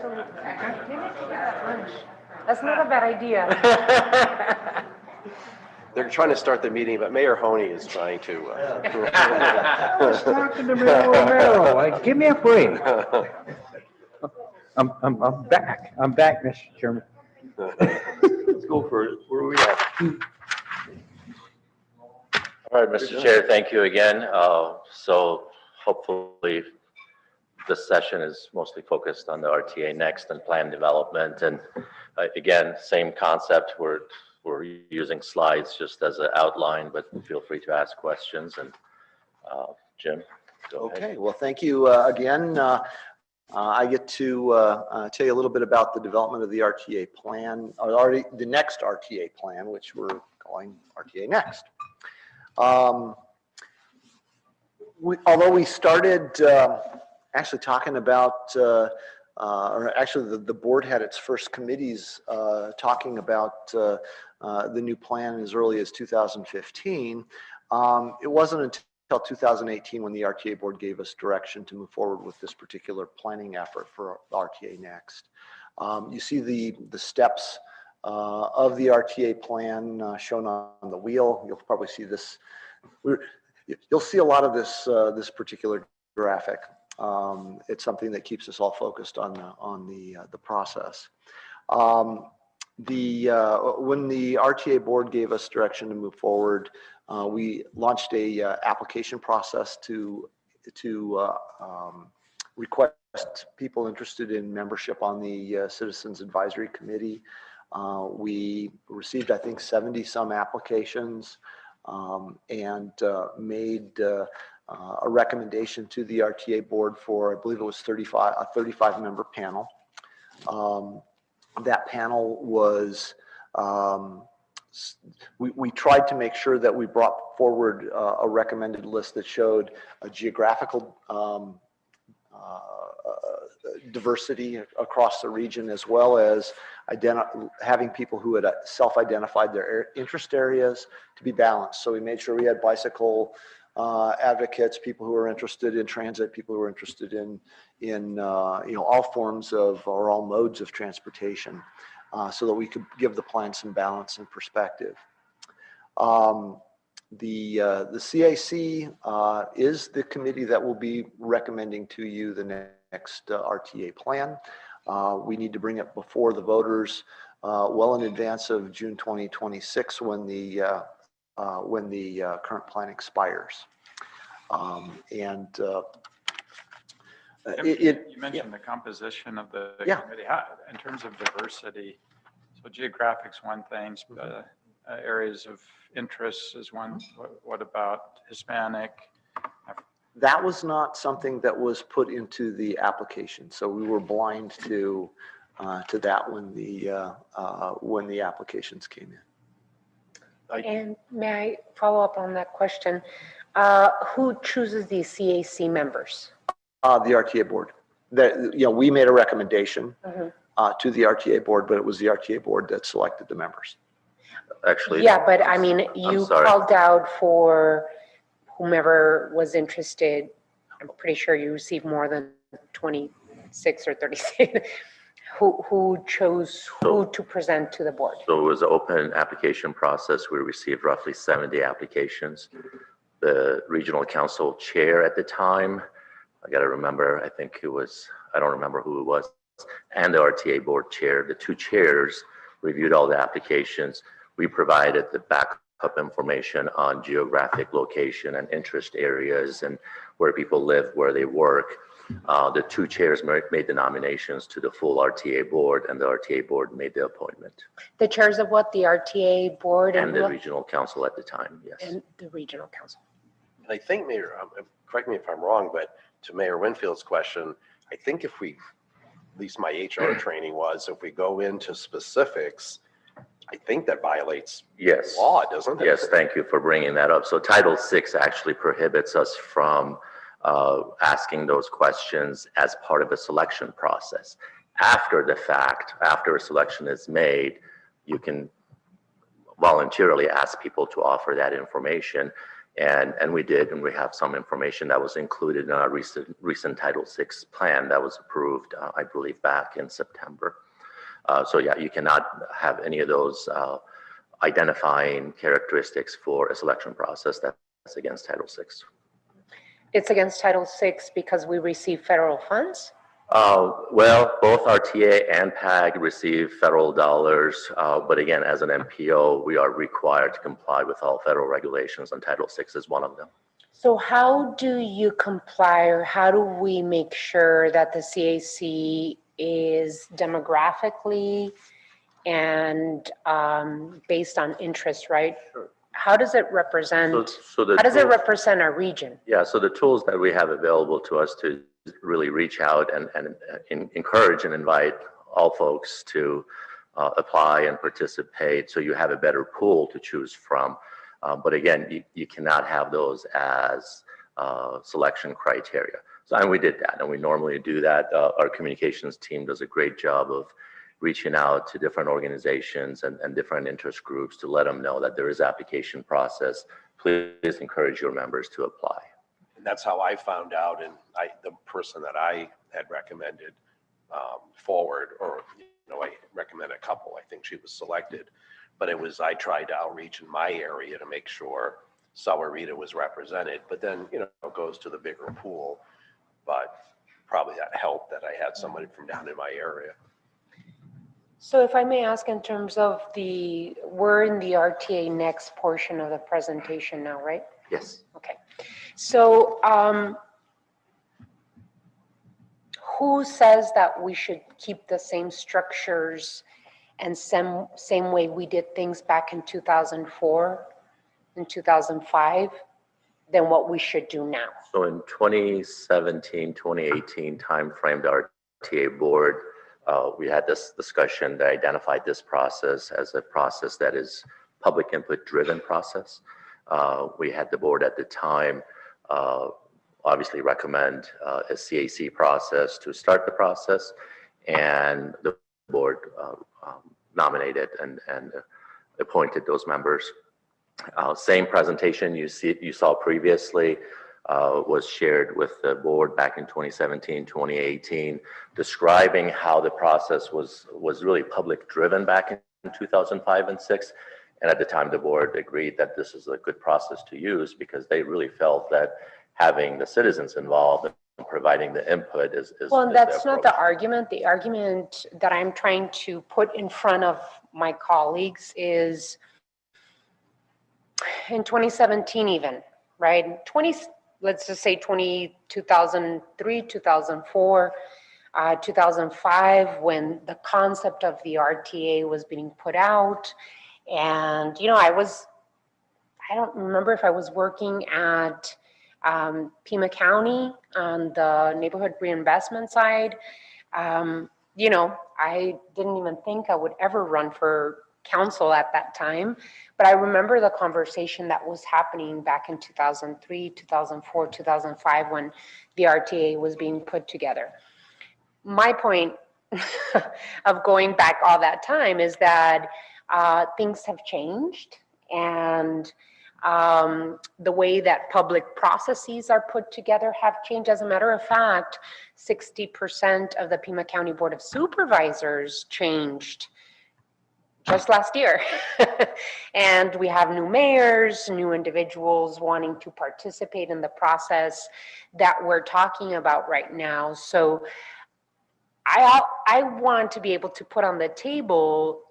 Absolutely. Maybe I could get lunch. That's not a bad idea.
They're trying to start the meeting, but Mayor Honey is trying to.
I was talking to Mayor Romero. Like, give me a break. I'm back. I'm back, Mr. Chairman.
Let's go for it. Where are we at?
All right, Mr. Chair, thank you again. So hopefully this session is mostly focused on the RTA next and plan development. And again, same concept. We're using slides just as an outline, but feel free to ask questions. And Jim, go ahead.
Okay, well, thank you again. I get to tell you a little bit about the development of the RTA plan, or already the next RTA plan, which we're calling RTA Next. Although we started actually talking about, or actually the board had its first committees talking about the new plan as early as 2015. It wasn't until 2018 when the RTA board gave us direction to move forward with this particular planning effort for RTA Next. You see the steps of the RTA plan shown on the wheel. You'll probably see this. You'll see a lot of this particular graphic. It's something that keeps us all focused on the process. When the RTA board gave us direction to move forward, we launched a application process to request people interested in membership on the Citizens Advisory Committee. We received, I think, 70 some applications and made a recommendation to the RTA board for, I believe it was a 35 member panel. That panel was, we tried to make sure that we brought forward a recommended list that showed a geographical diversity across the region, as well as having people who had self-identified their interest areas to be balanced. So we made sure we had bicycle advocates, people who are interested in transit, people who are interested in all forms of, or all modes of transportation, so that we could give the plan some balance and perspective. The CAC is the committee that will be recommending to you the next RTA plan. We need to bring it before the voters well in advance of June 2026 when the current plan expires.
You mentioned the composition of the committee. In terms of diversity, so geographic's one thing, areas of interest is one. What about Hispanic?
That was not something that was put into the application, so we were blind to that when the applications came in.
And may I follow up on that question? Who chooses these CAC members?
The RTA board. We made a recommendation to the RTA board, but it was the RTA board that selected the members.
Actually,
yeah, but I mean, you called out for whomever was interested. I'm pretty sure you received more than 26 or 36. Who chose who to present to the board?
So it was an open application process. We received roughly 70 applications. The regional council chair at the time, I got to remember, I think it was, I don't remember who it was, and the RTA board chair, the two chairs reviewed all the applications. We provided the backup information on geographic location and interest areas and where people live, where they work. The two chairs made the nominations to the full RTA board, and the RTA board made the appointment.
The chairs of what? The RTA board
and the regional council at the time, yes.
And the regional council.
And I think, Mayor, correct me if I'm wrong, but to Mayor Winfield's question, I think if we, at least my HR training was, if we go into specifics, I think that violates law, doesn't it?
Yes, thank you for bringing that up. So Title VI actually prohibits us from asking those questions as part of a selection process. After the fact, after a selection is made, you can voluntarily ask people to offer that information. And we did, and we have some information that was included in our recent Title VI plan that was approved, I believe, back in September. So yeah, you cannot have any of those identifying characteristics for a selection process that's against Title VI.
It's against Title VI because we receive federal funds?
Well, both RTA and PAG receive federal dollars, but again, as an MPO, we are required to comply with all federal regulations, and Title VI is one of them.
So how do you comply, or how do we make sure that the CAC is demographically and based on interest, right?
Sure.
How does it represent,
how
does it represent our region?
Yeah, so the tools that we have available to us to really reach out and encourage and invite all folks to apply and participate, so you have a better pool to choose from. But again, you cannot have those as selection criteria. So, and we did that, and we normally do that. Our communications team does a great job of reaching out to different organizations and different interest groups to let them know that there is application process. Please encourage your members to apply.
And that's how I found out, and the person that I had recommended forward, or I recommended a couple, I think she was selected, but I tried to outreach in my area to make sure Sahuarita was represented, but then, it goes to the bigger pool, but probably that helped that I had somebody from down in my area.
So if I may ask, in terms of we're in the RTA next portion of the presentation now, right?
Yes.
Okay. So who says that we should keep the same structures and same way we did things back in 2004 and 2005 than what we should do now?
So in 2017, 2018 timeframe, the RTA board, we had this discussion that identified this process as a process that is public input driven process. We had the board at the time obviously recommend a CAC process to start the process, and the board nominated and appointed those members. Same presentation you saw previously was shared with the board back in 2017, 2018, describing how the process was really public driven back in 2005 and 6. And at the time, the board agreed that this is a good process to use because they really felt that having the citizens involved and providing the input is
well, that's not the argument. The argument that I'm trying to put in front of my colleagues is in 2017 even, right? Let's just say 2003, 2004, 2005, when the concept of the RTA was being put out. And, I don't remember if I was working at Pima County on the neighborhood reinvestment side. I didn't even think I would ever run for council at that time, but I remember the conversation that was happening back in 2003, 2004, 2005 when the RTA was being put together. My point of going back all that time is that things have changed, and the way that public processes are put together have changed. As a matter of fact, 60% of the Pima County Board of Supervisors changed just last year. And we have new mayors, new individuals wanting to participate in the process that we're talking about right now. So I want to be able to put on the table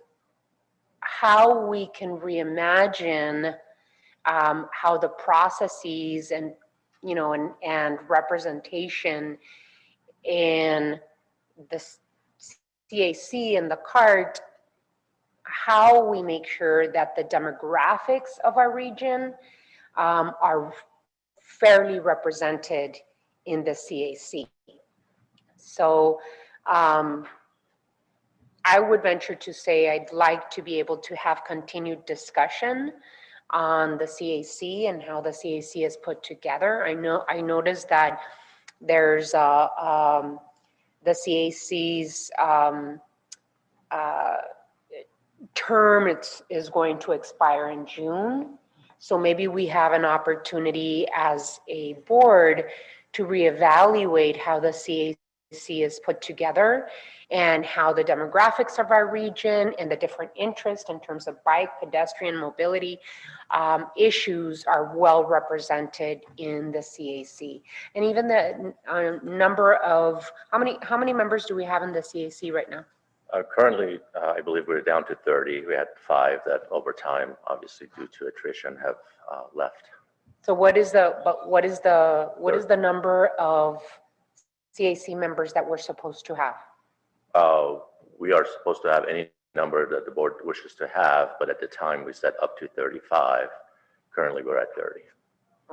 how we can reimagine how the processes and representation in the CAC and the CART, how we make sure that the demographics of our region are fairly represented in the CAC. So I would venture to say I'd like to be able to have continued discussion on the CAC and how the CAC is put together. I noticed that there's the CAC's term is going to expire in June. So maybe we have an opportunity as a board to reevaluate how the CAC is put together and how the demographics of our region and the different interests in terms of bike, pedestrian mobility issues are well represented in the CAC. And even the number of, how many members do we have in the CAC right now?
Currently, I believe we're down to 30. We had 5 that over time, obviously due to attrition, have left.
So what is the number of CAC members that we're supposed to have?
We are supposed to have any number that the board wishes to have, but at the time we said up to 35. Currently, we're at 30.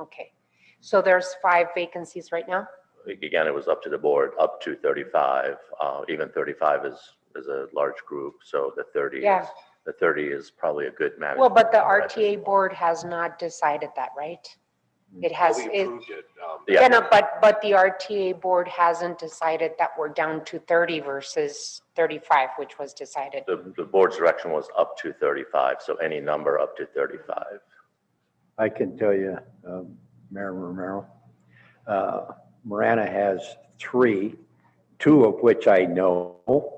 Okay, so there's 5 vacancies right now?
Again, it was up to the board, up to 35. Even 35 is a large group, so the 30
Yeah.
the 30 is probably a good management.
Well, but the
number at this
RTA
point.
board has not decided that, right? It has,
We approved it.
yeah, no, but the RTA board hasn't decided that we're down to 30 versus 35, which was decided.
The board's direction was up to 35, so any number up to 35.
I can tell you, Mayor Romero, Marana has 3, 2 of which I know.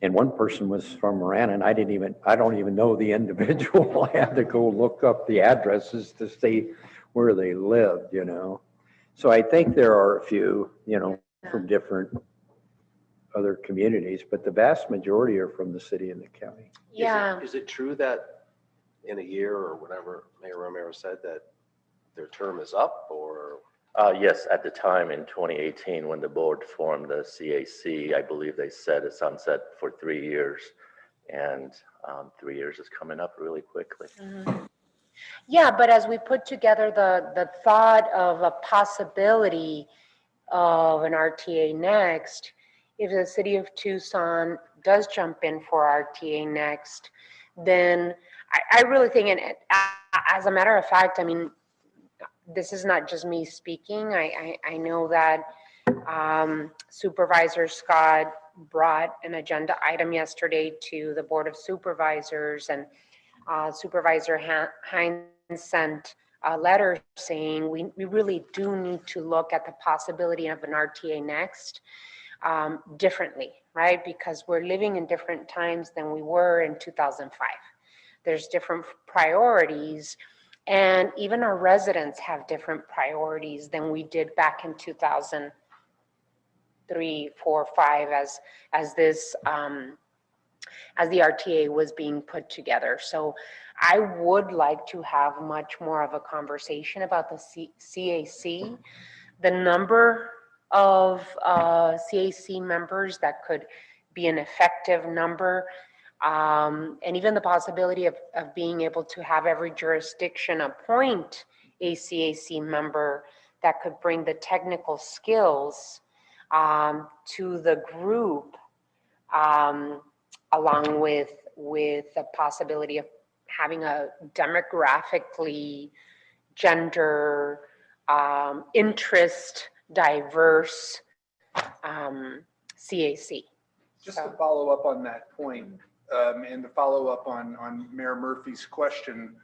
And one person was from Marana, and I don't even know the individual. I had to go look up the addresses to see where they lived, you know. So I think there are a few, you know, from different other communities, but the vast majority are from the city and the county.
Yeah.
Is it true that in a year or whatever Mayor Romero said that their term is up, or?
Yes, at the time in 2018, when the board formed the CAC, I believe they set a sunset for 3 years, and 3 years is coming up really quickly.
Mhm. Yeah, but as we put together the thought of a possibility of an RTA next, if the city of Tucson does jump in for RTA next, then I really think, and as a matter of fact, I mean, this is not just me speaking. I know that Supervisor Scott brought an agenda item yesterday to the Board of Supervisors, and Supervisor Hines sent a letter saying we really do need to look at the possibility of an RTA next differently, right? Because we're living in different times than we were in 2005. There's different priorities, and even our residents have different priorities than we did back in 2003, 4, 5 as this as the RTA was being put together. So I would like to have much more of a conversation about the CAC, the number of CAC members that could be an effective number, and even the possibility of being able to have every jurisdiction appoint a CAC member that could bring the technical skills to the group, along with the possibility of having a demographically, gender, interest diverse CAC.
Just to follow up on that point, and to follow up on Mayor Murphy's question,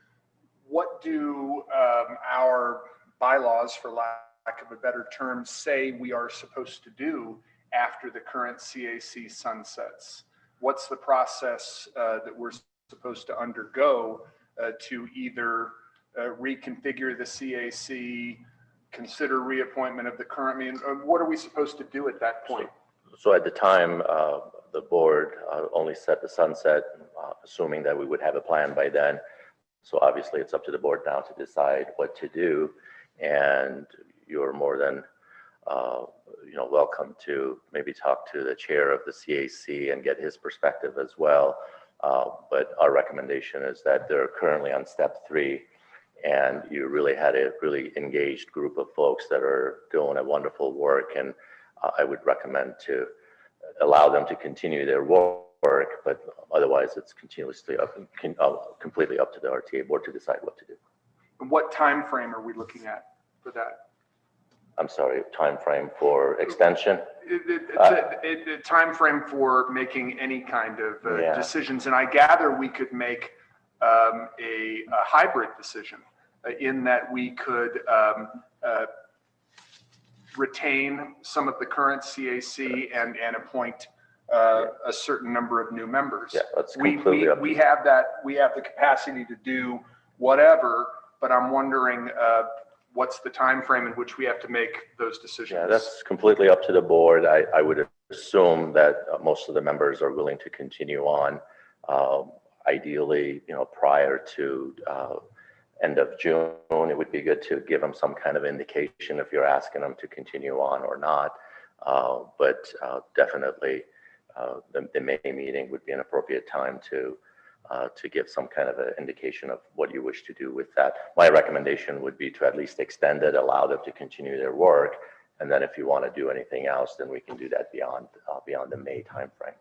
what do our bylaws, for lack of a better term, say we are supposed to do after the current CAC sunsets? What's the process that we're supposed to undergo to either reconfigure the CAC, consider reappointment of the current, I mean, what are we supposed to do at that point?
So at the time, the board only set the sunset, assuming that we would have a plan by then. So obviously it's up to the board now to decide what to do. And you're more than welcome to maybe talk to the chair of the CAC and get his perspective as well. But our recommendation is that they're currently on step 3, and you really had a really engaged group of folks that are doing a wonderful work. And I would recommend to allow them to continue their work, but otherwise it's continuously completely up to the RTA board to decide what to do.
And what time frame are we looking at for that?
I'm sorry, time frame for extension?
A time frame for making any kind of decisions. And I gather we could make a hybrid decision. in that we could retain some of the current CAC and appoint a certain number of new members.
Yeah, that's completely up to
We
you.
have that, we have the capacity to do whatever, but I'm wondering what's the time frame in which we have to make those decisions?
Yeah, that's completely up to the board. I would assume that most of the members are willing to continue on. Ideally, prior to end of June, it would be good to give them some kind of indication if you're asking them to continue on or not. But definitely, the May meeting would be an appropriate time to give some kind of an indication of what you wish to do with that. My recommendation would be to at least extend it, allow them to continue their work, and then if you want to do anything else, then we can do that beyond the May timeframe.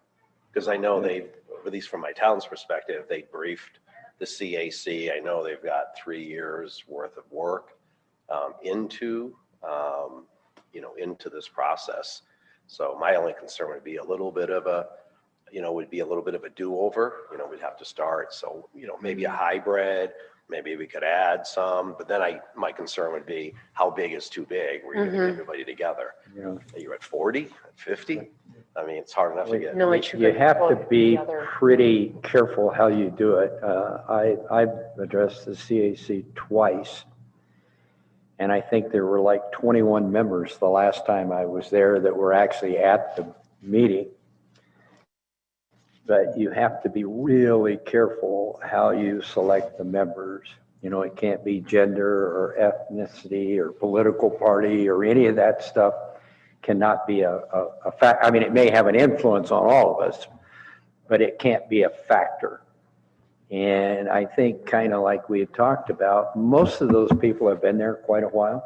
Because I know they, at least from my town's perspective, they briefed the CAC. I know they've got 3 years worth of work into this process. So my only concern would be a little bit of a, do-over. We'd have to start. So, maybe a hybrid, maybe we could add some, but then my concern would be how big is too big? We're going to get everybody together.
Yeah.
You're at 40, at 50? I mean, it's hard enough to get.
No, it should
You
be
have to
both
be
together.
pretty careful how you do it. I've addressed the CAC twice, and I think there were like 21 members the last time I was there that were actually at the meeting. But you have to be really careful how you select the members. It can't be gender or ethnicity or political party or any of that stuff. Cannot be a fact. I mean, it may have an influence on all of us, but it can't be a factor. And I think, kind of like we had talked about, most of those people have been there quite a while.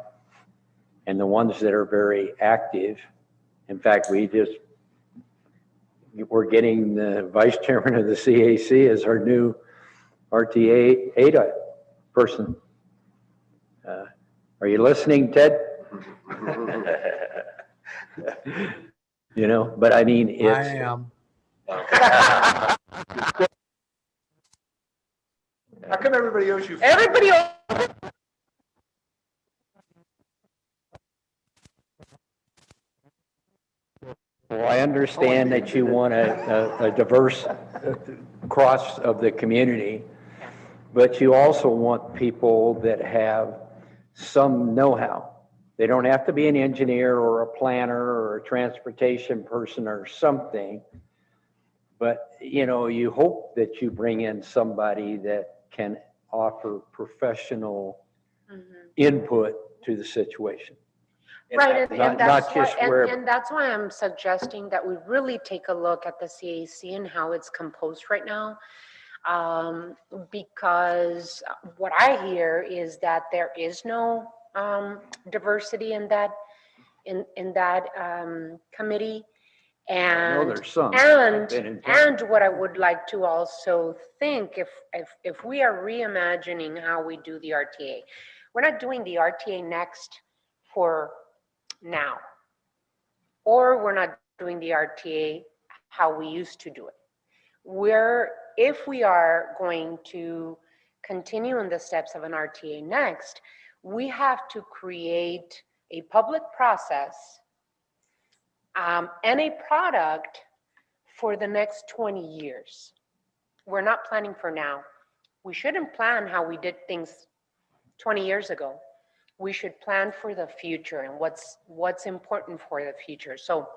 And the ones that are very active, in fact, we're getting the vice chairman of the CAC as our new RTA ADOT person. Are you listening, Ted? But I mean, it's.
I am.
How come everybody owes you?
Everybody.
Well, I understand that you want a diverse cross of the community, but you also want people that have some know-how. They don't have to be an engineer or a planner or a transportation person or something, but you hope that you bring in somebody that can offer professional input to the situation.
Right,
Not just wherever.
and that's why I'm suggesting that we really take a look at the CAC and how it's composed right now. Because what I hear is that there is no diversity in that committee. And
there's some.
and what I would like to also think, if we are reimagining how we do the RTA, we're not doing the RTA next for now, or we're not doing the RTA how we used to do it. If we are going to continue in the steps of an RTA next, we have to create a public process and a product for the next 20 years. We're not planning for now. We shouldn't plan how we did things 20 years ago. We should plan for the future and what's important for the future. So,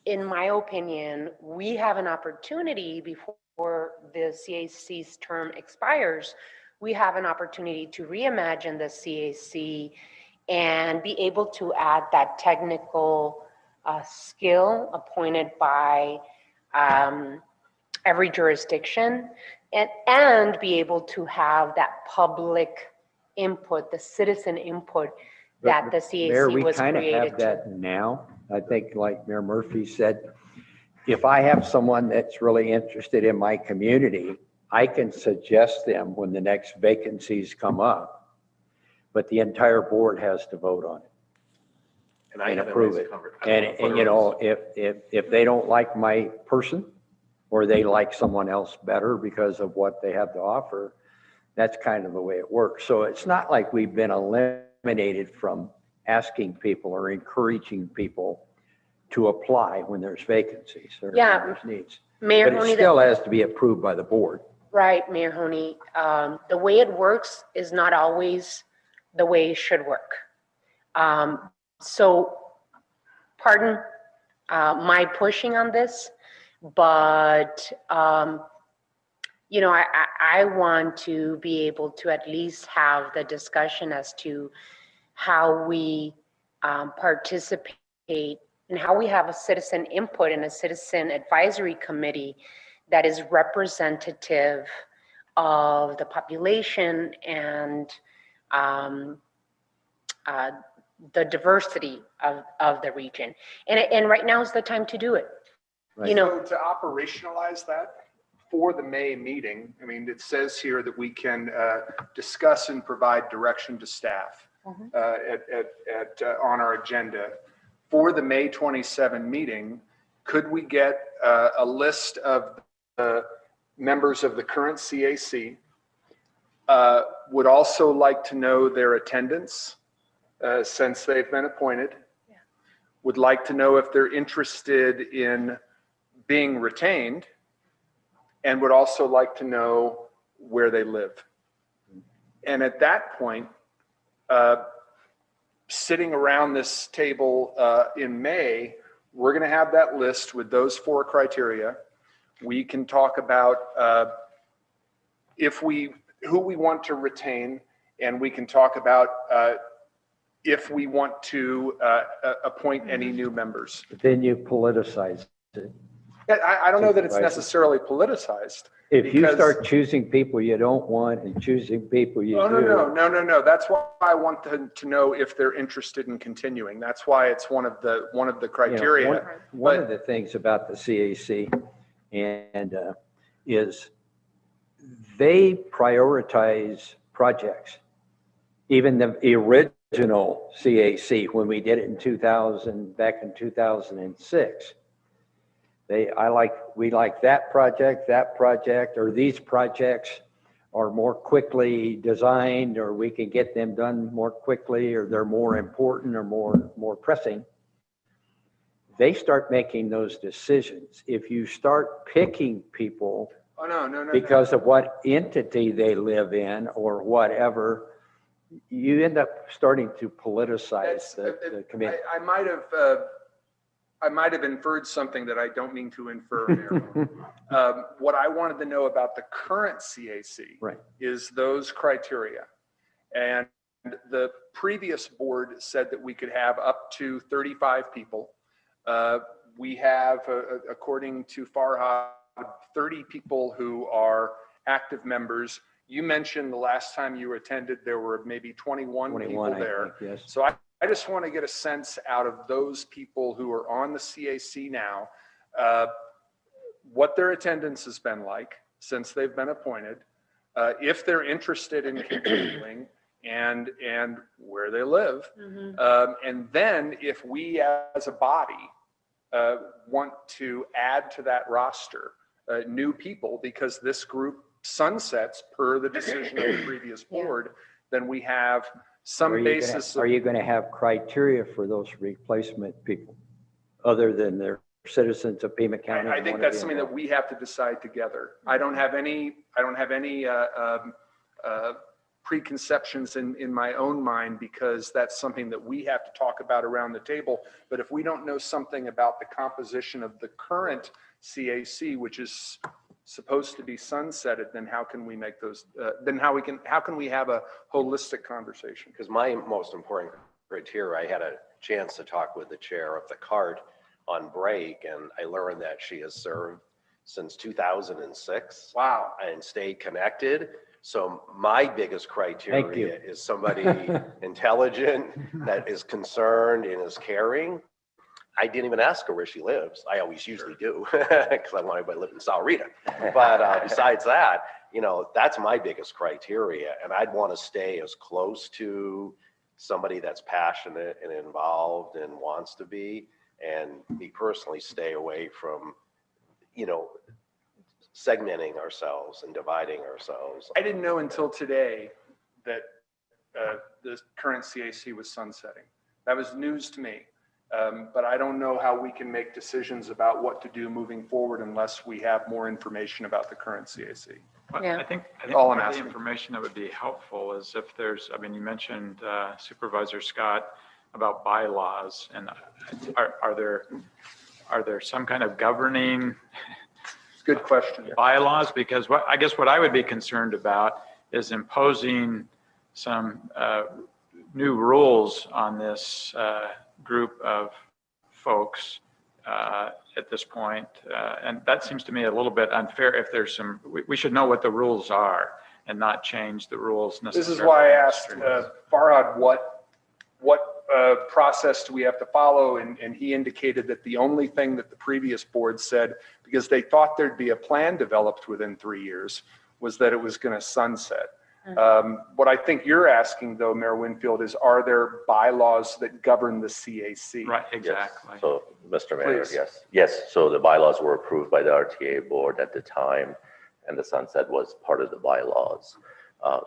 in my opinion, we have an opportunity before the CAC's term expires. We have an opportunity to reimagine the CAC and be able to add that technical skill appointed by every jurisdiction, and be able to have that public input, the citizen input that the CAC
Mayor,
was
we kind of
created
have that now. I think, like Mayor Murphy said, if I have someone that's really interested in my community, I can suggest them when the next vacancies come up, but the entire board has to vote on it and approve it. And if they don't like my person, or they like someone else better because of what they have to offer, That's kind of the way it works. So it's not like we've been eliminated from asking people or encouraging people to apply when there's vacancies or when
Yeah,
there's needs.
Mayor
But it
Honey,
still has to be approved by the board.
right, Mayor Honey. The way it works is not always the way it should work. So, pardon my pushing on this, but you know, I want to be able to at least have the discussion as to how we participate and how we have a citizen input and a citizen advisory committee that is representative of the population and the diversity of the region. And right now is the time to do it.
Right.
You know,
So to operationalize that for the May meeting, I mean, it says here that we can discuss and provide direction to staff
Mhm.
On our agenda. For the May 27 meeting, could we get a list of the members of the current CAC? Would also like to know their attendance since they've been appointed.
Yeah.
Would like to know if they're interested in being retained, and would also like to know where they live. And at that point, sitting around this table in May, we're going to have that list with those 4 criteria. We can talk about who we want to retain, and we can talk about if we want to appoint any new members.
But then you politicize it.
I don't know that it's necessarily politicized.
If you
because-
start choosing people you don't want and choosing people you do.
No. That's why I want them to know if they're interested in continuing. That's why it's one of the criteria.
You know, one of the things about the CAC and is they prioritize projects. Even the original CAC, when we did it back in 2006, we like that project, or these projects are more quickly designed, or we can get them done more quickly, or they're more important or more pressing. They start making those decisions. If you start picking people because of what entity they live in or whatever, you end up starting to politicize the committee.
I might have inferred something that I don't mean to infer, Mayor. What I wanted to know about the current CAC is those criteria. And the previous board said that we could have up to 35 people. We have, according to Farhad, 30 people who are active members. You mentioned the last time you attended, there were maybe 21 people there.
I think, yes.
So I just want to get a sense out of those people who are on the CAC now, what their attendance has been like since they've been appointed, if they're interested in continuing, and where they live.
Mhm.
And then if we as a body want to add to that roster new people, because this group sunsets per the decision of the previous board, then we have some basis.
Are you going to have criteria for those replacement people other than their citizens of Pima County?
I think that's something that we have to decide together. I don't have any preconceptions in my own mind, because that's something that we have to talk about around the table. But if we don't know something about the composition of the current CAC, which is supposed to be sunsetted, then how can we make those, how can we have a holistic conversation?
Because my most important criteria, I had a chance to talk with the chair of the CART on break, and I learned that she has served since 2006.
Wow.
And stayed connected. So my biggest criteria is somebody intelligent, that is concerned and is caring. I didn't even ask her where she lives. I always usually do, because I want everybody to live in South Rita. But besides that, you know, that's my biggest criteria. And I'd want to stay as close to somebody that's passionate and involved and wants to be, and me personally stay away from, you know, segmenting ourselves and dividing ourselves.
I didn't know until today that the current CAC was sunsetting. That was news to me. But I don't know how we can make decisions about what to do moving forward unless we have more information about the current CAC.
Well,
Yeah.
I think
All I'm
part of the
asking.
information that would be helpful is if there's, I mean, you mentioned Supervisor Scott about bylaws, and are there some kind of governing
Good question.
bylaws? Because I guess what I would be concerned about is imposing some new rules on this group of folks at this point. And that seems to me a little bit unfair. If there's some, we should know what the rules are and not change the rules necessarily.
This is why I asked Farhad what process do we have to follow, and he indicated that the only thing that the previous board said, because they thought there'd be a plan developed within 3 years, was that it was going to sunset. What I think you're asking, though, Mayor Winfield, is are there bylaws that govern the CAC?
Right, exactly.
Yes. So, Mr. Mayor,
Please.
yes. So the bylaws were approved by the RTA board at the time, and the sunset was part of the bylaws.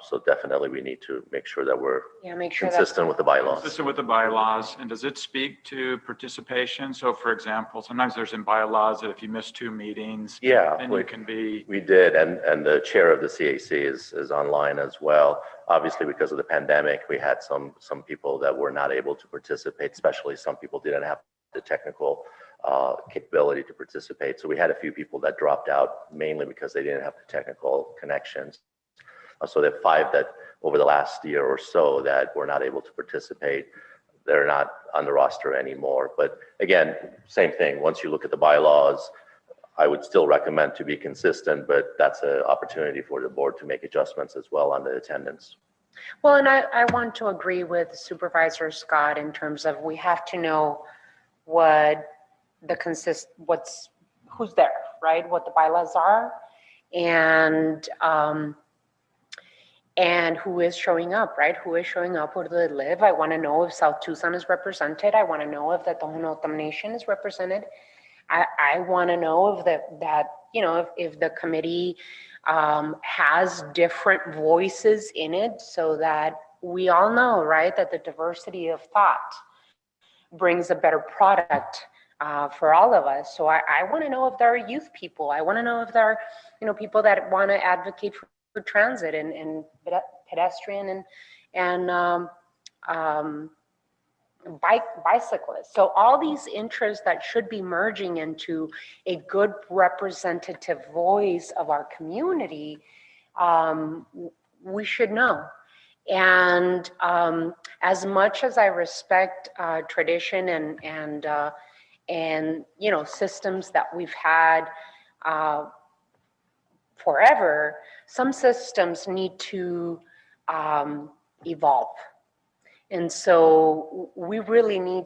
So definitely we need to make sure that we're
Make sure that's
consistent with the bylaws.
Consistent with the bylaws, and does it speak to participation? So for example, sometimes there's in bylaws that if you miss 2 meetings,
Yeah,
then you can be.
we did, and the chair of the CAC is online as well. Obviously, because of the pandemic, we had some people that were not able to participate, especially some people didn't have the technical capability to participate. So we had a few people that dropped out mainly because they didn't have the technical connections. So there are 5 that over the last year or so that were not able to participate. They're not on the roster anymore. But again, same thing. Once you look at the bylaws, I would still recommend to be consistent, but that's an opportunity for the board to make adjustments as well on the attendance.
Well, and I want to agree with Supervisor Scott in terms of we have to know what who's there, right? What the bylaws are, and who is showing up, right? Who is showing up? Where do they live? I want to know if South Tucson is represented. I want to know if the Tohono Nation is represented. I want to know if if the committee has different voices in it, so that we all know, right, that the diversity of thought brings a better product for all of us. So I want to know if there are youth people. I want to know if there are people that want to advocate for transit and pedestrian and bicyclists. So all these interests that should be merging into a good representative voice of our community, we should know. And as much as I respect tradition and systems that we've had forever, some systems need to evolve. And so we really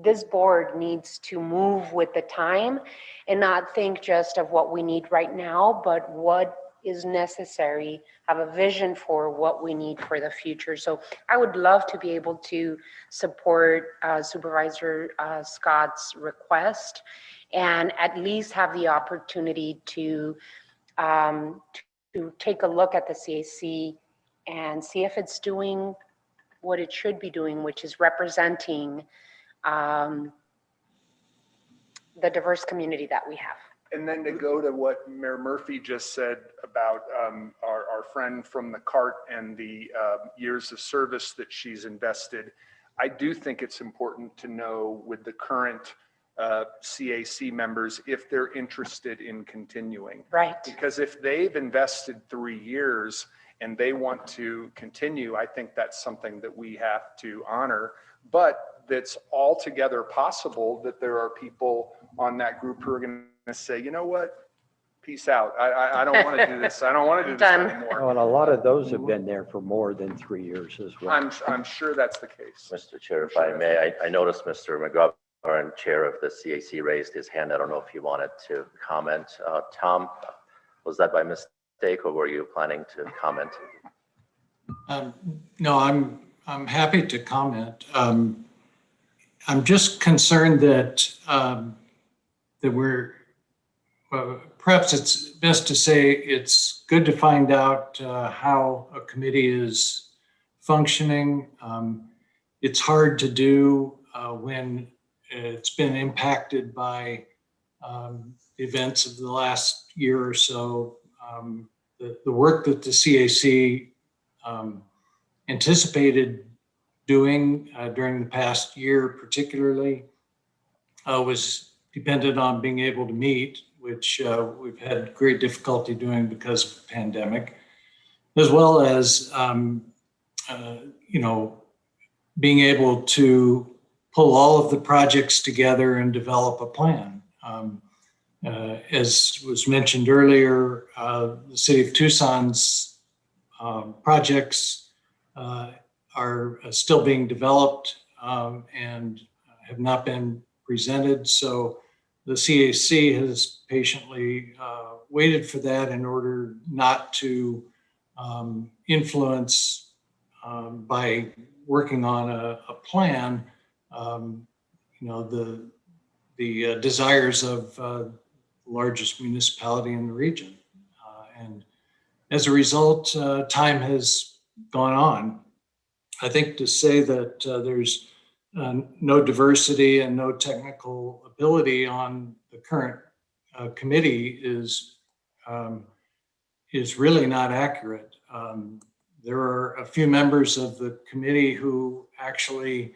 this board needs to move with the time and not think just of what we need right now, but what is necessary, have a vision for what we need for the future. So I would love to be able to support Supervisor Scott's request and at least have the opportunity to take a look at the CAC and see if it's doing what it should be doing, which is representing the diverse community that we have.
And then to go to what Mayor Murphy just said about our friend from the CART and the years of service that she's invested, I do think it's important to know with the current CAC members if they're interested in continuing.
Right.
Because if they've invested 3 years and they want to continue, I think that's something that we have to honor. But that's altogether possible that there are people on that group who are going to say, you know what, peace out. I don't want to do this. I don't want to do this anymore.
Well, and a lot of those have been there for more than 3 years as well.
I'm sure that's the case.
Mr. Chair, if I may, I noticed Mr. McGovern, chair of the CAC, raised his hand. I don't know if he wanted to comment. Tom, was that by mistake or were you planning to comment?
No, I'm happy to comment. I'm just concerned that that perhaps it's best to say it's good to find out how a committee is functioning. It's hard to do when it's been impacted by events of the last year or so. The work that the CAC anticipated doing during the past year particularly was dependent on being able to meet, which we've had great difficulty doing because of the pandemic, as well as being able to pull all of the projects together and develop a plan. As was mentioned earlier, the City of Tucson's projects are still being developed and have not been presented. So the CAC has patiently waited for that in order not to influence by working on a plan, the desires of the largest municipality in the region. And as a result, time has gone on. I think to say that there's no diversity and no technical ability on the current committee is really not accurate. There are a few members of the committee who actually,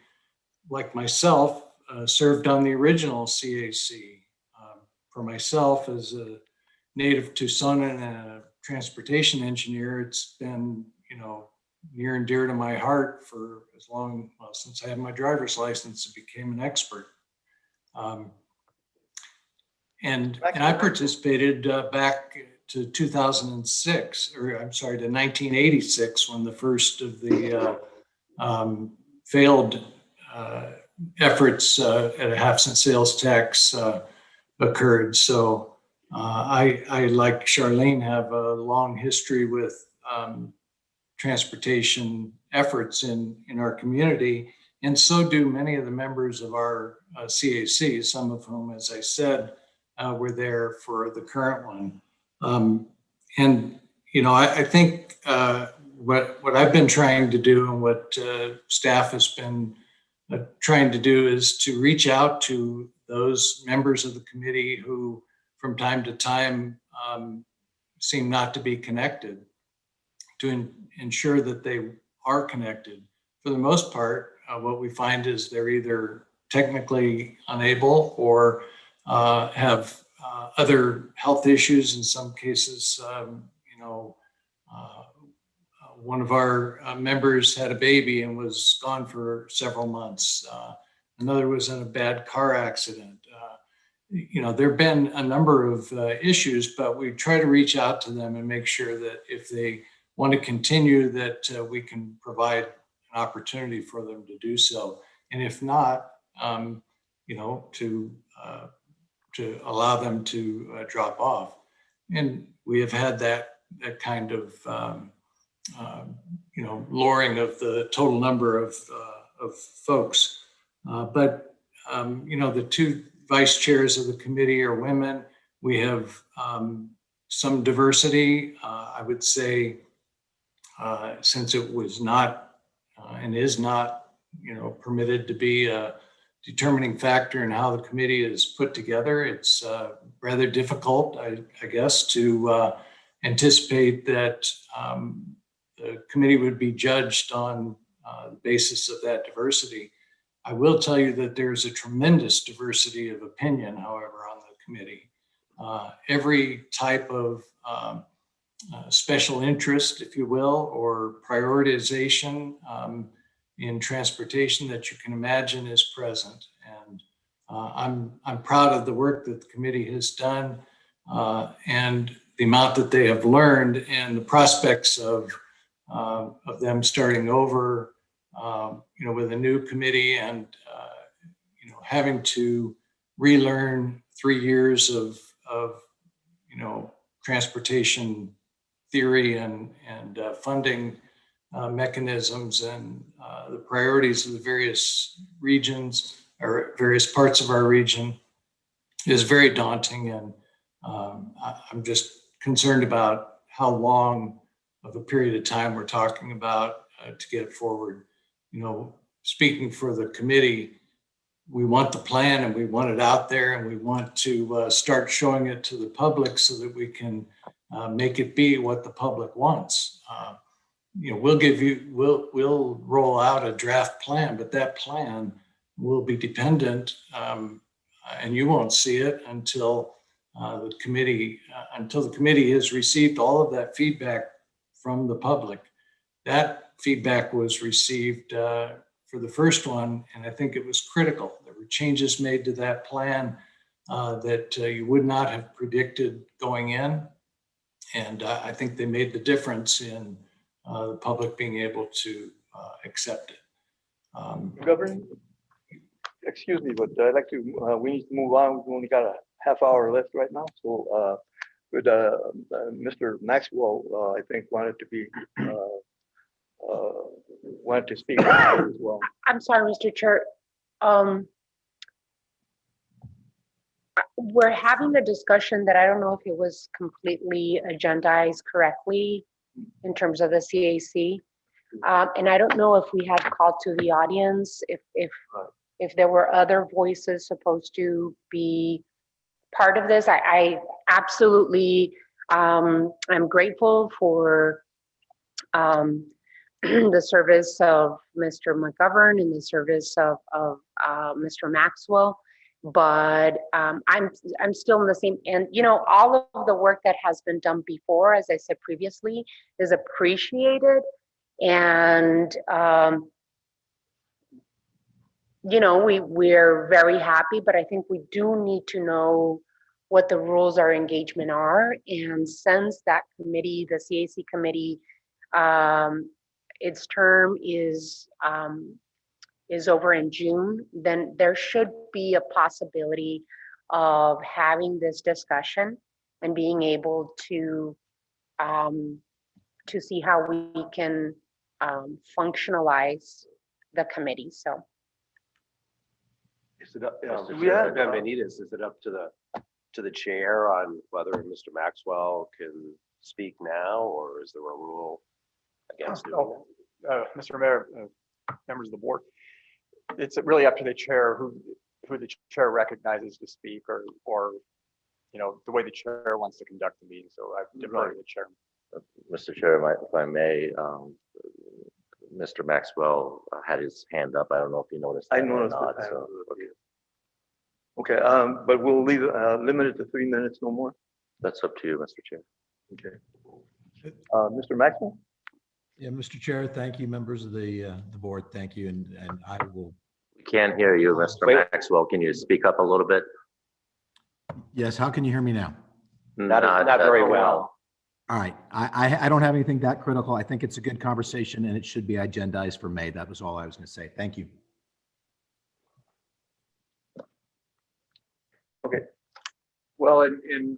like myself, served on the original CAC. For myself, as a native Tucsonan and a transportation engineer, it's been, near and dear to my heart for as long, since I had my driver's license, I became an expert. And I participated back to 2006, or I'm sorry, to 1986, when the first of the failed efforts at a half-cent sales tax occurred. So I, like Charlene, have a long history with transportation efforts in our community, and so do many of the members of our CAC, some of whom, as I said, were there for the current one. I think what I've been trying to do and what staff has been trying to do is to reach out to those members of the committee who from time to time seem not to be connected, to ensure that they are connected. For the most part, what we find is they're either technically unable or have other health issues. In some cases, one of our members had a baby and was gone for several months. Another was in a bad car accident. There have been a number of issues, but we try to reach out to them and make sure that if they want to continue, that we can provide an opportunity for them to do so. And if not, to allow them to drop off. And we have had that kind of lowering of the total number of folks. But the two vice chairs of the committee are women. We have some diversity. I would say, since it was not and is not, permitted to be a determining factor in how the committee is put together, it's rather difficult, I guess, to anticipate that the committee would be judged on the basis of that diversity. I will tell you that there's a tremendous diversity of opinion, however, on the committee. Every type of special interest, if you will, or prioritization in transportation that you can imagine is present. And I'm proud of the work that the committee has done and the amount that they have learned and the prospects of them starting over, with a new committee and, having to relearn 3 years of transportation theory and funding mechanisms and the priorities of the various regions or various parts of our region is very daunting. And I'm just concerned about how long of a period of time we're talking about to get it forward. You know, speaking for the committee, we want the plan and we want it out there and we want to start showing it to the public so that we can make it be what the public wants. You know, we'll roll out a draft plan, but that plan will be dependent, and you won't see it until the committee has received all of that feedback from the public. That feedback was received for the first one, and I think it was critical. There were changes made to that plan that you would not have predicted going in, and I think they made the difference in the public being able to accept it.
Governor, excuse me, but I'd like to, we need to move on. We've only got a half hour left right now. So with Mr. Maxwell, I think wanted to speak as well.
I'm sorry, Mr. Chair. We're having the discussion that I don't know if it was completely agendized correctly in terms of the CAC. And I don't know if we had called to the audience, if there were other voices supposed to be part of this. I absolutely, I'm grateful for the service of Mr. McGovern and the service of Mr. Maxwell. But I'm still in the same, and you know, all of the work that has been done before, as I said previously, is appreciated. And you know, we're very happy, but I think we do need to know what the rules of engagement are. And since that committee, the CAC committee, its term is over in June, then there should be a possibility of having this discussion and being able to see how we can functionalize the committee. So.
Is it up, Benvenides, is it up to the chair on whether Mr. Maxwell can speak now, or is there a rule against doing that?
Mr. Mayor, members of the board, it's really up to the chair who the chair recognizes to speak, or you know, the way the chair wants to conduct the meeting. So I defer to the chair.
Mr. Chair, if I may, Mr. Maxwell had his hand up. I don't know if you noticed that.
I noticed
or not,
it.
so,
Okay, but we'll leave limit it to 3 minutes, no more.
that's up to you, Mr. Chair.
Okay. Mr. Maxwell?
Yeah, Mr. Chair, thank you, members of the board. Thank you, and I will.
We can't hear you, Mr. Maxwell. Can you speak up a little bit?
Yes, how can you hear me now?
Not very well.
All right, I don't have anything that critical. I think it's a good conversation and it should be agendized for May. That was all I was going to say. Thank you.
Okay. Well, and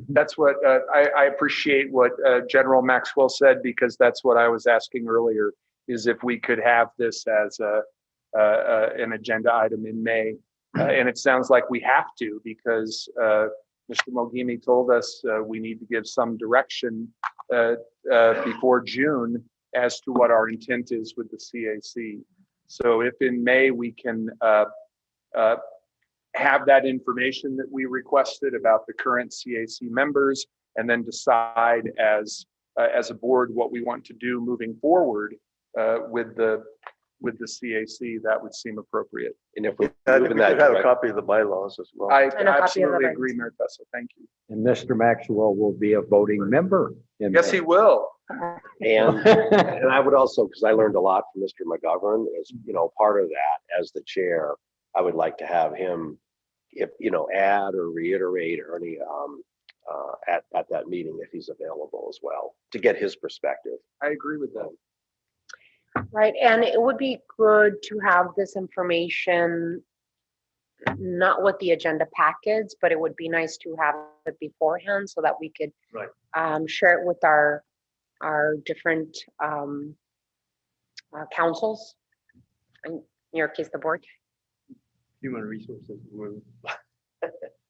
that's what I appreciate what General Maxwell said, because that's what I was asking earlier, is if we could have this as an agenda item in May. And it sounds like we have to, because Mr. Mogimi told us we need to give some direction before June as to what our intent is with the CAC. So if in May we can have that information that we requested about the current CAC members, and then decide as a board what we want to do moving forward with the CAC, that would seem appropriate.
And if we
I
move
think
in
we
that
should have a
direction,
copy of the bylaws as well.
I
And a copy of the
absolutely
regs.
agree, Mayor Tessa. Thank you.
And Mr. Maxwell will be a voting member.
Yes, he will.
and I would also, because I learned a lot from Mr. McGovern, as you know, part of that as the chair, I would like to have him, if you know, add or reiterate or any at that meeting if he's available as well, to get his perspective.
I agree with that.
Right, and it would be good to have this information, not with the agenda packets, but it would be nice to have it beforehand so that we could share it with our different councils, in your case, the board.
Human resources.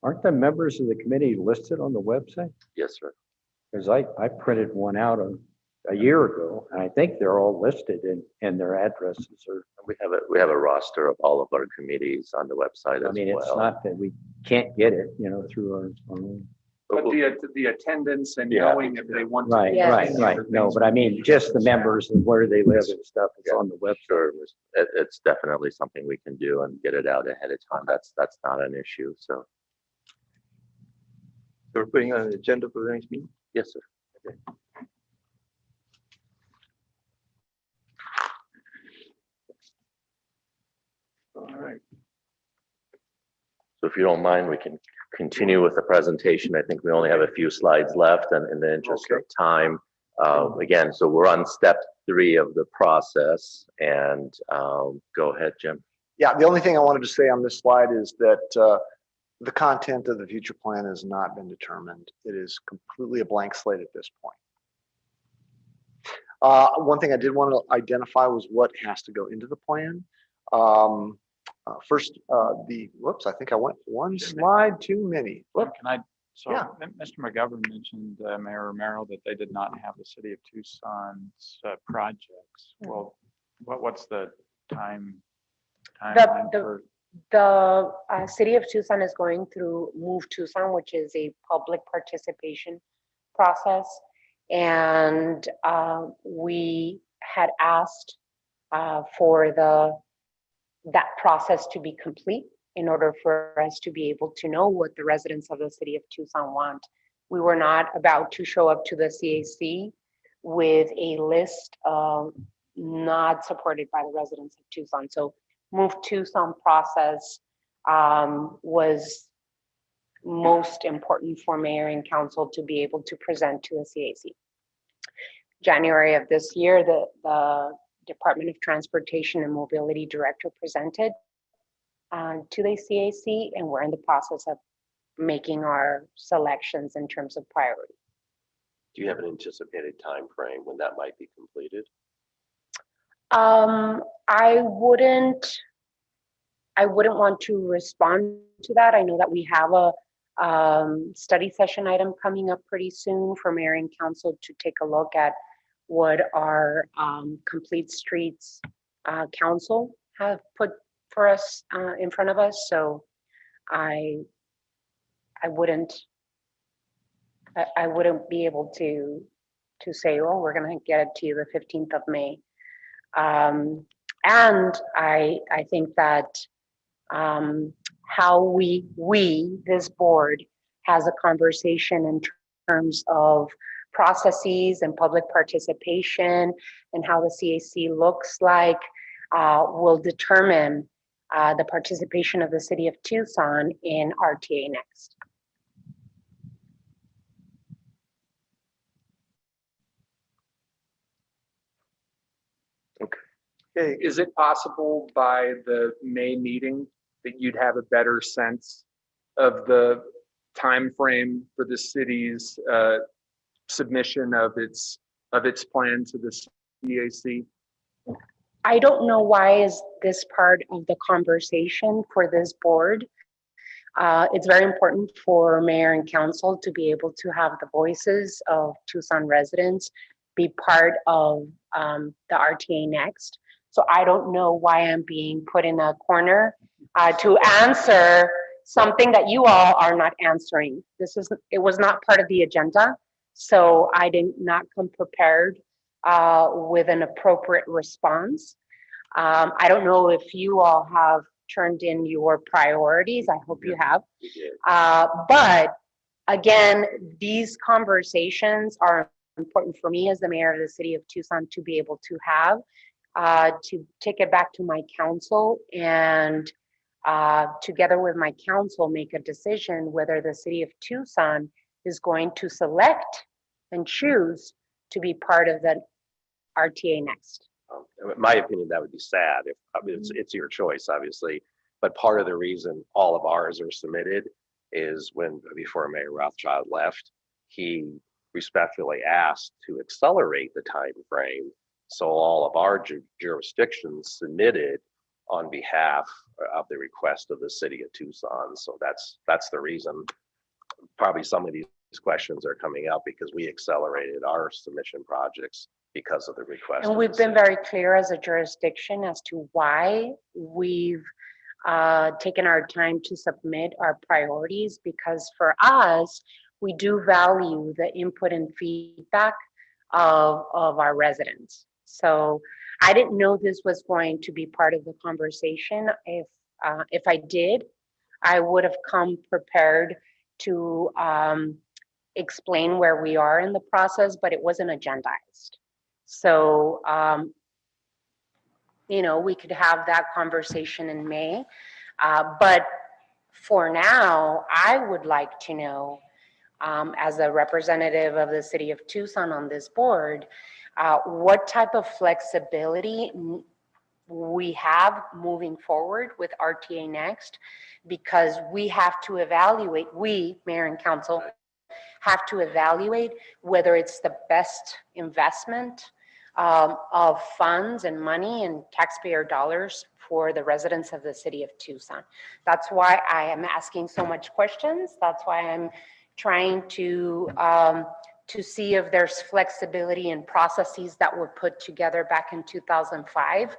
Aren't the members of the committee listed on the website?
Yes, sir.
Because I printed one out a year ago, and I think they're all listed and their addresses are.
We have a roster of all of our committees on the website
I
as
mean, it's
well.
not that we can't get it, through our own.
But the attendance and
Yeah.
knowing if they want to.
Right,
Yes.
right. No, but I mean, just the members and where they live and stuff is on the website.
Sure, it's definitely something we can do and get it out ahead of time. That's not an issue. So,
So we're putting on an agenda for the next meeting.
yes, sir.
All right.
So if you don't mind, we can continue with the presentation. I think we only have a few slides left, and in the interest of time, again, so we're on step 3 of the process, and go ahead, Jim.
Yeah, the only thing I wanted to say on this slide is that the content of the future plan has not been determined. It is completely a blank slate at this point. One thing I did want to identify was what has to go into the plan. First, whoops, I think I went one slide too many.
Can I, so
Yeah.
Mr. McGovern mentioned, Mayor Romero, that they did not have the City of Tucson's projects. Well, what's the timeline for?
The City of Tucson is going through Move Tucson, which is a public participation process. And we had asked for that process to be complete in order for us to be able to know what the residents of the City of Tucson want. We were not about to show up to the CAC with a list not supported by the residents of Tucson. So Move Tucson process was most important for mayor and council to be able to present to the CAC. January of this year, the Department of Transportation and Mobility Director presented to the CAC, and we're in the process of making our selections in terms of priority.
Do you have an anticipated time frame when that might be completed?
I wouldn't want to respond to that. I know that we have a study session item coming up pretty soon for mayor and council to take a look at what our Complete Streets Council have put for us in front of us. So I wouldn't be able to say, oh, we're going to get it to you the 15th of May. And I think that how we, this board, has a conversation in terms of processes and public participation and how the CAC looks like will determine the participation of the City of Tucson in RTA Next.
Okay.
Is it possible by the May meeting that you'd have a better sense of the time frame for the city's submission of its plan to the CAC?
I don't know why is this part of the conversation for this board. It's very important for mayor and council to be able to have the voices of Tucson residents be part of the RTA Next. So I don't know why I'm being put in a corner to answer something that you all are not answering. It was not part of the agenda, so I did not come prepared with an appropriate response. I don't know if you all have turned in your priorities. I hope you have. But again, these conversations are important for me as the mayor of the City of Tucson to be able to have, to take it back to my council and together with my council make a decision whether the City of Tucson is going to select and choose to be part of the RTA Next.
In my opinion, that would be sad. It's your choice, obviously, but part of the reason all of ours are submitted is before Mayor Rothschild left, he respectfully asked to accelerate the time frame. So all of our jurisdictions submitted
on behalf of the request of the city of Tucson. So that's the reason. Probably some of these questions are coming up because we accelerated our submission projects because of the request.
And we've been very clear as a jurisdiction as to why we've taken our time to submit our priorities, because for us, we do value the input and feedback of our residents. So I didn't know this was going to be part of the conversation. If I did, I would have come prepared to explain where we are in the process, but it wasn't agendized. So, you know, we could have that conversation in May. But for now, I would like to know, as a representative of the city of Tucson on this board, what type of flexibility we have moving forward with RTA Next, because we have to evaluate, we, mayor and council, have to evaluate whether it's the best investment of funds and money and taxpayer dollars for the residents of the city of Tucson. That's why I am asking so much questions. That's why I'm trying to see if there's flexibility in processes that were put together back in 2005.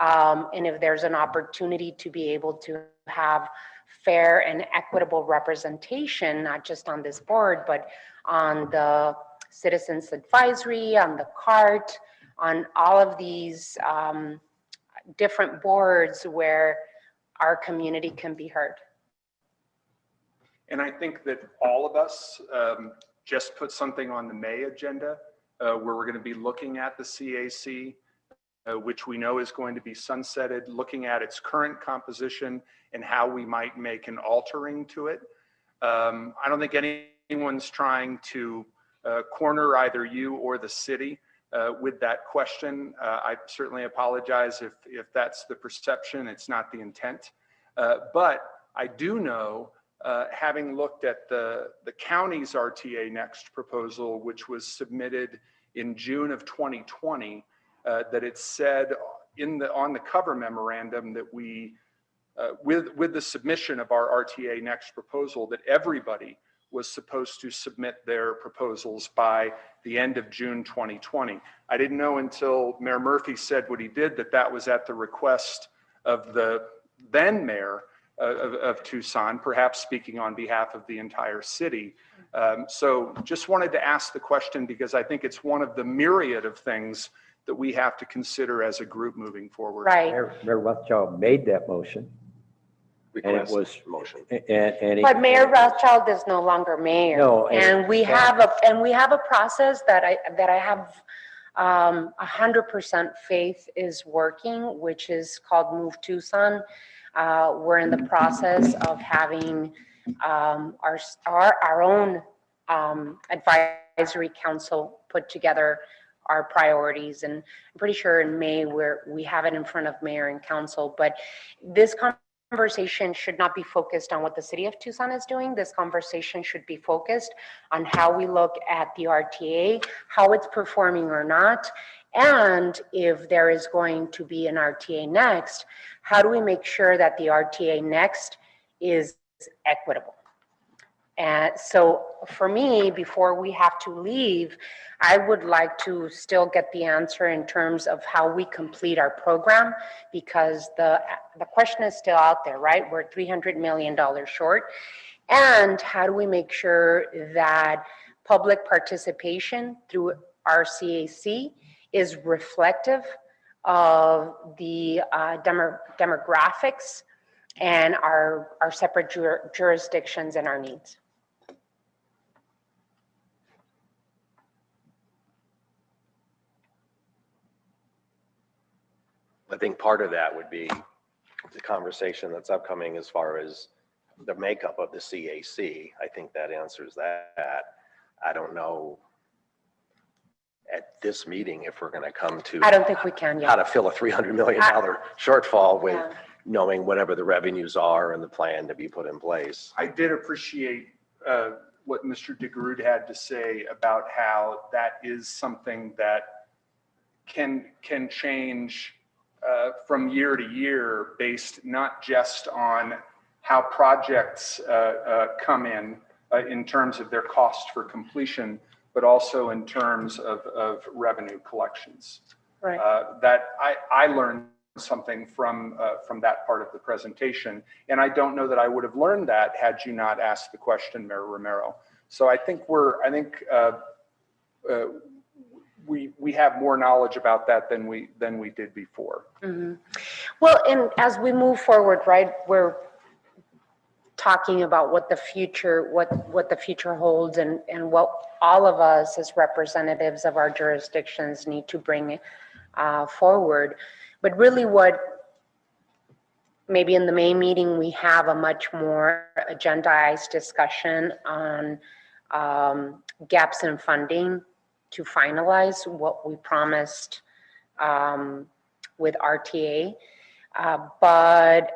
And if there's an opportunity to be able to have fair and equitable representation, not just on this board, but on the Citizens Advisory, on the CART, on all of these different boards where our community can be heard.
And I think that all of us just put something on the May agenda where we're going to be looking at the CAC, which we know is going to be sunsetted, looking at its current composition and how we might make an altering to it. I don't think anyone's trying to corner either you or the city with that question. I certainly apologize if that's the perception. It's not the intent. But I do know, having looked at the county's RTA Next proposal, which was submitted in June of 2020, that it said on the cover memorandum that we, with the submission of our RTA Next proposal, that everybody was supposed to submit their proposals by the end of June 2020. I didn't know until Mayor Murphy said what he did that was at the request of the then mayor of Tucson, perhaps speaking on behalf of the entire city. So just wanted to ask the question because I think it's one of the myriad of things that we have to consider as a group moving forward.
Right.
Mayor Rothschild made that motion. And it was
motion.
But Mayor Rothschild is no longer mayor.
No,
and we have a process that I have 100% faith is working, which is called Move Tucson. We're in the process of having our own advisory council put together our priorities, and I'm pretty sure in May we have it in front of mayor and council. But this conversation should not be focused on what the city of Tucson is doing. This conversation should be focused on how we look at the RTA, how it's performing or not, and if there is going to be an RTA Next, how do we make sure that the RTA Next is equitable? And so for me, before we have to leave, I would like to still get the answer in terms of how we complete our program, because the question is still out there, right? We're $300 million short. And how do we make sure that public participation through our CAC is reflective of the demographics and our separate jurisdictions and our needs?
I think part of that would be the conversation that's upcoming as far as the makeup of the CAC. I think that answers that. I don't know at this meeting if we're going to come to.
I don't think we can yet.
How to fill a $300 million shortfall with knowing whatever the revenues are and the plan to be put in place.
I did appreciate what Mr. DeGrood had to say about how that is something that can change from year to year based not just on how projects come in terms of their cost for completion, but also in terms of revenue collections.
Right.
That I learned something from that part of the presentation, and I don't know that I would have learned that had you not asked the question, Mayor Romero. So I think we have more knowledge about that than we did before.
Mm-hmm. Well, and as we move forward, right, we're talking about what the future holds, and what all of us as representatives of our jurisdictions need to bring forward. But really, what maybe in the May meeting we have a much more agendized discussion on gaps in funding to finalize what we promised with RTA. But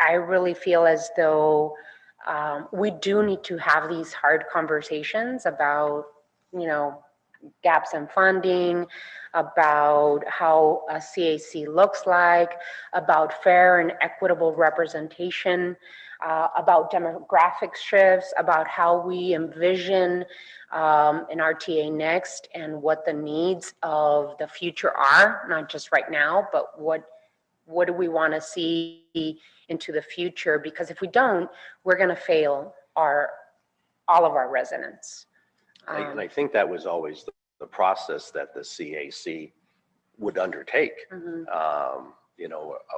I really feel as though we do need to have these hard conversations about, gaps in funding, about how a CAC looks like, about fair and equitable representation, about demographic shifts, about how we envision an RTA next, and what the needs of the future are, not just right now, but what do we want to see into the future? Because if we don't, we're going to fail all of our residents.
And I think that was always the process that the CAC would undertake.
Mm-hmm.
A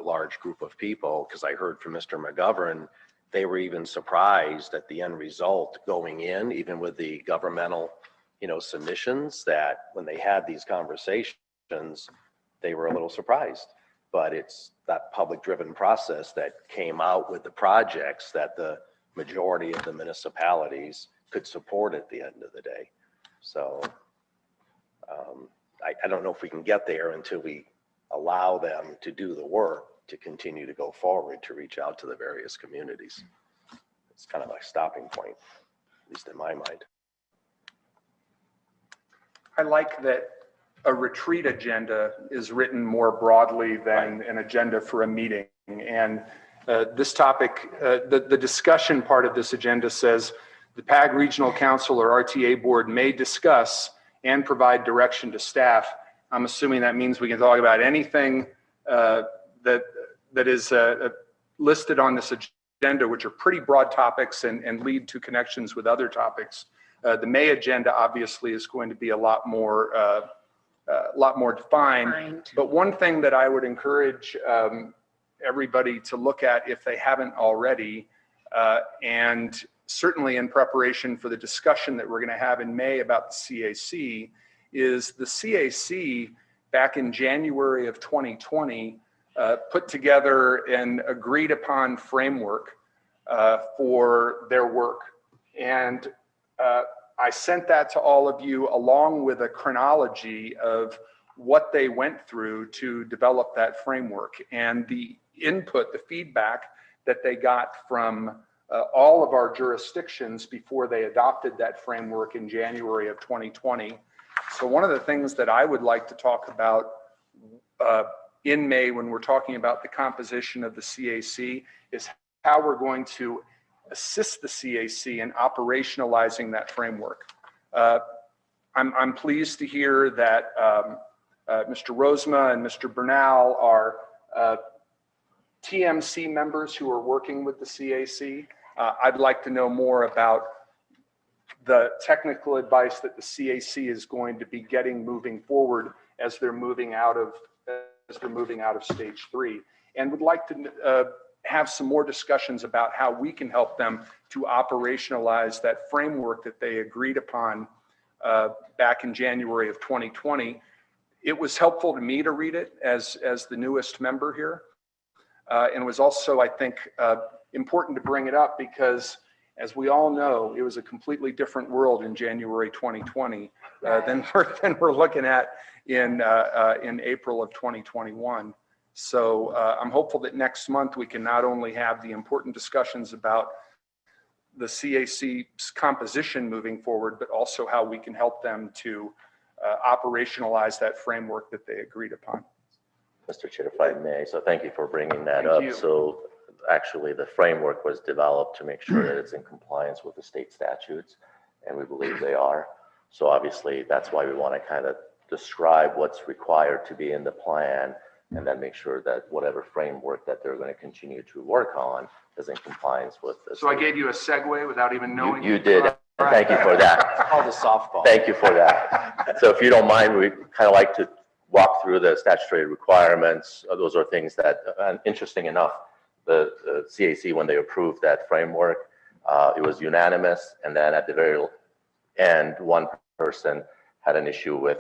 large group of people, because I heard from Mr. McGovern, they were even surprised at the end result going in, even with the governmental, submissions, that when they had these conversations, they were a little surprised. But it's that public-driven process that came out with the projects that the majority of the municipalities could support at the end of the day. So I don't know if we can get there until we allow them to do the work to continue to go forward, to reach out to the various communities. It's kind of a stopping point, at least in my mind.
I like that a retreat agenda is written more broadly than an agenda for a meeting. And this topic, the discussion part of this agenda says the PAG Regional Council or RTA Board may discuss and provide direction to staff. I'm assuming that means we can talk about anything that is listed on this agenda, which are pretty broad topics and lead to connections with other topics. The May agenda obviously is going to be a lot more defined. But one thing that I would encourage everybody to look at, if they haven't already, and certainly in preparation for the discussion that we're going to have in May about the CAC, is the CAC back in January of 2020 put together an agreed upon framework for their work. And I sent that to all of you along with a chronology of what they went through to develop that framework, and the input, the feedback that they got from all of our jurisdictions before they adopted that framework in January of 2020. So one of the things that I would like to talk about in May when we're talking about the composition of the CAC is how we're going to assist the CAC in operationalizing that framework. I'm pleased to hear that Mr. Rosma and Mr. Bernal are TMC members who are working with the CAC. I'd like to know more about the technical advice that the CAC is going to be getting moving forward as they're moving out of stage 3, and would like to have some more discussions about how we can help them to operationalize that framework that they agreed upon back in January of 2020. It was helpful to me to read it as the newest member here. And it was also, I think, important to bring it up because, as we all know, it was a completely different world in January 2020 than we're looking at in April of 2021. So I'm hopeful that next month we can not only have the important discussions about the CAC's composition moving forward, but also how we can help them to operationalize that framework that they agreed upon.
Mr. Chair, if I may. So thank you for bringing that
Thank
up.
you.
So actually, the framework was developed to make sure that it's in compliance with the state statutes, and we believe they are. So obviously, that's why we want to kind of describe what's required to be in the plan, and then make sure that whatever framework that they're going to continue to work on is in compliance with this.
So I gave you a segue without even knowing.
You did, and thank you for that.
Called a softball.
Thank you for that. So if you don't mind, we kind of like to walk through the statutory requirements. Those are things that, and interesting enough, the CAC, when they approved that framework, it was unanimous. And then at the very end, one person had an issue with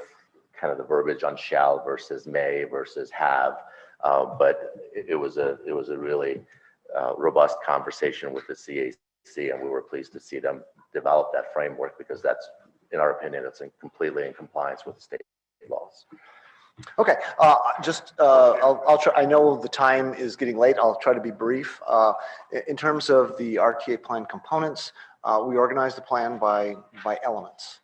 kind of the verbiage on shall versus may versus have. But it was a really robust conversation with the CAC, and we were pleased to see them develop that framework, because that's, in our opinion, it's completely in compliance with the state laws.
Okay, I'll try. I know the time is getting late. I'll try to be brief. In terms of the RTA plan components, we organize the plan by elements.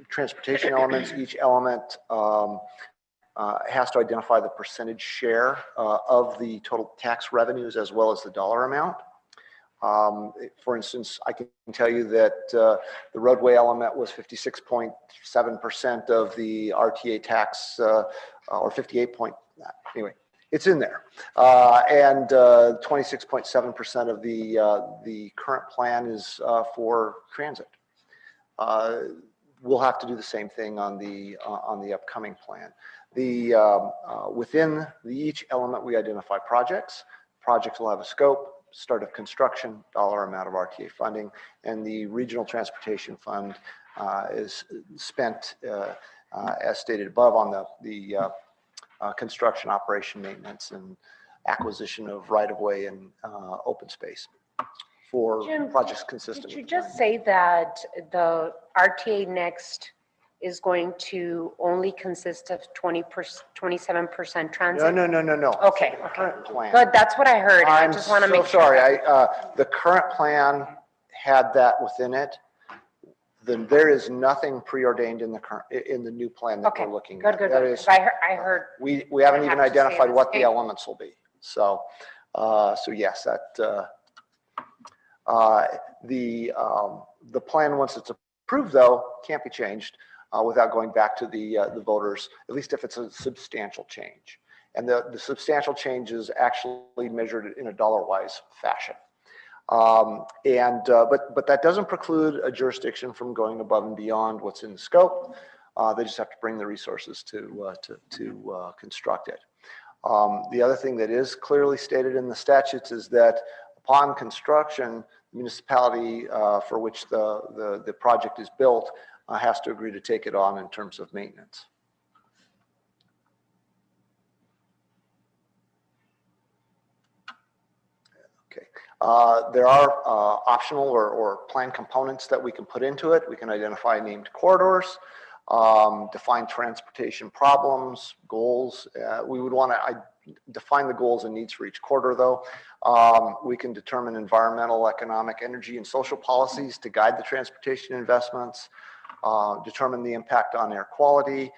Transportation elements, each element has to identify the percentage share of the total tax revenues as well as the dollar amount. For instance, I can tell you that the roadway element was 56.7% of the RTA tax, or 58 point, anyway, it's in there. And 26.7% of the current plan is for transit. We'll have to do the same thing on the upcoming plan. Within each element, we identify projects. Projects will have a scope, start of construction, dollar amount of RTA funding, and the regional transportation fund is spent as stated above on the construction, operation, maintenance, and acquisition of right-of-way and open space for
Jim,
projects consistent.
Did you
with the
just say that the RTA Next is going to only consist of 27% transit?
No.
Okay.
The current plan.
Good, that's what I heard. I
I'm
just want to
so
make sure.
sorry. The current plan had that within it. Then there is nothing preordained in the new plan that
Okay,
we're looking
good.
at. That is,
'Cause I heard.
we haven't
I
even
have to say
identified
the
what the
same.
elements will be. So yes, that the plan, once it's approved, though, can't be changed without going back to the voters, at least if it's a substantial change. And the substantial change is actually measured in a dollar-wise fashion. But that doesn't preclude a jurisdiction from going above and beyond what's in the scope. They just have to bring the resources to construct it. The other thing that is clearly stated in the statutes is that upon construction, the municipality for which the project is built has to agree to take it on in terms of maintenance. Okay. There are optional or plan components that we can put into it. We can identify named corridors, define transportation problems, goals. We would want to define the goals and needs for each corridor, though. We can determine environmental, economic, energy, and social policies to guide the transportation investments, determine the impact on air quality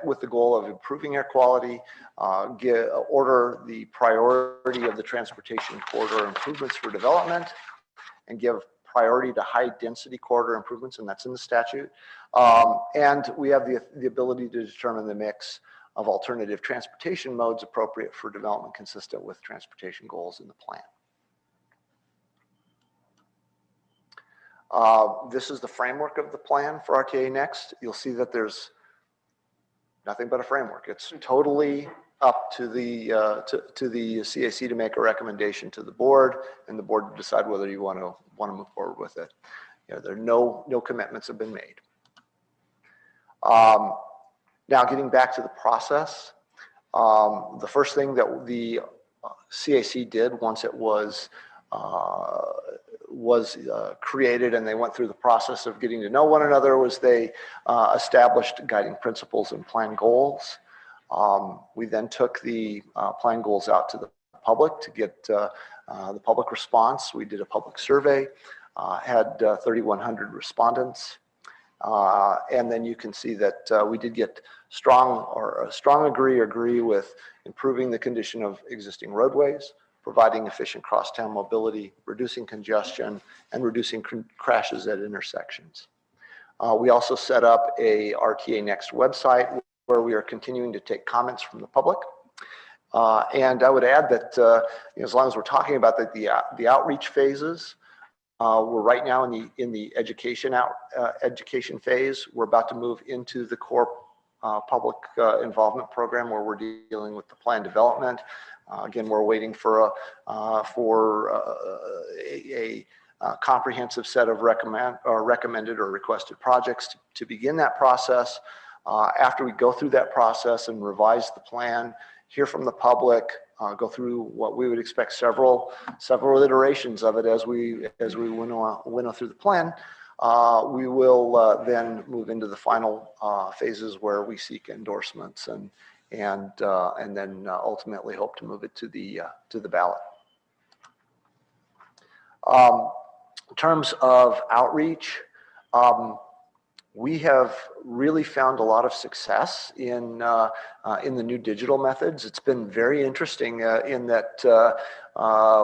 with the goal of improving air quality, order the priority of the transportation corridor improvements for development, and give priority to high density corridor improvements, and that's in the statute. And we have the ability to determine the mix of alternative transportation modes appropriate for development consistent with transportation goals in the plan. This is the framework of the plan for RTA Next. You'll see that there's nothing but a framework. It's totally up to the CAC to make a recommendation to the board, and the board to decide whether you want to move forward with it. You know, there are no commitments have been made. Now, getting back to the process, the first thing that the CAC did once it was created and they went through the process of getting to know one another was they established guiding principles and plan goals. We then took the plan goals out to the public to get the public response. We did a public survey, had 3,100 respondents. And then you can see that we did get a strong agree with improving the condition of existing roadways, providing efficient crosstown mobility, reducing congestion, and reducing crashes at intersections. We also set up a RTA Next website where we are continuing to take comments from the public. And I would add that as long as we're talking about the outreach phases, we're right now in the education phase. We're about to move into the core public involvement program where we're dealing with the plan development. Again, we're waiting for a comprehensive set of recommended or requested projects to begin that process. After we go through that process and revise the plan, hear from the public, go through what we would expect several iterations of it as we winnow through the plan. We will then move into the final phases where we seek endorsements and then ultimately hope to move it to the ballot. In terms of outreach, we have really found a lot of success in the new digital methods. It's been very interesting in that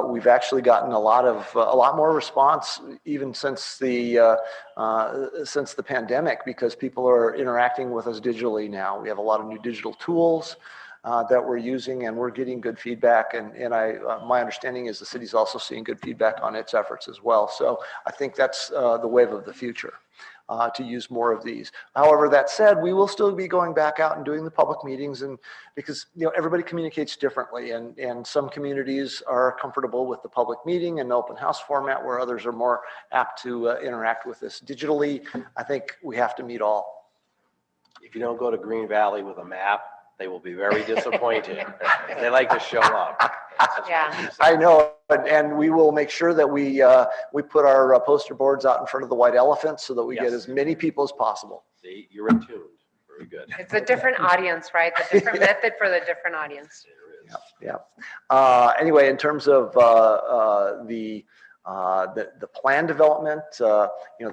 we've actually gotten a lot more response even since the pandemic, because people are interacting with us digitally now. We have a lot of new digital tools that we're using, and we're getting good feedback. And my understanding is the city's also seeing good feedback on its efforts as well. So I think that's the wave of the future. To use more of these. However, that said, we will still be going back out and doing the public meetings, and because everybody communicates differently, and some communities are comfortable with the public meeting and open house format, where others are more apt to interact with this digitally. I think we have to meet all.
If you don't go to Green Valley with a map, they will be very disappointed. They like to show up.
Yeah.
I know, and we will make sure that we put our poster boards out in front of the white elephant so that we get as many people as possible.
See, you're attuned. Very good.
It's a different audience, right? The different method for the different audience.
Yeah. Anyway, in terms of the plan development, the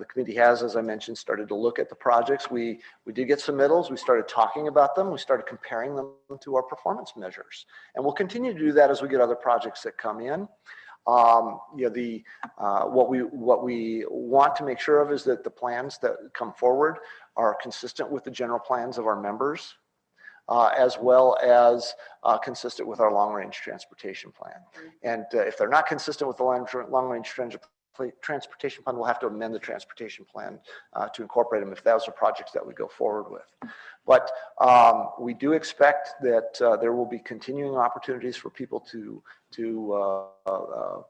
committee has, as I mentioned, started to look at the projects. We did get submittals. We started talking about them. We started comparing them to our performance measures, and we'll continue to do that as we get other projects that come in. What we want to make sure of is that the plans that come forward are consistent with the general plans of our members, as well as consistent with our long-range transportation plan. And if they're not consistent with the long-range transportation plan, we'll have to amend the transportation plan to incorporate them if those are projects that we go forward with. But we do expect that there will be continuing opportunities for people to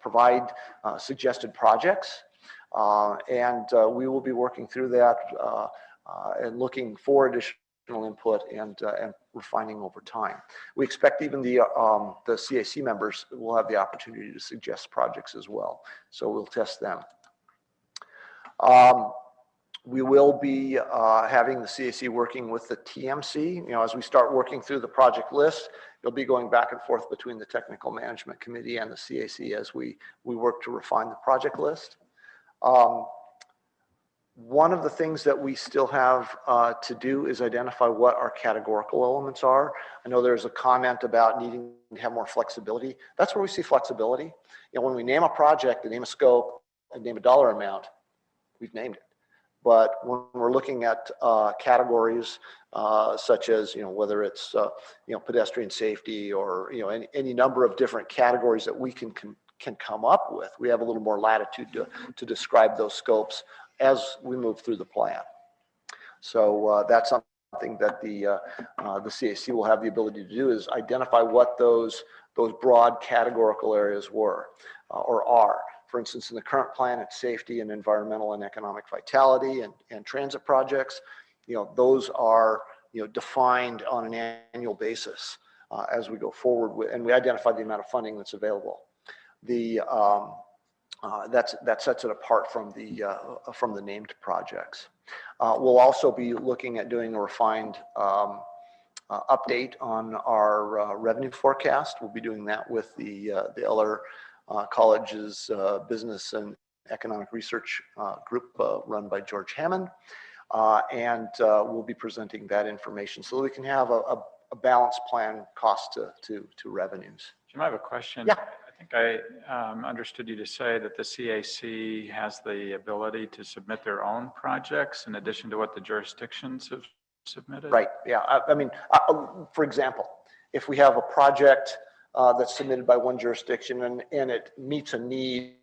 provide suggested projects, and we will be working through that and looking for additional input and refining over time. We expect even the CAC members will have the opportunity to suggest projects as well. So we'll test them. We will be having the CAC working with the TMC. As we start working through the project list, you'll be going back and forth between the Technical Management Committee and the CAC as we work to refine the project list. One of the things that we still have to do is identify what our categorical elements are. I know there's a comment about needing to have more flexibility. That's where we see flexibility. When we name a project and name a scope and name a dollar amount, we've named it. But when we're looking at categories such as, whether it's, pedestrian safety or, any number of different categories that we can come up with, we have a little more latitude to describe those scopes as we move through the plan. So that's something that the CAC will have the ability to do, is identify what those broad categorical areas were or are. For instance, in the current plan, it's safety and environmental and economic vitality and transit projects. Those are defined on an annual basis as we go forward with, and we identify the amount of funding that's available. That sets it apart from the named projects. We'll also be looking at doing a refined update on our revenue forecast. We'll be doing that with the Eller College's Business and Economic Research Group run by George Hammond. And we'll be presenting that information so that we can have a balanced plan, cost to revenues.
Jim, I have a question.
Yeah.
I think I understood you to say that the CAC has the ability to submit their own projects in addition to what the jurisdictions have submitted?
Right, yeah. I mean, for example, if we have a project that's submitted by one jurisdiction and it meets a need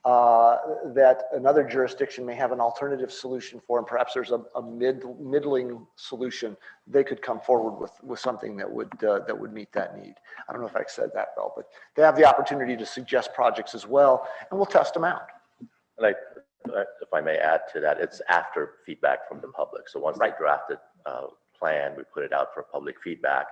that another jurisdiction may have an alternative solution for, and perhaps there's a middling solution, they could come forward with something that would meet that need. I don't know if I said that well, but they have the opportunity to suggest projects as well, and we'll test them out.
And if I may add to that, it's after feedback from the public. So once they drafted plan, we put it out for public feedback.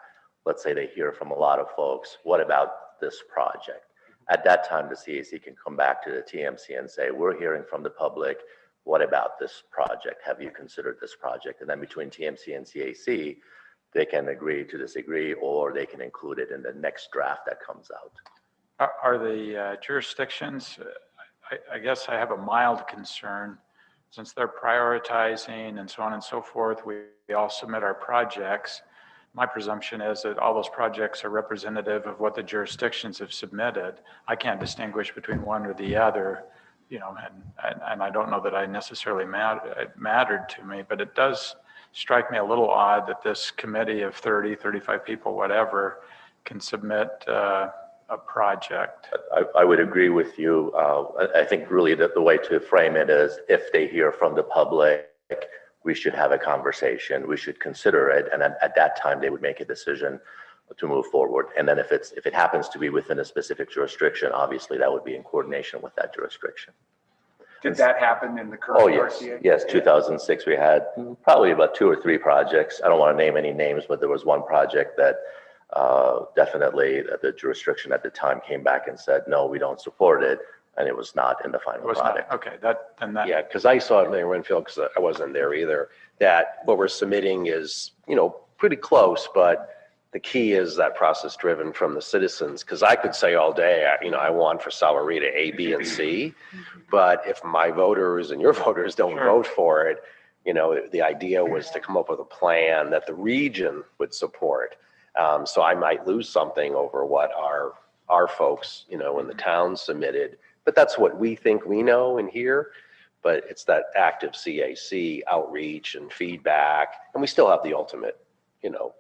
Let's say they hear from a lot of folks, what about this project? At that time, the CAC can come back to the TMC and say, we're hearing from the public, what about this project? Have you considered this project? And then between TMC and CAC, they can agree to disagree, or they can include it in the next draft that comes out.
Are the jurisdictions, I guess I have a mild concern, since they're prioritizing and so on and so forth, we all submit our projects. My presumption is that all those projects are representative of what the jurisdictions have submitted. I can't distinguish between one or the other, you know, and I don't know that I necessarily it mattered to me, but it does strike me a little odd that this committee of 30, 35 people, whatever, can submit a project.
I would agree with you. I think really that the way to frame it is, if they hear from the public, we should have a conversation, we should consider it, and at that time they would make a decision to move forward. And then if it happens to be within a specific jurisdiction, obviously that would be in coordination with that jurisdiction.
Did that happen in the current
Oh, yes,
RTA?
yes, 2006, we had probably about 2 or 3 projects. I don't want to name any names, but there was one project that definitely the jurisdiction at the time came back and said, no, we don't support it. And it was not in the final product.
Okay, then that.
Yeah, because I saw it in Renfield, because I wasn't there either, that what we're submitting is, you know, pretty close, but the key is that process driven from the citizens. Because I could say all day, you know, I want for Salarita A, B, and C, but if my voters and your voters don't vote for it, you know, the idea was to come up with a plan that the region would support. So I might lose something over what our folks, you know, in the town submitted. But that's what we think we know and hear. But it's that active CAC outreach and feedback, and we still have the ultimate, you know,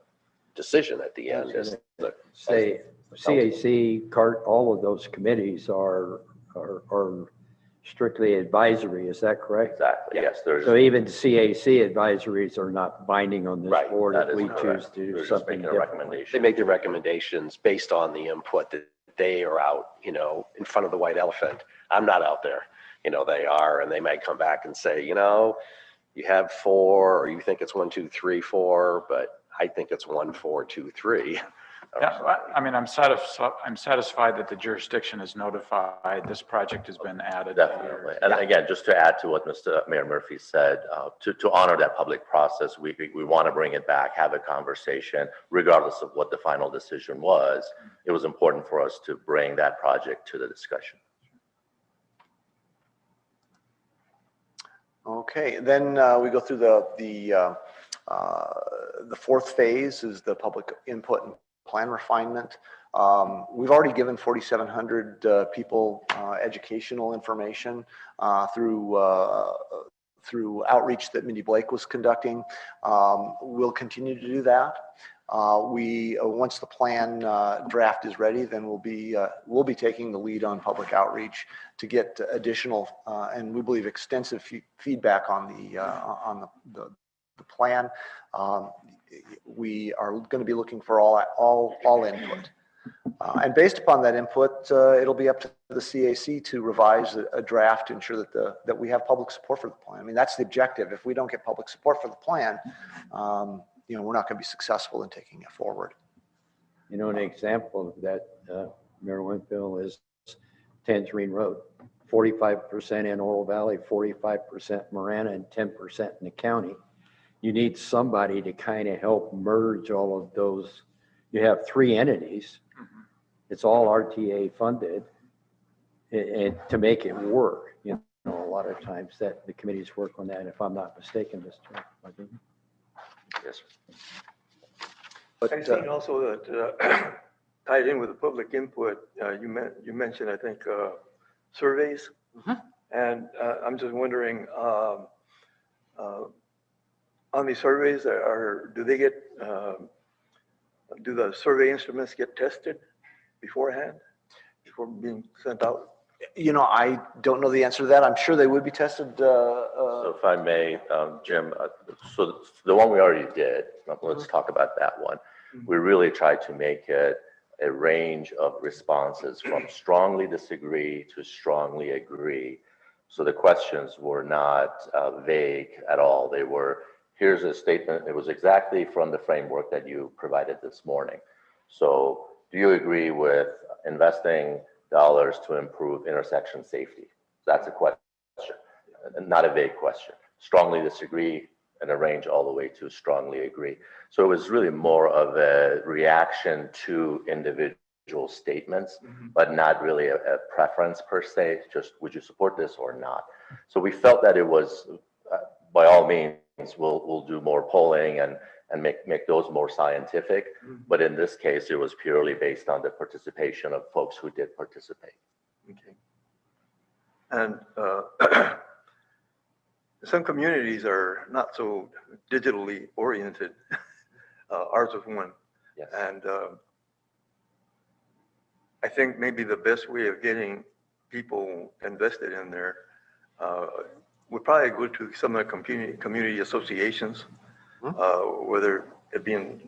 decision at the end.
Say CAC, CART, all of those committees are strictly advisory. Is that correct?
Exactly. Yes.
So even CAC advisories are not binding on this board if we choose to do something different.
They make their recommendations based on the input that they are out, you know, in front of the white elephant. I'm not out there, you know, they are, and they might come back and say, you know, you have 4, or you think it's 1, 2, 3, 4, but I think it's 1, 4, 2, 3.
Yeah, I mean, I'm satisfied that the jurisdiction is notified. This project has been added.
Definitely. And again, just to add to what Mr. Mayor Murphy said, to honor that public process, we want to bring it back, have a conversation, regardless of what the final decision was. It was important for us to bring that project to the discussion.
Okay, then we go through the 4th phase is the public input and plan refinement. We've already given 4,700 people educational information through outreach that Mindy Blake was conducting. We'll continue to do that. Once the plan draft is ready, then we'll be taking the lead on public outreach to get additional and we believe extensive feedback on the plan. We are going to be looking for all input. And based upon that input, it'll be up to the CAC to revise a draft to ensure that we have public support for the plan. I mean, that's the objective. If we don't get public support for the plan, you know, we're not going to be successful in taking it forward.
You know, an example of that, Mayor Winfield, is Tangerine Road. 45% in Oro Valley, 45% Marana, and 10% in the county. You need somebody to kind of help merge all of those. You have 3 entities. It's all RTA funded, and to make it work, you know, a lot of times that the committees work on that, if I'm not mistaken, Mr. Martin.
Yes.
But,
I think also that tied in with the public input, you mentioned, I think, surveys. And I'm just wondering, on these surveys, do they get, do the survey instruments get tested beforehand, before being sent out?
You know, I don't know the answer to that. I'm sure they would be tested.
So if I may, Jim, so the one we already did, let's talk about that one. We really tried to make it a range of responses from strongly disagree to strongly agree. So the questions were not vague at all. They were, here's a statement. It was exactly from the framework that you provided this morning. So do you agree with investing dollars to improve intersection safety? That's a question, not a vague question. Strongly disagree and a range all the way to strongly agree. So it was really more of a reaction to individual statements, but not really a preference per se, just would you support this or not? So we felt that it was, by all means, we'll do more polling and make those more scientific. But in this case, it was purely based on the participation of folks who did participate.
Okay. And some communities are not so digitally oriented. Ours was one.
Yes.
And I think maybe the best way of getting people invested in there would probably go to some of the community associations, whether it be in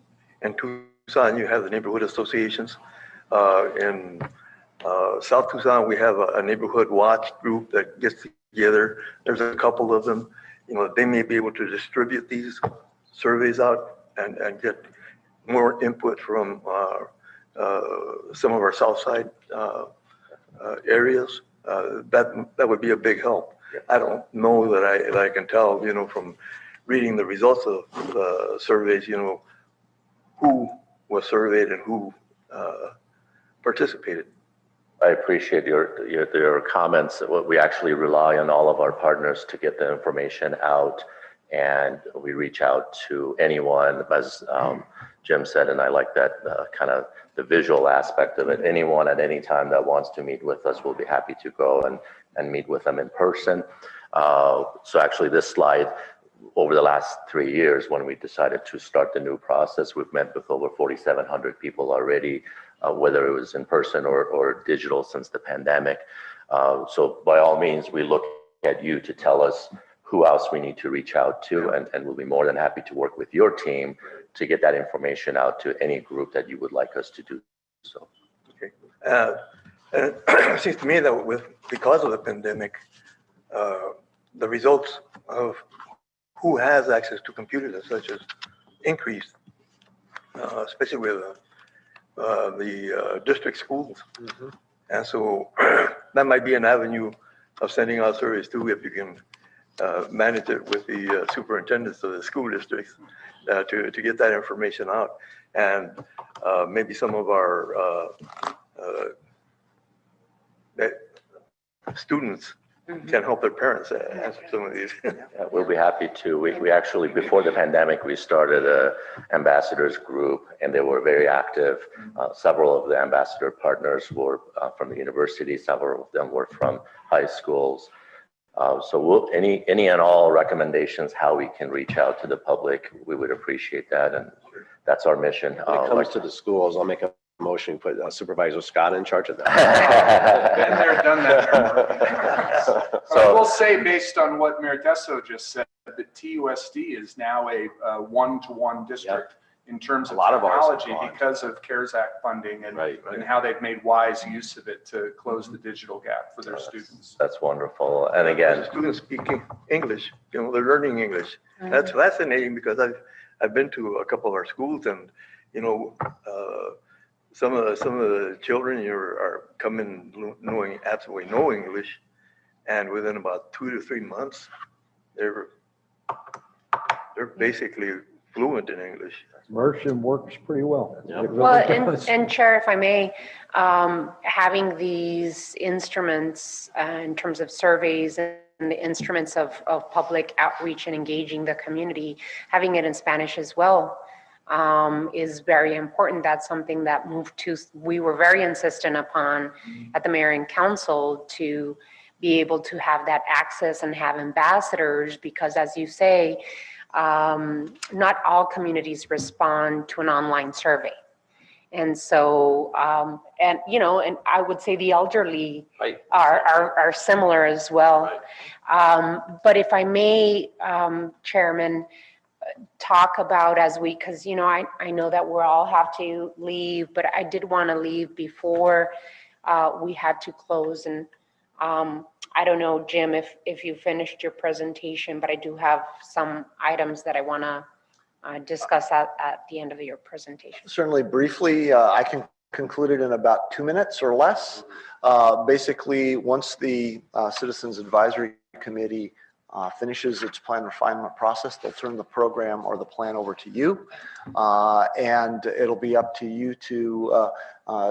Tucson, you have the neighborhood associations. In South Tucson, we have a neighborhood watch group that gets together. There's a couple of them. You know, they may be able to distribute these surveys out and get more input from some of our south side areas. That would be a big help. I don't know that I can tell, you know, from reading the results of the surveys, you know, who was surveyed and who participated.
I appreciate your comments. We actually rely on all of our partners to get the information out, and we reach out to anyone, as Jim said, and I like that kind of the visual aspect of it. Anyone at any time that wants to meet with us, we'll be happy to go and meet with them in person. So actually this slide, over the last 3 years, when we decided to start the new process, we've met with over 4,700 people already, whether it was in person or digital since the pandemic. So by all means, we look at you to tell us who else we need to reach out to, and we'll be more than happy to work with your team to get that information out to any group that you would like us to do so.
Okay. And it seems to me that because of the pandemic, the results of who has access to computers and such has increased, especially with the district schools. And so that might be an avenue of sending out surveys too, if you can manage it with the superintendents of the school districts to get that information out. And maybe some of our students can help their parents answer some of these.
Yeah, we'll be happy to. We actually, before the pandemic, we started a ambassadors group, and they were very active. Several of the ambassador partners were from the university. Several of them were from high schools. So any and all recommendations how we can reach out to the public, we would appreciate that, and that's our mission.
When it comes to the schools, I'll make a motion, put Supervisor Scott in charge of that.
Been there, done that. So I will say, based on what Mayor Tesso just said, that TUSD is now a one-to-one district in terms of technology because of CARES Act funding and how they've made wise use of it to close the digital gap for their students.
That's wonderful. And again,
students speaking English, you know, they're learning English. That's fascinating because I've been to a couple of our schools, and you know, some of the children are coming knowing absolutely no English, and within about 2 to 3 months, they're basically fluent in English.
Immersion works pretty well. It really
Well,
does.
and Chair, if I may, having these instruments in terms of surveys and the instruments of public outreach and engaging the community, having it in Spanish as well is very important. That's something that we were very insistent upon at the mayor and council to be able to have that access and have ambassadors, because as you say, not all communities respond to an online survey. And so, and I would say the elderly are similar as well. But if I may, Chairman, talk about because I know that we'll all have to leave, but I did want to leave before we had to close. And I don't know, Jim, if you finished your presentation, but I do have some items that I want to discuss at the end of your presentation.
Certainly briefly, I can conclude it in about 2 minutes or less. Basically, once the Citizens Advisory Committee finishes its plan refinement process, they'll turn the program or the plan over to you. And it'll be up to you to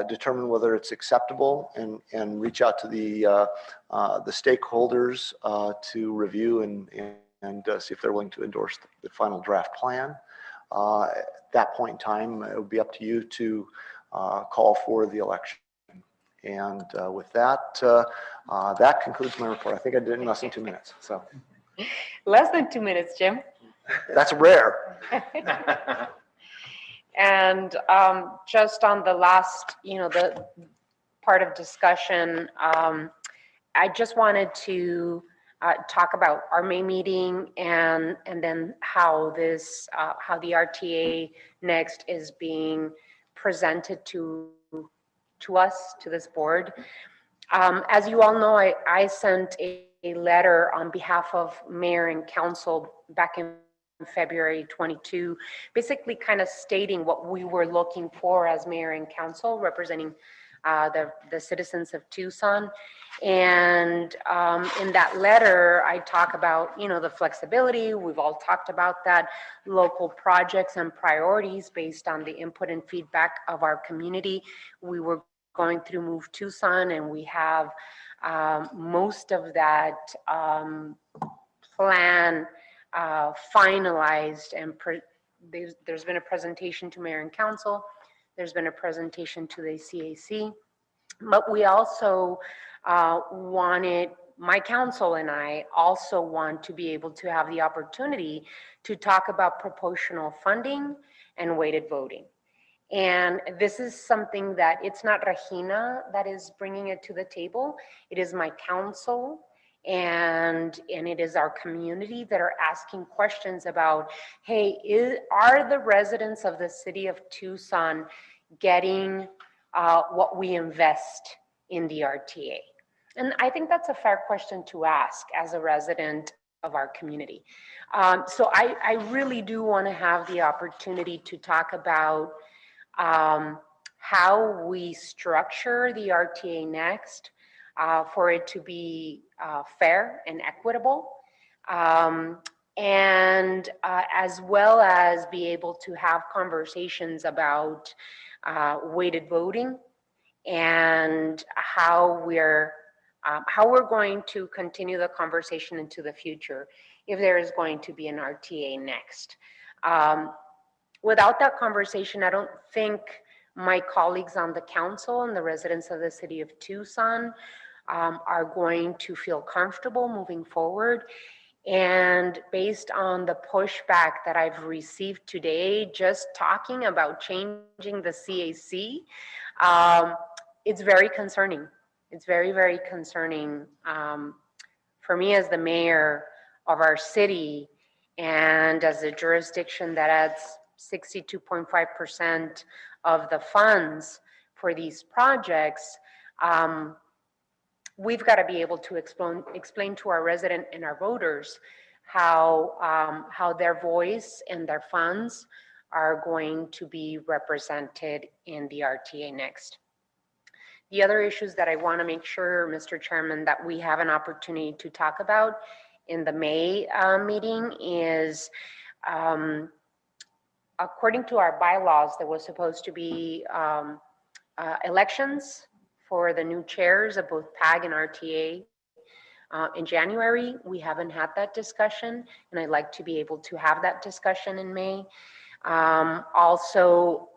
determine whether it's acceptable and reach out to the stakeholders to review and see if they're willing to endorse the final draft plan. At that point in time, it would be up to you to call for the election. And with that, that concludes my report. I think I did it in less than 2 minutes. So
less than 2 minutes, Jim.
That's rare.
And just on the last, the part of discussion, I just wanted to talk about our May meeting and then how this, how the RTA next is being presented to us, to this board. As you all know, I sent a letter on behalf of mayor and council back in February 22, basically kind of stating what we were looking for as mayor and council representing the citizens of Tucson. And in that letter, I talk about, the flexibility. We've all talked about that, local projects and priorities based on the input and feedback of our community. We were going through Move Tucson, and we have most of that plan finalized, and there's been a presentation to mayor and council. There's been a presentation to the CAC, but we also my council and I also want to be able to have the opportunity to talk about proportional funding and weighted voting. And this is something that it's not Regina that is bringing it to the table. It is my council and it is our community that are asking questions about, hey, are the residents of the city of Tucson getting what we invest in the RTA? And I think that's a fair question to ask as a resident of our community. So I really do want to have the opportunity to talk about how we structure the RTA next for it to be fair and equitable, and as well as be able to have conversations about weighted voting and how we're going to continue the conversation into the future if there is going to be an RTA next. Without that conversation, I don't think my colleagues on the council and the residents of the city of Tucson are going to feel comfortable moving forward. And based on the pushback that I've received today, just talking about changing the CAC, it's very concerning. It's very, very concerning for me as the mayor of our city and as a jurisdiction that adds 62.5% of the funds for these projects. We've got to be able to explain to our resident and our voters how their voice and their funds are going to be represented in the RTA next. The other issues that I want to make sure, Mr. Chairman, that we have an opportunity to talk about in the May meeting is according to our bylaws, there was supposed to be elections for the new chairs of both PAG and RTA in January. We haven't had that discussion, and I'd like to be able to have that discussion in May. Also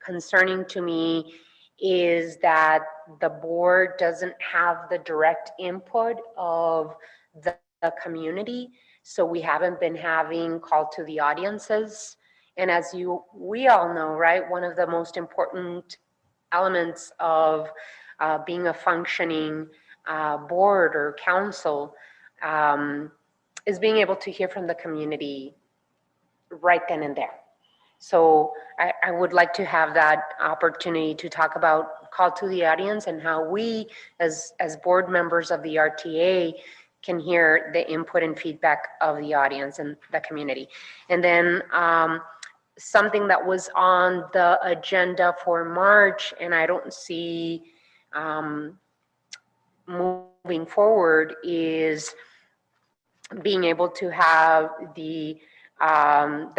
concerning to me is that the board doesn't have the direct input of the community. So we haven't been having call to the audiences. And as we all know, right, one of the most important elements of being a functioning board or council is being able to hear from the community right then and there. So I would like to have that opportunity to talk about call to the audience and how we as board members of the RTA can hear the input and feedback of the audience and the community. And then something that was on the agenda for March, and I don't see moving forward, is being able to have the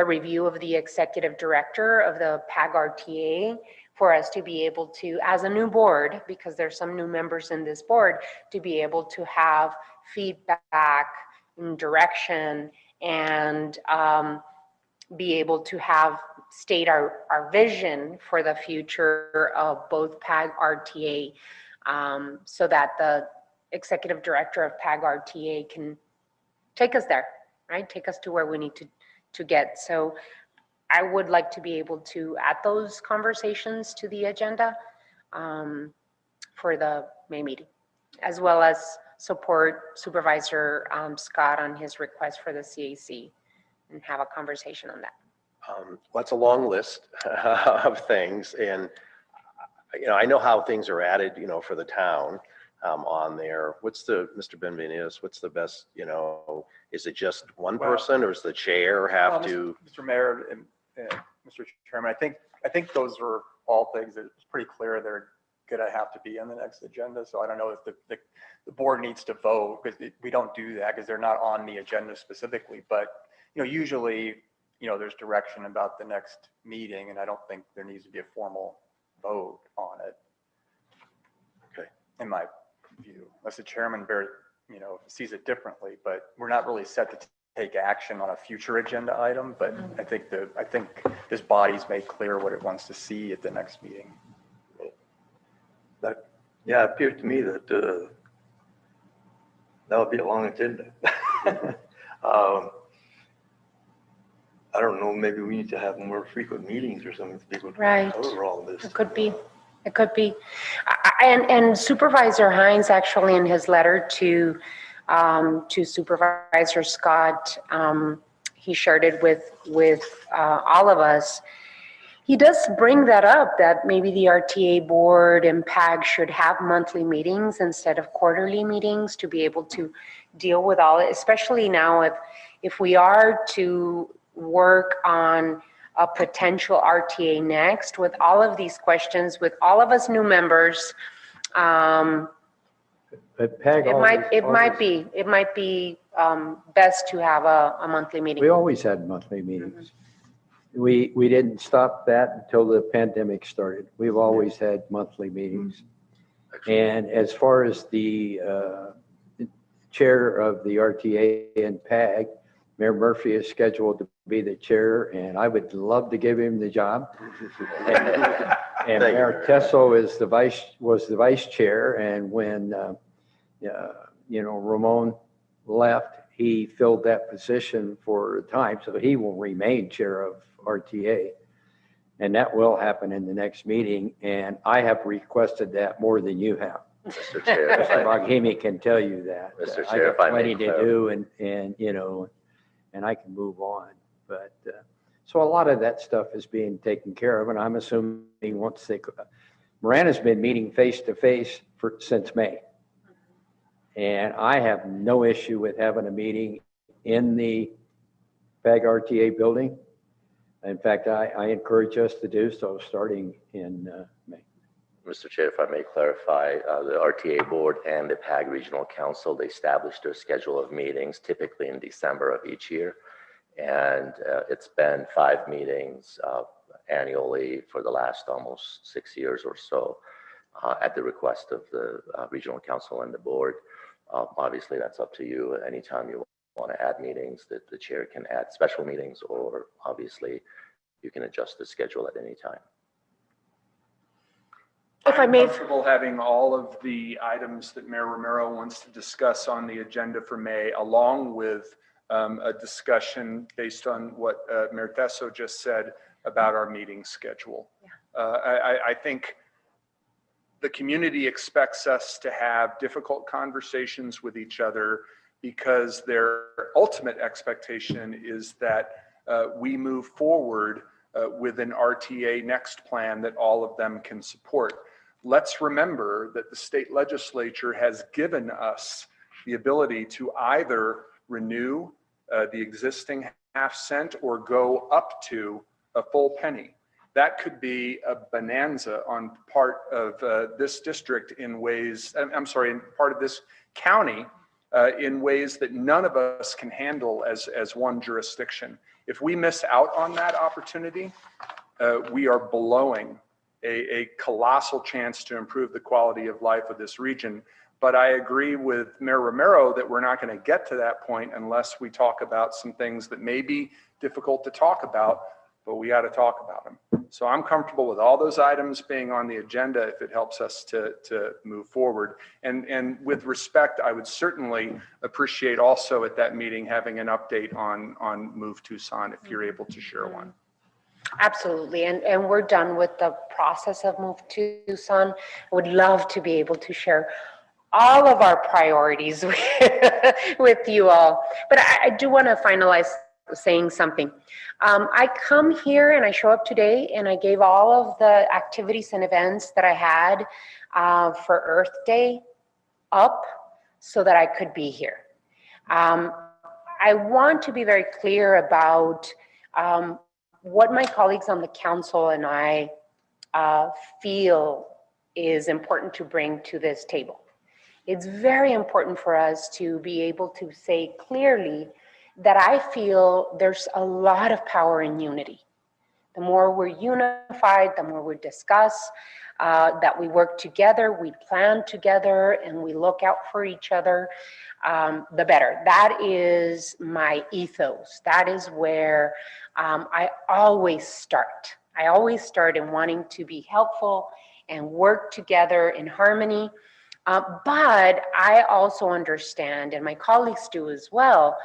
review of the executive director of the PAG RTA for us to be able to, as a new board, because there's some new members in this board, to be able to have feedback and direction and be able to state our vision for the future of both PAG RTA, so that the executive director of PAG RTA can take us there, right? Take us to where we need to get. So I would like to be able to add those conversations to the agenda for the May meeting, as well as support Supervisor Scott on his request for the CAC and have a conversation on that.
Well, it's a long list of things, and I know how things are added, for the town on there. Mr. Benvenidos, what's the best, is it just one person, or does the chair have to?
Mr. Mayor and Mr. Chairman, I think those are all things that it's pretty clear they're gonna have to be on the next agenda. So I don't know if the board needs to vote, because we don't do that because they're not on the agenda specifically. But usually, there's direction about the next meeting, and I don't think there needs to be a formal vote on it.
Okay.
In my view, unless the chairman sees it differently, but we're not really set to take action on a future agenda item. But I think this body's made clear what it wants to see at the next meeting.
It appeared to me that that would be a long agenda. I don't know, maybe we need to have more frequent meetings or something to be able to cover all this.
It could be. It could be. And Supervisor Hines, actually, in his letter to Supervisor Scott, he shared it with all of us. He does bring that up, that maybe the RTA board and PAG should have monthly meetings instead of quarterly meetings to be able to deal with all it, especially now if we are to work on a potential RTA next with all of these questions, with all of us new members.
But PAG
it might be best to have a monthly meeting.
We always had monthly meetings. We didn't stop that until the pandemic started. We've always had monthly meetings. And as far as the chair of the RTA and PAG, Mayor Murphy is scheduled to be the chair, and I would love to give him the job. And Mayor Tesso was the vice chair, and when Ramon left, he filled that position for a time, so he will remain chair of RTA. And that will happen in the next meeting, and I have requested that more than you have.
Mr. Chair,
Mr. Baghimi can tell you that.
Mr.
I
Chair,
got plenty to do, and I can move on. But so a lot of that stuff is being taken care of, and I'm assuming once Miranda's been meeting face to face since May. And I have no issue with having a meeting in the PAG RTA building. In fact, I encourage us to do so starting in May.
Mr. Chair, if I may clarify, the RTA board and the PAG Regional Council, they established their schedule of meetings typically in December of each year. And it's been 5 meetings annually for the last almost 6 years or so at the request of the regional council and the board. Obviously, that's up to you. Anytime you want to add meetings, that the chair can add special meetings, or obviously you can adjust the schedule at any time.
If I may, I'm comfortable having all of the items that Mayor Romero wants to discuss on the agenda for May, along with a discussion based on what Mayor Tesso just said about our meeting schedule. Yeah. I think the community expects us to have difficult conversations with each other because their ultimate expectation is that we move forward with an RTA next plan that all of them can support. Let's remember that the state legislature has given us the ability to either renew the existing half cent or go up to a full penny. That could be a bonanza on part of this district in ways, I'm sorry, in part of this county in ways that none of us can handle as one jurisdiction. If we miss out on that opportunity, we are blowing a colossal chance to improve the quality of life of this region. But I agree with Mayor Romero that we're not going to get to that point unless we talk about some things that may be difficult to talk about, but we got to talk about them. So I'm comfortable with all those items being on the agenda if it helps us to move forward. And with respect, I would certainly appreciate also at that meeting having an update on Move Tucson if you're able to share one.
Absolutely, and we're done with the process of Move Tucson. I would love to be able to share all of our priorities with you all. But I do want to finalize saying something. I come here and I show up today and I gave all of the activities and events that I had for Earth Day up so that I could be here. I want to be very clear about what my colleagues on the council and I feel is important to bring to this table. It's very important for us to be able to say clearly that I feel there's a lot of power in unity. The more we're unified, the more we discuss, that we work together, we plan together, and we look out for each other, the better. That is my ethos. That is where I always start. I always start in wanting to be helpful and work together in harmony. But I also understand, and my colleagues do as well,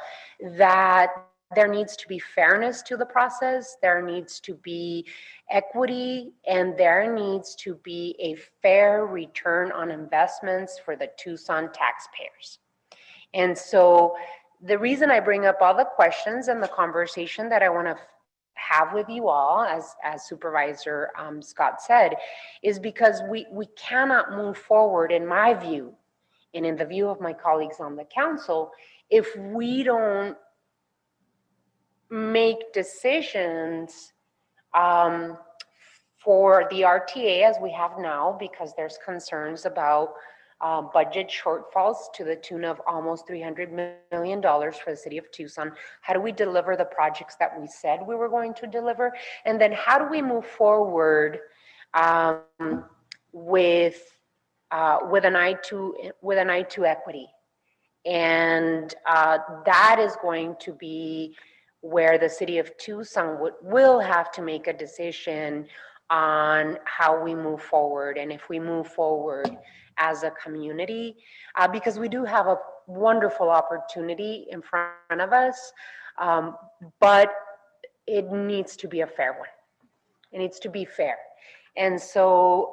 that there needs to be fairness to the process, there needs to be equity, and there needs to be a fair return on investments for the Tucson taxpayers. And so the reason I bring up all the questions and the conversation that I want to have with you all, as Supervisor Scott said, is because we cannot move forward, in my view, and in the view of my colleagues on the council, if we don't make decisions for the RTA as we have now, because there's concerns about budget shortfalls to the tune of almost $300 million for the city of Tucson. How do we deliver the projects that we said we were going to deliver? And then how do we move forward with an eye to equity? And that is going to be where the city of Tucson will have to make a decision on how we move forward, and if we move forward as a community, because we do have a wonderful opportunity in front of us, but it needs to be a fair one. It needs to be fair. And so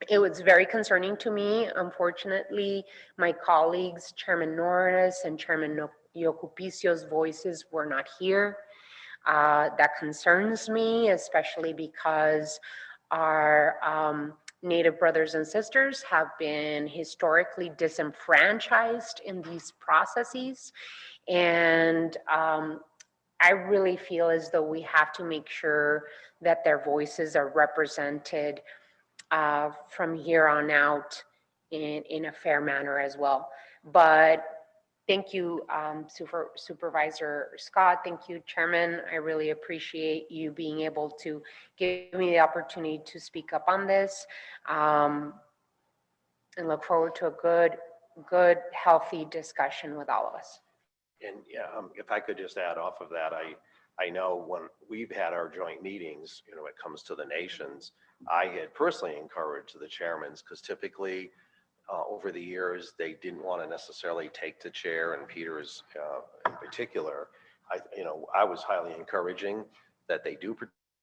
it was very concerning to me. Unfortunately, my colleagues, Chairman Norris and Chairman Yocupicio's voices were not here. That concerns me, especially because our Native brothers and sisters have been historically disenfranchised in these processes. And I really feel as though we have to make sure that their voices are represented from here on out in a fair manner as well. But Thank you, Supervisor Scott. Thank you, Chairman. I really appreciate you being able to give me the opportunity to speak up on this, and look forward to a good, healthy discussion with all of us.
And yeah, if I could just add off of that, I know when we've had our joint meetings, when it comes to the nations, I had personally encouraged the chairmans, because typically over the years, they didn't want to necessarily take the chair, and Peter's in particular. I was highly encouraging that they do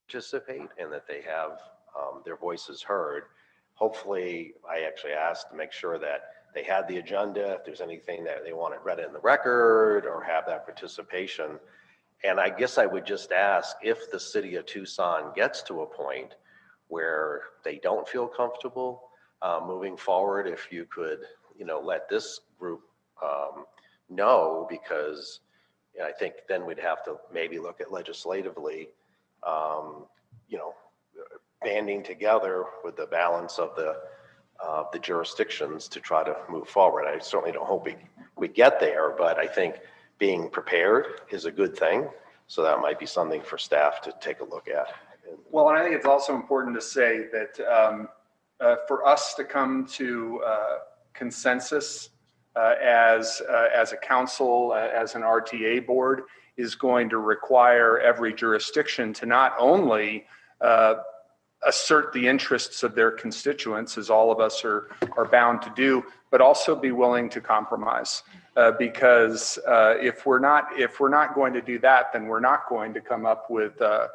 participate and that they have their voices heard. Hopefully, I actually asked to make sure that they had the agenda, if there's anything that they wanted read in the record or have that participation. And I guess I would just ask, if the city of Tucson gets to a point where they don't feel comfortable moving forward, if you could, let this group know, because I think then we'd have to maybe look at legislatively, banding together with the balance of the jurisdictions to try to move forward. I certainly don't hope we get there, but I think being prepared is a good thing. So that might be something for staff to take a look at.
Well, and I think it's also important to say that for us to come to consensus as a council, as an RTA board, is going to require every jurisdiction to not only assert the interests of their constituents, as all of us are bound to do, but also be willing to compromise. Because if we're not going to do that, then we're not going to come up with a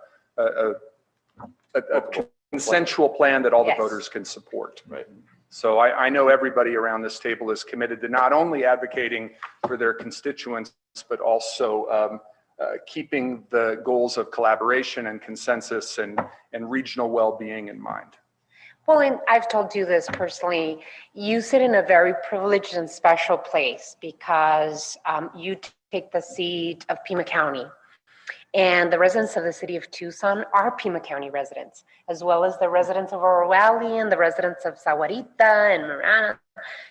consensual plan that all the voters can support. Right. So I know everybody around this table is committed to not only advocating for their constituents, but also keeping the goals of collaboration and consensus and regional well-being in mind.
Well, and I've told you this personally, you sit in a very privileged and special place because you take the seat of Pima County. And the residents of the city of Tucson are Pima County residents, as well as the residents of Oro Valley and the residents of Sahuarita and Marana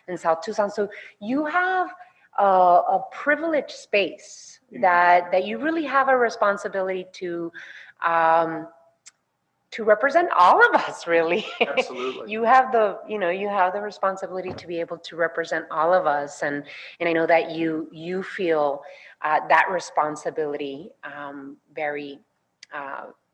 and South Tucson. So you have a privileged space that you really have a responsibility to represent all of us, really.
Absolutely.
You have the responsibility to be able to represent all of us, and I know that you feel that responsibility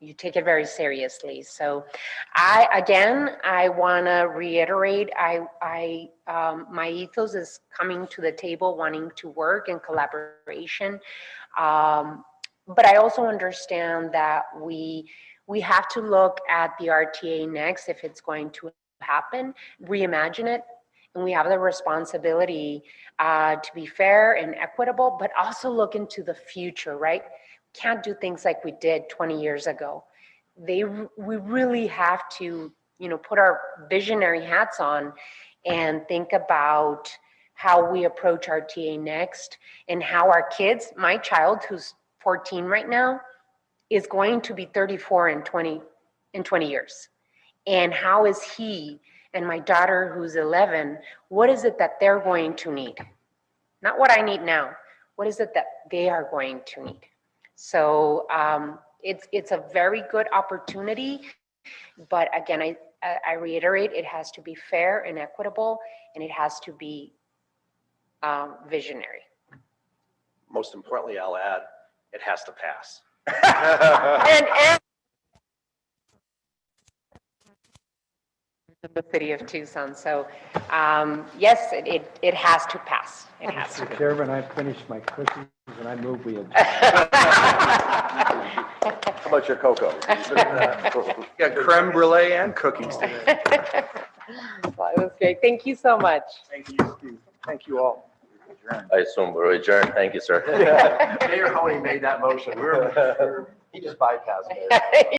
you take it very seriously. So I want to reiterate, my ethos is coming to the table, wanting to work in collaboration, but I also understand that we have to look at the RTA next if it's going to happen, reimagine it, and we have the responsibility to be fair and equitable, but also look into the future, right? Can't do things like we did 20 years ago. We really have to, put our visionary hats on and think about how we approach RTA next, and how our kids, my child who's 14 right now, is going to be 34 in 20 years. And how is he and my daughter who's 11, what is it that they're going to need? Not what I need now. What is it that they are going to need? So it's a very good opportunity, but again, I reiterate, it has to be fair and equitable, and it has to be visionary.
Most importantly, I'll add, it has to pass.
and the city of Tucson. So yes, it has to pass. It has to.
Mr. Chairman, I finished my cookies and I move we adjourn.
How about your cocoa?
Yeah, creme brulee and cookies today.
Well, it was great. Thank you so much.
Thank you, Steve. Thank you all.
I assume we're adjourned. Thank you, sir.
Mayor Honey made that motion. He just bypassed it.